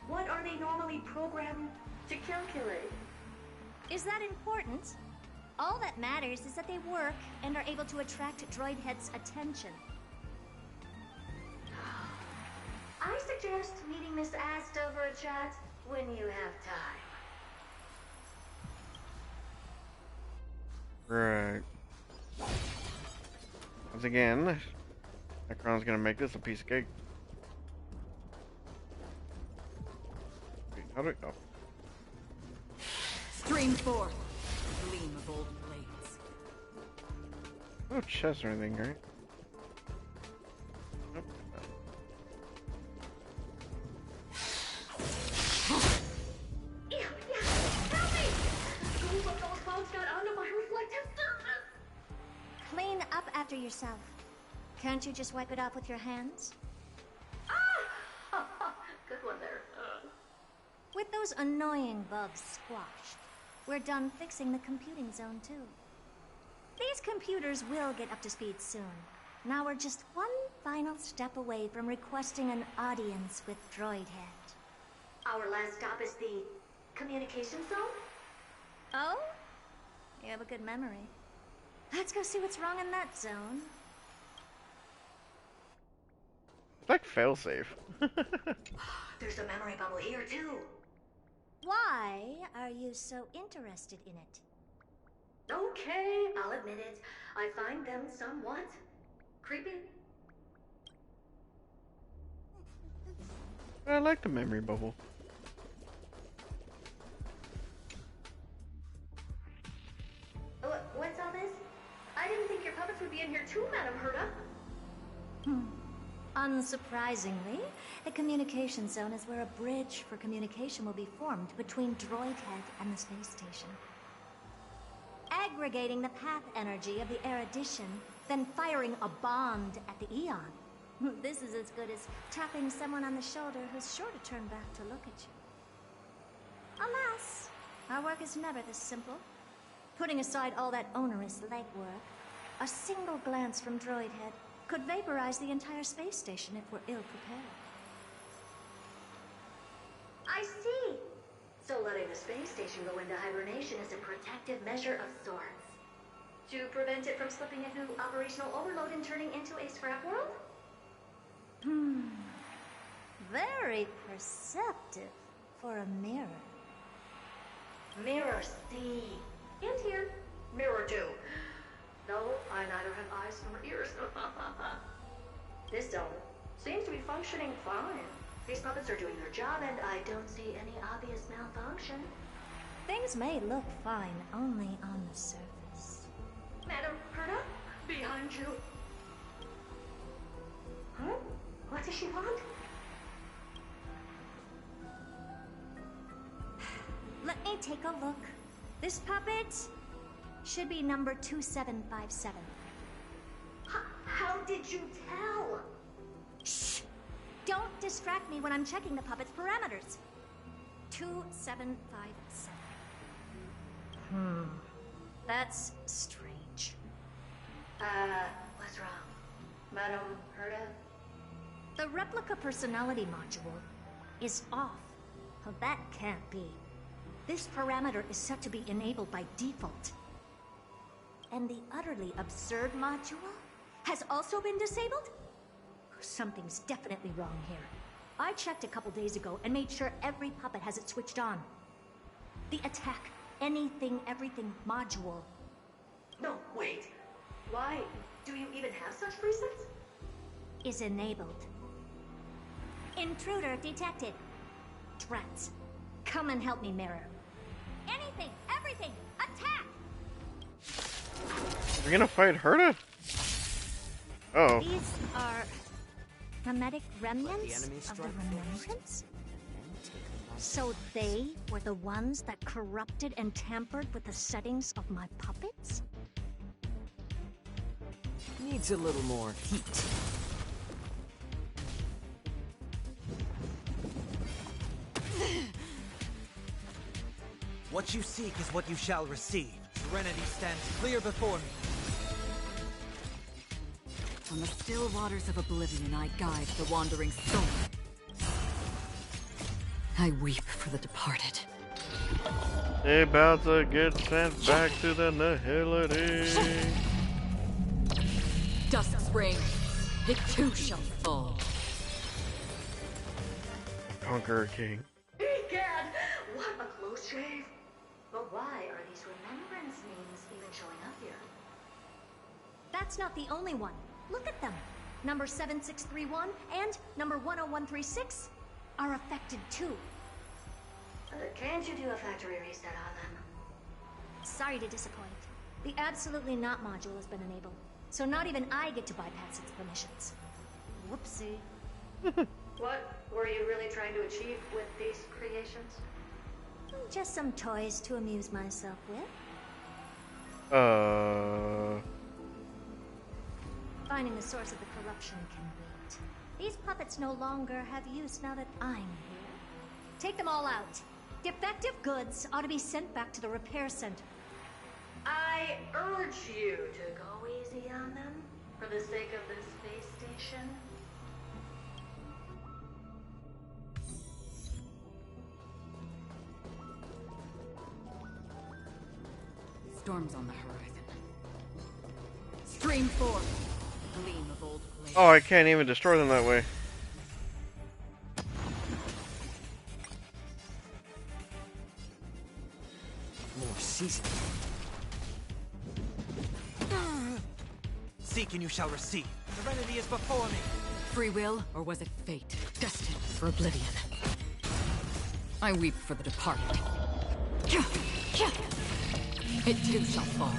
what are they normally programmed to calculate? Is that important? All that matters is that they work and are able to attract Droidhead's attention. I suggest meeting Miss Asta for a chat when you have time. Right. Once again, Necron's gonna make this a piece of cake. Wait, how do we... Oh. Stream forth, gleam of old blades. No chest or anything, right? Nope. Ew, yeah, help me! Ghouls of those bugs got under my reflective surface! Clean up after yourself. Can't you just wipe it off with your hands? Ah! Good one there. With those annoying bugs squashed, we're done fixing the computing zone too. These computers will get up to speed soon. Now we're just one final step away from requesting an audience with Droidhead. Our last stop is the communication zone? Oh? You have a good memory. Let's go see what's wrong in that zone. It's like failsafe. There's a memory bubble here too. Why are you so interested in it? Okay, I'll admit it. I find them somewhat creepy. I like the memory bubble. What's all this? I didn't think your puppets would be in here too, Madam Herta. Unsurprisingly, the communication zone is where a bridge for communication will be formed between Droidhead and the space station. Aggregating the path energy of the erudition, then firing a bond at the Eon. This is as good as tapping someone on the shoulder who's sure to turn back to look at you. Alas, our work is never this simple. Putting aside all that onerous legwork, a single glance from Droidhead could vaporize the entire space station if we're ill-prepared. I see. So letting the space station go into hibernation is a protective measure of sorts. To prevent it from slipping into operational overload and turning into a scrap world? Very perceptive for a mirror. Mirror see. And here. Mirror do. No, I neither have eyes nor ears. This zone seems to be functioning fine. These puppets are doing their job, and I don't see any obvious malfunction. Things may look fine only on the surface. Madam Herta, behind you. Huh? What does she want? Let me take a look. This puppet should be number 2757. How did you tell? Shh! Don't distract me when I'm checking the puppet's parameters. 2757. That's strange. What's wrong? Madam Herta? The replica personality module is off. Well, that can't be. This parameter is set to be enabled by default. And the utterly absurd module has also been disabled? Something's definitely wrong here. I checked a couple days ago and made sure every puppet has it switched on. The attack, anything, everything module. No, wait. Why do you even have such presets? Is enabled. Intruder detected. Drats. Come and help me, Mirror. Anything, everything, attack! We're gonna fight Herta? Oh. These are hermetic remnants of the Remembrance? So they were the ones that corrupted and tampered with the settings of my puppets? Needs a little more heat. What you seek is what you shall receive. Serenity stands clear before me. On the still waters of oblivion, I guide the wandering soul. I weep for the departed. They about to get sent back to the nihility. Dusk's reign, it too shall fall. Conqueror King. Egad! What a close shave! But why are these remembrance names even showing up here? That's not the only one. Look at them. Number 7631 and number 10136 are affected too. Can't you do a factory reset on them? Sorry to disappoint. The absolutely not module has been enabled, so not even I get to bypass its permissions. Whoopsie. What were you really trying to achieve with these creations? Just some toys to amuse myself with. Finding the source of the corruption can wait. These puppets no longer have use now that I'm here. Take them all out. Defective goods ought to be sent back to the repair center. I urge you to go easy on them for the sake of this space station. Storms on the horizon. Stream forth. Gleam of old flame. Oh, I can't even destroy them that way. More season. Seek and you shall receive. Serenity is before me. Free will, or was it fate? Destined for oblivion. I weep for the departed. It too shall fall.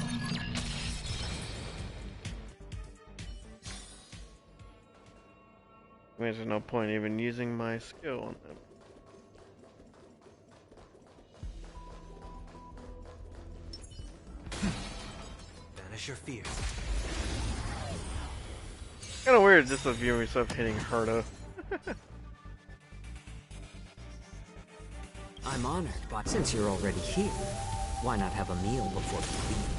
There's no point even using my skill on them. Banish your fears. Kinda weird just to view myself hitting Herta. I'm honored, but since you're already here, why not have a meal before you leave?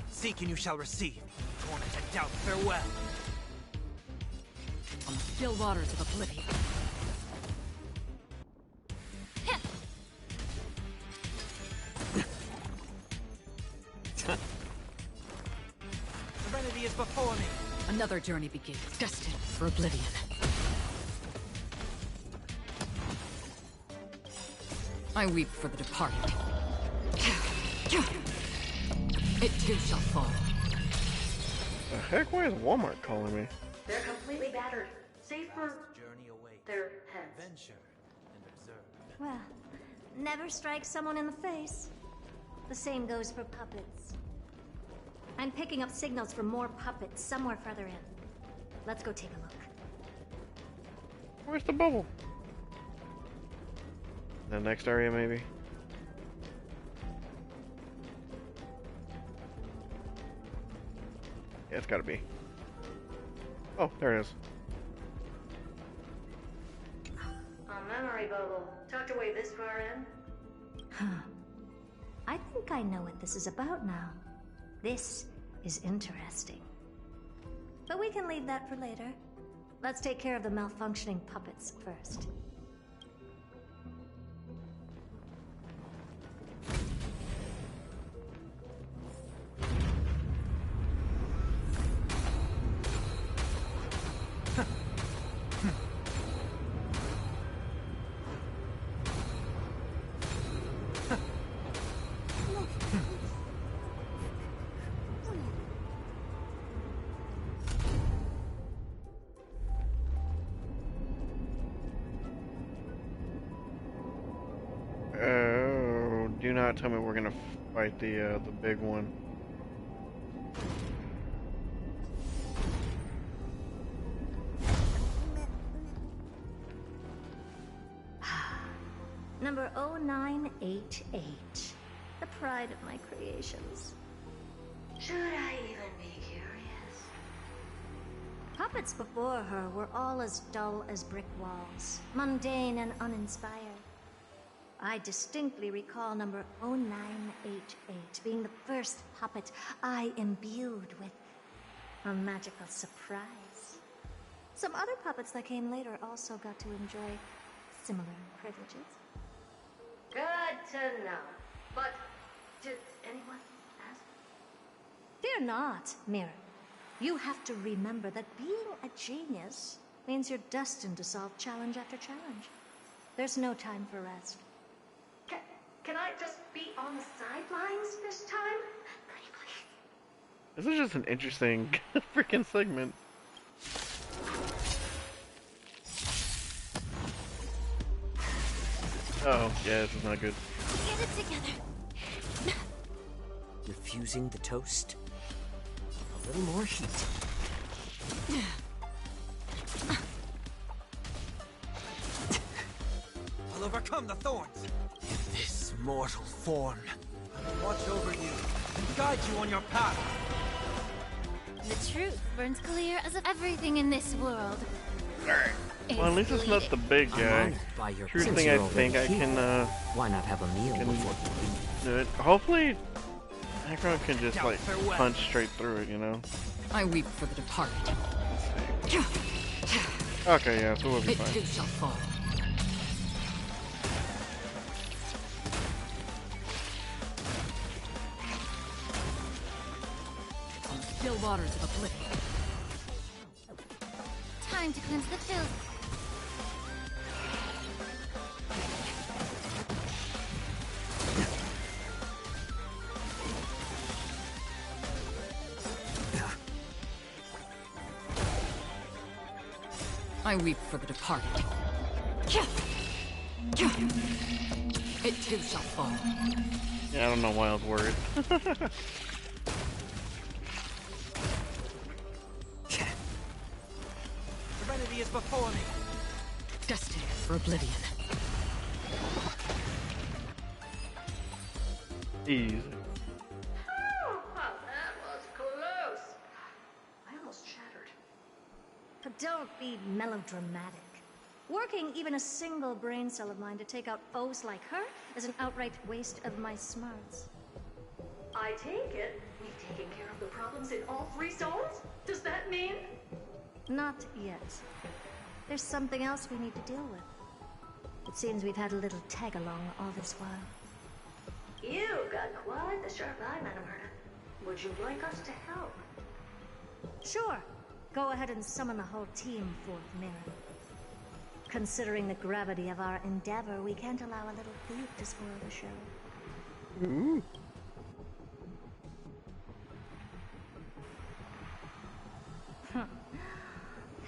Seek and you shall receive. Torment and doubt, farewell. On the still waters of oblivion. Serenity is before me. Another journey begins, destined for oblivion. I weep for the departed. It too shall fall. The heck? Why is Walmart calling me? They're completely battered, save for their heads. Venture and observe. Well, never strike someone in the face. The same goes for puppets. I'm picking up signals from more puppets somewhere further in. Let's go take a look. Where's the bubble? The next area, maybe? Yeah, it's gotta be. Oh, there it is. A memory bubble, tucked away this far in? Huh. I think I know what this is about now. This is interesting. But we can leave that for later. Let's take care of the malfunctioning puppets first. Oh, do not tell me we're gonna fight the big one. Number 0988. The pride of my creations. Should I even be curious? Puppets before her were all as dull as brick walls, mundane and uninspired. I distinctly recall number 0988 being the first puppet I imbued with a magical surprise. Some other puppets that came later also got to enjoy similar privileges. Good to know. But did anyone ask? Fear not, Mirror. You have to remember that being a genius means you're destined to solve challenge after challenge. There's no time for rest. Can I just be on the sidelines this time? Pretty please. This is just an interesting freaking segment. Oh, yeah, this is not good. Get it together. Refusing the toast? A little more heat. I'll overcome the thorns. In this mortal form, I will watch over you and guide you on your path. The truth burns clear as of everything in this world. Well, at least it's not the big guy. True thing, I think I can, Why not have a meal before you do it. Hopefully, Necron can just, like, punch straight through it, you know? I weep for the departed. Okay, yeah, so we'll be It fine. too shall fall. On the still waters of oblivion. Time to cleanse the filth. I weep for the departed. It too shall fall. Yeah, I don't know why I was worried. Serenity is before me. Destined for oblivion. Easy. Oh, well, that was close. I almost shattered. But don't be melodramatic. Working even a single brain cell of mine to take out foes like her is an outright waste of my smarts. I take it we've taken care of the problems in all 3 zones? Does that mean? Not yet. There's something else we need to deal with. It seems we've had a little tag-along all this while. You got quite the sharp eye, Madam Herta. Would you like us to help? Sure. Go ahead and summon the whole team forth, Mirror. Considering the gravity of our endeavor, we can't allow a little thief to spoil the show. Ooh.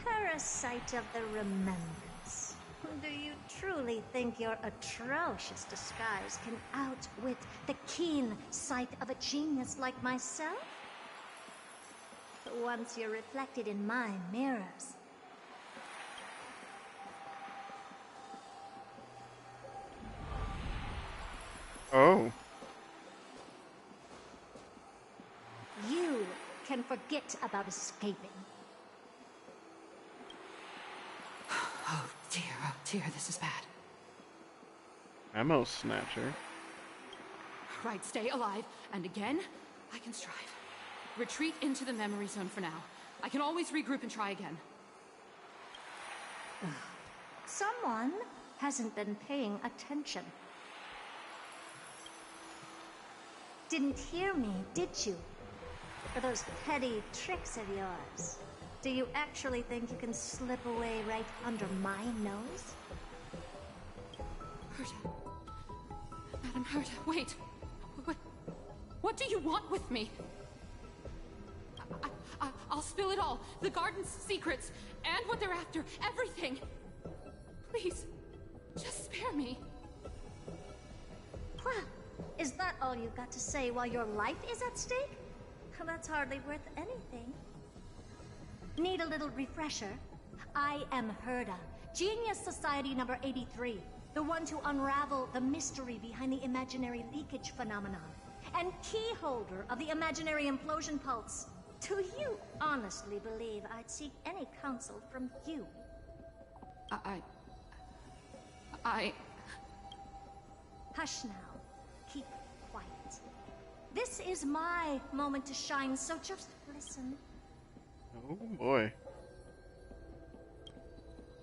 Parasite of the remembrance. Do you truly think your atrocious disguise can outwit the keen sight of a genius like myself? Once you're reflected in my mirrors. Oh. You can forget about escaping. Oh dear, this is bad. Ammo snatcher. Right, stay alive, and again, I can strive. Retreat into the memory zone for now. I can always regroup and try again. Someone hasn't been paying attention. Didn't hear me, did you? For those petty tricks of yours. Do you actually think you can slip away right under my nose? Herta. Madam Herta, wait. What do you want with me? I'll spill it all. The garden's secrets, and what they're after. Everything. Please, just spare me. Well, is that all you've got to say while your life is at stake? That's hardly worth anything. Need a little refresher? I am Herta, Genius Society number 83, the one to unravel the mystery behind the imaginary leakage phenomenon, and key holder of the imaginary implosion pulse. Do you honestly believe I'd seek any counsel from you? Hush now. Keep quiet. This is my moment to shine, so just listen. Oh boy.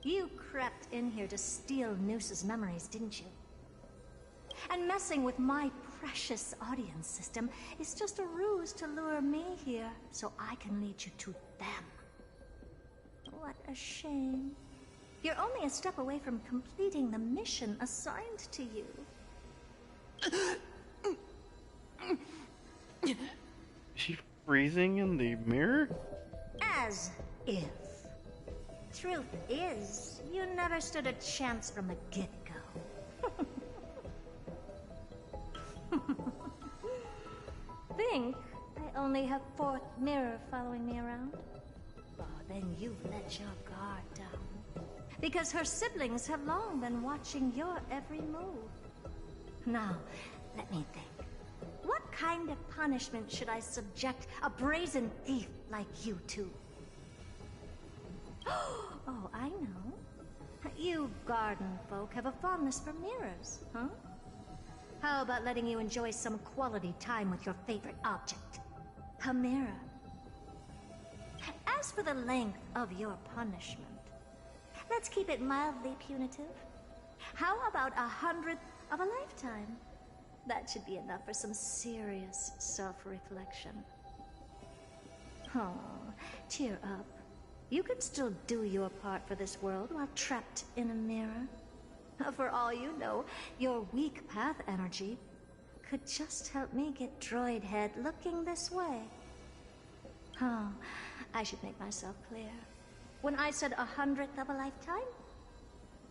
You crept in here to steal Noose's memories, didn't you? And messing with my precious audience system is just a ruse to lure me here so I can lead you to them. What a shame. You're only a step away from completing the mission assigned to you. Is she freezing in the mirror? As if. Truth is, you never stood a chance from the get-go. Think I only have fourth mirror following me around? Oh, then you've let your guard down. Because her siblings have long been watching your every move. Now, let me think. What kind of punishment should I subject a brazen thief like you to? Oh, I know. You garden folk have a fondness for mirrors, huh? How about letting you enjoy some quality time with your favorite object? A mirror. As for the length of your punishment, let's keep it mildly punitive. How about 100th of a lifetime? That should be enough for some serious self-reflection. Oh, cheer up. You can still do your part for this world while trapped in a mirror. For all you know, your weak path energy could just help me get Droid Head looking this way. Oh, I should make myself clear. When I said 100th of a lifetime,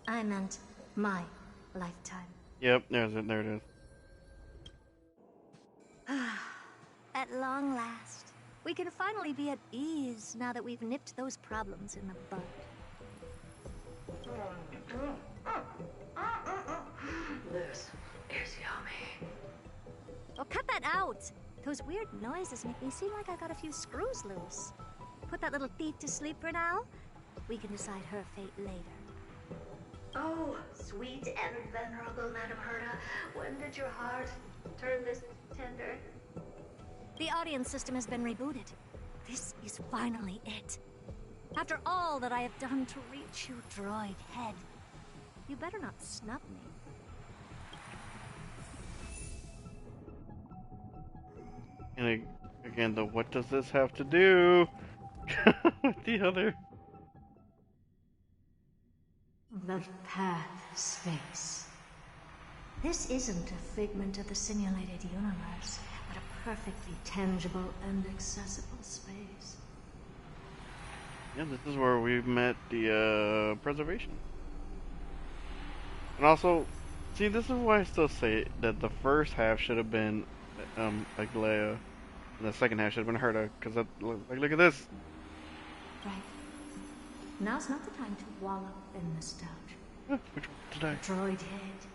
I meant my lifetime. Yep, there's it. There it is. At long last, we can finally be at ease now that we've nipped those problems in the bud. This is yummy. Oh, cut that out! Those weird noises make me seem like I got a few screws loose. Put that little thief to sleep for now. We can decide her fate later. Oh, sweet and venerable Madam Herta, when did your heart turn this tender? The audience system has been rebooted. This is finally it. After all that I have done to reach you, Droid Head, you better not snub me. And again, what does this have to do with the other? The path space. This isn't a figment of the simulated universe, but a perfectly tangible and accessible space. Yeah, this is where we met the preservation. And also, see, this is why I still say that the first half should have been like Leia, and the second half should have been Herta. Because like, look at this. Right. Now's not the time to wallow in nostalgia. Which one did I? Droid Head,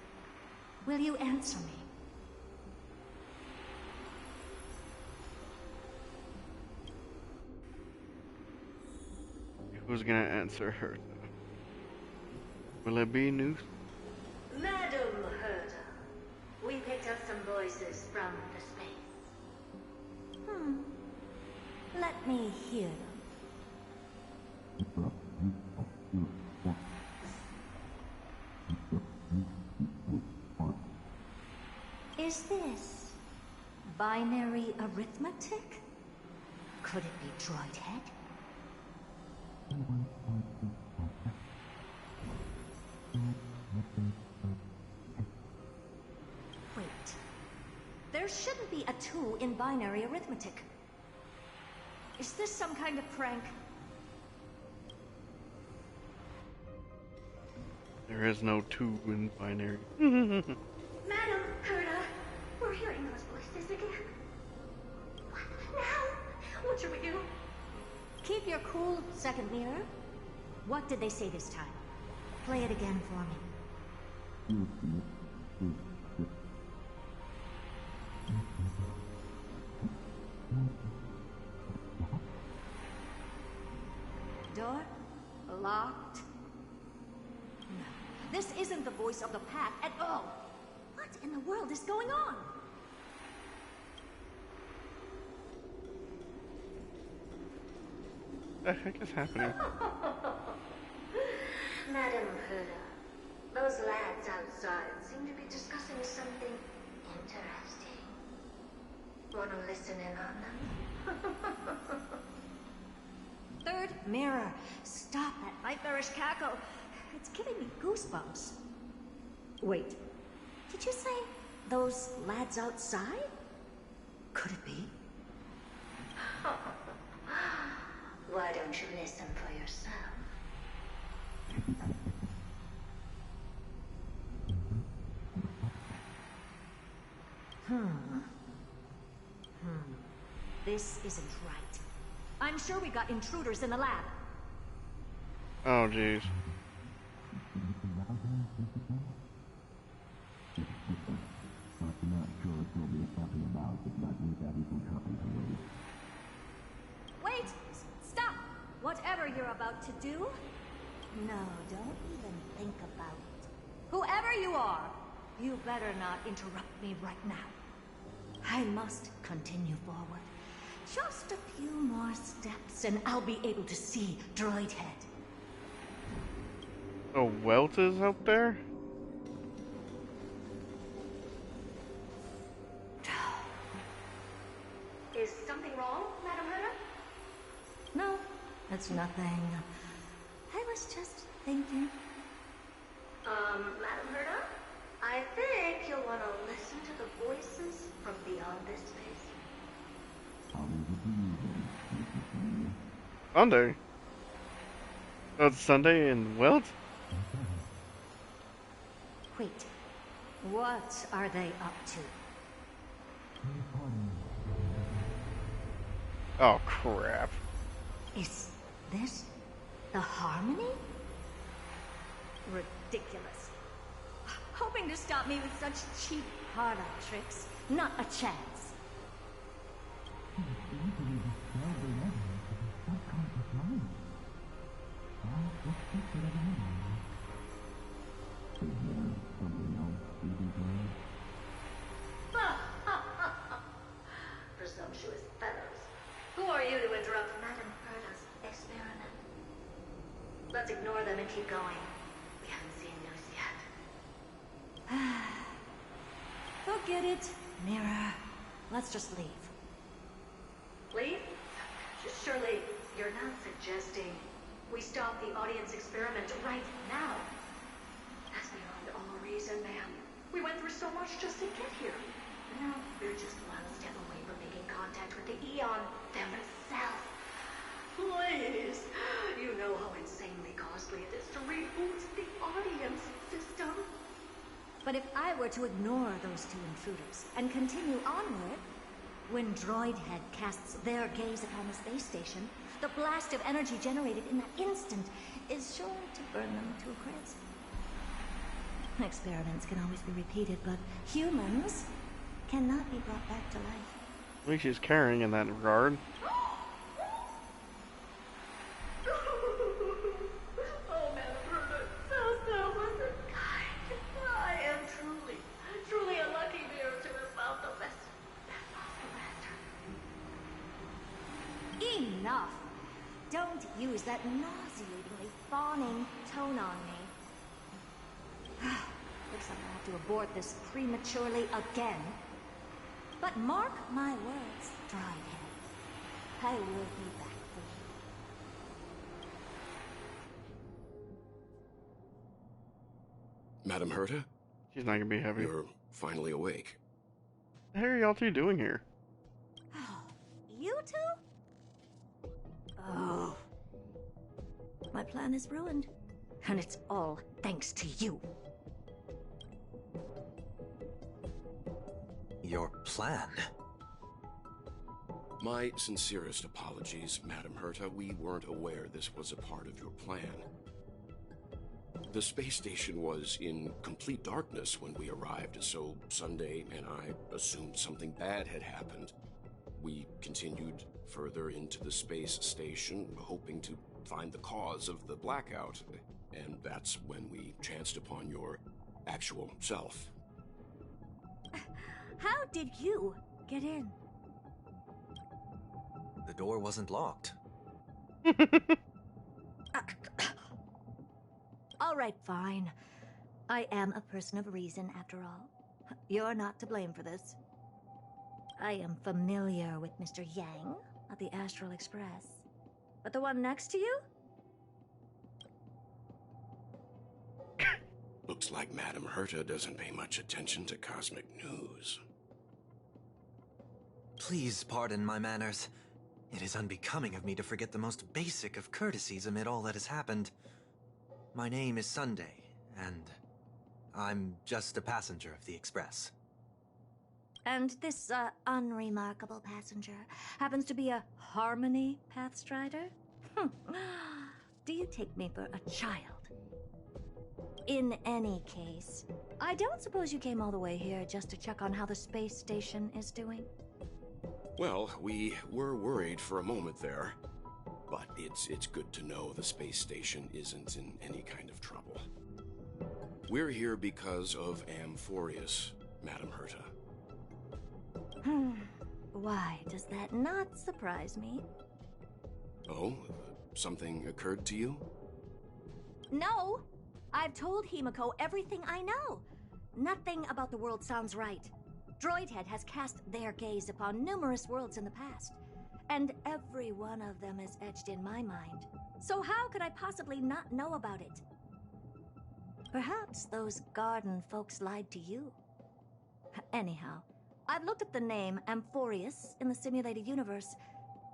will you answer me? Who's gonna answer her? Will it be Noose? Madam Herta, we picked up some voices from the space. Let me hear them. Is this binary arithmetic? Could it be droid head? Wait. There shouldn't be a 2 in binary arithmetic. Is this some kind of prank? There is no 2 in binary. Madam Gerda, we're hearing those voices again. What now? What should we do? Keep your cool, second mirror. What did they say this time? Play it again for me. Door locked. No, this isn't the voice of the pack at all. What in the world is going on? What the heck is happening? Madam Gerda, those lads outside seem to be discussing something interesting. Want to listen in on them? Third mirror. Stop that nightmarish cackle. It's giving me goosebumps. Wait, did you say those lads outside? Could it be? Why don't you listen for yourself? This isn't right. I'm sure we got intruders in the lab. Oh, jeez. Wait! Stop! Whatever you're about to do, no, don't even think about it. Whoever you are, you better not interrupt me right now. I must continue forward. Just a few more steps and I'll be able to see Droid Head. Oh, Welt is up there? Is something wrong, Madam Gerda? No, it's nothing. I was just thinking. Madam Gerda? I think you'll want to listen to the voices from beyond this space. Sunday? Oh, it's Sunday in Welt? Wait, what are they up to? Oh, crap. Is this the Harmony? Ridiculous. Hoping to stop me with such cheap hard-up tricks. Not a chance. Presumptuous fellows. Who are you to interrupt Madam Gerda's experiment? Let's ignore them and keep going. We haven't seen news yet. Forget it, Mirror. Let's just leave. Leave? Surely you're not suggesting we stop the audience experiment right now? That's beyond all reason, ma'am. We went through so much just to get here. Now we're just one step away from making contact with the Eon themselves. Please! You know how insanely costly it is to reboot the audience system. But if I were to ignore those two intruders and continue onward, when Droid Head casts their gaze upon the space station, the blast of energy generated in that instant is sure to burn them to a crisp. Experiments can always be repeated, but humans cannot be brought back to life. At least she's caring in that regard. Oh, Madam Gerda, so listen. I am truly a lucky bear to have found the best possible answer. Enough! Don't use that nauseous nauseatingly fawning tone on me. Looks like I have to abort this prematurely again. But mark my words, Droidhead. I will be back for you. Madam Herta? She's not gonna be happy. You're finally awake. What the hell are y'all two doing here? You two? Oh. My plan is ruined. And it's all thanks to you. Your plan? My sincerest apologies, Madam Herta. We weren't aware this was a part of your plan. The space station was in complete darkness when we arrived, so Sunday and I assumed something bad had happened. We continued further into the space station, hoping to find the cause of the blackout, and that's when we chanced upon your actual self. How did you get in? The door wasn't locked. All right, fine. I am a person of reason, after all. You're not to blame for this. I am familiar with Mr. Yang at the Astral Express. But the one next to you? Looks like Madam Herta doesn't pay much attention to cosmic news. Please pardon my manners. It is unbecoming of me to forget the most basic of courtesies amid all that has happened. My name is Sunday, and I'm just a passenger of the Express. And this, unremarkable passenger happens to be a Harmony Pathstrider? Do you take me for a child? In any case, I don't suppose you came all the way here just to check on how the space station is doing? Well, we were worried for a moment there, but it's good to know the space station isn't in any kind of trouble. We're here because of Amphoreus, Madam Herta. Why does that not surprise me? Oh, something occurred to you? No! I've told Himiko everything I know. Nothing about the world sounds right. Droidhead has cast their gaze upon numerous worlds in the past, and every one of them is etched in my mind. So how could I possibly not know about it? Perhaps those garden folks lied to you. Anyhow, I've looked up the name Amphoreus in the simulated universe.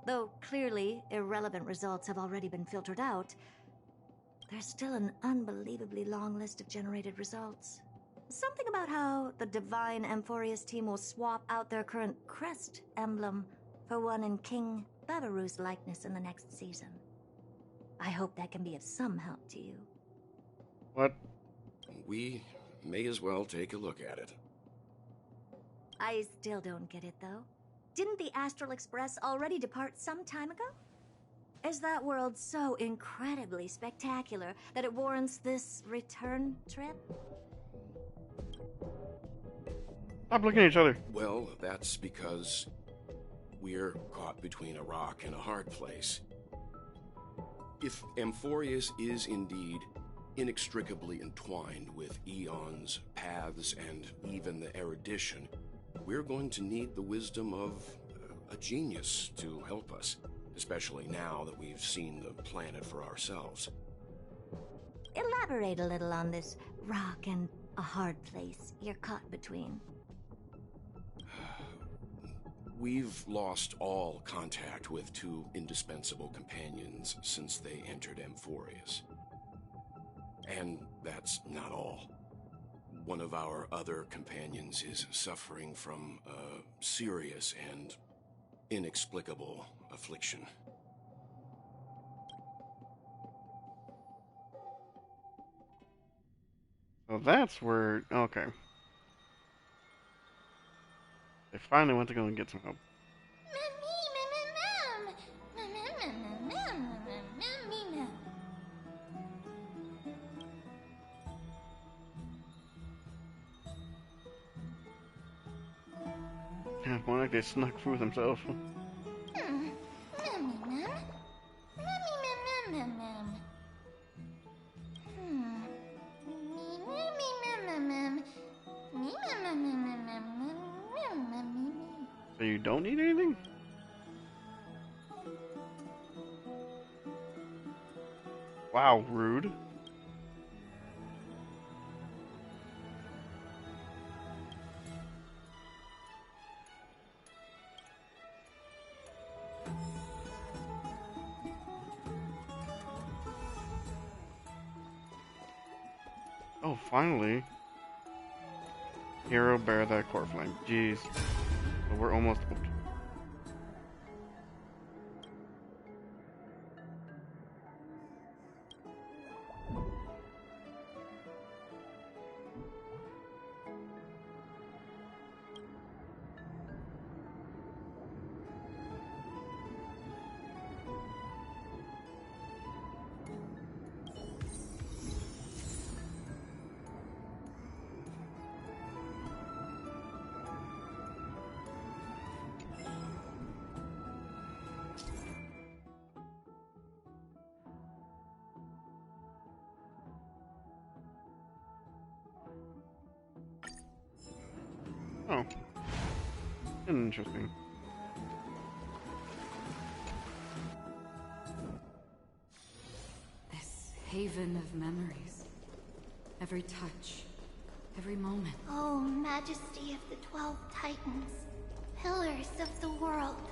Though clearly irrelevant results have already been filtered out, there's still an unbelievably long list of generated results. Something about how the divine Amphoreus team will swap out their current crest emblem for one in King Babaru's likeness in the next season. I hope that can be of some help to you. What? We may as well take a look at it. I still don't get it, though. Didn't the Astral Express already depart some time ago? Is that world so incredibly spectacular that it warrants this return trip? Stop looking at each other. Well, that's because we're caught between a rock and a hard place. If Amphoreus is indeed inextricably entwined with eons, paths, and even the erudition, we're going to need the wisdom of a genius to help us, especially now that we've seen the planet for ourselves. Elaborate a little on this rock and a hard place you're caught between. We've lost all contact with two indispensable companions since they entered Amphoreus. And that's not all. One of our other companions is suffering from a serious and inexplicable affliction. So that's where... Okay. They finally went to go and get some help. Yeah, more like they snuck through themselves. So you don't need anything? Wow, rude. Oh, finally. Hero, bear that core flame. Jeez. But we're almost... Oh. Interesting. This haven of memories. Every touch, every moment. Oh, Majesty of the 12 Titans, pillars of the world.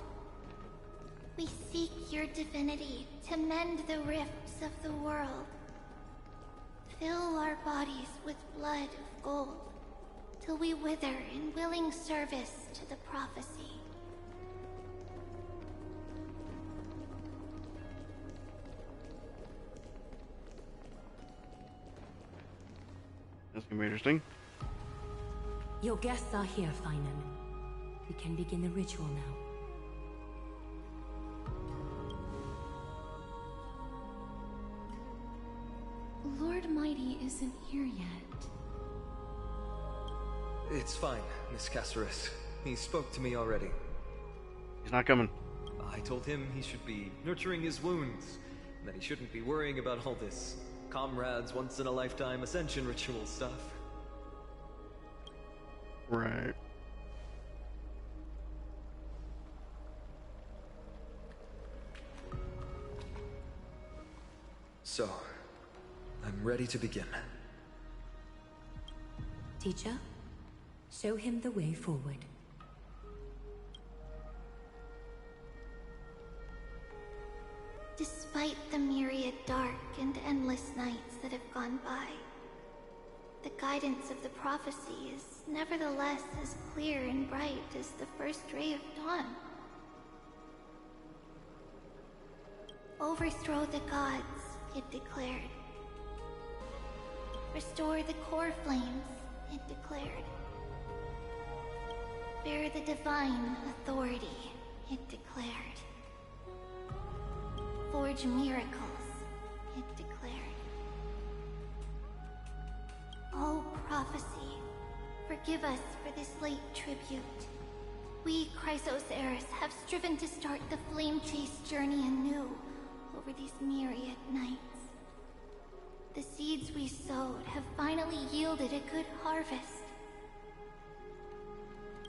We seek your divinity to mend the rifts of the world. Fill our bodies with blood of gold, till we wither in willing service to the prophecy. That's gonna be interesting. Your guests are here, Finan. We can begin the ritual now. Lord Mighty isn't here yet. It's fine, Miss Caceres. He spoke to me already. He's not coming. I told him he should be nurturing his wounds, and that he shouldn't be worrying about all this comrades once-in-a-lifetime ascension ritual stuff. Right. So, I'm ready to begin. Teacher, show him the way forward. Despite the myriad dark and endless nights that have gone by, the guidance of the prophecy is nevertheless as clear and bright as the first ray of dawn. Overthrow the gods, it declared. Restore the core flames, it declared. Bear the divine authority, it declared. Forge miracles, it declared. Oh, prophecy, forgive us for this late tribute. We, Chrysos Eris, have striven to start the flame chase journey anew over these myriad nights. The seeds we sowed have finally yielded a good harvest.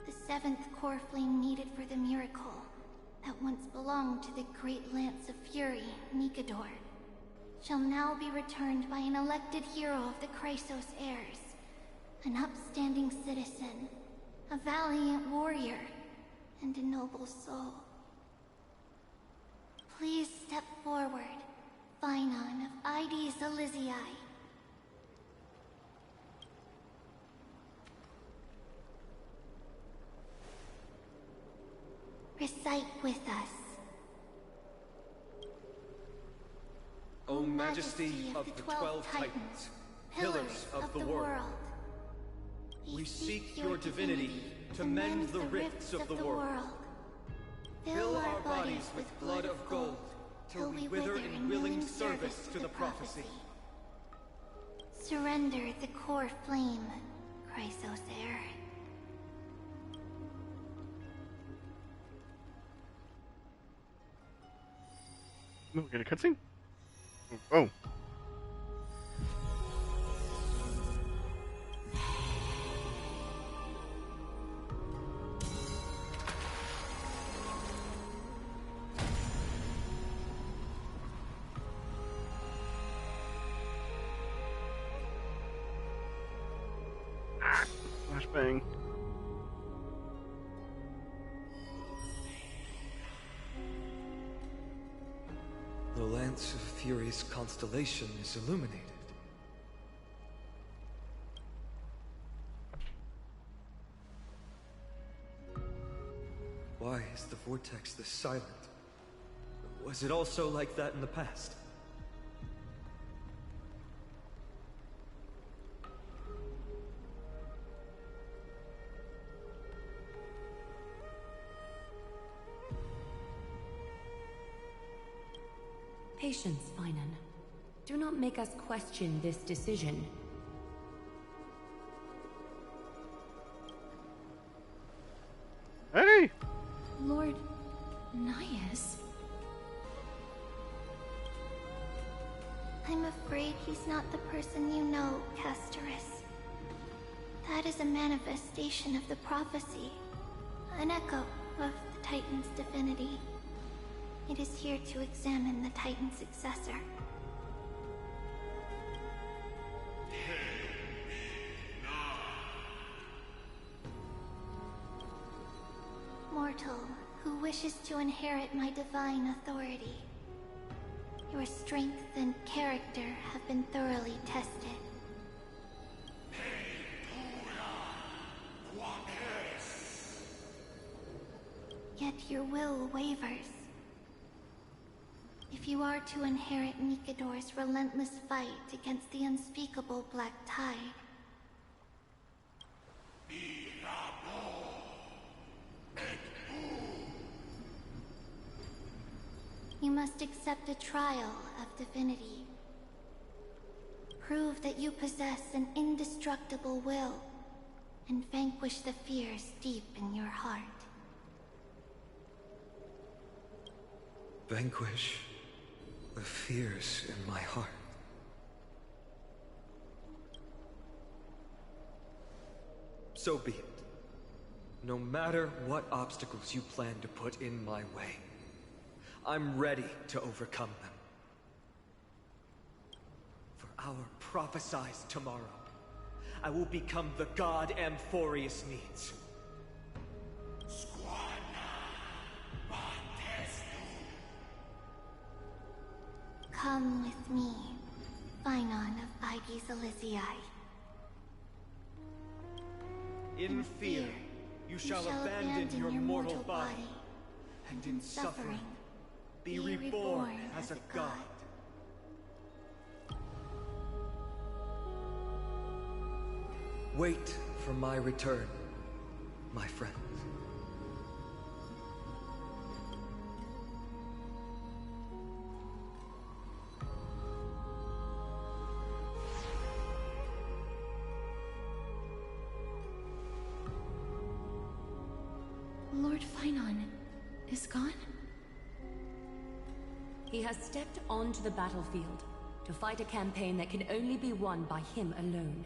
The seventh core flame needed for the miracle that once belonged to the great Lance of Fury, Nikedor, shall now be returned by an elected hero of the Chrysos heirs, an upstanding citizen, a valiant warrior, and a noble soul. Please step forward, Finan of Ides Elysiae. Recite with us. O Majesty of the 12 Titans, pillars of the world, we seek your divinity to mend the rifts of the world. Fill our bodies with blood of gold, till we wither in willing service to the prophecy. Surrender the core flame, Chrysos heir. No, we get a cutscene? Oh. thing. The Lance of Fury's constellation is illuminated. Why is the vortex this silent? Was it also like that in the past? Patience, Finan. Do not make us question this decision. Hey! Lord Naias? I'm afraid he's not the person you know, Castorus. That is a manifestation of the prophecy, an echo of the Titan's divinity. It is here to examine the Titan's successor. Mortal, who wishes to inherit my divine authority. Your strength and character have been thoroughly tested. Yet your will wavers. If you are to inherit Nikador's relentless fight against the unspeakable Black Tide, you must accept a trial of divinity. Prove that you possess an indestructible will, and vanquish the fears deep in your heart. Vanquish the fears in my heart. So be it. No matter what obstacles you plan to put in my way, I'm ready to overcome them. For our prophesized tomorrow, I will become the god Amphoreus needs. Come with me, Finon of Aegis Elysiae. In fear, you shall abandon your mortal body, and in suffering, be reborn as a god. Wait for my return, my friends. Lord Finon is gone? He has stepped onto the battlefield to fight a campaign that can only be won by him alone.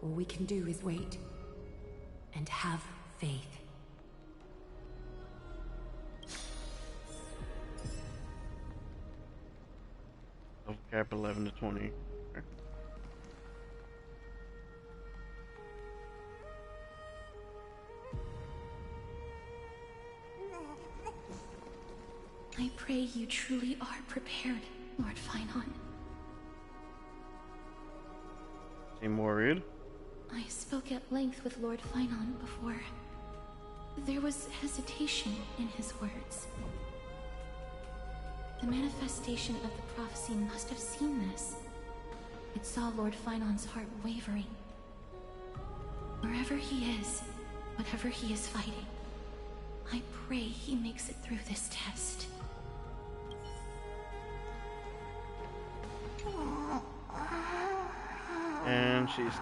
All we can do is wait and have faith. Cap 11 to 20. Okay. I pray you truly are prepared, Lord Finon. Seem worried? I spoke at length with Lord Finon before. There was hesitation in his words. The manifestation of the prophecy must have seen this. It saw Lord Finon's heart wavering. Wherever he is, whatever he is fighting, I pray he makes it through this test. And she's...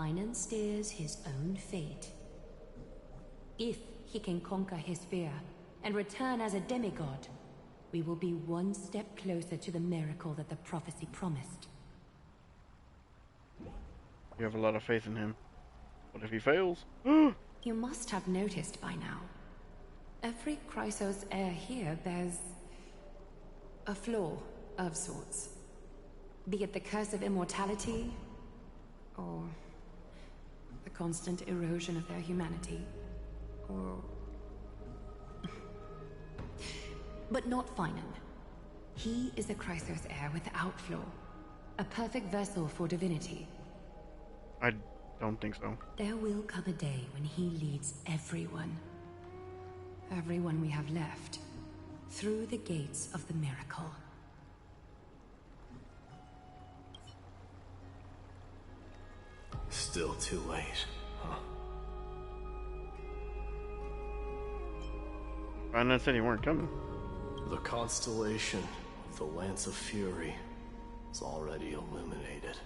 Finan steers his own fate. If he can conquer his fear and return as a demigod, we will be one step closer to the miracle that the prophecy promised. You have a lot of faith in him. What if he fails? You must have noticed by now. Every Chrysos heir here bears a flaw of sorts. Be it the curse of immortality, or the constant erosion of their humanity, or... But not Finan. He is a Chrysos heir without flaw. A perfect vessel for divinity. I don't think so. There will come a day when he leads everyone we have left, through the gates of the miracle. Still too late, huh? Finan said you weren't coming. The constellation of the Lance of Fury is already illuminated.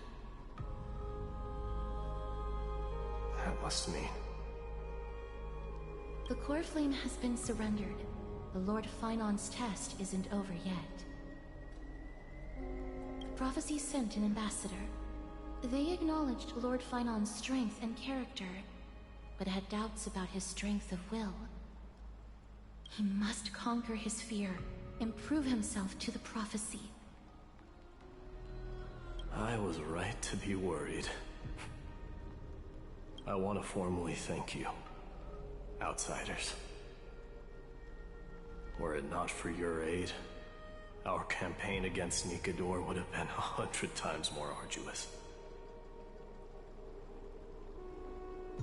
That must mean... The core flame has been surrendered. The Lord Finan's test isn't over yet. The prophecy sent an ambassador. They acknowledged Lord Finan's strength and character, but had doubts about his strength of will. He must conquer his fear and prove himself to the prophecy. I was right to be worried. I want to formally thank you, outsiders. Were it not for your aid, our campaign against Nikador would have been 100 times more arduous.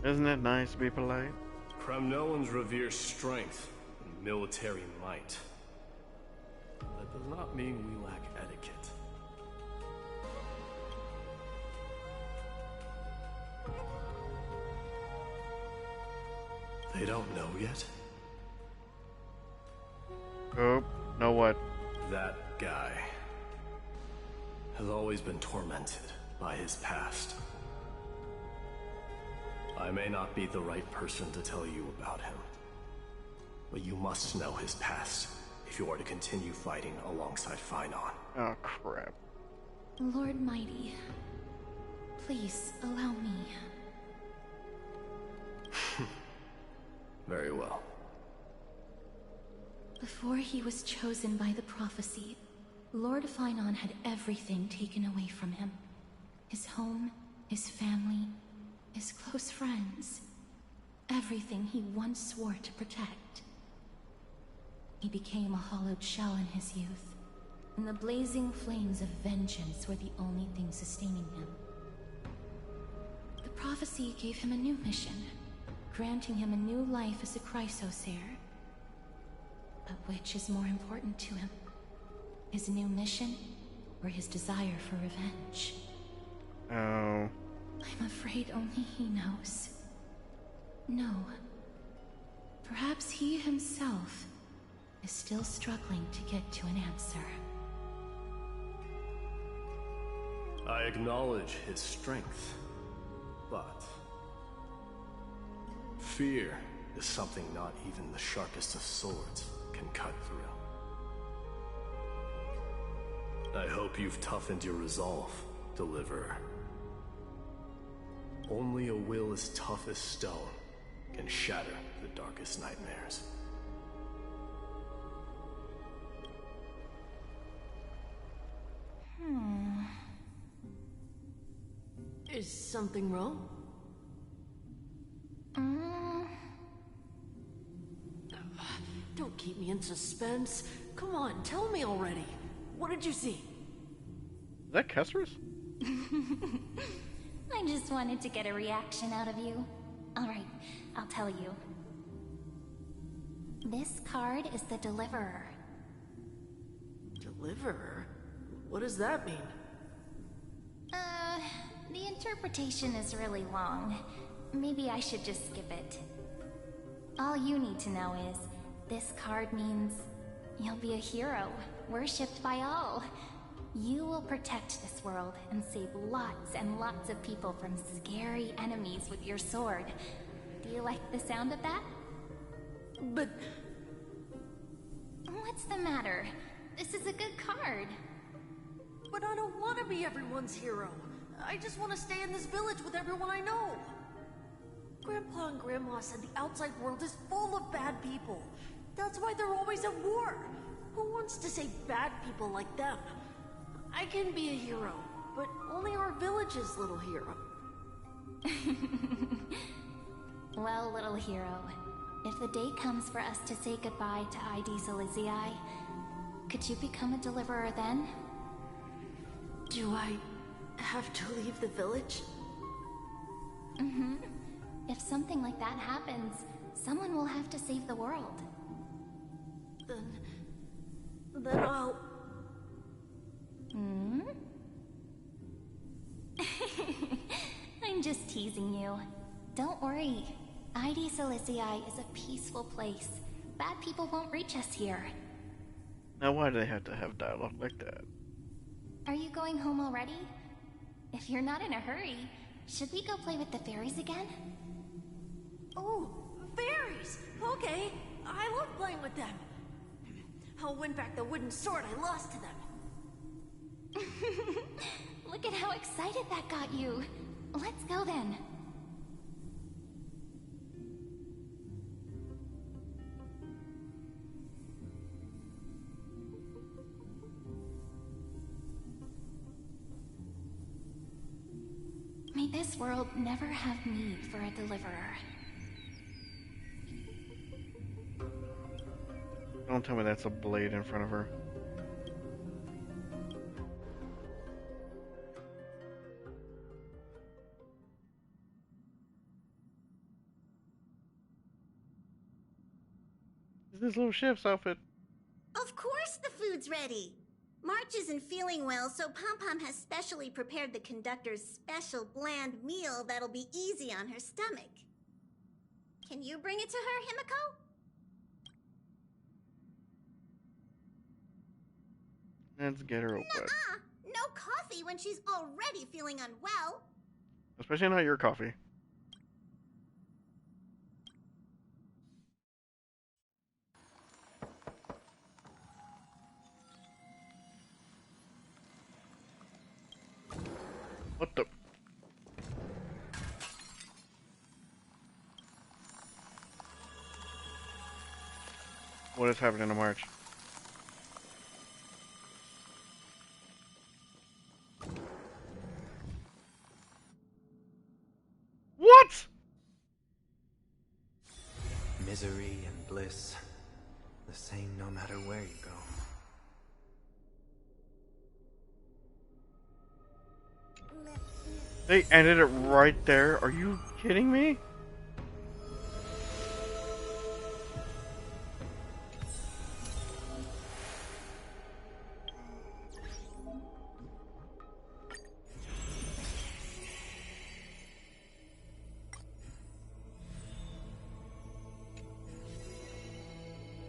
Isn't it nice to be polite? Kremnoans revere strength and military might. That does not mean we lack etiquette. They don't know yet? Oh, know what? That guy has always been tormented by his past. I may not be the right person to tell you about him, but you must know his past if you are to continue fighting alongside Finan. Oh, crap. Lord Mighty, please allow me. Very well. Before he was chosen by the prophecy, Lord Finan had everything taken away from him. His home, his family, his close friends. Everything he once swore to protect. He became a hollowed shell in his youth, and the blazing flames of vengeance were the only thing sustaining him. The prophecy gave him a new mission, granting him a new life as a Chrysos heir. But which is more important to him? His new mission, or his desire for revenge? Oh. I'm afraid only he knows. No. Perhaps he himself is still struggling to get to an answer. I acknowledge his strength, but fear is something not even the sharpest of swords can cut through. I hope you've toughened your resolve, Deliverer. Only a will as tough as stone can shatter the darkest nightmares. Is something wrong? Don't keep me in suspense. Come on, tell me already. What did you see? Is that Kesserus? I just wanted to get a reaction out of you. Alright, I'll tell you. This card is the Deliverer. Deliverer? What does that mean? The interpretation is really long. Maybe I should just skip it. All you need to know is, this card means you'll be a hero, worshipped by all. You will protect this world and save lots and lots of people from scary enemies with your sword. Do you like the sound of that? But... What's the matter? This is a good card. But I don't want to be everyone's hero. I just want to stay in this village with everyone I know. Grandpa and Grandma said the outside world is full of bad people. That's why they're always at war. Who wants to save bad people like them? I can be a hero, but only our village's little hero. Well, little hero, if the day comes for us to say goodbye to ID Silizii, could you become a deliverer then? Do I have to leave the village? Mm-hmm. If something like that happens, someone will have to save the world. Then I'll... Hmm? I'm just teasing you. Don't worry. ID Silizii is a peaceful place. Bad people won't reach us here. Now why do they have to have dialogue like that? Are you going home already? If you're not in a hurry, should we go play with the fairies again? Oh, fairies! Okay, I love playing with them. I'll win back the wooden sword I lost to them. Look at how excited that got you. Let's go then. May this world never have need for a deliverer. Don't tell me that's a blade in front of her. Is this little ship's outfit? Of course the food's ready. March isn't feeling well, so Pom-Pom has specially prepared the conductor's special bland meal that'll be easy on her stomach. Can you bring it to her, Himiko? Let's get her a wet. No coffee when she's already feeling unwell. Especially not your coffee. What the? What is happening to March? What? Misery and bliss, the same no matter where you go. They ended it right there? Are you kidding me?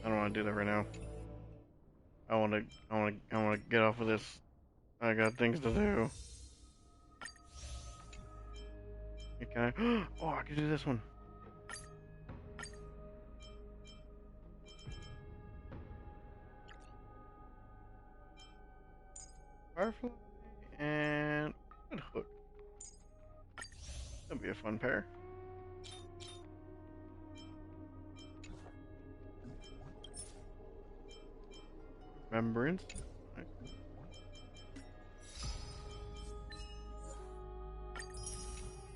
I don't want to do that right now. I want to get off of this. I got things to do. Can I? Oh, I can do this one. Firefly and good hook. That'll be a fun pair. Remembrance.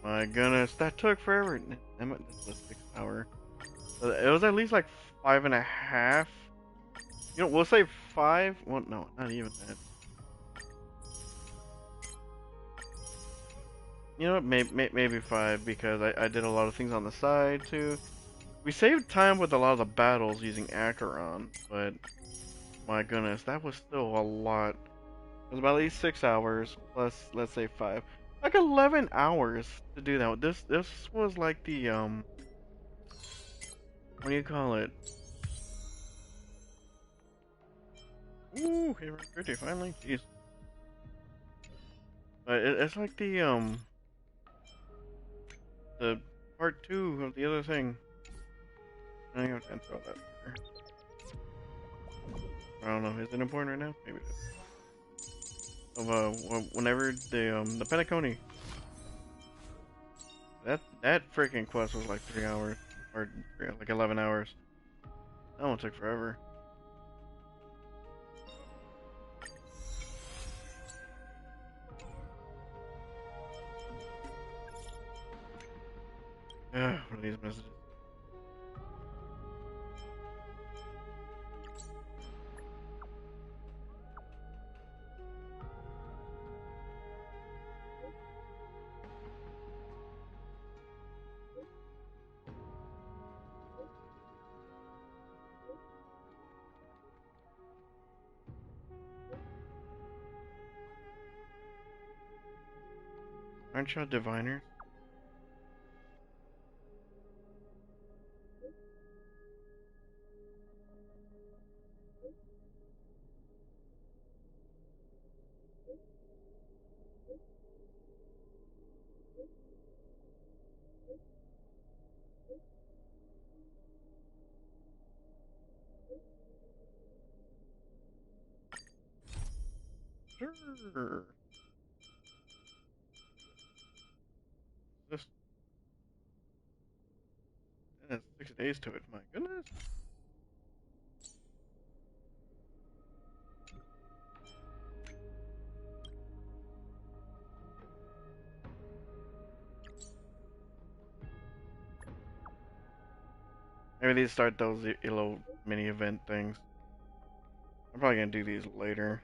My goodness, that took forever. Damn it, this was 6 hours. It was at least like 5.5. You know, we'll say 5. Well, no, not even that. You know what? Maybe 5 because I did a lot of things on the side too. We saved time with a lot of the battles using Acheron, but my goodness, that was still a lot. It was about at least 6 hours plus, let's say 5, like 11 hours to do that. This was like the what do you call it? Ooh, hey, pretty finally, jeez. It's like the part 2 of the other thing. I think I can throw that there. I don't know. Is it important right now? Maybe it is. Of whenever the Penacony. That freaking quest was like 3 hours or like 11 hours. That one took forever. What are these messages? Aren't y'all diviners? Sure. This it has 6 days to it. My goodness. Maybe these start those little mini event things. I'm probably gonna do these later.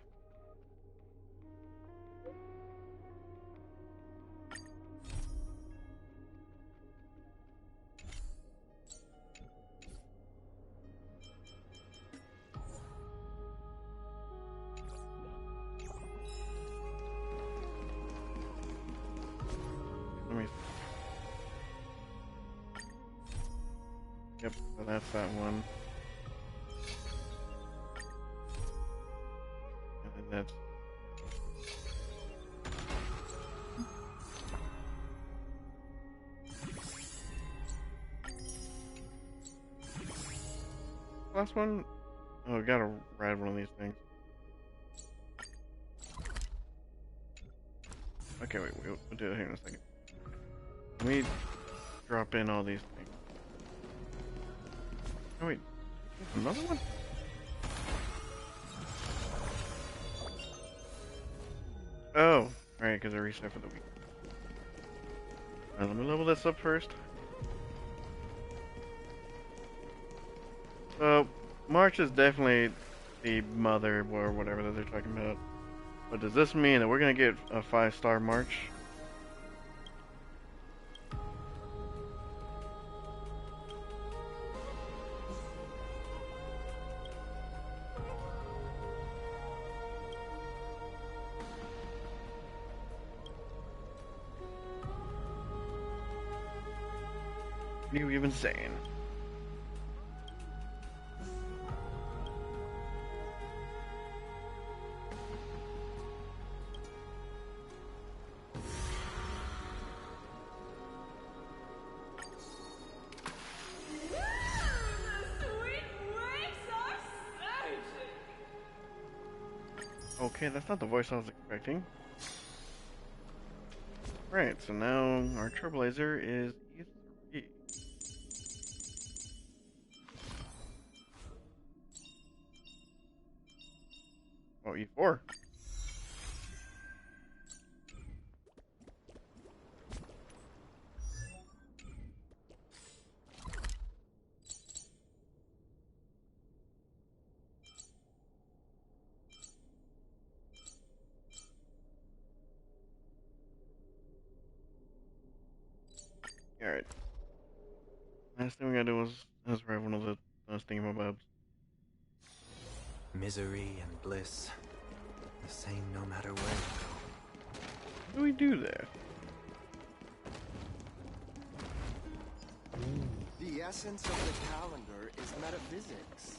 Let me. Yep, so that's that one. And then that's. Last one. Oh, we gotta ride one of these things. Okay, wait, we'll do it here in a second. Let me drop in all these things. Oh wait, another one? Oh, alright, because I reset for the week. Alright, let me level this up first. So, March is definitely the mother or whatever that they're talking about. But does this mean that we're gonna get a 5-star March? What are you even saying? Okay, that's not the voice I was expecting. Right, so now our Trailblazer is E3. Oh, E4. Alright. Last thing we gotta do is grab one of those thingamabobs. Misery and bliss, the same no matter where you go. How do we do that? The essence of the calendar is metaphysics.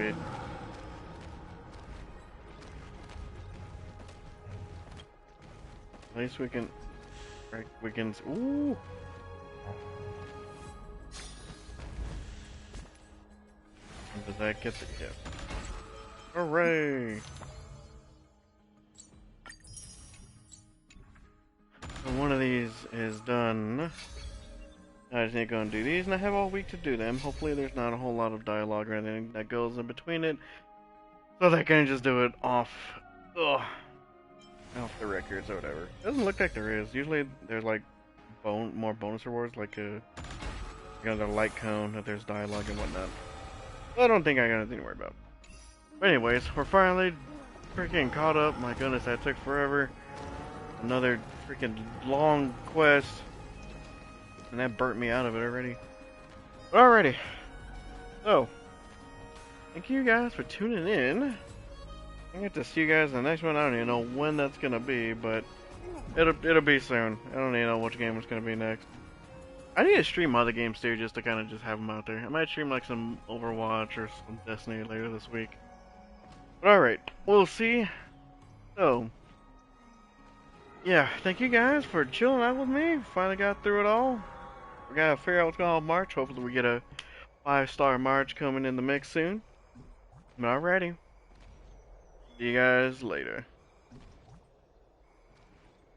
shit. At least we can... Ooh! And does that get the gift? Hooray! So one of these is done. I just need to go and do these, and I have all week to do them. Hopefully there's not a whole lot of dialogue or anything that goes in between it. So they can just do it off the records or whatever. Doesn't look like there is. Usually there's like more bonus rewards, like the light cone, that there's dialogue and whatnot. But I don't think I got anything to worry about. But anyways, we're finally freaking caught up. My goodness, that took forever. Another freaking long quest. And that burnt me out of it already. But alrighty. So, thank you guys for tuning in. I get to see you guys in the next one. I don't even know when that's gonna be, but it'll be soon. I don't even know which game it's gonna be next. I need to stream other games too, just to kind of just have them out there. I might stream like some Overwatch or some Destiny later this week. But alright, we'll see. So, yeah, thank you guys for chilling out with me. Finally got through it all. We gotta figure out what's going on with March. Hopefully we get a 5-star March coming in the mix soon. Alrighty. See you guys later.